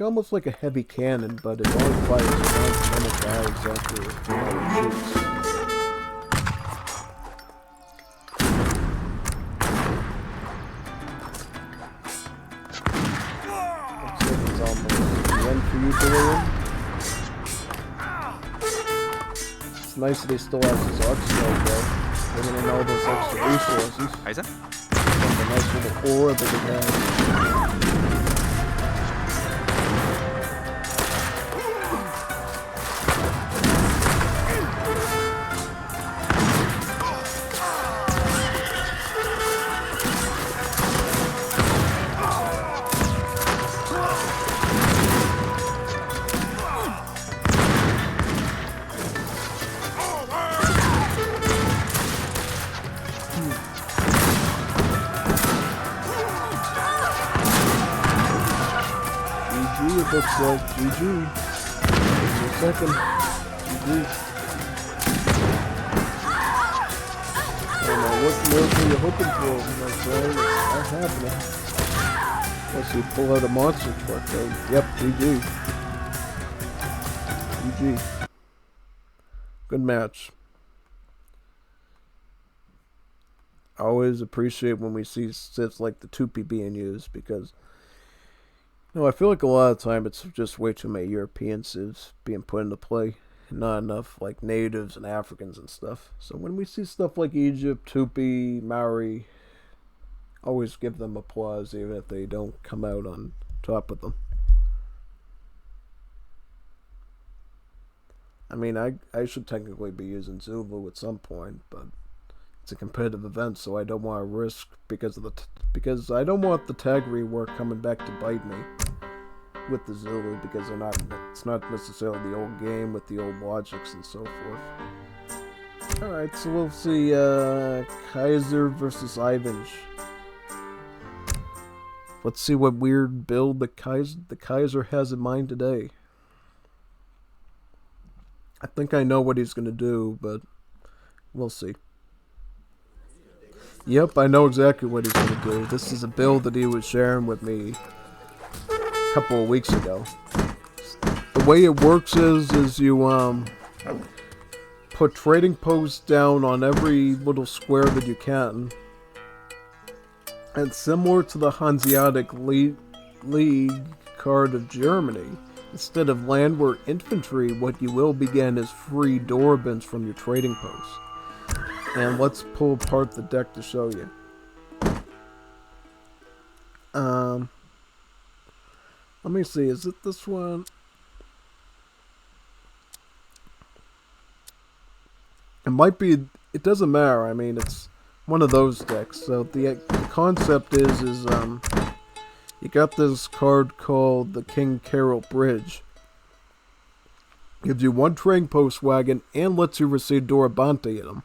almost like a heavy cannon, but it only fires once and then it dies after it shoots. Looks like it's almost the end for you, DeLeon. It's nice that he still has his archstone though, bringing in all those extra resources. Isaac? And the nice little aura that he has. looks like GG. Just a second. GG. I don't know what miracle you're hoping for, my friend. It's not happening. Unless you pull out a monster truck, though. Yep, GG. GG. Good match. I always appreciate when we see sets like the 2P being used because, I feel like a lot of the time it's just way too many European civs being put into play, and not enough like natives and Africans and stuff. So when we see stuff like Egypt, 2P, Maori, always give them applause even if they don't come out on top of them. I mean, I should technically be using Zulu at some point, but it's a competitive event, so I don't want to risk because I don't want the tag rework coming back to bite me with the Zulu because it's not necessarily the old game with the old logics and so forth. Alright, so we'll see Kaiser versus Ivanj. Let's see what weird build the Kaiser has in mind today. I think I know what he's going to do, but we'll see. Yep, I know exactly what he's going to do. This is a build that he was sharing with me a couple of weeks ago. The way it works is you put trading posts down on every little square that you can. And similar to the Hanseatic League card of Germany, instead of landward infantry, what you will begin is free Dorabins from your trading posts. And let's pull apart the deck to show you. Let me see, is it this one? It might be, it doesn't matter, I mean, it's one of those decks. So the concept is you got this card called the King Carol Bridge. Gives you one trading post wagon and lets you receive Dorabante in them.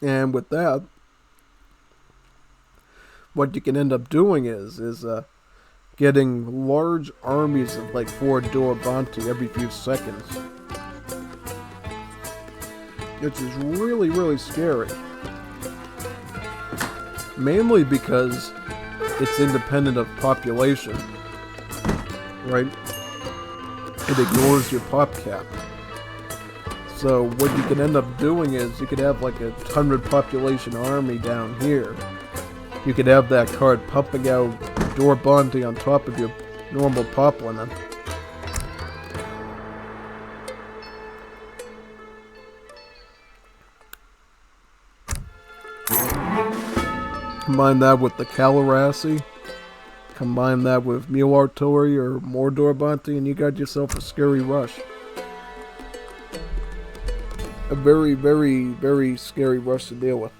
And with that, what you can end up doing is getting large armies of like 4 Dorabante every few seconds. Which is really, really scary. Mainly because it's independent of population. Right? It ignores your pop cap. So what you can end up doing is you could have like a 100 population army down here. You could have that card pumping out Dorabante on top of your normal pop limit. Combine that with the Calarasi. Combine that with Mule Artillery or more Dorabante, and you got yourself a scary rush. A very, very, very scary rush to deal with.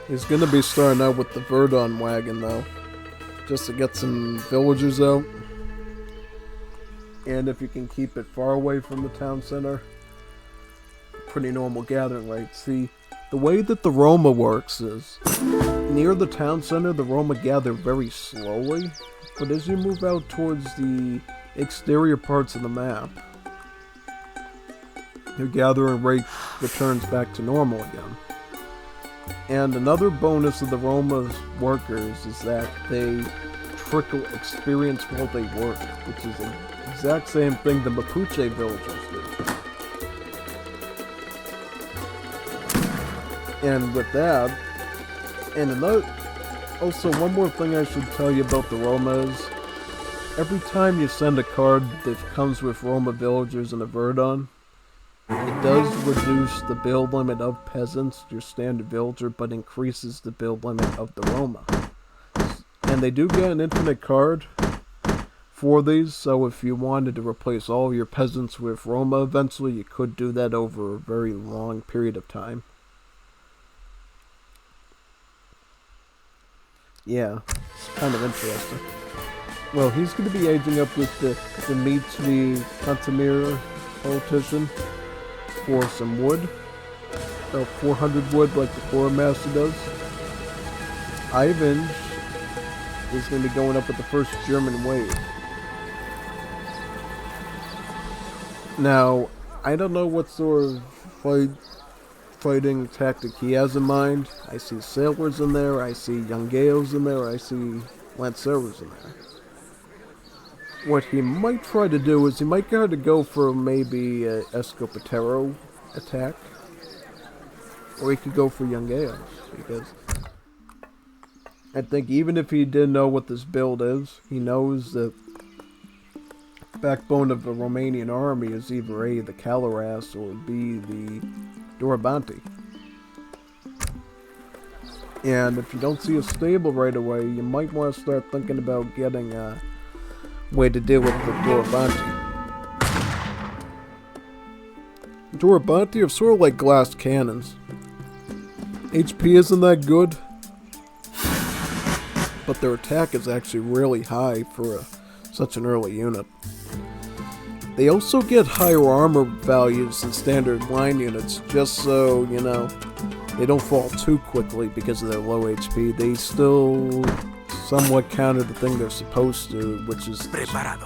He's gonna be starting out with the Verdun wagon though, just to get some villagers out. And if you can keep it far away from the town center, pretty normal gathering rate. See, the way that the Roma works is, near the town center, the Roma gather very slowly, but as you move out towards the exterior parts of the map, your gathering rate returns back to normal again. And another bonus of the Roma workers is that they trickle experience while they work, which is the exact same thing the Mapuche villagers do. And with that, and also one more thing I should tell you about the Roma is, every time you send a card that comes with Roma villagers in a Verdun, it does reduce the build limit of peasants, your standard villager, but increases the build limit of the Roma. And they do get an infinite card for these, so if you wanted to replace all your peasants with Roma eventually, you could do that over a very long period of time. Yeah, it's kind of interesting. Well, he's going to be aging up with the Dmitry Kantemir politician for some wood. About 400 wood like the Quartermaster does. Ivan is going to be going up with the first German wave. Now, I don't know what sort of fighting tactic he has in mind. I see sailors in there, I see Youngeos in there, I see Lancers in there. What he might try to do is he might try to go for maybe a Escopetero attack. Or he could go for Youngeos, because I think even if he didn't know what this build is, he knows that the backbone of the Romanian army is either A, the Caloras, or B, the Dorobanti. And if you don't see a stable right away, you might want to start thinking about getting a way to deal with the Dorobanti. Dorobanti are sort of like glass cannons. HP isn't that good, but their attack is actually really high for such an early unit. They also get higher armor values than standard line units, just so, you know, they don't fall too quickly because of their low HP. They still somewhat counter the thing they're supposed to, which is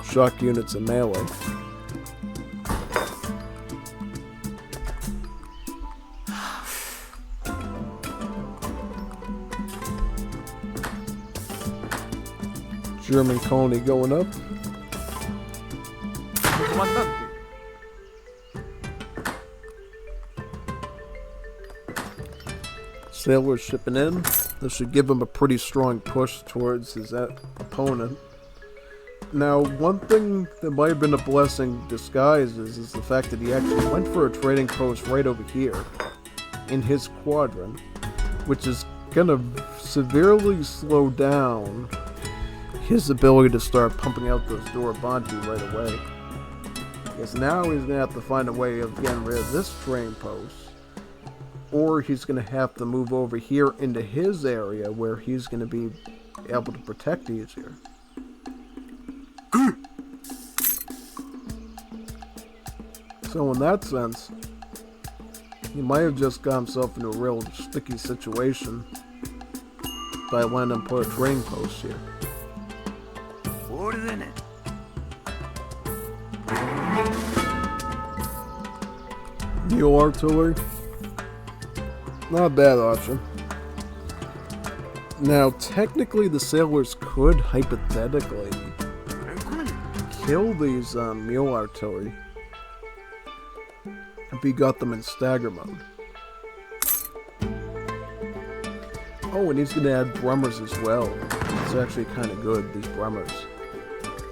shock units and melee. German colony going up. Comandante. Sailors shipping in. This should give him a pretty strong push towards his opponent. Now, one thing that might have been a blessing disguised is the fact that he actually went for a trading post right over here in his quadrant, which is gonna severely slow down his ability to start pumping out those Dorobanti right away. Because now he's going to have to find a way of getting rid of this train post. Or he's going to have to move over here into his area where he's going to be able to protect easier. So in that sense, he might have just got himself into a real sticky situation by letting him put a train post here. Mule artillery. Not a bad option. Now, technically, the sailors could hypothetically kill these mule artillery if he got them in stagger mode. Oh, and he's going to add Brummers as well. It's actually kind of good, these Brummers.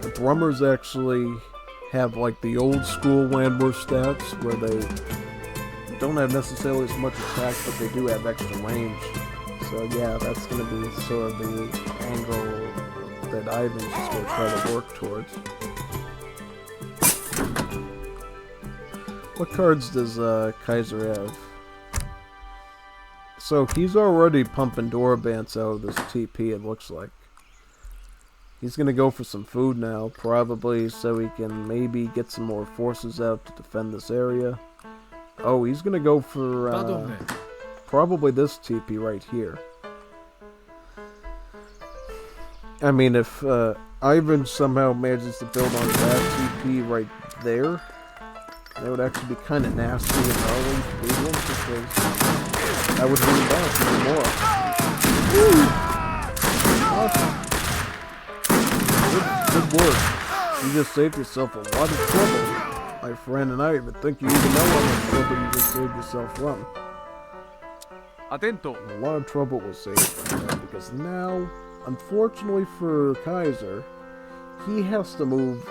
The Brummers actually have like the old school Landwehr stats where they don't have necessarily as much attack, but they do have extra range. So yeah, that's going to be sort of the angle that Ivan's just going to try to work towards. What cards does Kaiser have? So he's already pumping Dorabants out of this TP, it looks like. He's going to go for some food now, probably so he can maybe get some more forces out to defend this area. Oh, he's going to go for probably this TP right here. I mean, if Ivan somehow manages to build on that TP right there, that would actually be kind of nasty and gnarly to do one, because I would really bounce even more. Woo! Awesome. Good work. You just saved yourself a lot of trouble, my friend, and I even think you even know how much trouble you just saved yourself from. Atento. A lot of trouble was saved from that, because now, unfortunately for Kaiser, he has to move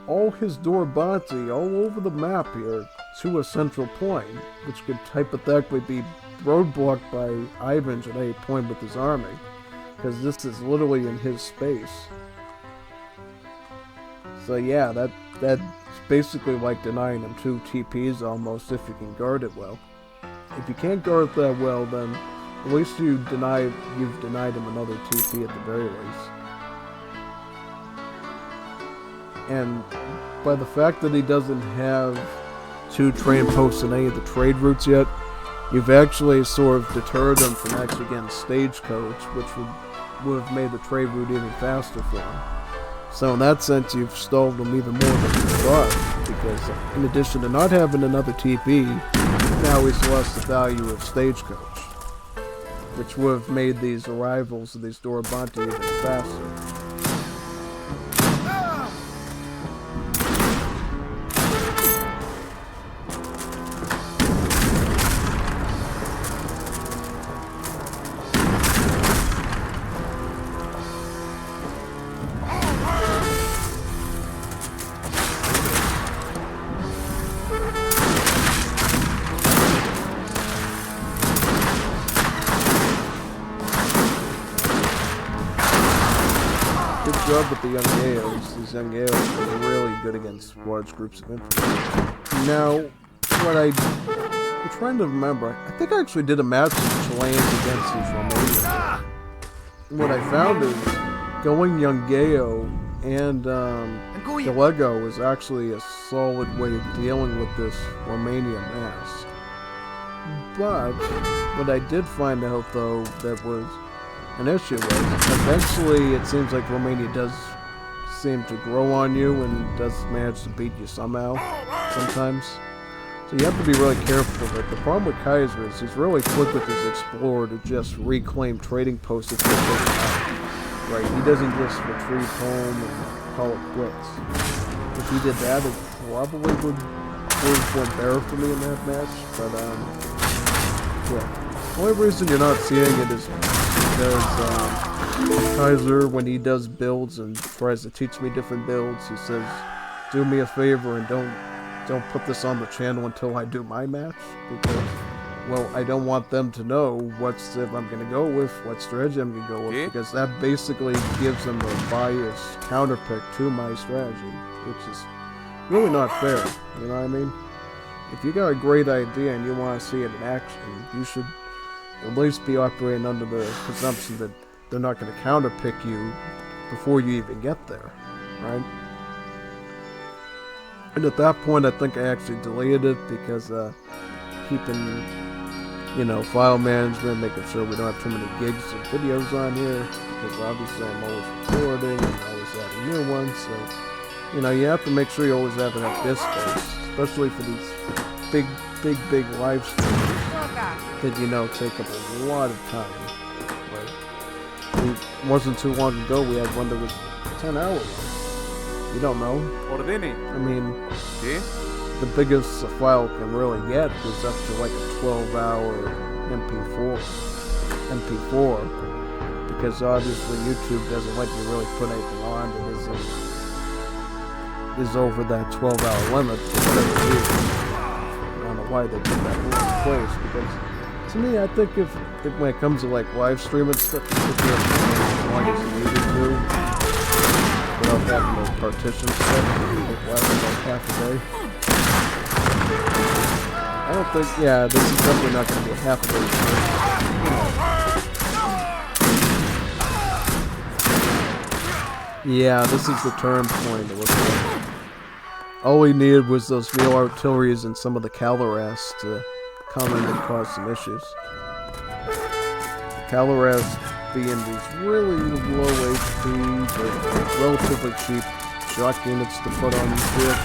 all his Dorobanti all over the map here to a central point, which could hypothetically be roadblocked by Ivan at any point with his army, because this is literally in his space. So yeah, that's basically like denying him 2 TPs almost, if you can guard it well. If you can't guard it that well, then at least you've denied him another TP at the very least. And by the fact that he doesn't have 2 train posts in any of the trade routes yet, you've actually sort of deterred him from actually getting stagecoach, which would have made the trade route even faster for him. So in that sense, you've stalled him even more than you thought, because in addition to not having another TP, now he's lost the value of stagecoach, which would have made these arrivals of these Dorobanti even faster. With the young Gaels, these young Gaels are really good against large groups of infantry. Now, what I'm trying to remember, I think I actually did a match of Chileans against these Romanians. What I found is going young Gao and Galego is actually a solid way of dealing with this Romanian mass. But what I did find out though that was an issue was, eventually it seems like Romania does seem to grow on you and does manage to beat you somehow, sometimes. So you have to be really careful of it. The problem with Kaiser is he's really quick with his Explorer to just reclaim trading posts if they take him out. Right, he doesn't just retreat home and call it quits. If he did that, it probably would have went better for me in that match, but yeah. The only reason you're not seeing it is because Kaiser, when he does builds and tries to teach me different builds, he says, do me a favor and don't put this on the channel until I do my match, because, well, I don't want them to know what civ I'm going to go with, what strategy I'm going to go with, because that basically gives them a biased counterpick to my strategy, which is really not fair, you know what I mean? If you got a great idea and you want to see it in action, you should at least be operating under the presumption that they're not going to counterpick you before you even get there, right? And at that point, I think I actually deleted it because keeping, you know, file management, making sure we don't have too many gigs of videos on here, because obviously I'm always recording and always adding new ones, so, you know, you have to make sure you always have enough disk space, especially for these big live streams that, you know, take up a lot of time. Right? It wasn't too long ago we had one that was 10 hours. You don't know. I mean, the biggest a file can really get is up to like a 12-hour MP4, because obviously YouTube doesn't let you really put anything on that is over that 12-hour limit for whatever reason. I don't know why they put that rule in place, because to me, I think if when it comes to like live streaming stuff, you should be able to make as long as you needed to without having those partition stuff that last like half a day. I don't think, yeah, this is definitely not going to be a half a day stream. Yeah, this is the turn point it looks like. All we needed was those real artilleries and some of the Caloras to come in and cause some issues. Caloras being these really low HP, but relatively cheap shock units to put on the field.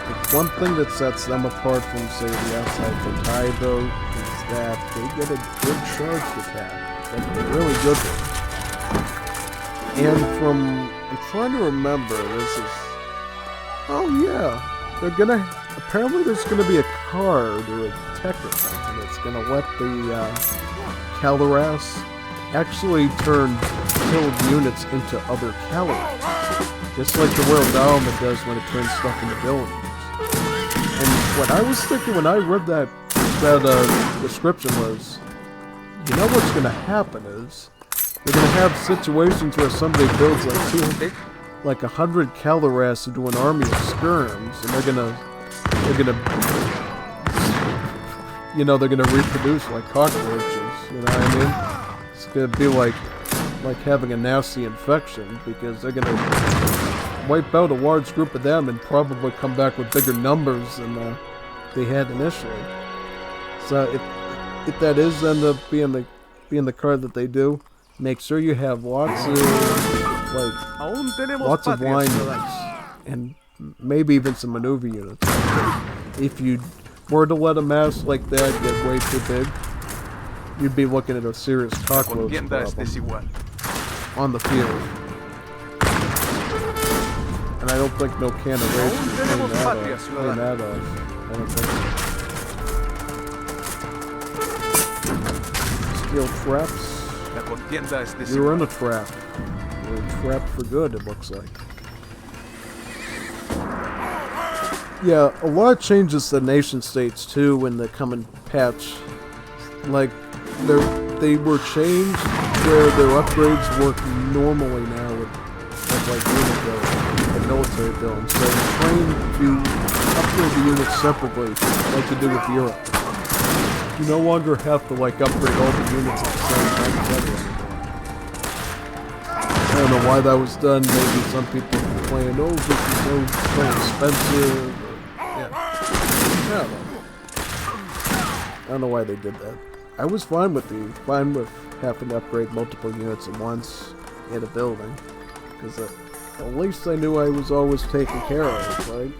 The one thing that sets them apart from, say, the outside Fantai, though, is that they get a good charge attack. Like a really good one. And from, I'm trying to remember, this is, oh yeah, they're gonna, apparently there's gonna be a card or a tech or something that's gonna let the Caloras actually turn killed units into other Caloras. Just like the Royal Diamond does when it turns stuff into buildings. And what I was thinking when I read that description was, you know what's gonna happen is, you're gonna have situations where somebody builds like 100 Caloras into an army of skirms, and they're gonna reproduce like cockroaches, you know what I mean? It's gonna be like having a nasty infection, because they're gonna wipe out a large group of them and probably come back with bigger numbers than they had initially. So if that is end up being the card that they do, make sure you have lots of line units and maybe even some maneuver units. If you were to let a mass like that get way too big, you'd be looking at a serious cockroach problem on the field. And I don't think no can of race can clean that off. I don't think so. Steel traps. You're in a trap. You're trapped for good, it looks like. Yeah, a lot of changes to nation states too in the coming patch. Like, they were changed where their upgrades work normally now with like unit build and military build. So you're trained to upgrade the units separately, like you do with Europe. You no longer have to like upgrade all the units at the same time together. I don't know why that was done. Maybe some people complained, "Oh, this is so expensive." Yeah. I don't know why they did that. I was fine with having to upgrade multiple units at once in a building, because at least I knew I was always taken care of, right?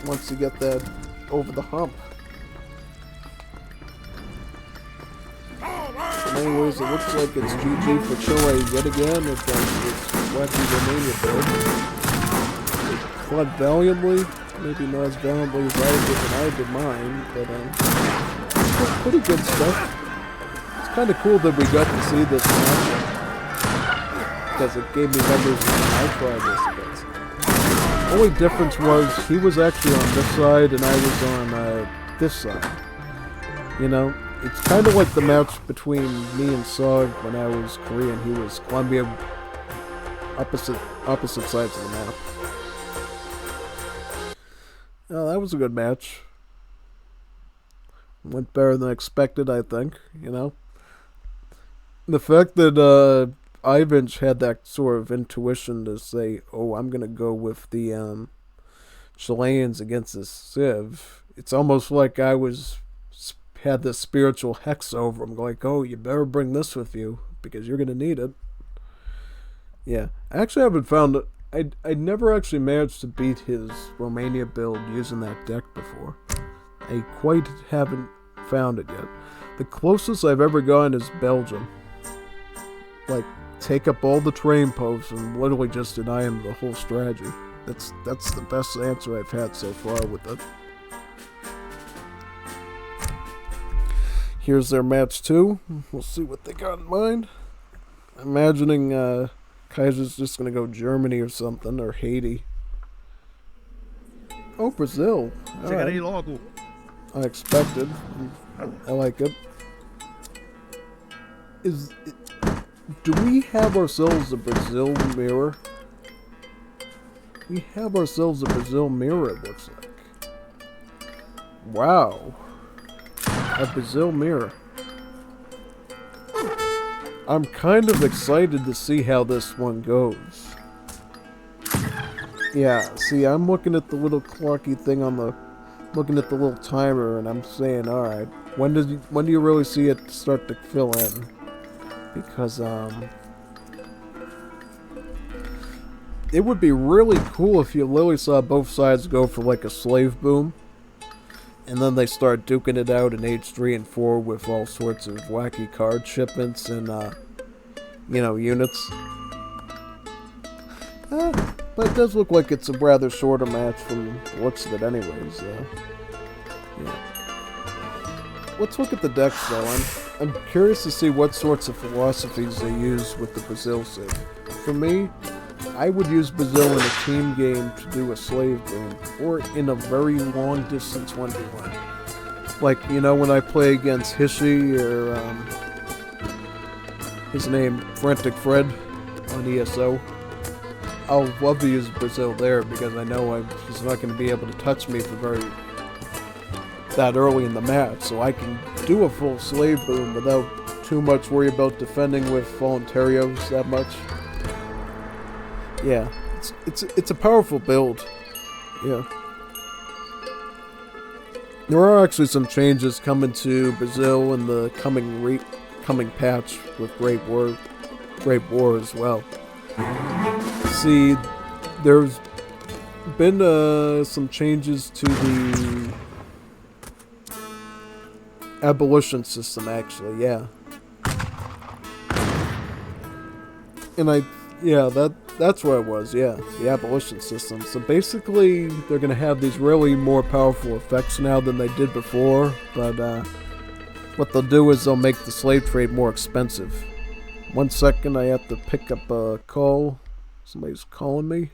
Once you get that over the hump. Anyways, it looks like it's GG for Chile yet again against its wacky Romania build. It fought valiantly, maybe not as valiantly as I did mine, but pretty good stuff. It's kind of cool that we got to see this matchup, because it gave me memories of when I tried this against. Only difference was he was actually on this side and I was on this side. You know? It's kind of like the match between me and Sog when I was Korean. He was Colombia, opposite sides of the map. Oh, that was a good match. Went better than expected, I think, you know. The fact that Ivanch had that sort of intuition to say, oh, I'm going to go with the Chileans against this Civ. It's almost like I had this spiritual hex over him, like, oh, you better bring this with you, because you're going to need it. Yeah, I actually haven't found it. I never actually managed to beat his Romania build using that deck before. I quite haven't found it yet. The closest I've ever gone is Belgium. Like, take up all the train posts and literally just deny him the whole strategy. That's the best answer I've had so far with it. Here's their match 2. We'll see what they got in mind. Imagining Kaiser's just going to go Germany or something, or Haiti. Oh, Brazil. Right. Unexpected. I like it. Do we have ourselves a Brazil mirror? We have ourselves a Brazil mirror, it looks like. Wow. A Brazil mirror. I'm kind of excited to see how this one goes. Yeah, see, I'm looking at the little clocky thing on the... looking at the little timer, and I'm saying, alright, when do you really see it start to fill in? Because, it would be really cool if you literally saw both sides go for, like, a slave boom. And then they start duking it out in Age 3 and 4 with all sorts of wacky card shipments and, you know, units. But it does look like it's a rather shorter match from the looks of it anyways. Yeah. Let's look at the decks though. I'm curious to see what sorts of philosophies they use with the Brazil save. For me, I would use Brazil in a team game to do a slave boom, or in a very long distance 1v1. Like, you know, when I play against Hishi or, his name, Frantic Fred on ESO, I'll love to use Brazil there because I know he's not going to be able to touch me for that early in the match, so I can do a full slave boom without too much worry about defending with voluntarios that much. Yeah, it's a powerful build. Yeah. There are actually some changes coming to Brazil in the coming patch with Great War as well. See, there's been some changes to the abolition system, actually. Yeah. And that's what it was, yeah, the abolition system. So basically, they're going to have these really more powerful effects now than they did before, but what they'll do is they'll make the slave trade more expensive. 1 second, I have to pick up a call. Somebody's calling me.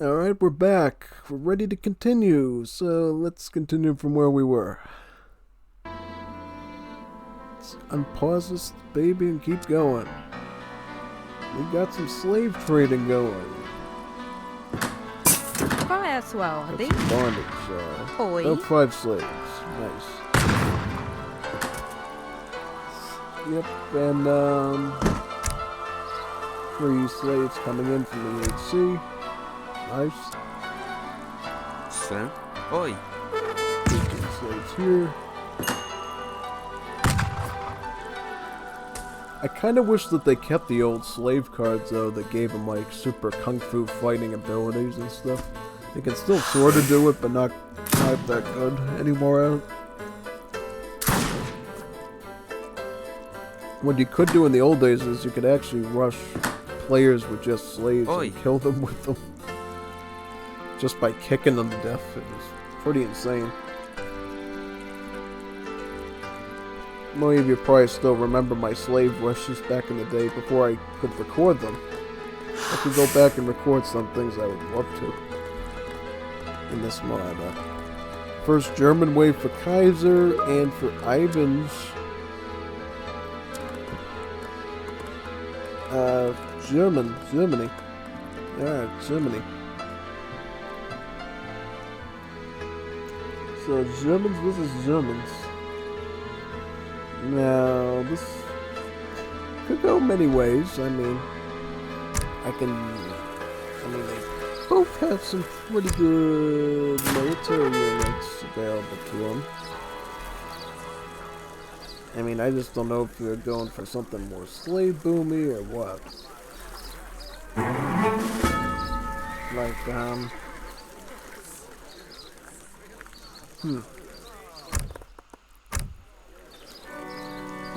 Alright, we're back. We're ready to continue. So let's continue from where we were. Let's unpause this baby and keep going. We got some slave trading going. Qual é a sua ordem? Got some bondage. Oi. About 5 slaves. Nice. Yep, and 3 slaves coming in from the HC. Nice. Sim. Oi. 15 slaves here. I kind of wish that they kept the old slave cards though that gave them like super kung fu fighting abilities and stuff. They can still sort of do it, but not that good anymore. What you could do in the old days is you could actually rush players with just slaves and kill them with them. Just by kicking them to death. It was pretty insane. Many of you probably still remember my slave rushes back in the day before I could record them. I could go back and record some things I would love to in this mod. First German wave for Kaiser and for Ivan's. Germany. Alright, Germany. So Germans versus Germans. Now, this could go many ways. I mean, they both have some pretty good military units available to them. I mean, I just don't know if they're going for something more slave boomy or what. Like,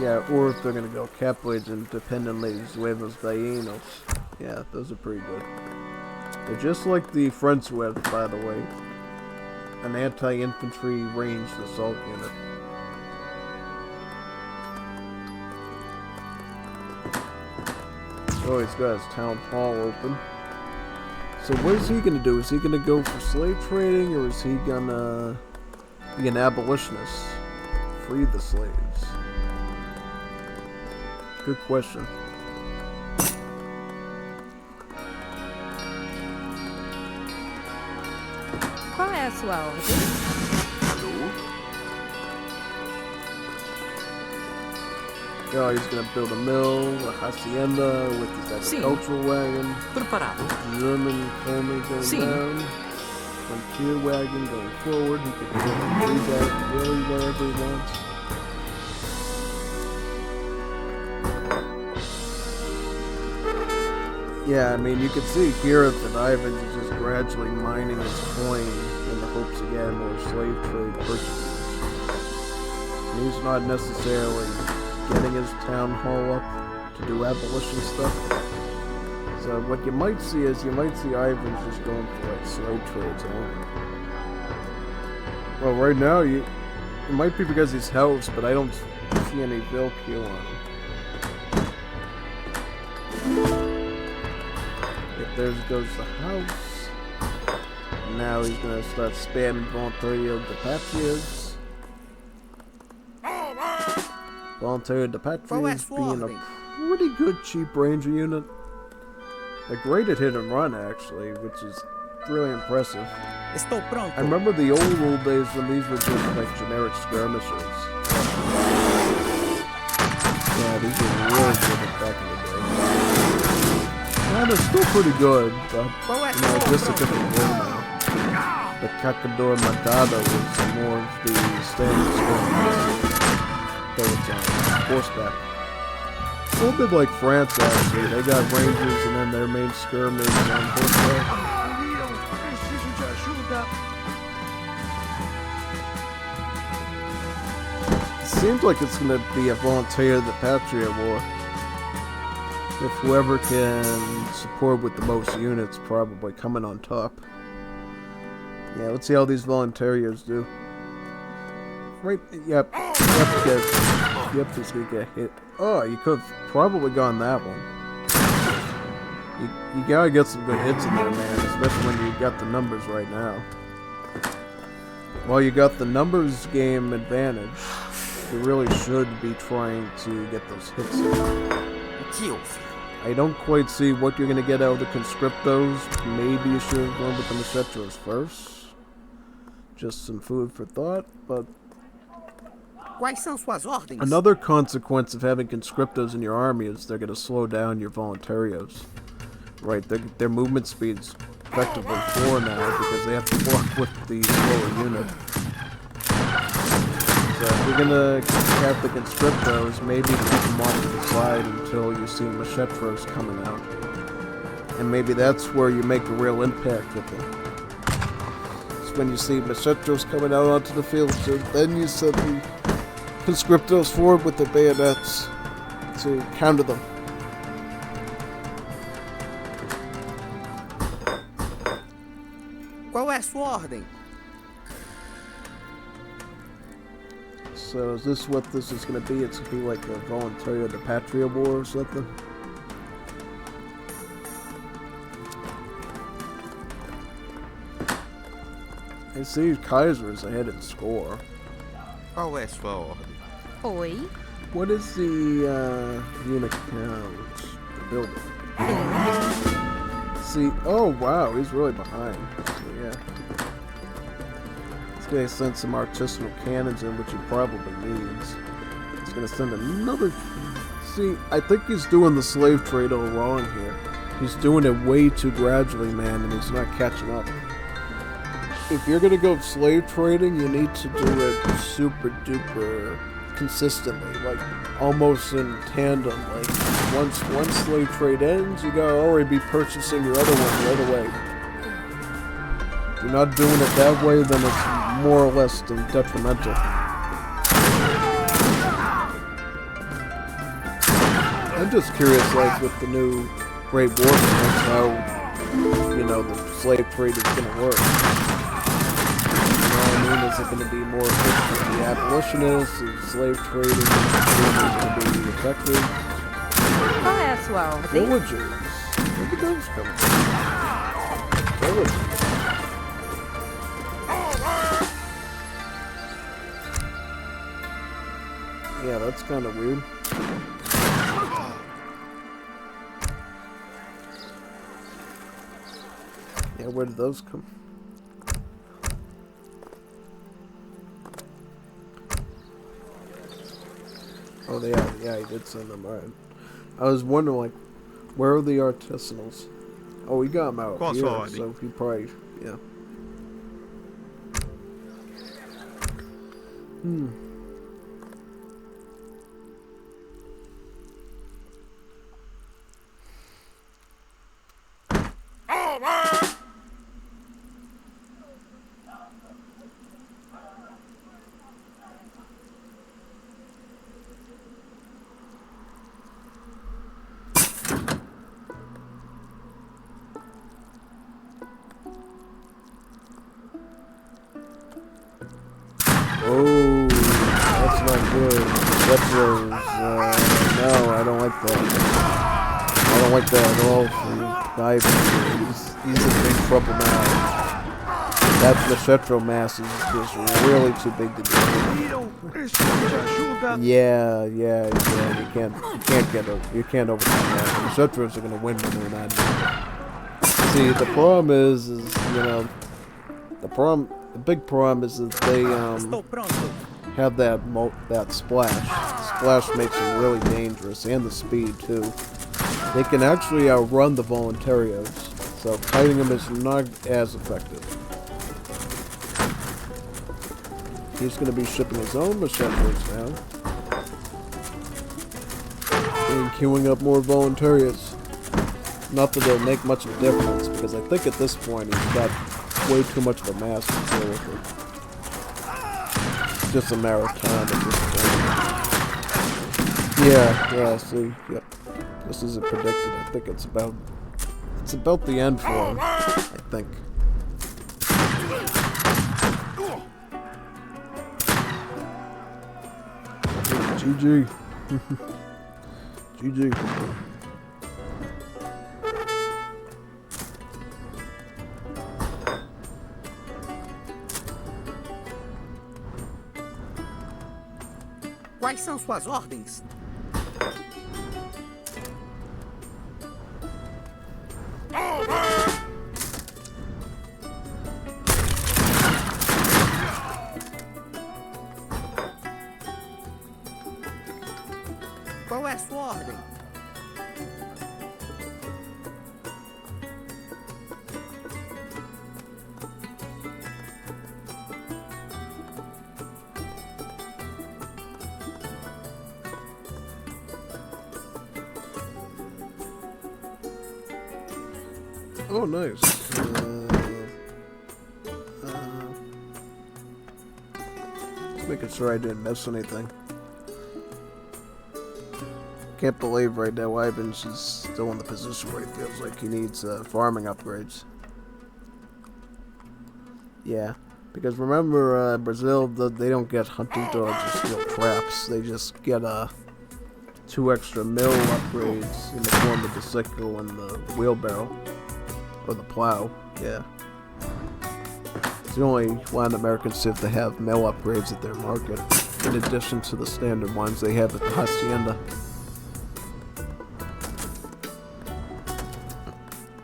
yeah, or if they're gonna go Caplage and Dependenles Nuevos Dianos. Yeah, those are pretty good. They're just like the French Web, by the way. An anti-infantry ranged assault unit. Oh, he's got his town hall open. So what is he gonna do? Is he gonna go for slave trading, or is he gonna be an abolitionist? Free the slaves? Good question. Qual é a sua ordem? Oh, he's gonna build a mill, a hacienda with his agricultural wagon. Preparado. German colony going down. Frontier wagon going forward. He can do that really wherever he wants. Yeah, I mean, you can see here that Ivan is just gradually mining his coin in the hopes of getting more slave trade purchases. And he's not necessarily getting his town hall up to do abolition stuff. So what you might see is, Ivan's just going for like slave trades only. Well, right now, it might be because he's housed, but I don't see any bill queue on him. There goes the house. Now he's gonna start spamming Voluntario de Patrias. Voluntario de Patrias being a pretty good cheap ranger unit. They're great at hit and run, actually, which is really impressive. I remember the old days when these were just like generic skirmishers. Yeah, these were really good back in the day. Yeah, they're still pretty good, but just a different way now. The Cacador Matada was more of the standard skirmishers. That was on horseback. A little bit like France, actually. They got rangers and then their main skirmish on horseback. Seems like it's going to be a Volunteer the Patria war. If whoever can support with the most units probably coming on top. Yeah, let's see how these Voluntarios do. Right, yep, he's gonna get hit. Oh, you could have probably gone that one. You gotta get some good hits in there, man, especially when you got the numbers right now. While you got the numbers game advantage, you really should be trying to get those hits in. I don't quite see what you're gonna get out of the conscriptos. Maybe you should have gone with the Machetros first. Just some food for thought, but Quais são suas ordens? another consequence of having conscriptos in your army is they're gonna slow down your voluntarios. Right, their movement speed's effectively 4 now because they have to walk with the slower unit. So if you're gonna have the conscriptos, maybe keep them off to the side until you see Machetros coming out. And maybe that's where you make a real impact with them. It's when you see Machetros coming out onto the field, so then you set the conscriptos forward with their bayonets to counter them. Qual é a sua ordem? So is this what this is going to be? It's going to be like a voluntary of the Patria War or something? I see Kaiser is ahead in score. Qual é sua ordem? Oi. What is the unit count? The building. See, oh wow, he's really behind. So yeah. This guy sent some artisanal cannons in, which he probably needs. He's gonna send another. See, I think he's doing the slave trade all wrong here. He's doing it way too gradually, man, and he's not catching up. If you're gonna go slave trading, you need to do it super duper consistently, like almost in tandem. Like once one slave trade ends, you gotta already be purchasing your other one right away. If you're not doing it that way, then it's more or less detrimental. I'm just curious, like with the new Great War, how the slave trade is gonna work. Is it going to be more efficient for the abolitionists? Is slave trading going to be effective? Qual é a sua ordem? Villagers. Look at those coming. Villagers. Yeah, that's kind of weird. Yeah, where did those come? Oh, yeah, he did send them. Alright. I was wondering, like, where are the artisanals? Oh, he got them out here, so he probably, yeah. Oh, that's not good. Retros, no, I don't like that. I don't like that at all for Dive. He's in big trouble now. That Machetro mass is just really too big to do. Yeah, you can't overcome that. The Machetros are gonna win when they're not doing. See, the problem is the big problem is that they have that splash. Splash makes them really dangerous, and the speed too. They can actually outrun the Voluntarios, so fighting them is not as effective. He's going to be shipping his own Machetos now, and queuing up more Voluntarios. Not that it'll make much of a difference, because I think at this point he's got way too much of a mass to deal with it. It's just a matter of time at this point. Yeah, see, yep. This isn't predicted. I think it's about the end for him, I think. GG. GG. Quais são suas ordens? Qual é a sua ordem? Oh, nice. Just making sure I didn't miss anything. Can't believe right now Ivan's is still in the position where he feels like he needs farming upgrades. Yeah, because remember Brazil, they don't get hunting dogs or steel traps. They just get 2 extra mill upgrades in the form of the sickle and the wheelbarrow. Or the plow, yeah. It's the only Latin American civ to have mill upgrades at their market, in addition to the standard ones they have at the hacienda.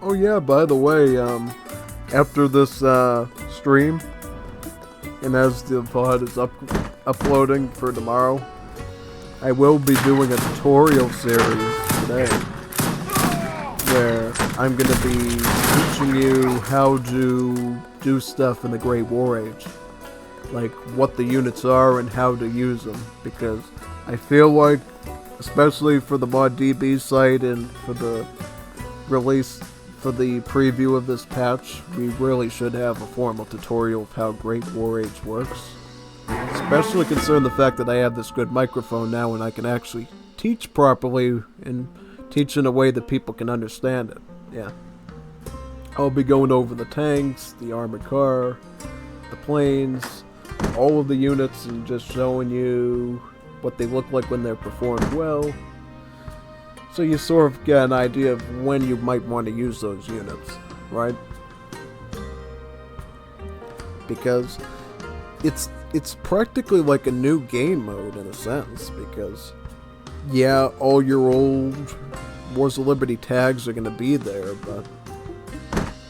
Oh yeah, by the way, after this stream, and as the pod is uploading for tomorrow, I will be doing a tutorial series today, where I'm going to be teaching you how to do stuff in the Great War Age. Like, what the units are and how to use them. Because I feel like, especially for the ModDB site and for the release, for the preview of this patch, we really should have a formal tutorial of how Great War Age works. Especially considering the fact that I have this good microphone now and I can actually teach properly and teach in a way that people can understand it. Yeah. I'll be going over the tanks, the armored car, the planes, all of the units, and just showing you what they look like when they're performed well. So you sort of get an idea of when you might want to use those units, right? Because it's practically like a new game mode in a sense, because yeah, all your old Wars of Liberty tags are going to be there, but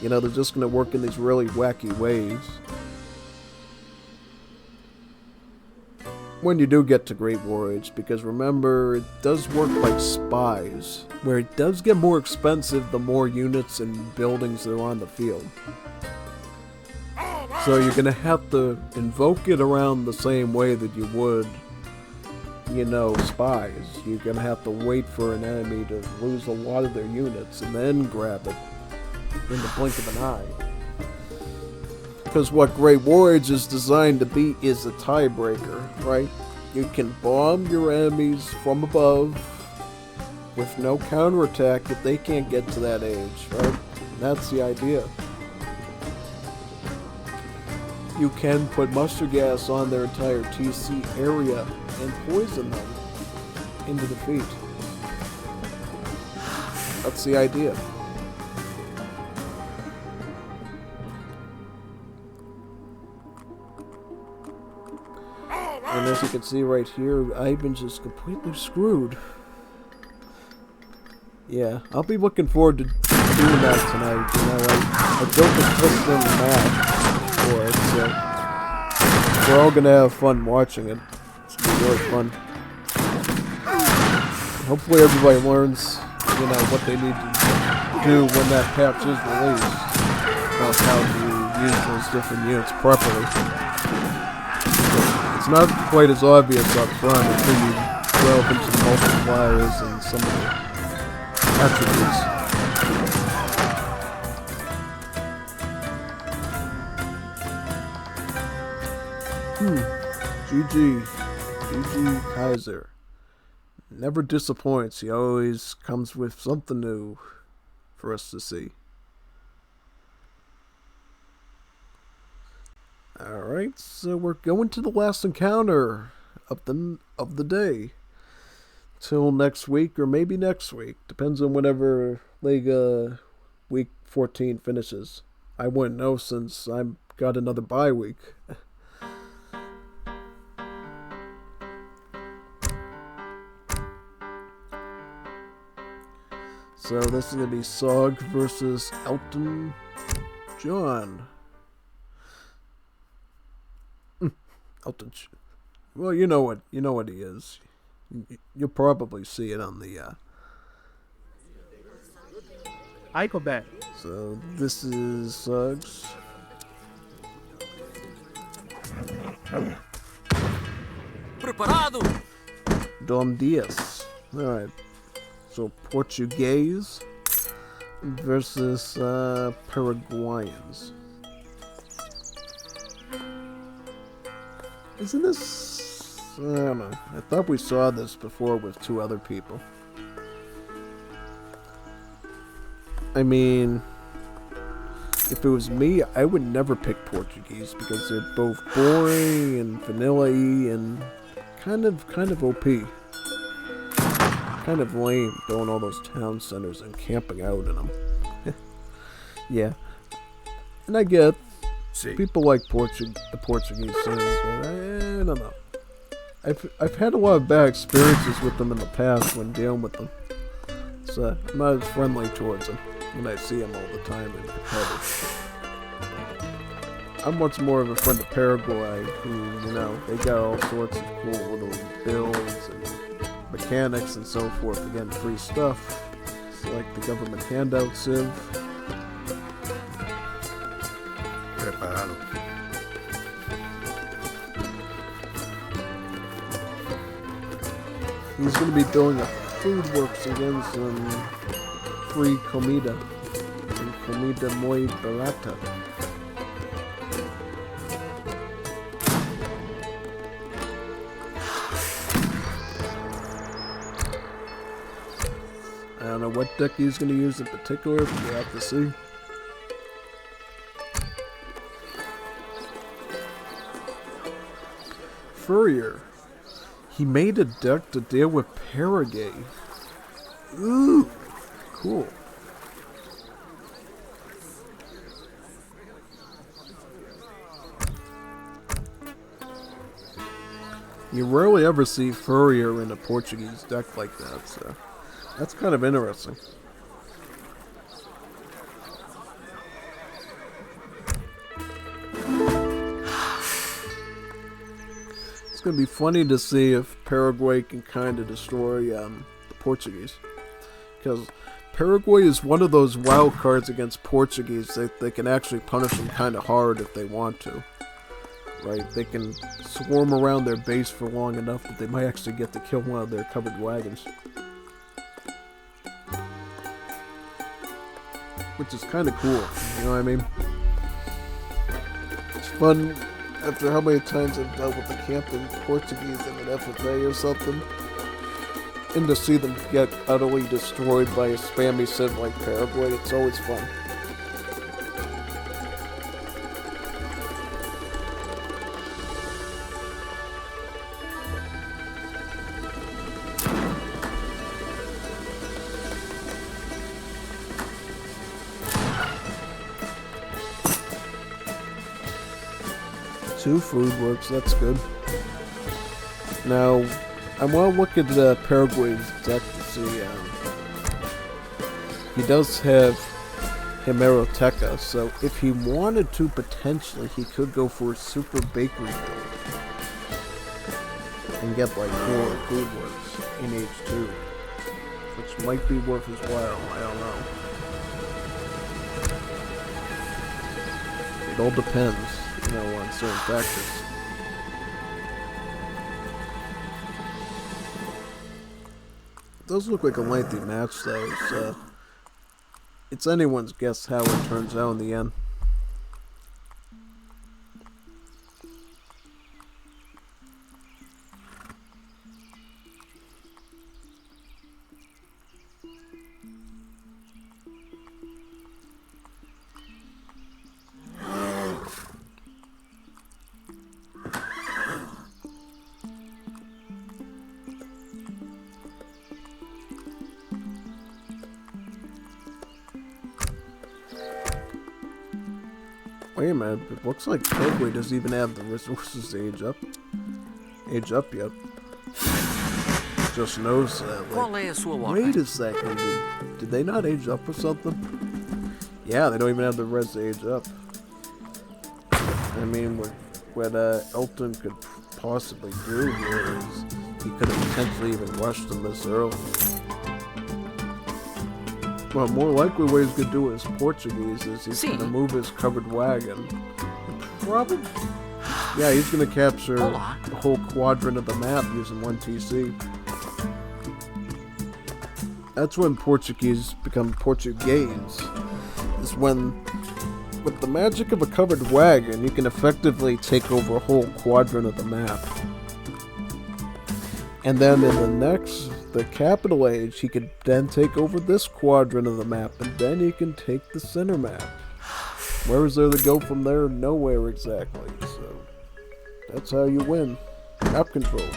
you know, they're just going to work in these really wacky ways. When you do get to Great War Age, because remember, it does work like spies, where it does get more expensive the more units and buildings there are on the field. So you're going to have to invoke it around the same way that you would, you know, spies. You're going to have to wait for an enemy to lose a lot of their units and then grab it in the blink of an eye. Because what Great War Age is designed to be is a tiebreaker, right? You can bomb your enemies from above with no counterattack if they can't get to that age, right? And that's the idea. You can put mustard gas on their entire TC area and poison them into defeat. That's the idea. And as you can see right here, Ivan's just completely screwed. Yeah, I'll be looking forward to doing that tonight. You know, I built a custom map for it, so we're all gonna have fun watching it. It's gonna be really fun. Hopefully everybody learns, you know, what they need to do when that patch is released, about how to use those different units properly. It's not quite as obvious up front until you delve into the multipliers and some of the attributes. GG Kaiser. Never disappoints. He always comes with something new for us to see. Alright, so we're going to the last encounter of the day. Till next week, or maybe next week. Depends on whenever Liga week 14 finishes. I wouldn't know since I've got another bye week. So this is gonna be Sog versus Elton John. Elton. Well, you know what he is. You'll probably see it on the. I go back. So this is Suggs. Preparado. Dom Dias. All right. So Portuguese versus Paraguayans. Isn't this... I don't know. I thought we saw this before with two other people. I mean, if it was me, I would never pick Portuguese because they're both boring and vanilla-y and kind of OP. Kind of lame going all those town centers and camping out in them. Yeah. And I get people like the Portuguese scene, but I don't know. I've had a lot of bad experiences with them in the past when dealing with them. So I'm not as friendly towards them when I see them all the time in competitive. I'm much more of a friend of Paraguay, who, they got all sorts of cool little builds and mechanics and so forth. Again, free stuff. It's like the government handout civ. Preparado. He's going to be doing a food works again, some free comida. And comida muy barata. I don't know what deck he's going to use in particular, but we'll have to see. Furrier. He made a deck to deal with Paraguay. Ooh, cool. You rarely ever see Furrier in a Portuguese deck like that, so that's kind of interesting. It's going to be funny to see if Paraguay can kind of destroy the Portuguese. Because Paraguay is one of those wild cards against Portuguese that they can actually punish them kind of hard if they want to. Right? They can swarm around their base for long enough that they might actually get to kill one of their covered wagons. Which is kind of cool, you know what I mean? It's fun after how many times I've dealt with the camping Portuguese in an FFA or something, and to see them get utterly destroyed by a spammy civ like Paraguay, it's always fun. Two food works, that's good. Now, I want to look at Paraguay's deck to see. He does have Hemeroteca, so if he wanted to, potentially, he could go for a super bakery build. And get like 4 food works in H2. Which might be worth his while, I don't know. It all depends. On certain factors. It does look like a lengthy match, though, so it's anyone's guess how it turns out in the end. Wait a minute, it looks like Paraguay doesn't even have the resources to age up yet. Just noticed that. Like, wait a second, Did they not age up or something? Yeah, they don't even have the res to age up. I mean, what Elton could possibly do here is he could have potentially even rushed them this early. Well, more likely what he's going to do with his Portuguese is he's going to move his covered wagon. Probably. Yeah, he's going to capture the whole quadrant of the map using 1 TC. That's when Portuguese become Portuguese. Is when, with the magic of a covered wagon, you can effectively take over a whole quadrant of the map. And then in the capital age, he could then take over this quadrant of the map, and then he can take the center map. Where is there to go from there? Nowhere exactly. So that's how you win. Map control.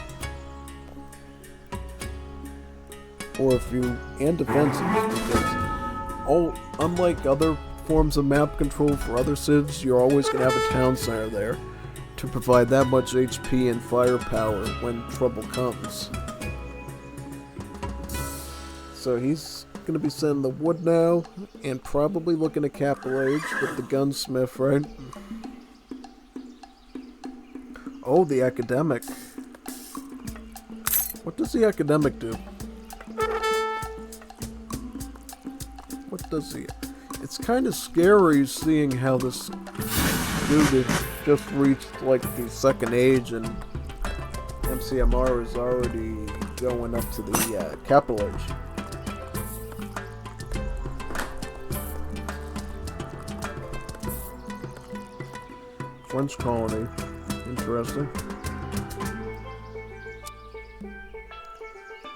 Or if you, and defensive, because unlike other forms of map control for other civs, you're always going to have a town center there to provide that much HP and firepower when trouble comes. So he's going to be sending the wood now, and probably looking at capital age with the gunsmith, right? Oh, the academic. What does the academic do? What does he... It's kind of scary seeing how this dude just reached like the second age, and MCMR is already going up to the capital age. French colony. Interesting.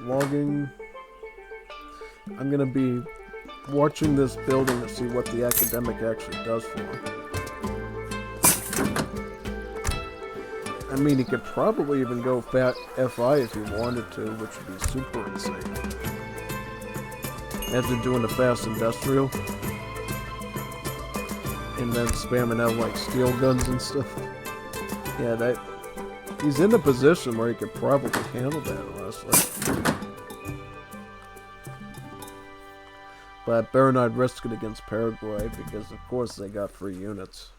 Logging. I'm gonna be watching this building to see what the academic actually does for him. I mean, he could probably even go fat FI if he wanted to, which would be super insane. Imagine doing a fast industrial and then spamming out like steel guns and stuff. Yeah, he's in a position where he could probably handle that, honestly. But better not risk it against Paraguay because, of course, they got free units.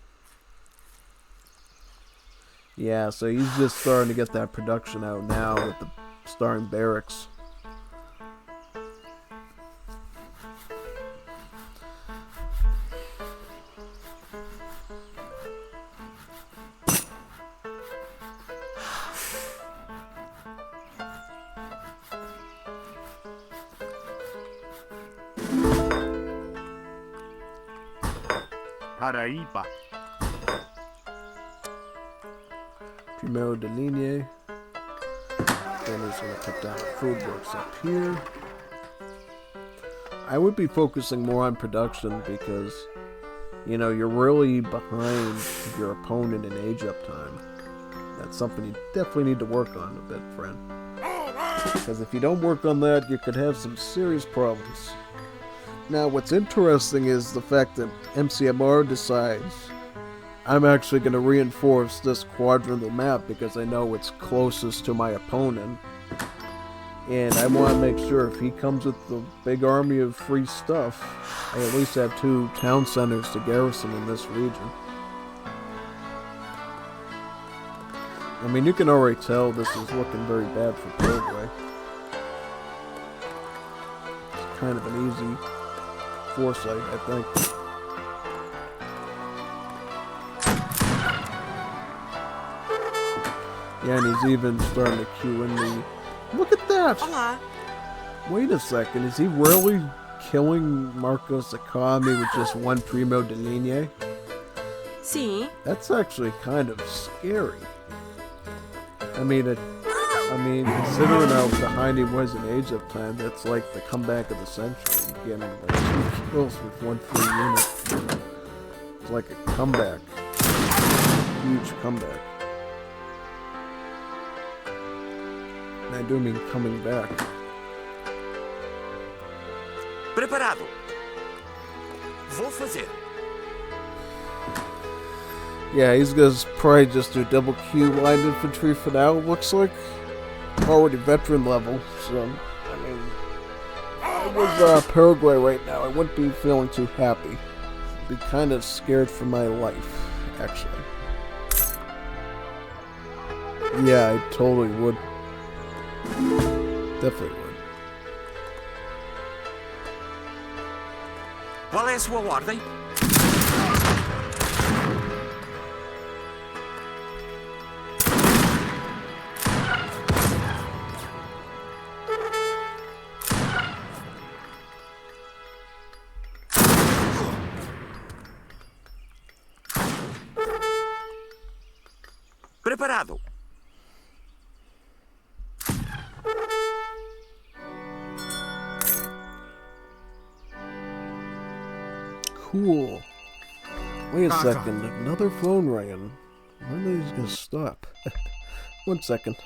Yeah, so he's just starting to get that production out now with the starting barracks. Paraíba. Primero de Linea. Then he's going to put down food works up here. I would be focusing more on production because, you know, you're really behind your opponent in age up time. That's something you definitely need to work on a bit, friend. Because if you don't work on that, you could have some serious problems. Now, what's interesting is the fact that MCMR decides I'm actually going to reinforce this quadrant of the map because I know it's closest to my opponent. And I want to make sure if he comes with the big army of free stuff, I at least have 2 town centers to garrison in this region. I mean, you can already tell this is looking very bad for Paraguay. It's kind of an easy foresight, I think. Yeah, and he's even starting to cue in the... Look at that! Hola. Wait a second, is he really killing Marcos Akami with just 1 Primo de Linea? Sim. That's actually kind of scary. I mean, considering how behind he was in age of time, that's like the comeback of the century. Getting like 2 kills with 1 free unit. It's like a comeback. Huge comeback. And I do mean coming back. Preparado. Vou fazer. Yeah, he's gonna probably just do double Q line infantry for now, looks like. Already veteran level, so, I mean... I was Paraguay right now, I wouldn't be feeling too happy. Be kind of scared for my life, actually. Yeah, I totally would. Definitely would. Qual é a sua ordem? Preparado. Cool. Wait a second, another phone ringing. When are these gonna stop? 1 second.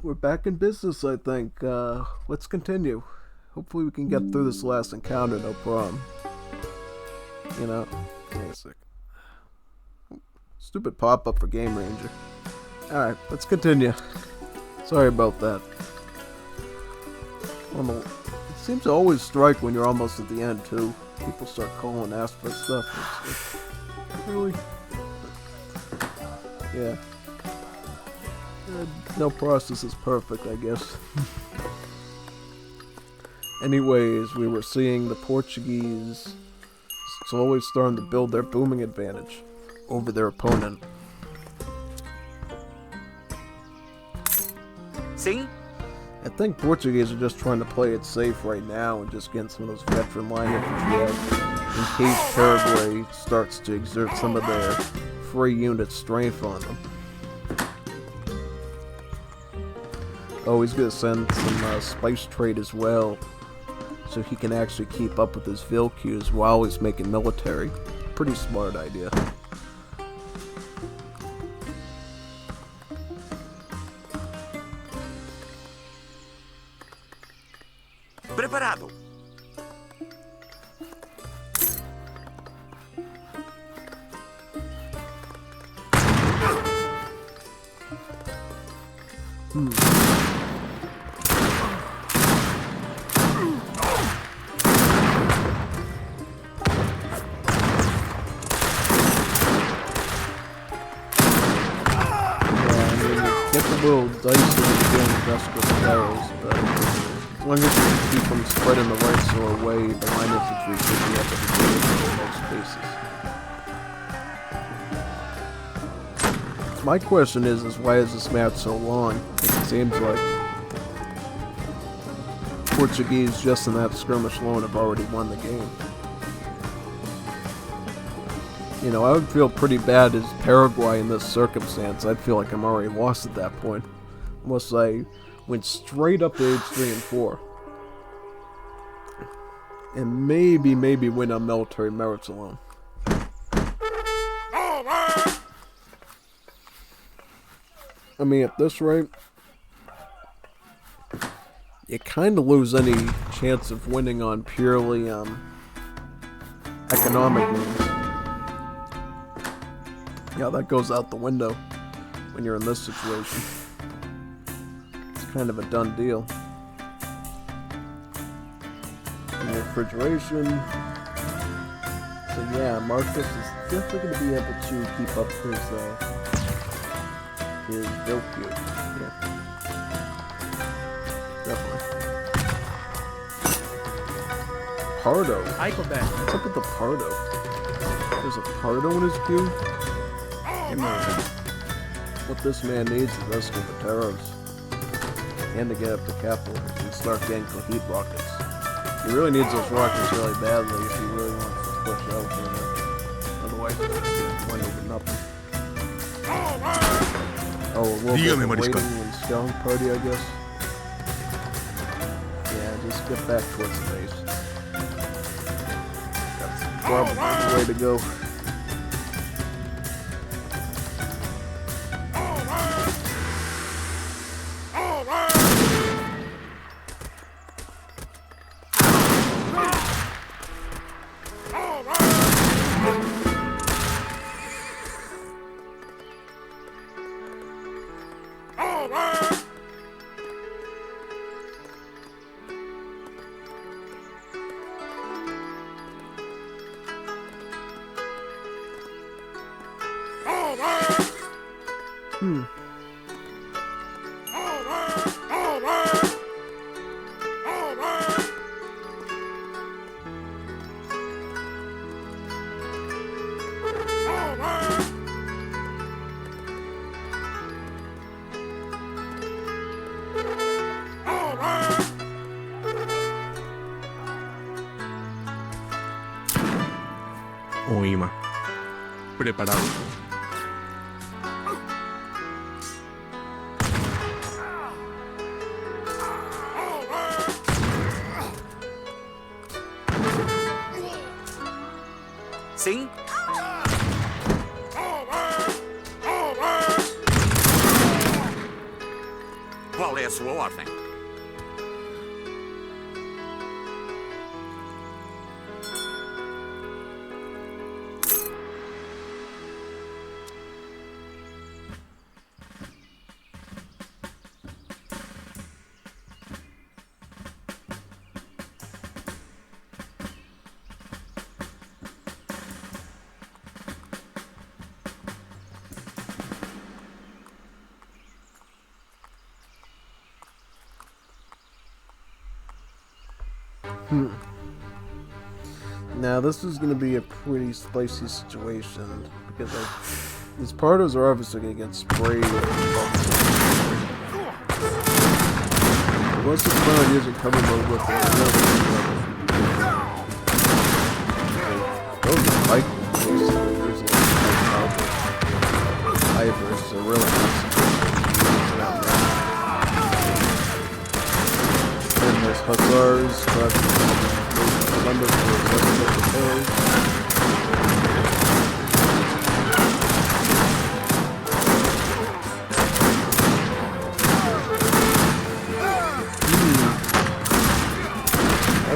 We're back in business, I think. Let's continue. Hopefully we can get through this last encounter, no problem. You know, wait a sec. Stupid pop-up for Game Ranger. Alright, let's continue. Sorry about that. It seems to always strike when you're almost at the end, too. People start calling and ask for stuff. It's like, really? Yeah. No process is perfect, I guess. Anyways, we were seeing the Portuguese slowly starting to build their booming advantage over their opponent. Sim? I think Portuguese are just trying to play it safe right now and just getting some of those veteran line infantry out in case Paraguay starts to exert some of their free unit strength on them. Oh, he's gonna send some spice trade as well, so he can actually keep up with his Vilcues while he's making military. Pretty smart idea. Preparado. Gets a little dicey when you're doing desperate spells, but as long as you can keep them spreading the right sort of way, the line infantry should be up at the game in most cases. My question is why is this match so long? It seems like Portuguese just in that skirmish alone have already won the game. You know, I would feel pretty bad as Paraguay in this circumstance. I'd feel like I'm already lost at that point. Unless I went straight up to age 3 and 4. And maybe win on military merits alone. I mean, at this rate, you kind of lose any chance of winning on purely economic means. Yeah, that goes out the window when you're in this situation. It's kind of a done deal. And refrigeration. So yeah, Marcus is definitely going to be able to keep up his build queue. Yeah. Definitely. Pardo. I go back. What's up with the Pardo? There's a Pardo in his queue? What this man needs is Escobateros. And to get up to capital and start getting heat rockets. He really needs those rockets really badly if he really wants to push out for it. Otherwise, it's going to win over nothing. Oh, a little bit of waiting and scouting party, I guess. Yeah, just get back towards the base. That's probably the way to go. Oima. Preparado. Sim? Qual é a sua ordem? Now this is going to be a pretty spicy situation because these Pardos are obviously going to get sprayed. Once it's fun using cover mode with it, those are bike there's a lot of hybrids, so really and there's hussars, numbers for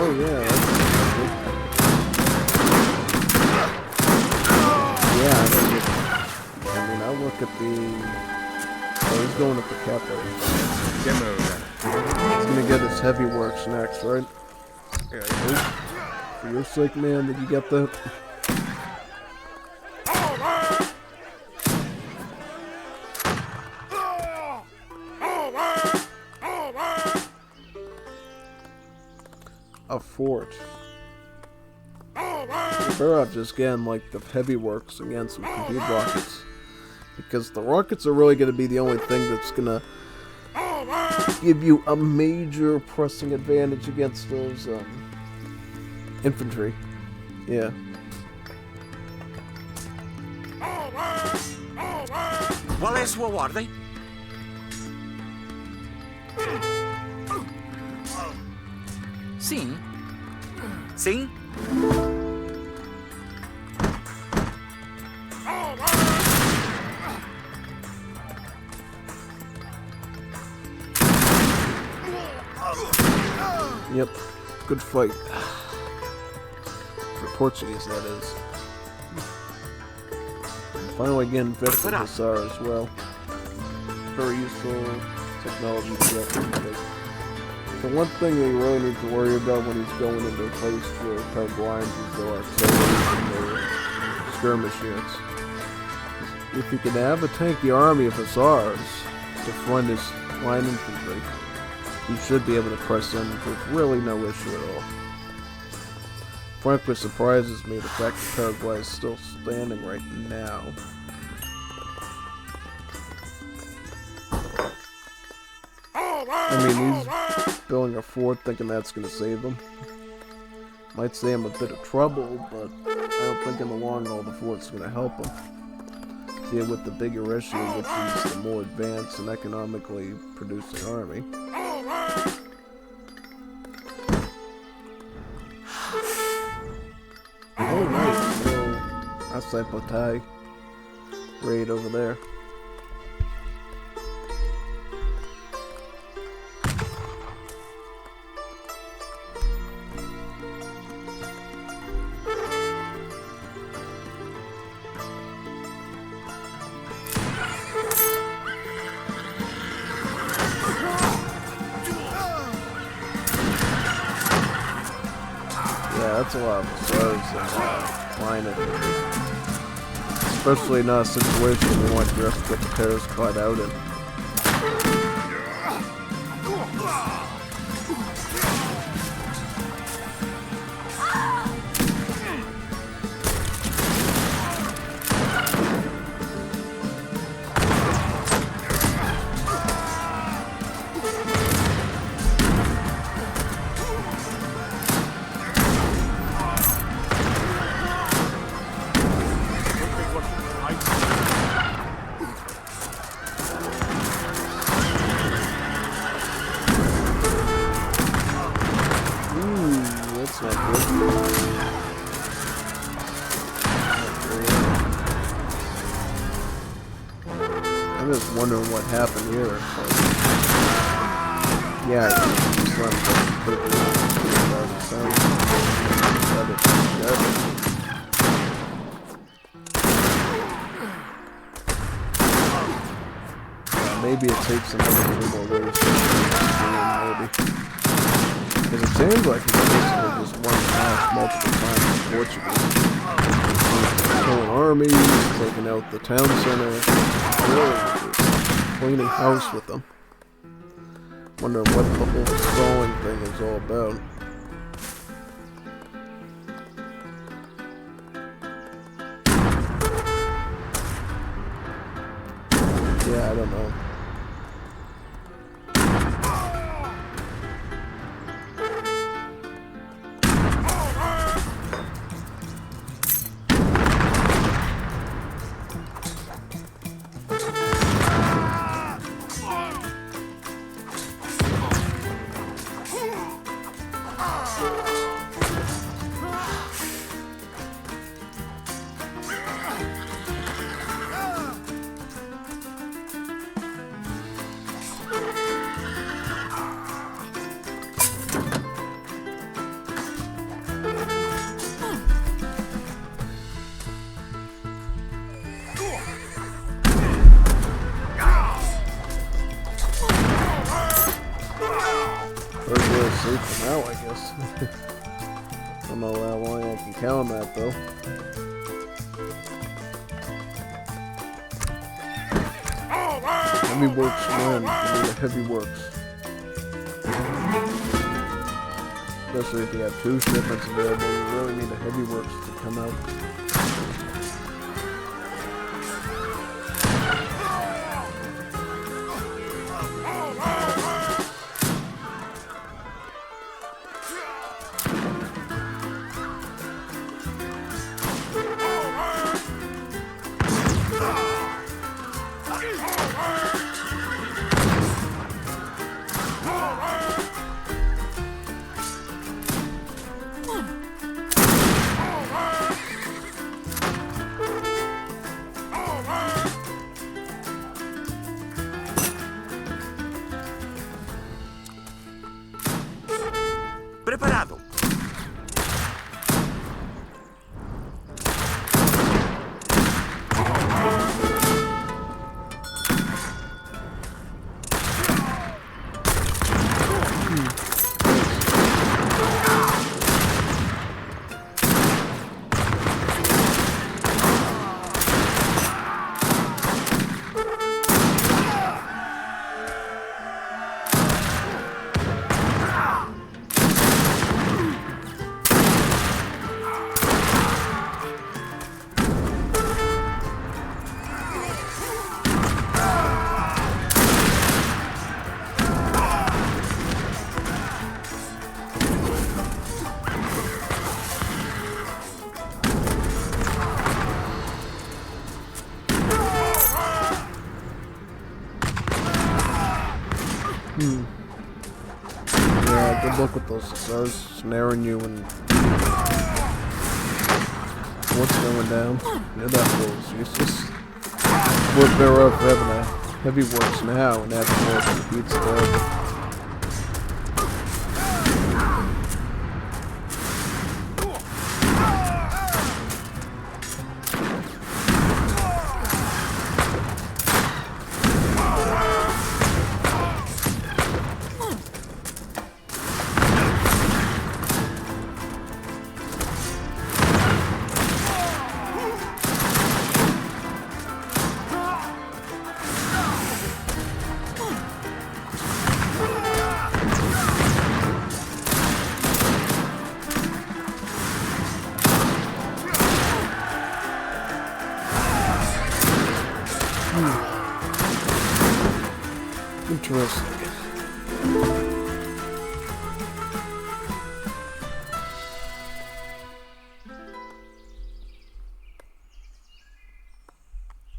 oh yeah, yeah, I mean, I'll look at the... Oh, he's going up the capo. Demo. He's gonna get his heavy works next, right? Yeah. For your sake, man, did you get that? A fort. Better off just getting like the heavy works and getting some compute rockets. Because the rockets are really going to be the only thing that's going to give you a major pressing advantage against those infantry. Yeah. Qual é a sua ordem? Sim. Sim? Yep, good fight. For Portuguese, that is. Finally getting veteran Hussar as well. Very useful technology to get. The one thing that you really need to worry about when he's going into a place where Paraguayans is their artillery and their skirmish units. If he can have a tanky army of Hussars to front his line infantry, he should be able to press in with really no issue at all. Frankly, surprises me the fact that Paraguay is still standing right now. I mean, he's building a fort thinking that's going to save him. Might say I'm a bit of trouble, but I don't think in the long haul the fort's going to help him. See, with the bigger issue, which is the more advanced and economically producing army. Oh, nice. So, ICE Snowball raid over there. Yeah, that's a lot of stars and line it. Especially in a situation where you want to just get the terrorists caught out in. I'm just wondering what happened here. Yeah, he's running maybe it takes another few more waves. Maybe. Because it seems like he's basically just one pass multiple times in Portugal. Killing armies, taking out the town center, really just cleaning house with them. Wondering what the whole stalling thing is all about. Yeah, I don't know. Safe for now, I guess. Don't know how long I can count on that, though. Heavy works, man. You need a heavy works. Especially if you have 2 shipments available, you really need a heavy works to come out. Good luck with those stars snaring you and what's going down. Yeah, that was useless. We're better off having a heavy works now and adding more to the beats there. Interesting.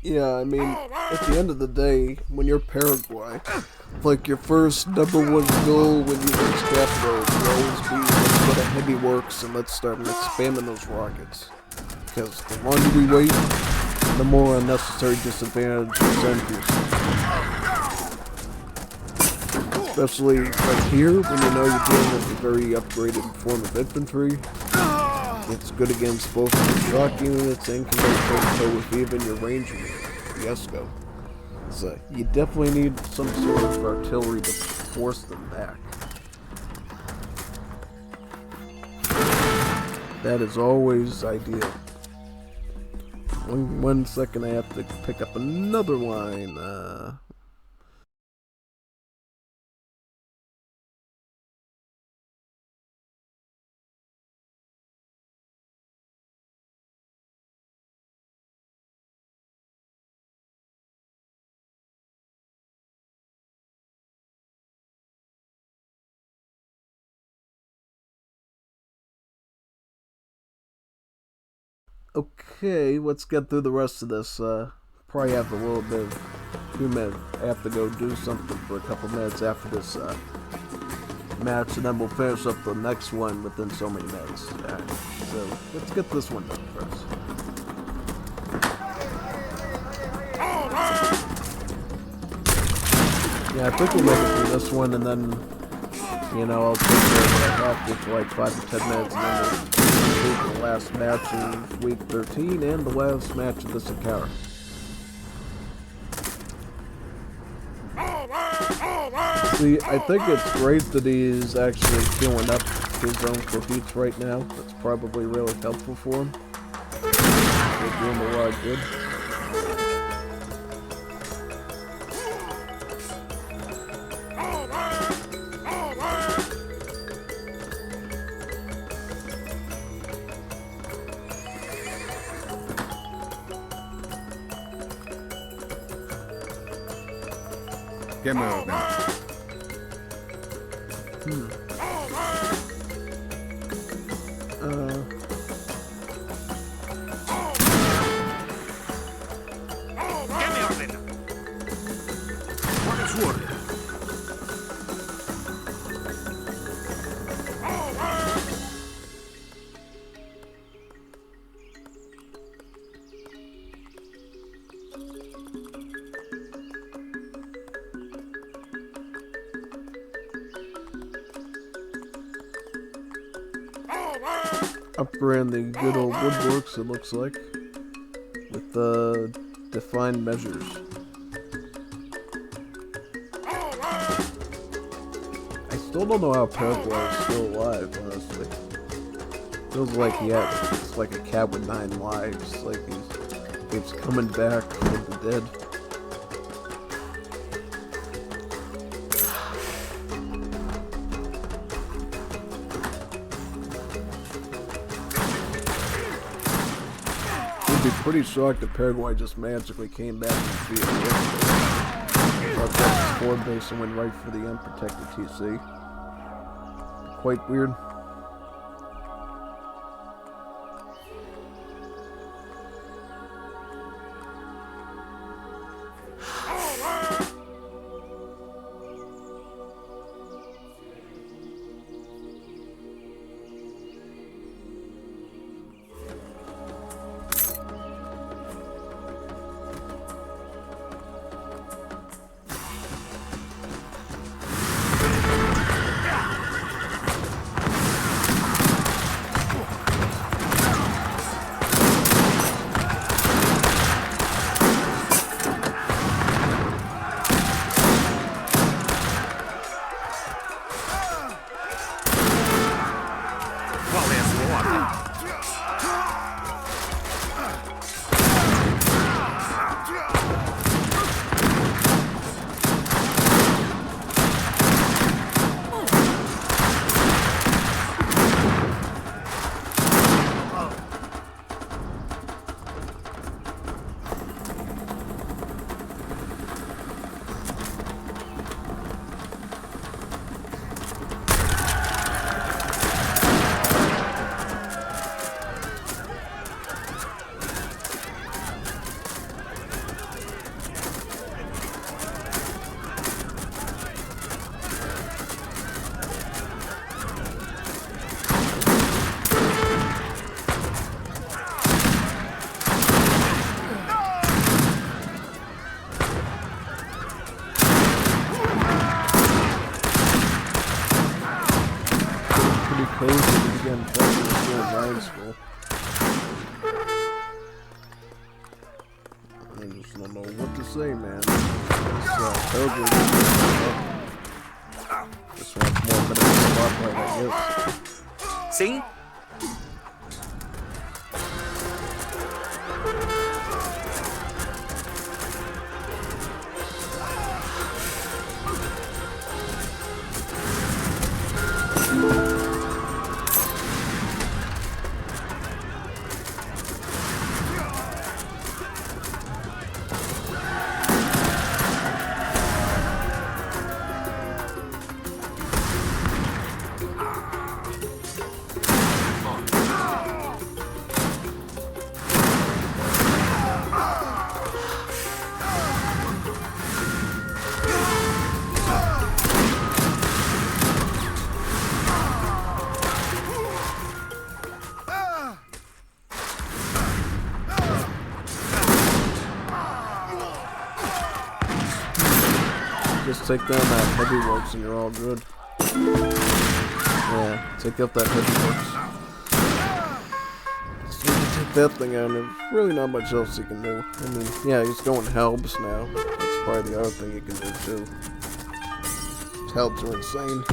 Yeah, I mean, at the end of the day, when you're Paraguay, like your first number one goal when you reach capital will always be let's go to heavy works and let's start spamming those rockets. Because the longer we wait, the more unnecessary disadvantage presents you. Especially right here, when you know you're dealing with a very upgraded form of infantry. It's good against both your shock units and can go toe-to-toe with even your ranger unit, Fiesco. So you definitely need some sort of artillery to force them back. That is always ideal. One second, I have to pick up another line. Okay, let's get through the rest of this. Probably have a little bit of 2 minutes. I have to go do something for a couple minutes after this match, and then we'll finish up the next one within so many minutes. Alright, so let's get this one done first. Yeah, I think we'll make it through this one, and then, you know, I'll take care of what I have for like 5 to 10 minutes, and then we'll complete the last match of week 13 and the last match of this encounter. See, I think it's great that he's actually filling up his own defeats right now. That's probably really helpful for him. They're doing a lot of good. Game over now. Upgrading the good old woodworks, it looks like, with the defined measures. I still don't know how Paraguay is still alive, honestly. Feels like it's like a cat with 9 lives, like he keeps coming back from the dead. I'd be pretty shocked if Paraguay just magically came back and beat it. Left that squad base and went right for the unprotected TC. Quite weird. just don't know what to say, man. This one's more of a spotlight, I guess. Sim? Just take down that heavy works and you're all good. Yeah, take out that heavy works. So you can take that thing out and there's really not much else you can do. I mean, yeah, he's going helbs now. That's probably the other thing you can do too. Helbs are insane.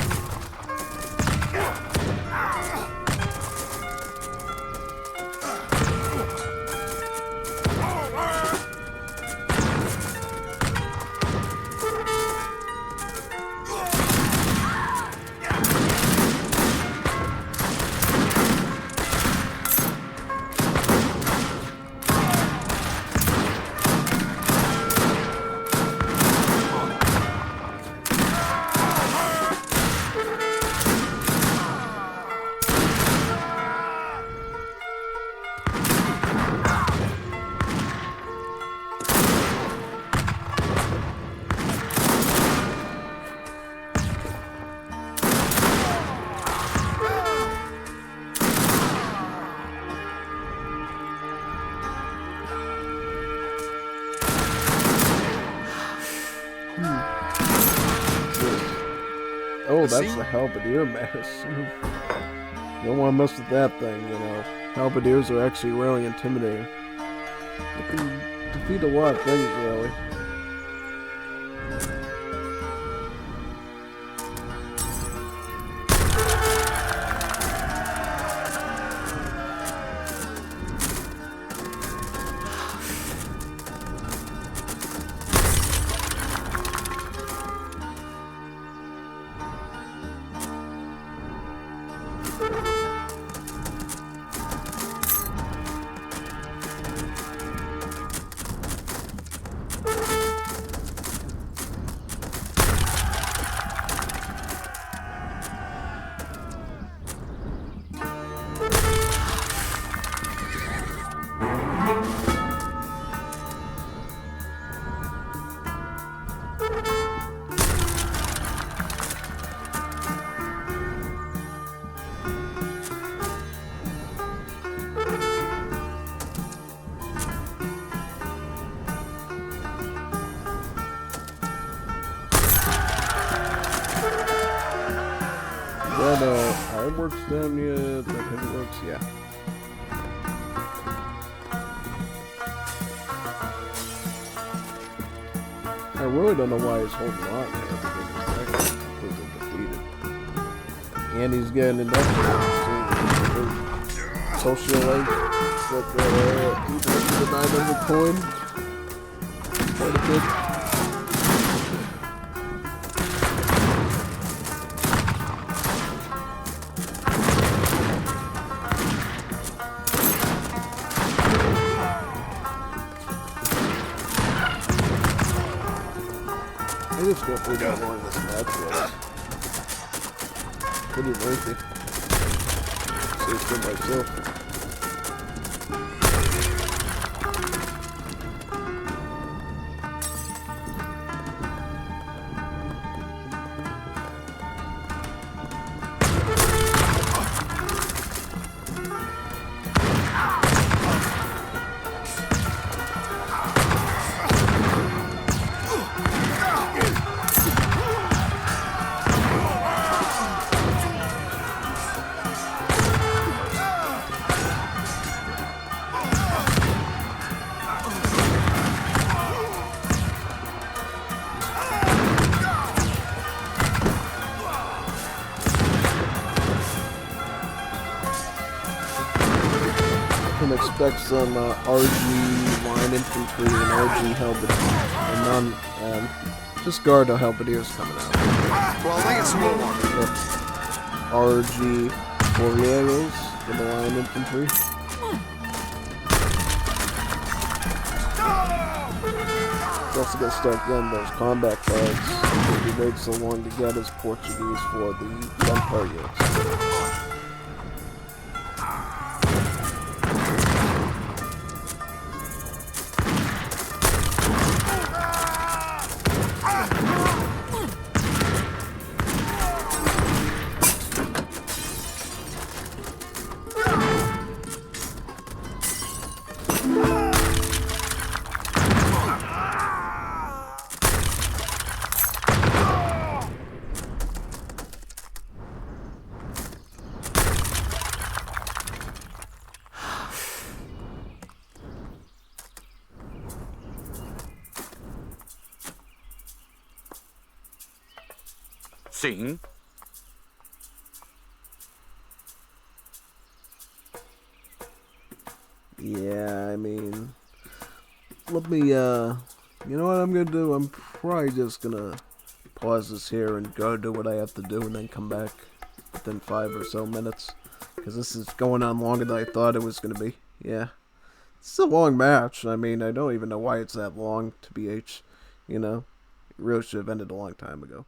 Oh, that's the halberdier mass. You don't want to mess with that thing, you know. Halberdiers are actually really intimidating. They can defeat a lot of things, really. Ironworks down yet? The heavyworks, yeah. I really don't know why he's holding on here because he's actually completely defeated. And he's getting industrial socialite. But even the 900 coin. Quite a bit. I just can't believe how long this match was. Pretty lengthy. See it for myself. expect some RG line infantry and RG halberdiers, and just guard the halberdiers coming out. Yep. RG Warriors in the line infantry. Also gonna start getting those combat cards. He waited so long to get his Portuguese for the gunfire units. Sim. Yeah, I mean, let me, you know what I'm gonna do? I'm probably just gonna pause this here and go do what I have to do and then come back within 5 or so minutes. Because this is going on longer than I thought it was gonna be. Yeah. It's a long match. I mean, I don't even know why it's that long, to BH. You know? It really should have ended a long time ago.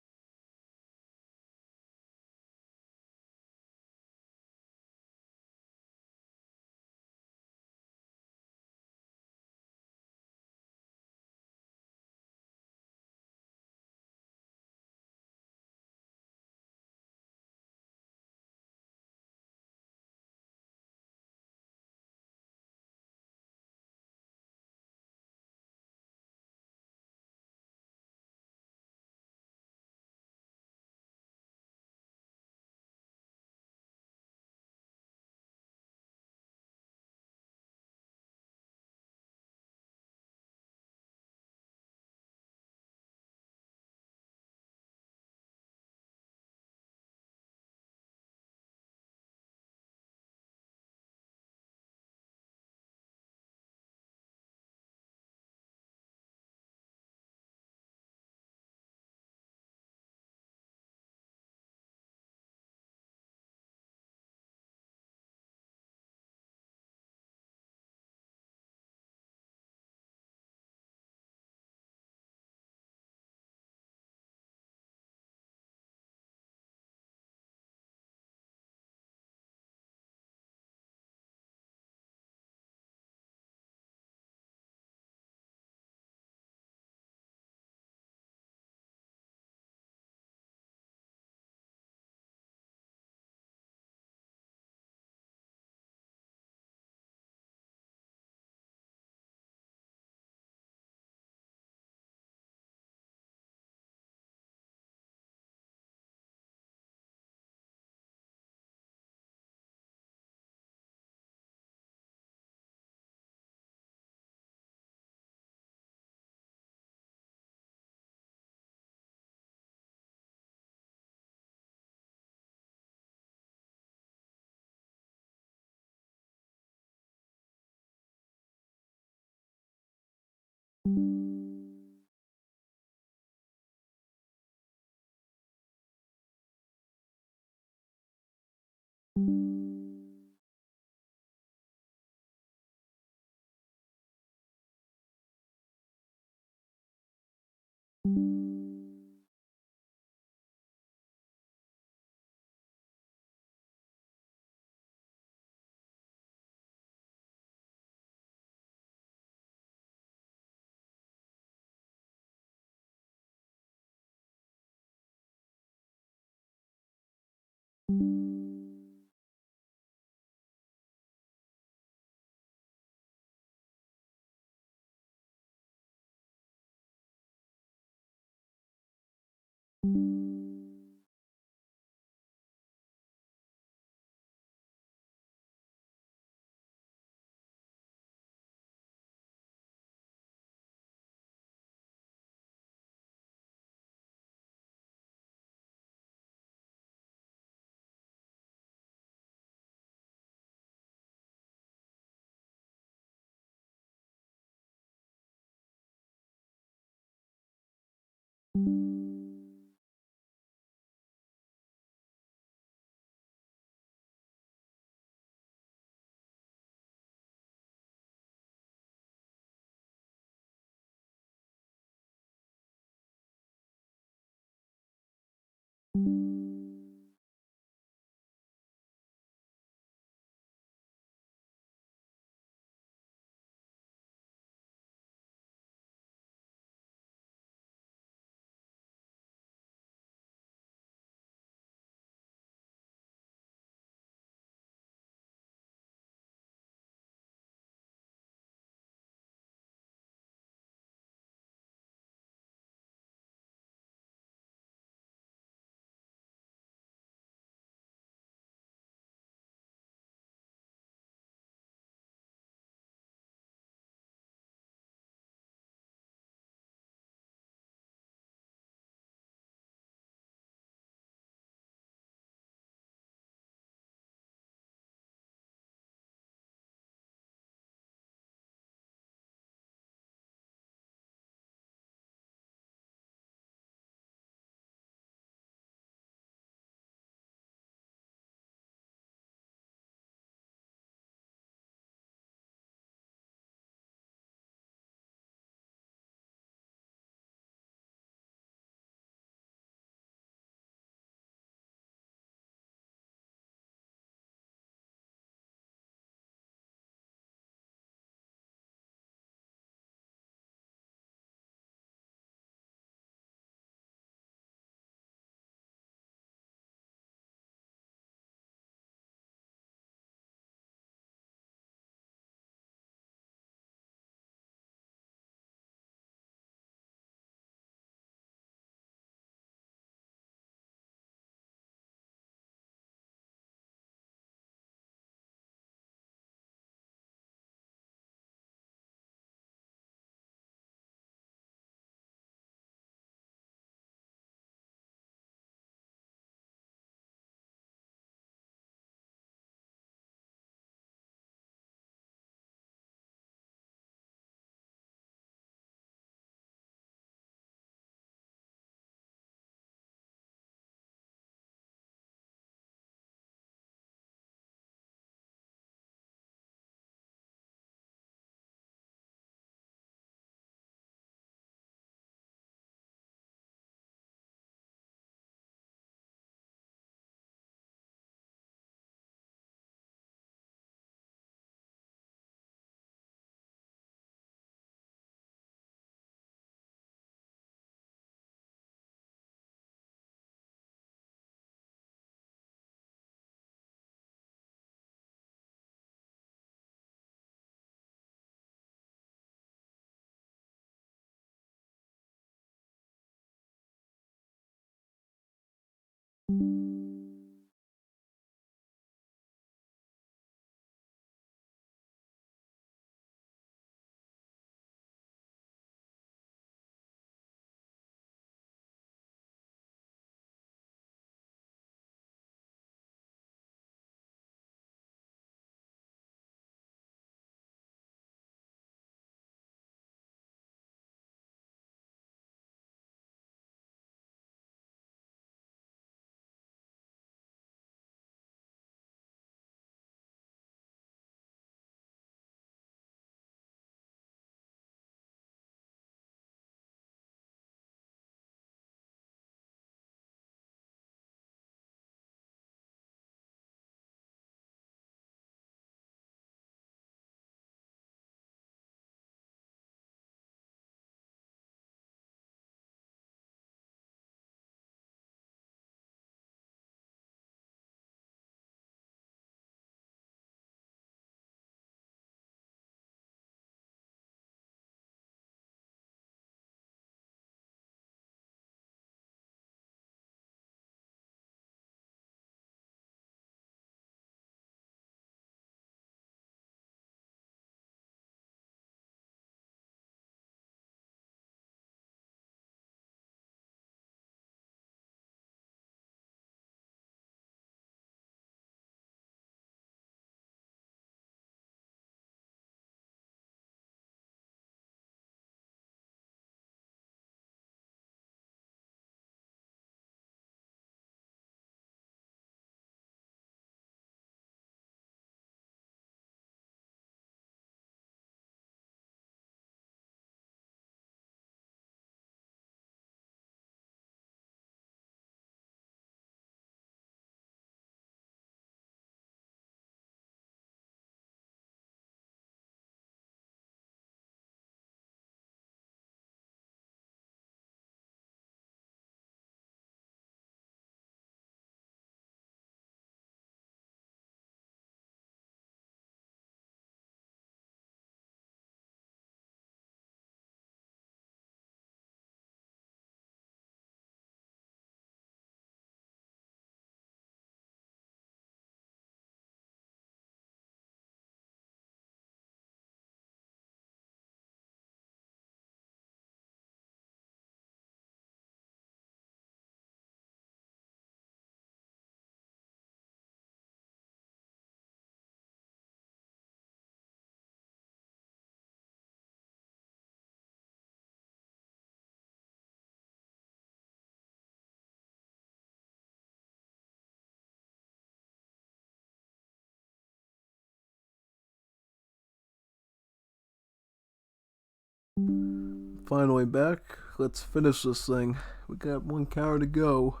finally back. Let's finish this thing. We got one counter to go.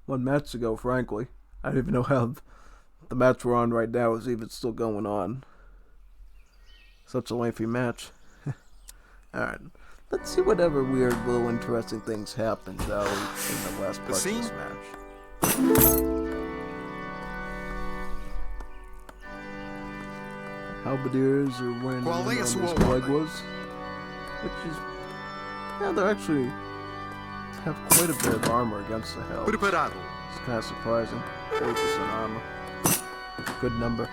One match to go, frankly. I don't even know how the match we're on right now is even still going on. Such a lengthy match. Alright. Let's see whatever weird little interesting things happen, shall we, in the last part of this match. Halberdiers are wearing on these Leguas, which is, yeah, they actually have quite a bit of armor against the Hells. Preparado. It's kind of surprising. 40% armor. Good number.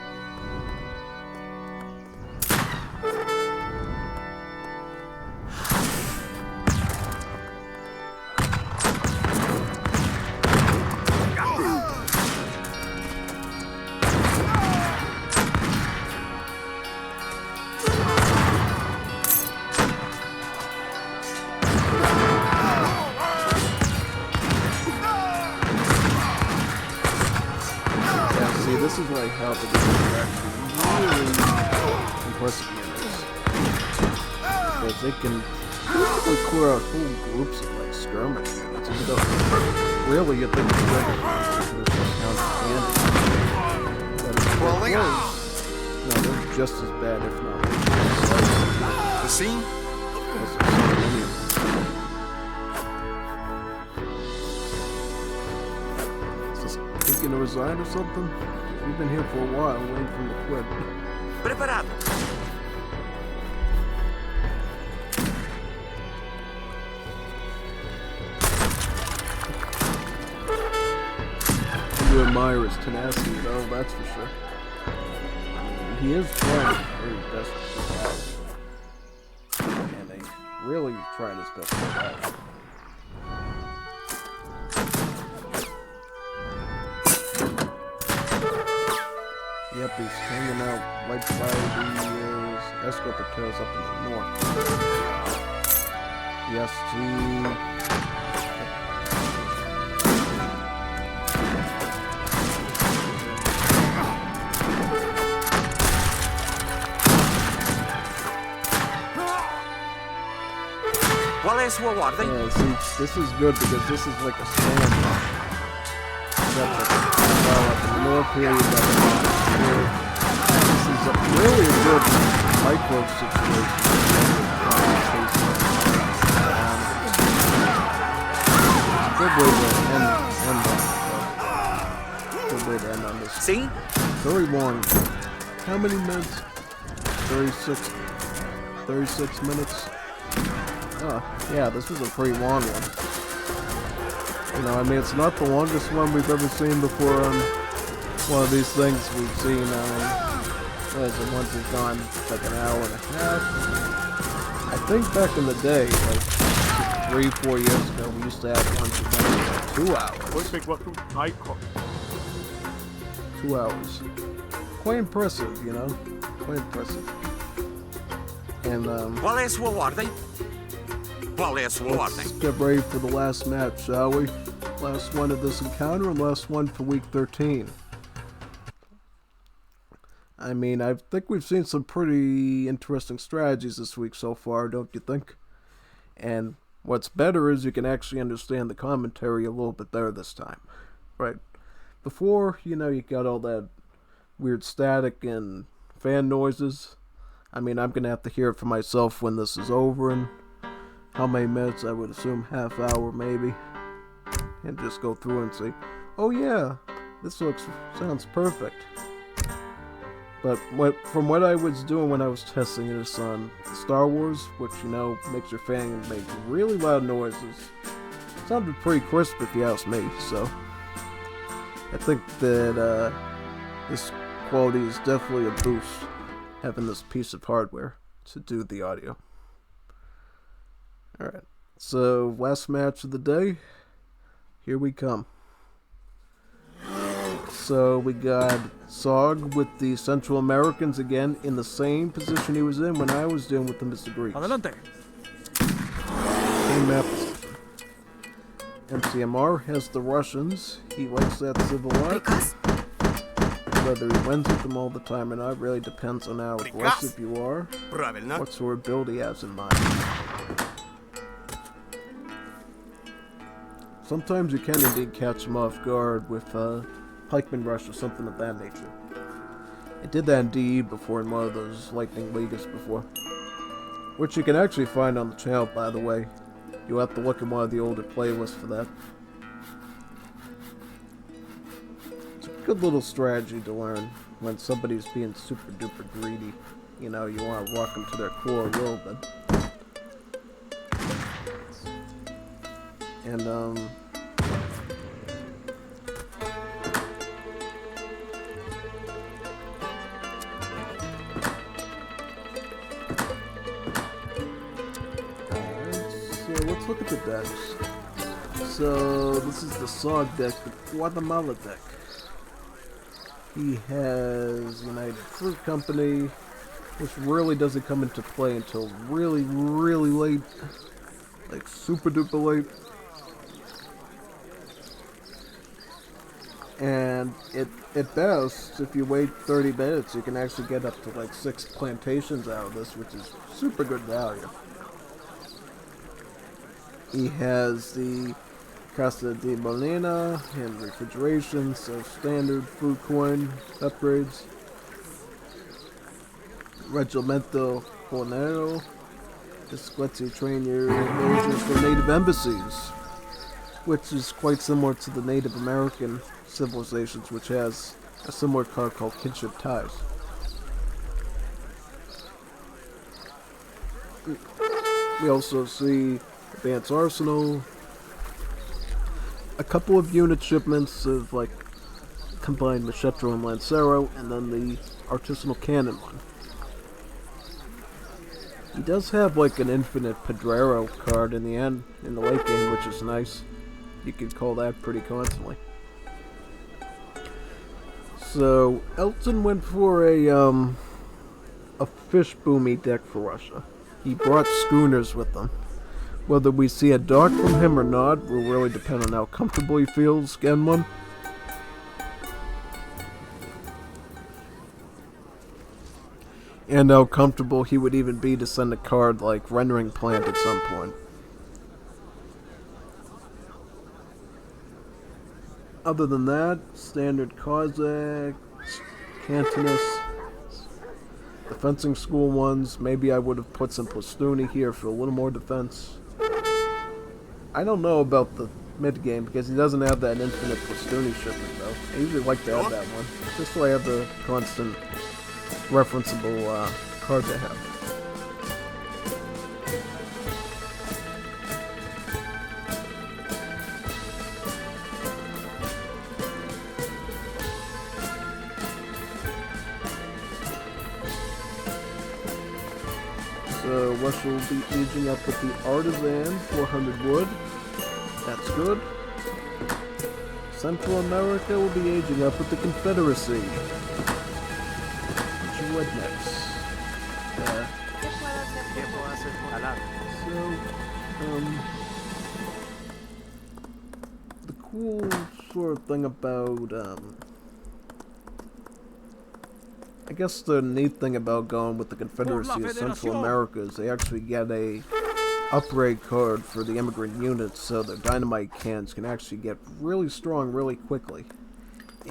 This is what I help with are actually really impressive units. Because they can basically clear out whole groups of like skirmish units. Even though really you think it's regular units just count as candy. But if they're close, no, they're just as bad if not worse. The scene? Is this kid gonna resign or something? We've been here for a while, waiting for him to quit. Preparado. You admire his tenacity, though, that's for sure. He is trying his very best to survive. And he's really trying his best to survive. Yep, he's hanging out right by the escort that carries up in the north. Yes, Qual é a sua ordem? yeah, see, this is good because this is like a standoff. Except up in the north here, you got this is a really good micro situation. Good way to good way to end on this. Sim? Very long. How many minutes? 36 minutes. Oh, yeah, this was a pretty long one. You know, I mean, it's not the longest one we've ever seen before on one of these things we've seen. What is it? Ones have gone like an hour and a half. I think back in the day, like 3-4 years ago, we used to have ones that went like 2 hours. 2 hours. Quite impressive, you know? Quite impressive. And, Qual é a sua ordem? Qual é a sua let's ordem? get ready for the last match, shall we? Last one of this encounter and last one for week 13. I mean, I think we've seen some pretty interesting strategies this week so far, don't you think? And what's better is you can actually understand the commentary a little bit better this time, right? Before, you know, you got all that weird static and fan noises. I mean, I'm going to have to hear it for myself when this is over, and how many minutes, I would assume half hour maybe, and just go through and say, oh yeah, this sounds perfect. But from what I was doing when I was testing this on Star Wars, which, you know, makes your fan make really loud noises, sounded pretty crisp if you ask me, so I think that this quality is definitely a boost, having this piece of hardware to do the audio. Alright, so last match of the day, here we come. So we got Sog with the Central Americans again in the same position he was in when I was dealing with the Mr. Greeks. Adelante. Same map. MCMR has the Russians. He likes that civil war. Whether he wins with them all the time or not really depends on how aggressive you are, what sort of build he has in mind. Sometimes you can indeed catch them off guard with pikeman rush or something of that nature. I did that in DE before in one of those lightning Ligas before, which you can actually find on the channel, by the way. You'll have to look at one of the older playlists for that. It's a good little strategy to learn when somebody's being super duper greedy. You know, you want to rock them to their core a little bit. And, let's look at the decks. So, this is the Sog deck, the Guatemala deck. He has United Fruit Company, which really doesn't come into play until really, really late. Like, super duper late. And at best, if you wait 30 minutes, you can actually get up to like 6 plantations out of this, which is super good value. He has the Casa de Molina and refrigeration, so standard food coin upgrades. Regimento Cornero. This lets you train your villagers for native embassies, which is quite similar to the Native American civilizations, which has a similar card called Kinship Ties. We also see Advanced Arsenal, a couple of unit shipments of like combined Machetro and Lancero, and then the Artisanal Cannon one. He does have like an infinite Pedrero card in the end, in the late game, which is nice. You could call that pretty constantly. So Elton went for a fish boomy deck for Russia. He brought schooners with him. Whether we see a dock from him or not will really depend on how comfortable he feels getting one. And how comfortable he would even be to send a card like Rendering Plant at some point. Other than that, standard Cossack, Cantonus, the fencing school ones. Maybe I would have put some Plastuni here for a little more defense. I don't know about the mid game because he doesn't have that infinite Plastuni shipment though. I usually like to have that one, just so I have the constant referenceable card to have. So Russia will be aging up with the Artisan, 400 wood. That's good. Central America will be aging up with the Confederacy. Rednecks. The cool sort of thing about, I guess the neat thing about going with the Confederacy of Central America is they actually get a upgrade card for the immigrant units, so their dynamite cans can actually get really strong really quickly.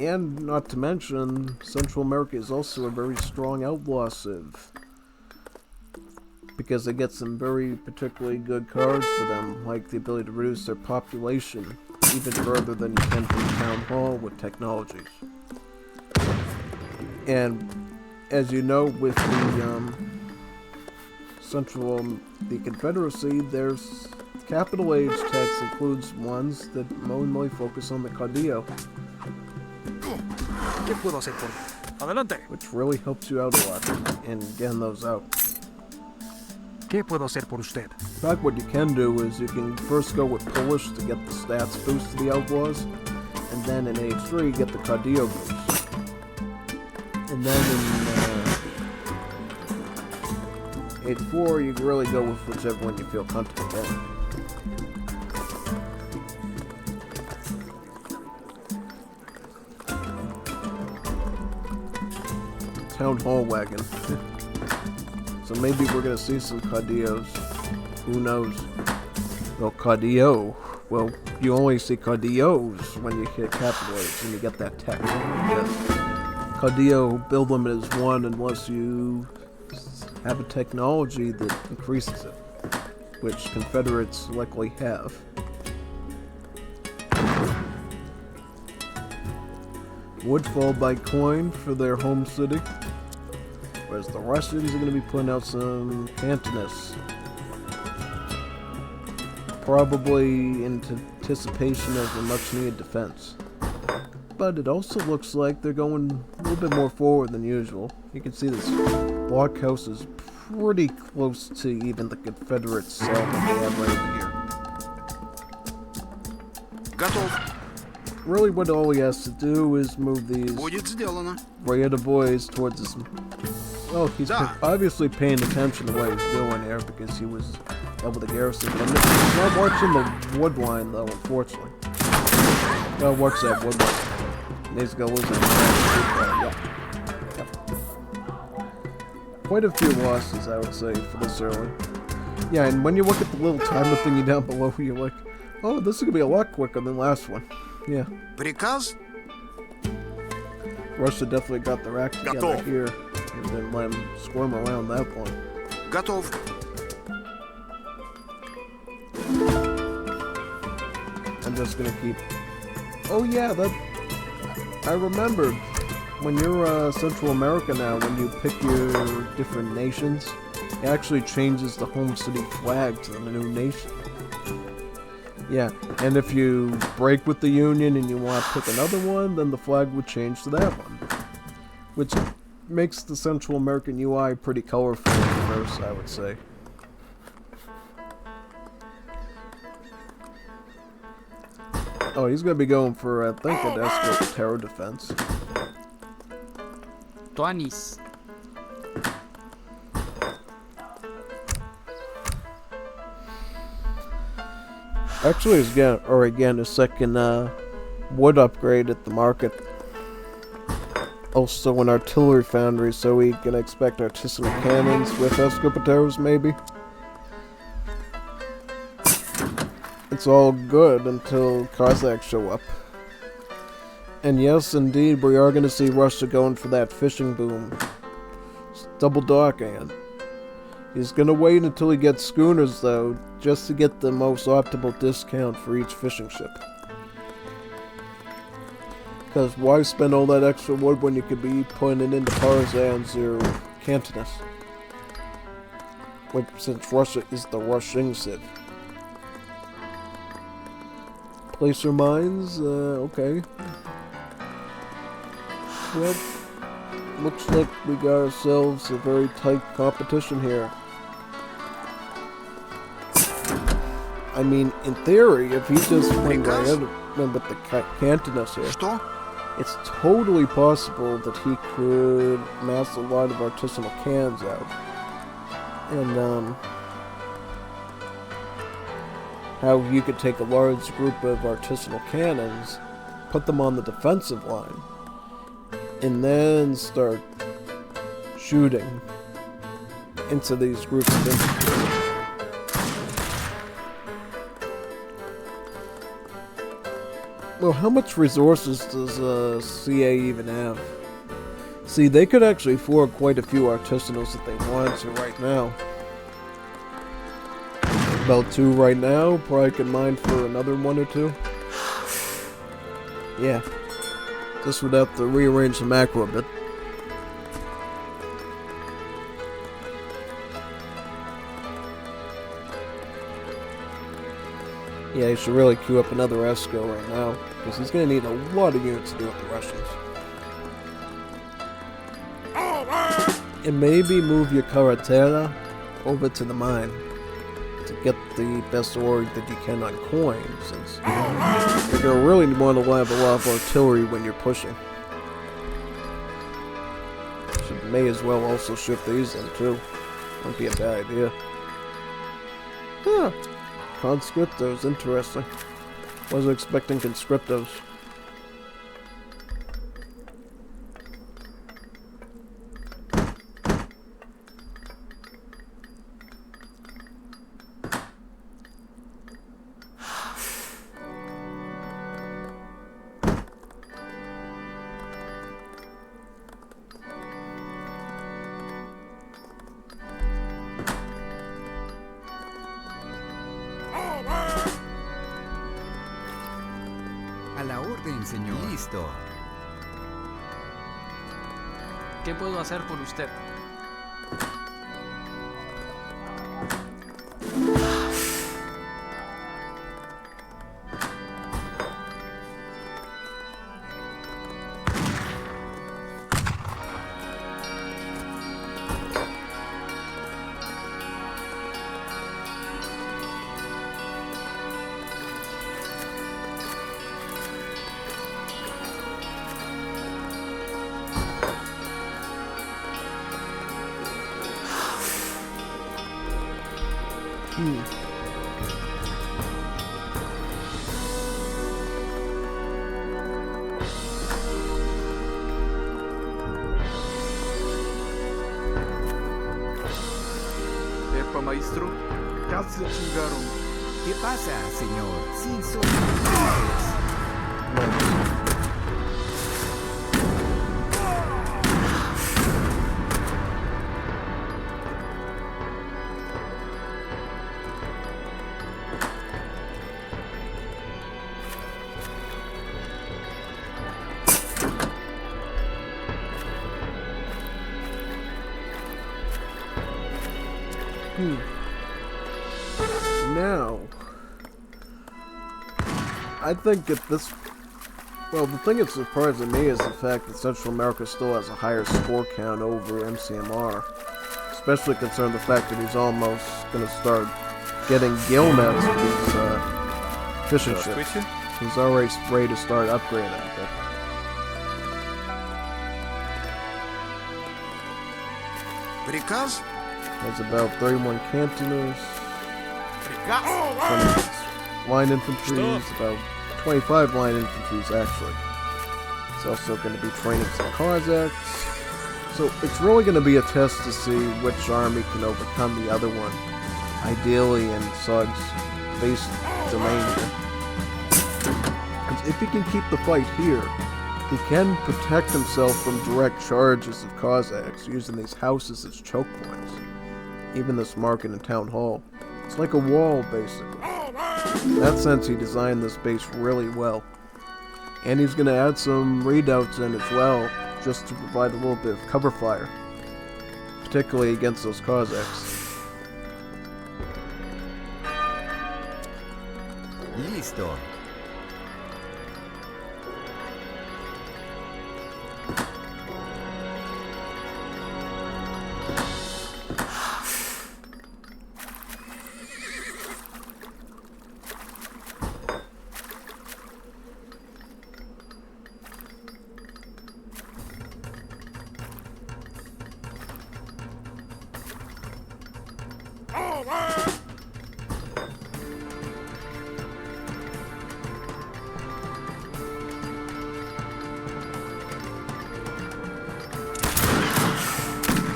And not to mention, Central America is also a very strong outlaw civ, because they get some very particularly good cards for them, like the ability to reduce their population even further than you can from Town Hall with technologies. And as you know, with the Confederacy, there's capital age text includes ones that mainly focus on the Caudillo, ¿Qué puedo hacer por Adelante. which really helps you out a lot in getting those out. ¿Qué puedo hacer por usted? In fact, what you can do is you can first go with Polish to get the stats boost to the Outlaws, and then in Age 3 get the Caudillo boost. And then in Age 4 you can really go with whichever one you feel comfortable getting. Town Hall wagon. So maybe we're gonna see some Caudillos. Who knows? Well, Caudillo. Well, you only see caudillos when you hit capital H and you get that text. Yes. Caudillo build limit is 1 unless you have a technology that increases it, which Confederates likely have. Woodfall by coin for their home city, whereas the Russians are going to be putting out some Cantonists, probably in anticipation of a much-needed defense. But it also looks like they're going a little bit more forward than usual. You can see this blockhouse is pretty close to even the Confederate cell that they have right over here. Готов. Really what all he has to do is move these Будет сделано. rheatovoids towards this. Oh, he's Da. obviously paying attention to what he's doing here because he was over the garrison. But he's not watching the wood line though, unfortunately. Gotta watch that wood line. Needs to go lose that. Yeah. Quite a few losses, I would say, for this early. Yeah, and when you look at the little timer thingy down below, you're like, oh, this is gonna be a lot quicker than the last one. Yeah. Приказ? Russia definitely got their act together here and then let him squirm around that one. Готов. I'm just gonna keep. Oh yeah, that. I remember when you're Central America now, when you pick your different nations, it actually changes the home city flag to the new nation. Yeah, and if you break with the Union and you want to pick another one, then the flag would change to that one. Which makes the Central American UI pretty colorful in reverse, I would say. Oh, he's going to be going for, I think, an escort terror defense. Toanis. Actually, he's getting a second wood upgrade at the market. Also an artillery foundry, so we can expect artisanal cannons with escopeteros, maybe. It's all good until Cossacks show up. And yes, indeed, we are going to see Russia going for that fishing boom. It's double docking. He's going to wait until he gets schooners, though, just to get the most optimal discount for each fishing ship. Because why spend all that extra wood when you could be putting it into partisans or Cantonists? Which, since Russia is the rushing civ. Placer mines, okay. Well, looks like we got ourselves a very tight competition here. I mean, in theory, if he just went right in with the Cantonists here, Что? it's totally possible that he could mass a lot of artisanal cans out. And, how you could take a large group of artisanal cannons, put them on the defensive line, and then start shooting into these groups of infantry. Well, how much resources does CA even have? See, they could actually afford quite a few artisanals if they wanted to right now. About 2 right now, probably could mine for another 1 or 2. Yeah. This would have to rearrange the macro a bit. Yeah, he should really queue up another Esco right now, because he's going to need a lot of units to deal with the Russians. And maybe move your Carretera over to the mine to get the best ore that you can on coin, since you're going to really want to have a lot of artillery when you're pushing. So may as well also ship these in too. Wouldn't be a bad idea. Huh. Conscriptos, interesting. Wasn't expecting conscriptos. señor. Listo. ¿Qué puedo hacer por usted? Epa, maestro. Casi se chingaron. ¿Qué pasa, señor? Sin soluciones. Now, I think at this, well, the thing that's surprising me is the fact that Central America still has a higher score count over MCMR, especially considering the fact that he's almost going to start getting gill nets with these fishing ships. He's already ready to start upgrading, I think. Приказ? There's about 31 cantoners, 20 line infantries, about 25 line infantries actually. It's also going to be training some Cossacks. So it's really going to be a test to see which army can overcome the other one, ideally in Sug's base domain here. And if he can keep the fight here, he can protect himself from direct charges of Cossacks using these houses as choke points. Even this market and town hall. It's like a wall, basically. In that sense, he designed this base really well. And he's going to add some redoubts in as well, just to provide a little bit of cover fire. Particularly against those Cossacks. Listo.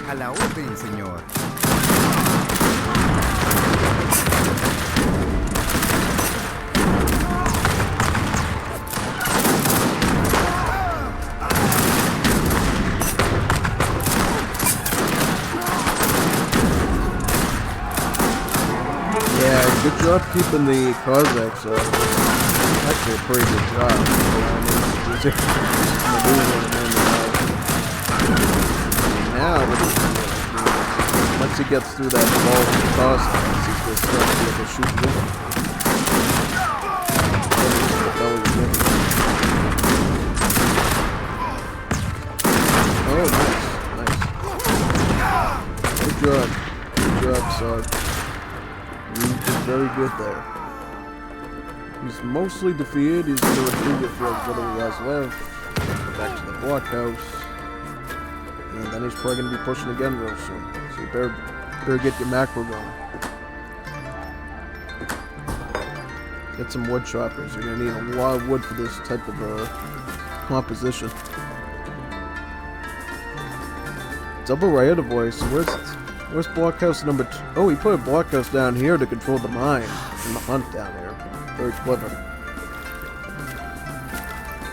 A la orden, señor. Yeah, good job keeping the Cossacks up. Actually a pretty good job. Now, once he gets through that wall of the Cossacks, he's going to start to be able to shoot with them. Oh, nice. Good job. Good job, Sarge. You did very good there. He's mostly defeated. He's going to retreat with what little he has left. Back to the blockhouse. And then he's probably going to be pushing again real soon. So you better get your macro going. Get some wood choppers. You're going to need a lot of wood for this type of composition. Double Rayeta voice. Where's blockhouse number 2? Oh, he put a blockhouse down here to control the mine and the hunt down here. Very clever.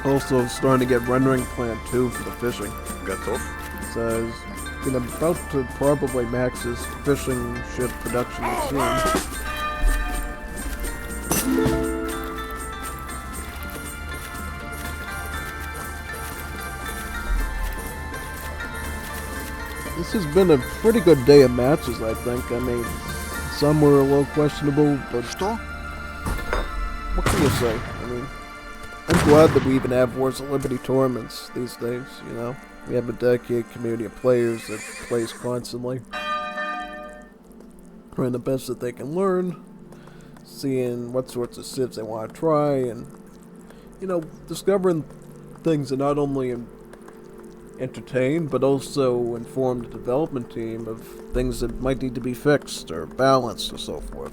Also starting to get rendering plant 2 for the fishing. Готов? So he's about to probably max his fishing ship production soon. This has been a pretty good day of matches, I think. I mean, some were a little questionable, but what can you say? I mean, I'm glad that we even have Wars of Liberty tournaments these days, you know? We have a dedicated community of players that plays constantly, trying the best that they can learn, seeing what sorts of civs they want to try, and, you know, discovering things that not only entertain, but also inform the development team of things that might need to be fixed or balanced or so forth.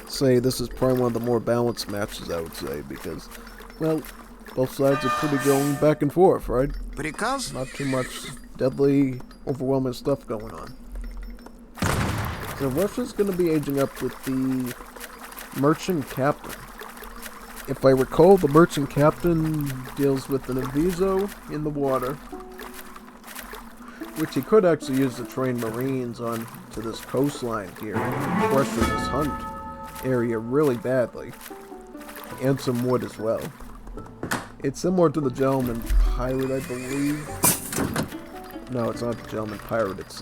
Say this is probably one of the more balanced matches, I would say, because, well, both sides are pretty going back and forth, right? Because? Not too much deadly, overwhelming stuff going on. So Russia's going to be aging up with the Merchant Captain. If I recall, the Merchant Captain deals with an aviso in the water, which he could actually use to train Marines on to this coastline here, pressure this hunt area really badly, and some wood as well. It's similar to the Gentleman Pirate, I believe. No, it's not the Gentleman Pirate, it's,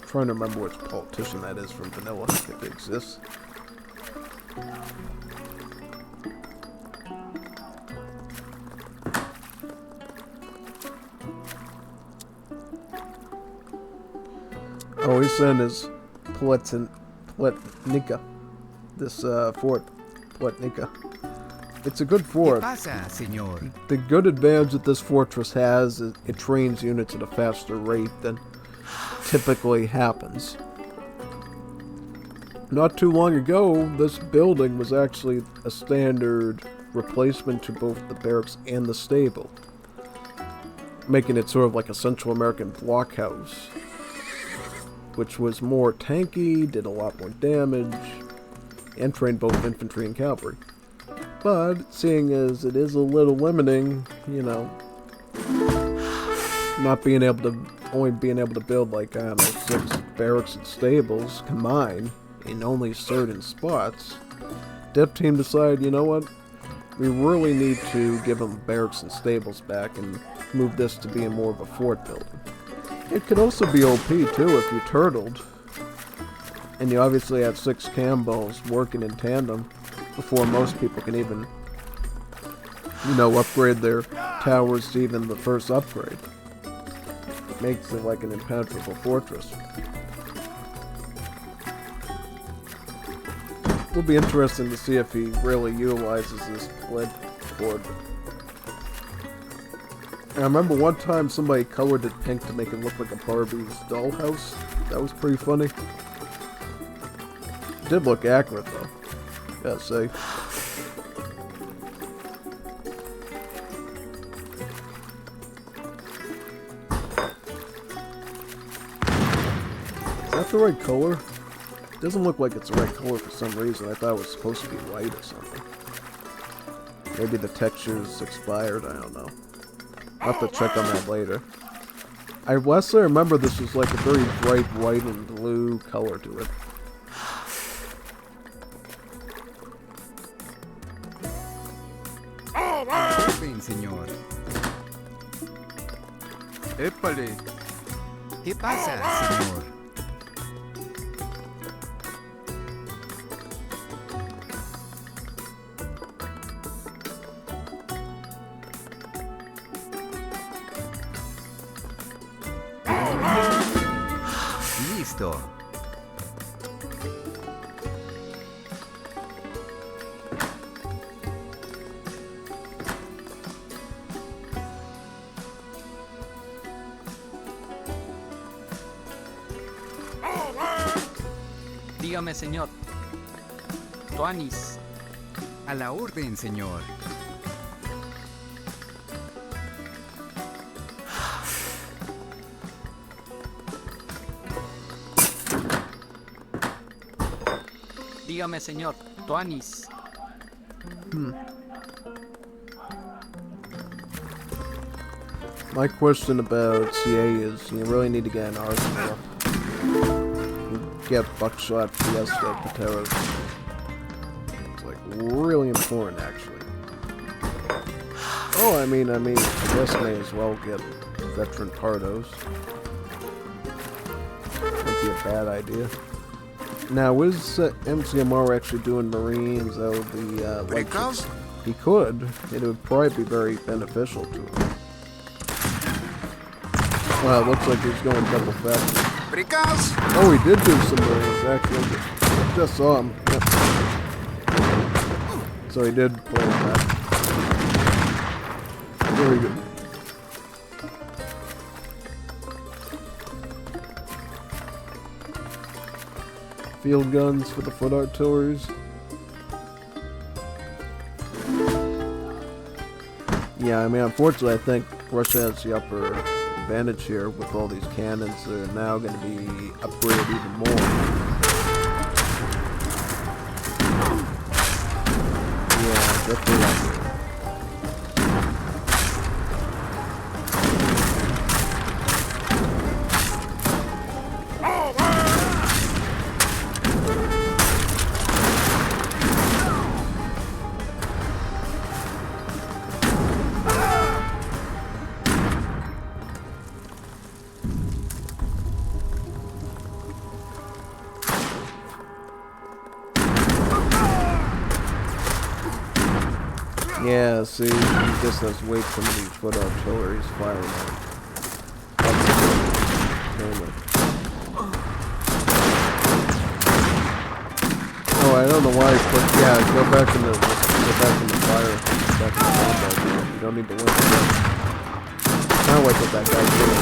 trying to remember which politician that is from Vanilla, if it exists. Oh, he's saying is Pletnica. This, fort, Pletnica. It's a good fort. ¿Qué pasa, señor? The good advantage that this fortress has is it trains units at a faster rate than typically happens. Not too long ago, this building was actually a standard replacement to both the barracks and the stable, making it sort of like a Central American blockhouse, which was more tanky, did a lot more damage, and trained both infantry and cavalry. But, seeing as it is a little limiting, you know, not being able to, only being able to build like, I don't know, 6 barracks and stables combined in only certain spots, Dev Team decided, you know what, we really need to give them barracks and stables back and move this to being more of a fort building. It could also be OP too if you turtled, and you obviously have 6 cannonballs working in tandem before most people can even, you know, upgrade their towers to even the first upgrade. It makes it like an impenetrable fortress. It'll be interesting to see if he really utilizes this lead board. I remember one time somebody colored it pink to make it look like a Barbie's dollhouse. That was pretty funny. It did look accurate though, gotta say. Is that the right color? It doesn't look like it's the right color for some reason. I thought it was supposed to be white or something. Maybe the texture's expired, I don't know. I'll have to check on that later. Last I remember, this was like a very bright white and blue color to it. Ven, señor. Épale. ¿Qué pasa, señor? Listo. Dígame, señor. Tuanis. A la orden, señor. Dígame, señor. Tuanis. My question about CA is, you really need to get an arsenal. Get buckshot, Fiesta, Pateros. It's like really important, actually. Oh, I mean, I guess may as well get veteran Pardos. Would be a bad idea. Now, is MCMR actually doing Marines? That would be, Because? He could. It would probably be very beneficial to him. Well, it looks like he's going double faction. Because? Oh, he did do some Marines, actually. I just saw him. Yep. So he did play that. Very good. Field guns for the foot artilleries. Yeah, I mean, unfortunately, I think Russia has the upper advantage here with all these cannons that are now going to be upgraded even more. Yeah, definitely upgraded. Yeah, see, he just has way too many foot artilleries firing at him. Oh, I don't know why he put, yeah, go back in the fire, back in the combat. You don't need to win. I don't like what that guy's doing.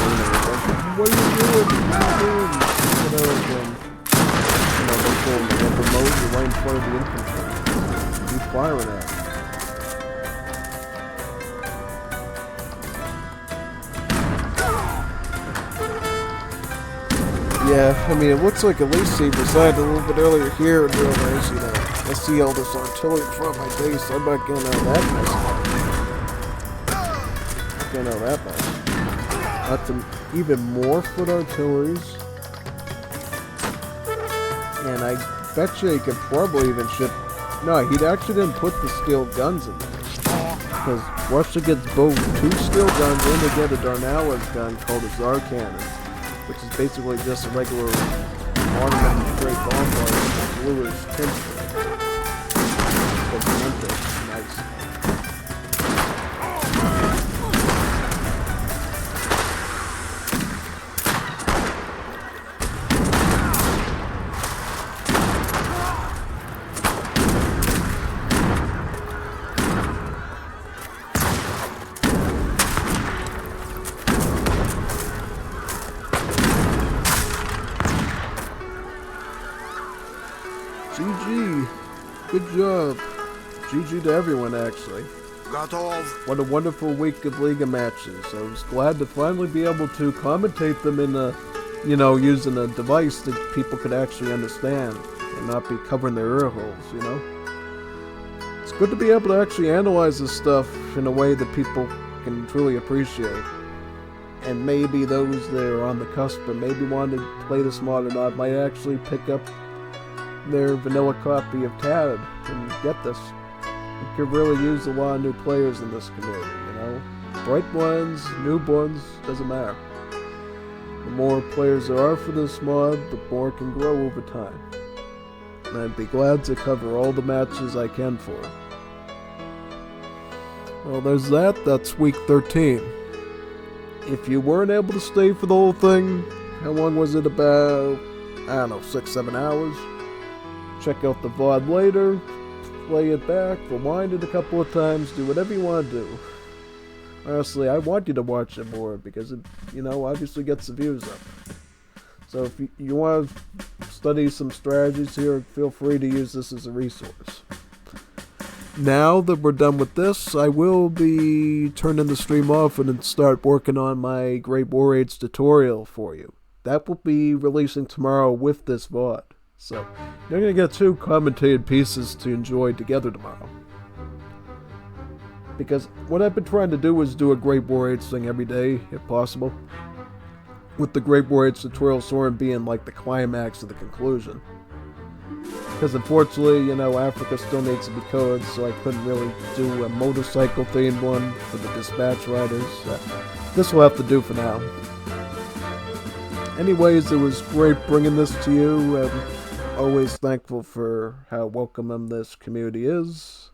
What are you doing? What are you doing? They're pulling the rubber mode, you're right in front of the infantry. Keep firing at him. Yeah, I mean, it looks like at least he decided a little bit earlier here and realized, I see all this artillery in front of my base, I'm not getting out of that mess. Getting out of that mess. Got some even more foot artilleries. And I bet you he could probably even ship... No, he actually didn't put the steel guns in there. Because Russia gets both 2 steel guns and they get a Darnell's gun called a Tsar cannon, which is basically just a regular ornamented great bonfire with bluish tint to it. It's nice. GG. Good job. GG to everyone, actually. Gotov. What a wonderful week of Liga matches. I was glad to finally be able to commentate them in a, using a device that people could actually understand and not be covering their ear holes, It's good to be able to actually analyze this stuff in a way that people can truly appreciate. And maybe those that are on the cusp and maybe want to play this mod or not might actually pick up their vanilla copy of TAD and get this. It could really use a lot of new players in this community, Bright ones, noob ones, doesn't matter. The more players there are for this mod, the more it can grow over time. And I'd be glad to cover all the matches I can for it. Well, there's that. That's week 13. If you weren't able to stay for the whole thing, how long was it? About, 6-7 hours? Check out the VOD later, play it back, rewind it a couple of times, do whatever you want to do. Honestly, I want you to watch it more because it, obviously gets the views up. So if you want to study some strategies here, feel free to use this as a resource. Now that we're done with this, I will be turning the stream off and start working on my Great War Raids tutorial for you. That will be releasing tomorrow with this VOD. So, you're going to get 2 commentated pieces to enjoy together tomorrow. Because what I've been trying to do is do a Great War Raids thing every day, if possible. With the Great War Raids tutorial sort of being like the climax of the conclusion. Because unfortunately, you know, Africa still needs to be coded, so I couldn't really do a motorcycle themed one for the dispatch riders. This will have to do for now. Anyways, it was great bringing this to you. I'm always thankful for how welcoming this community is.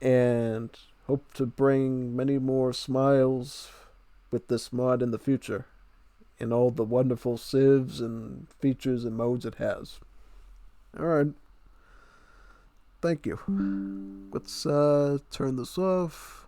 And hope to bring many more smiles with this mod in the future. And all the wonderful civs and features and modes it has. Alright. Thank you. Let's turn this off.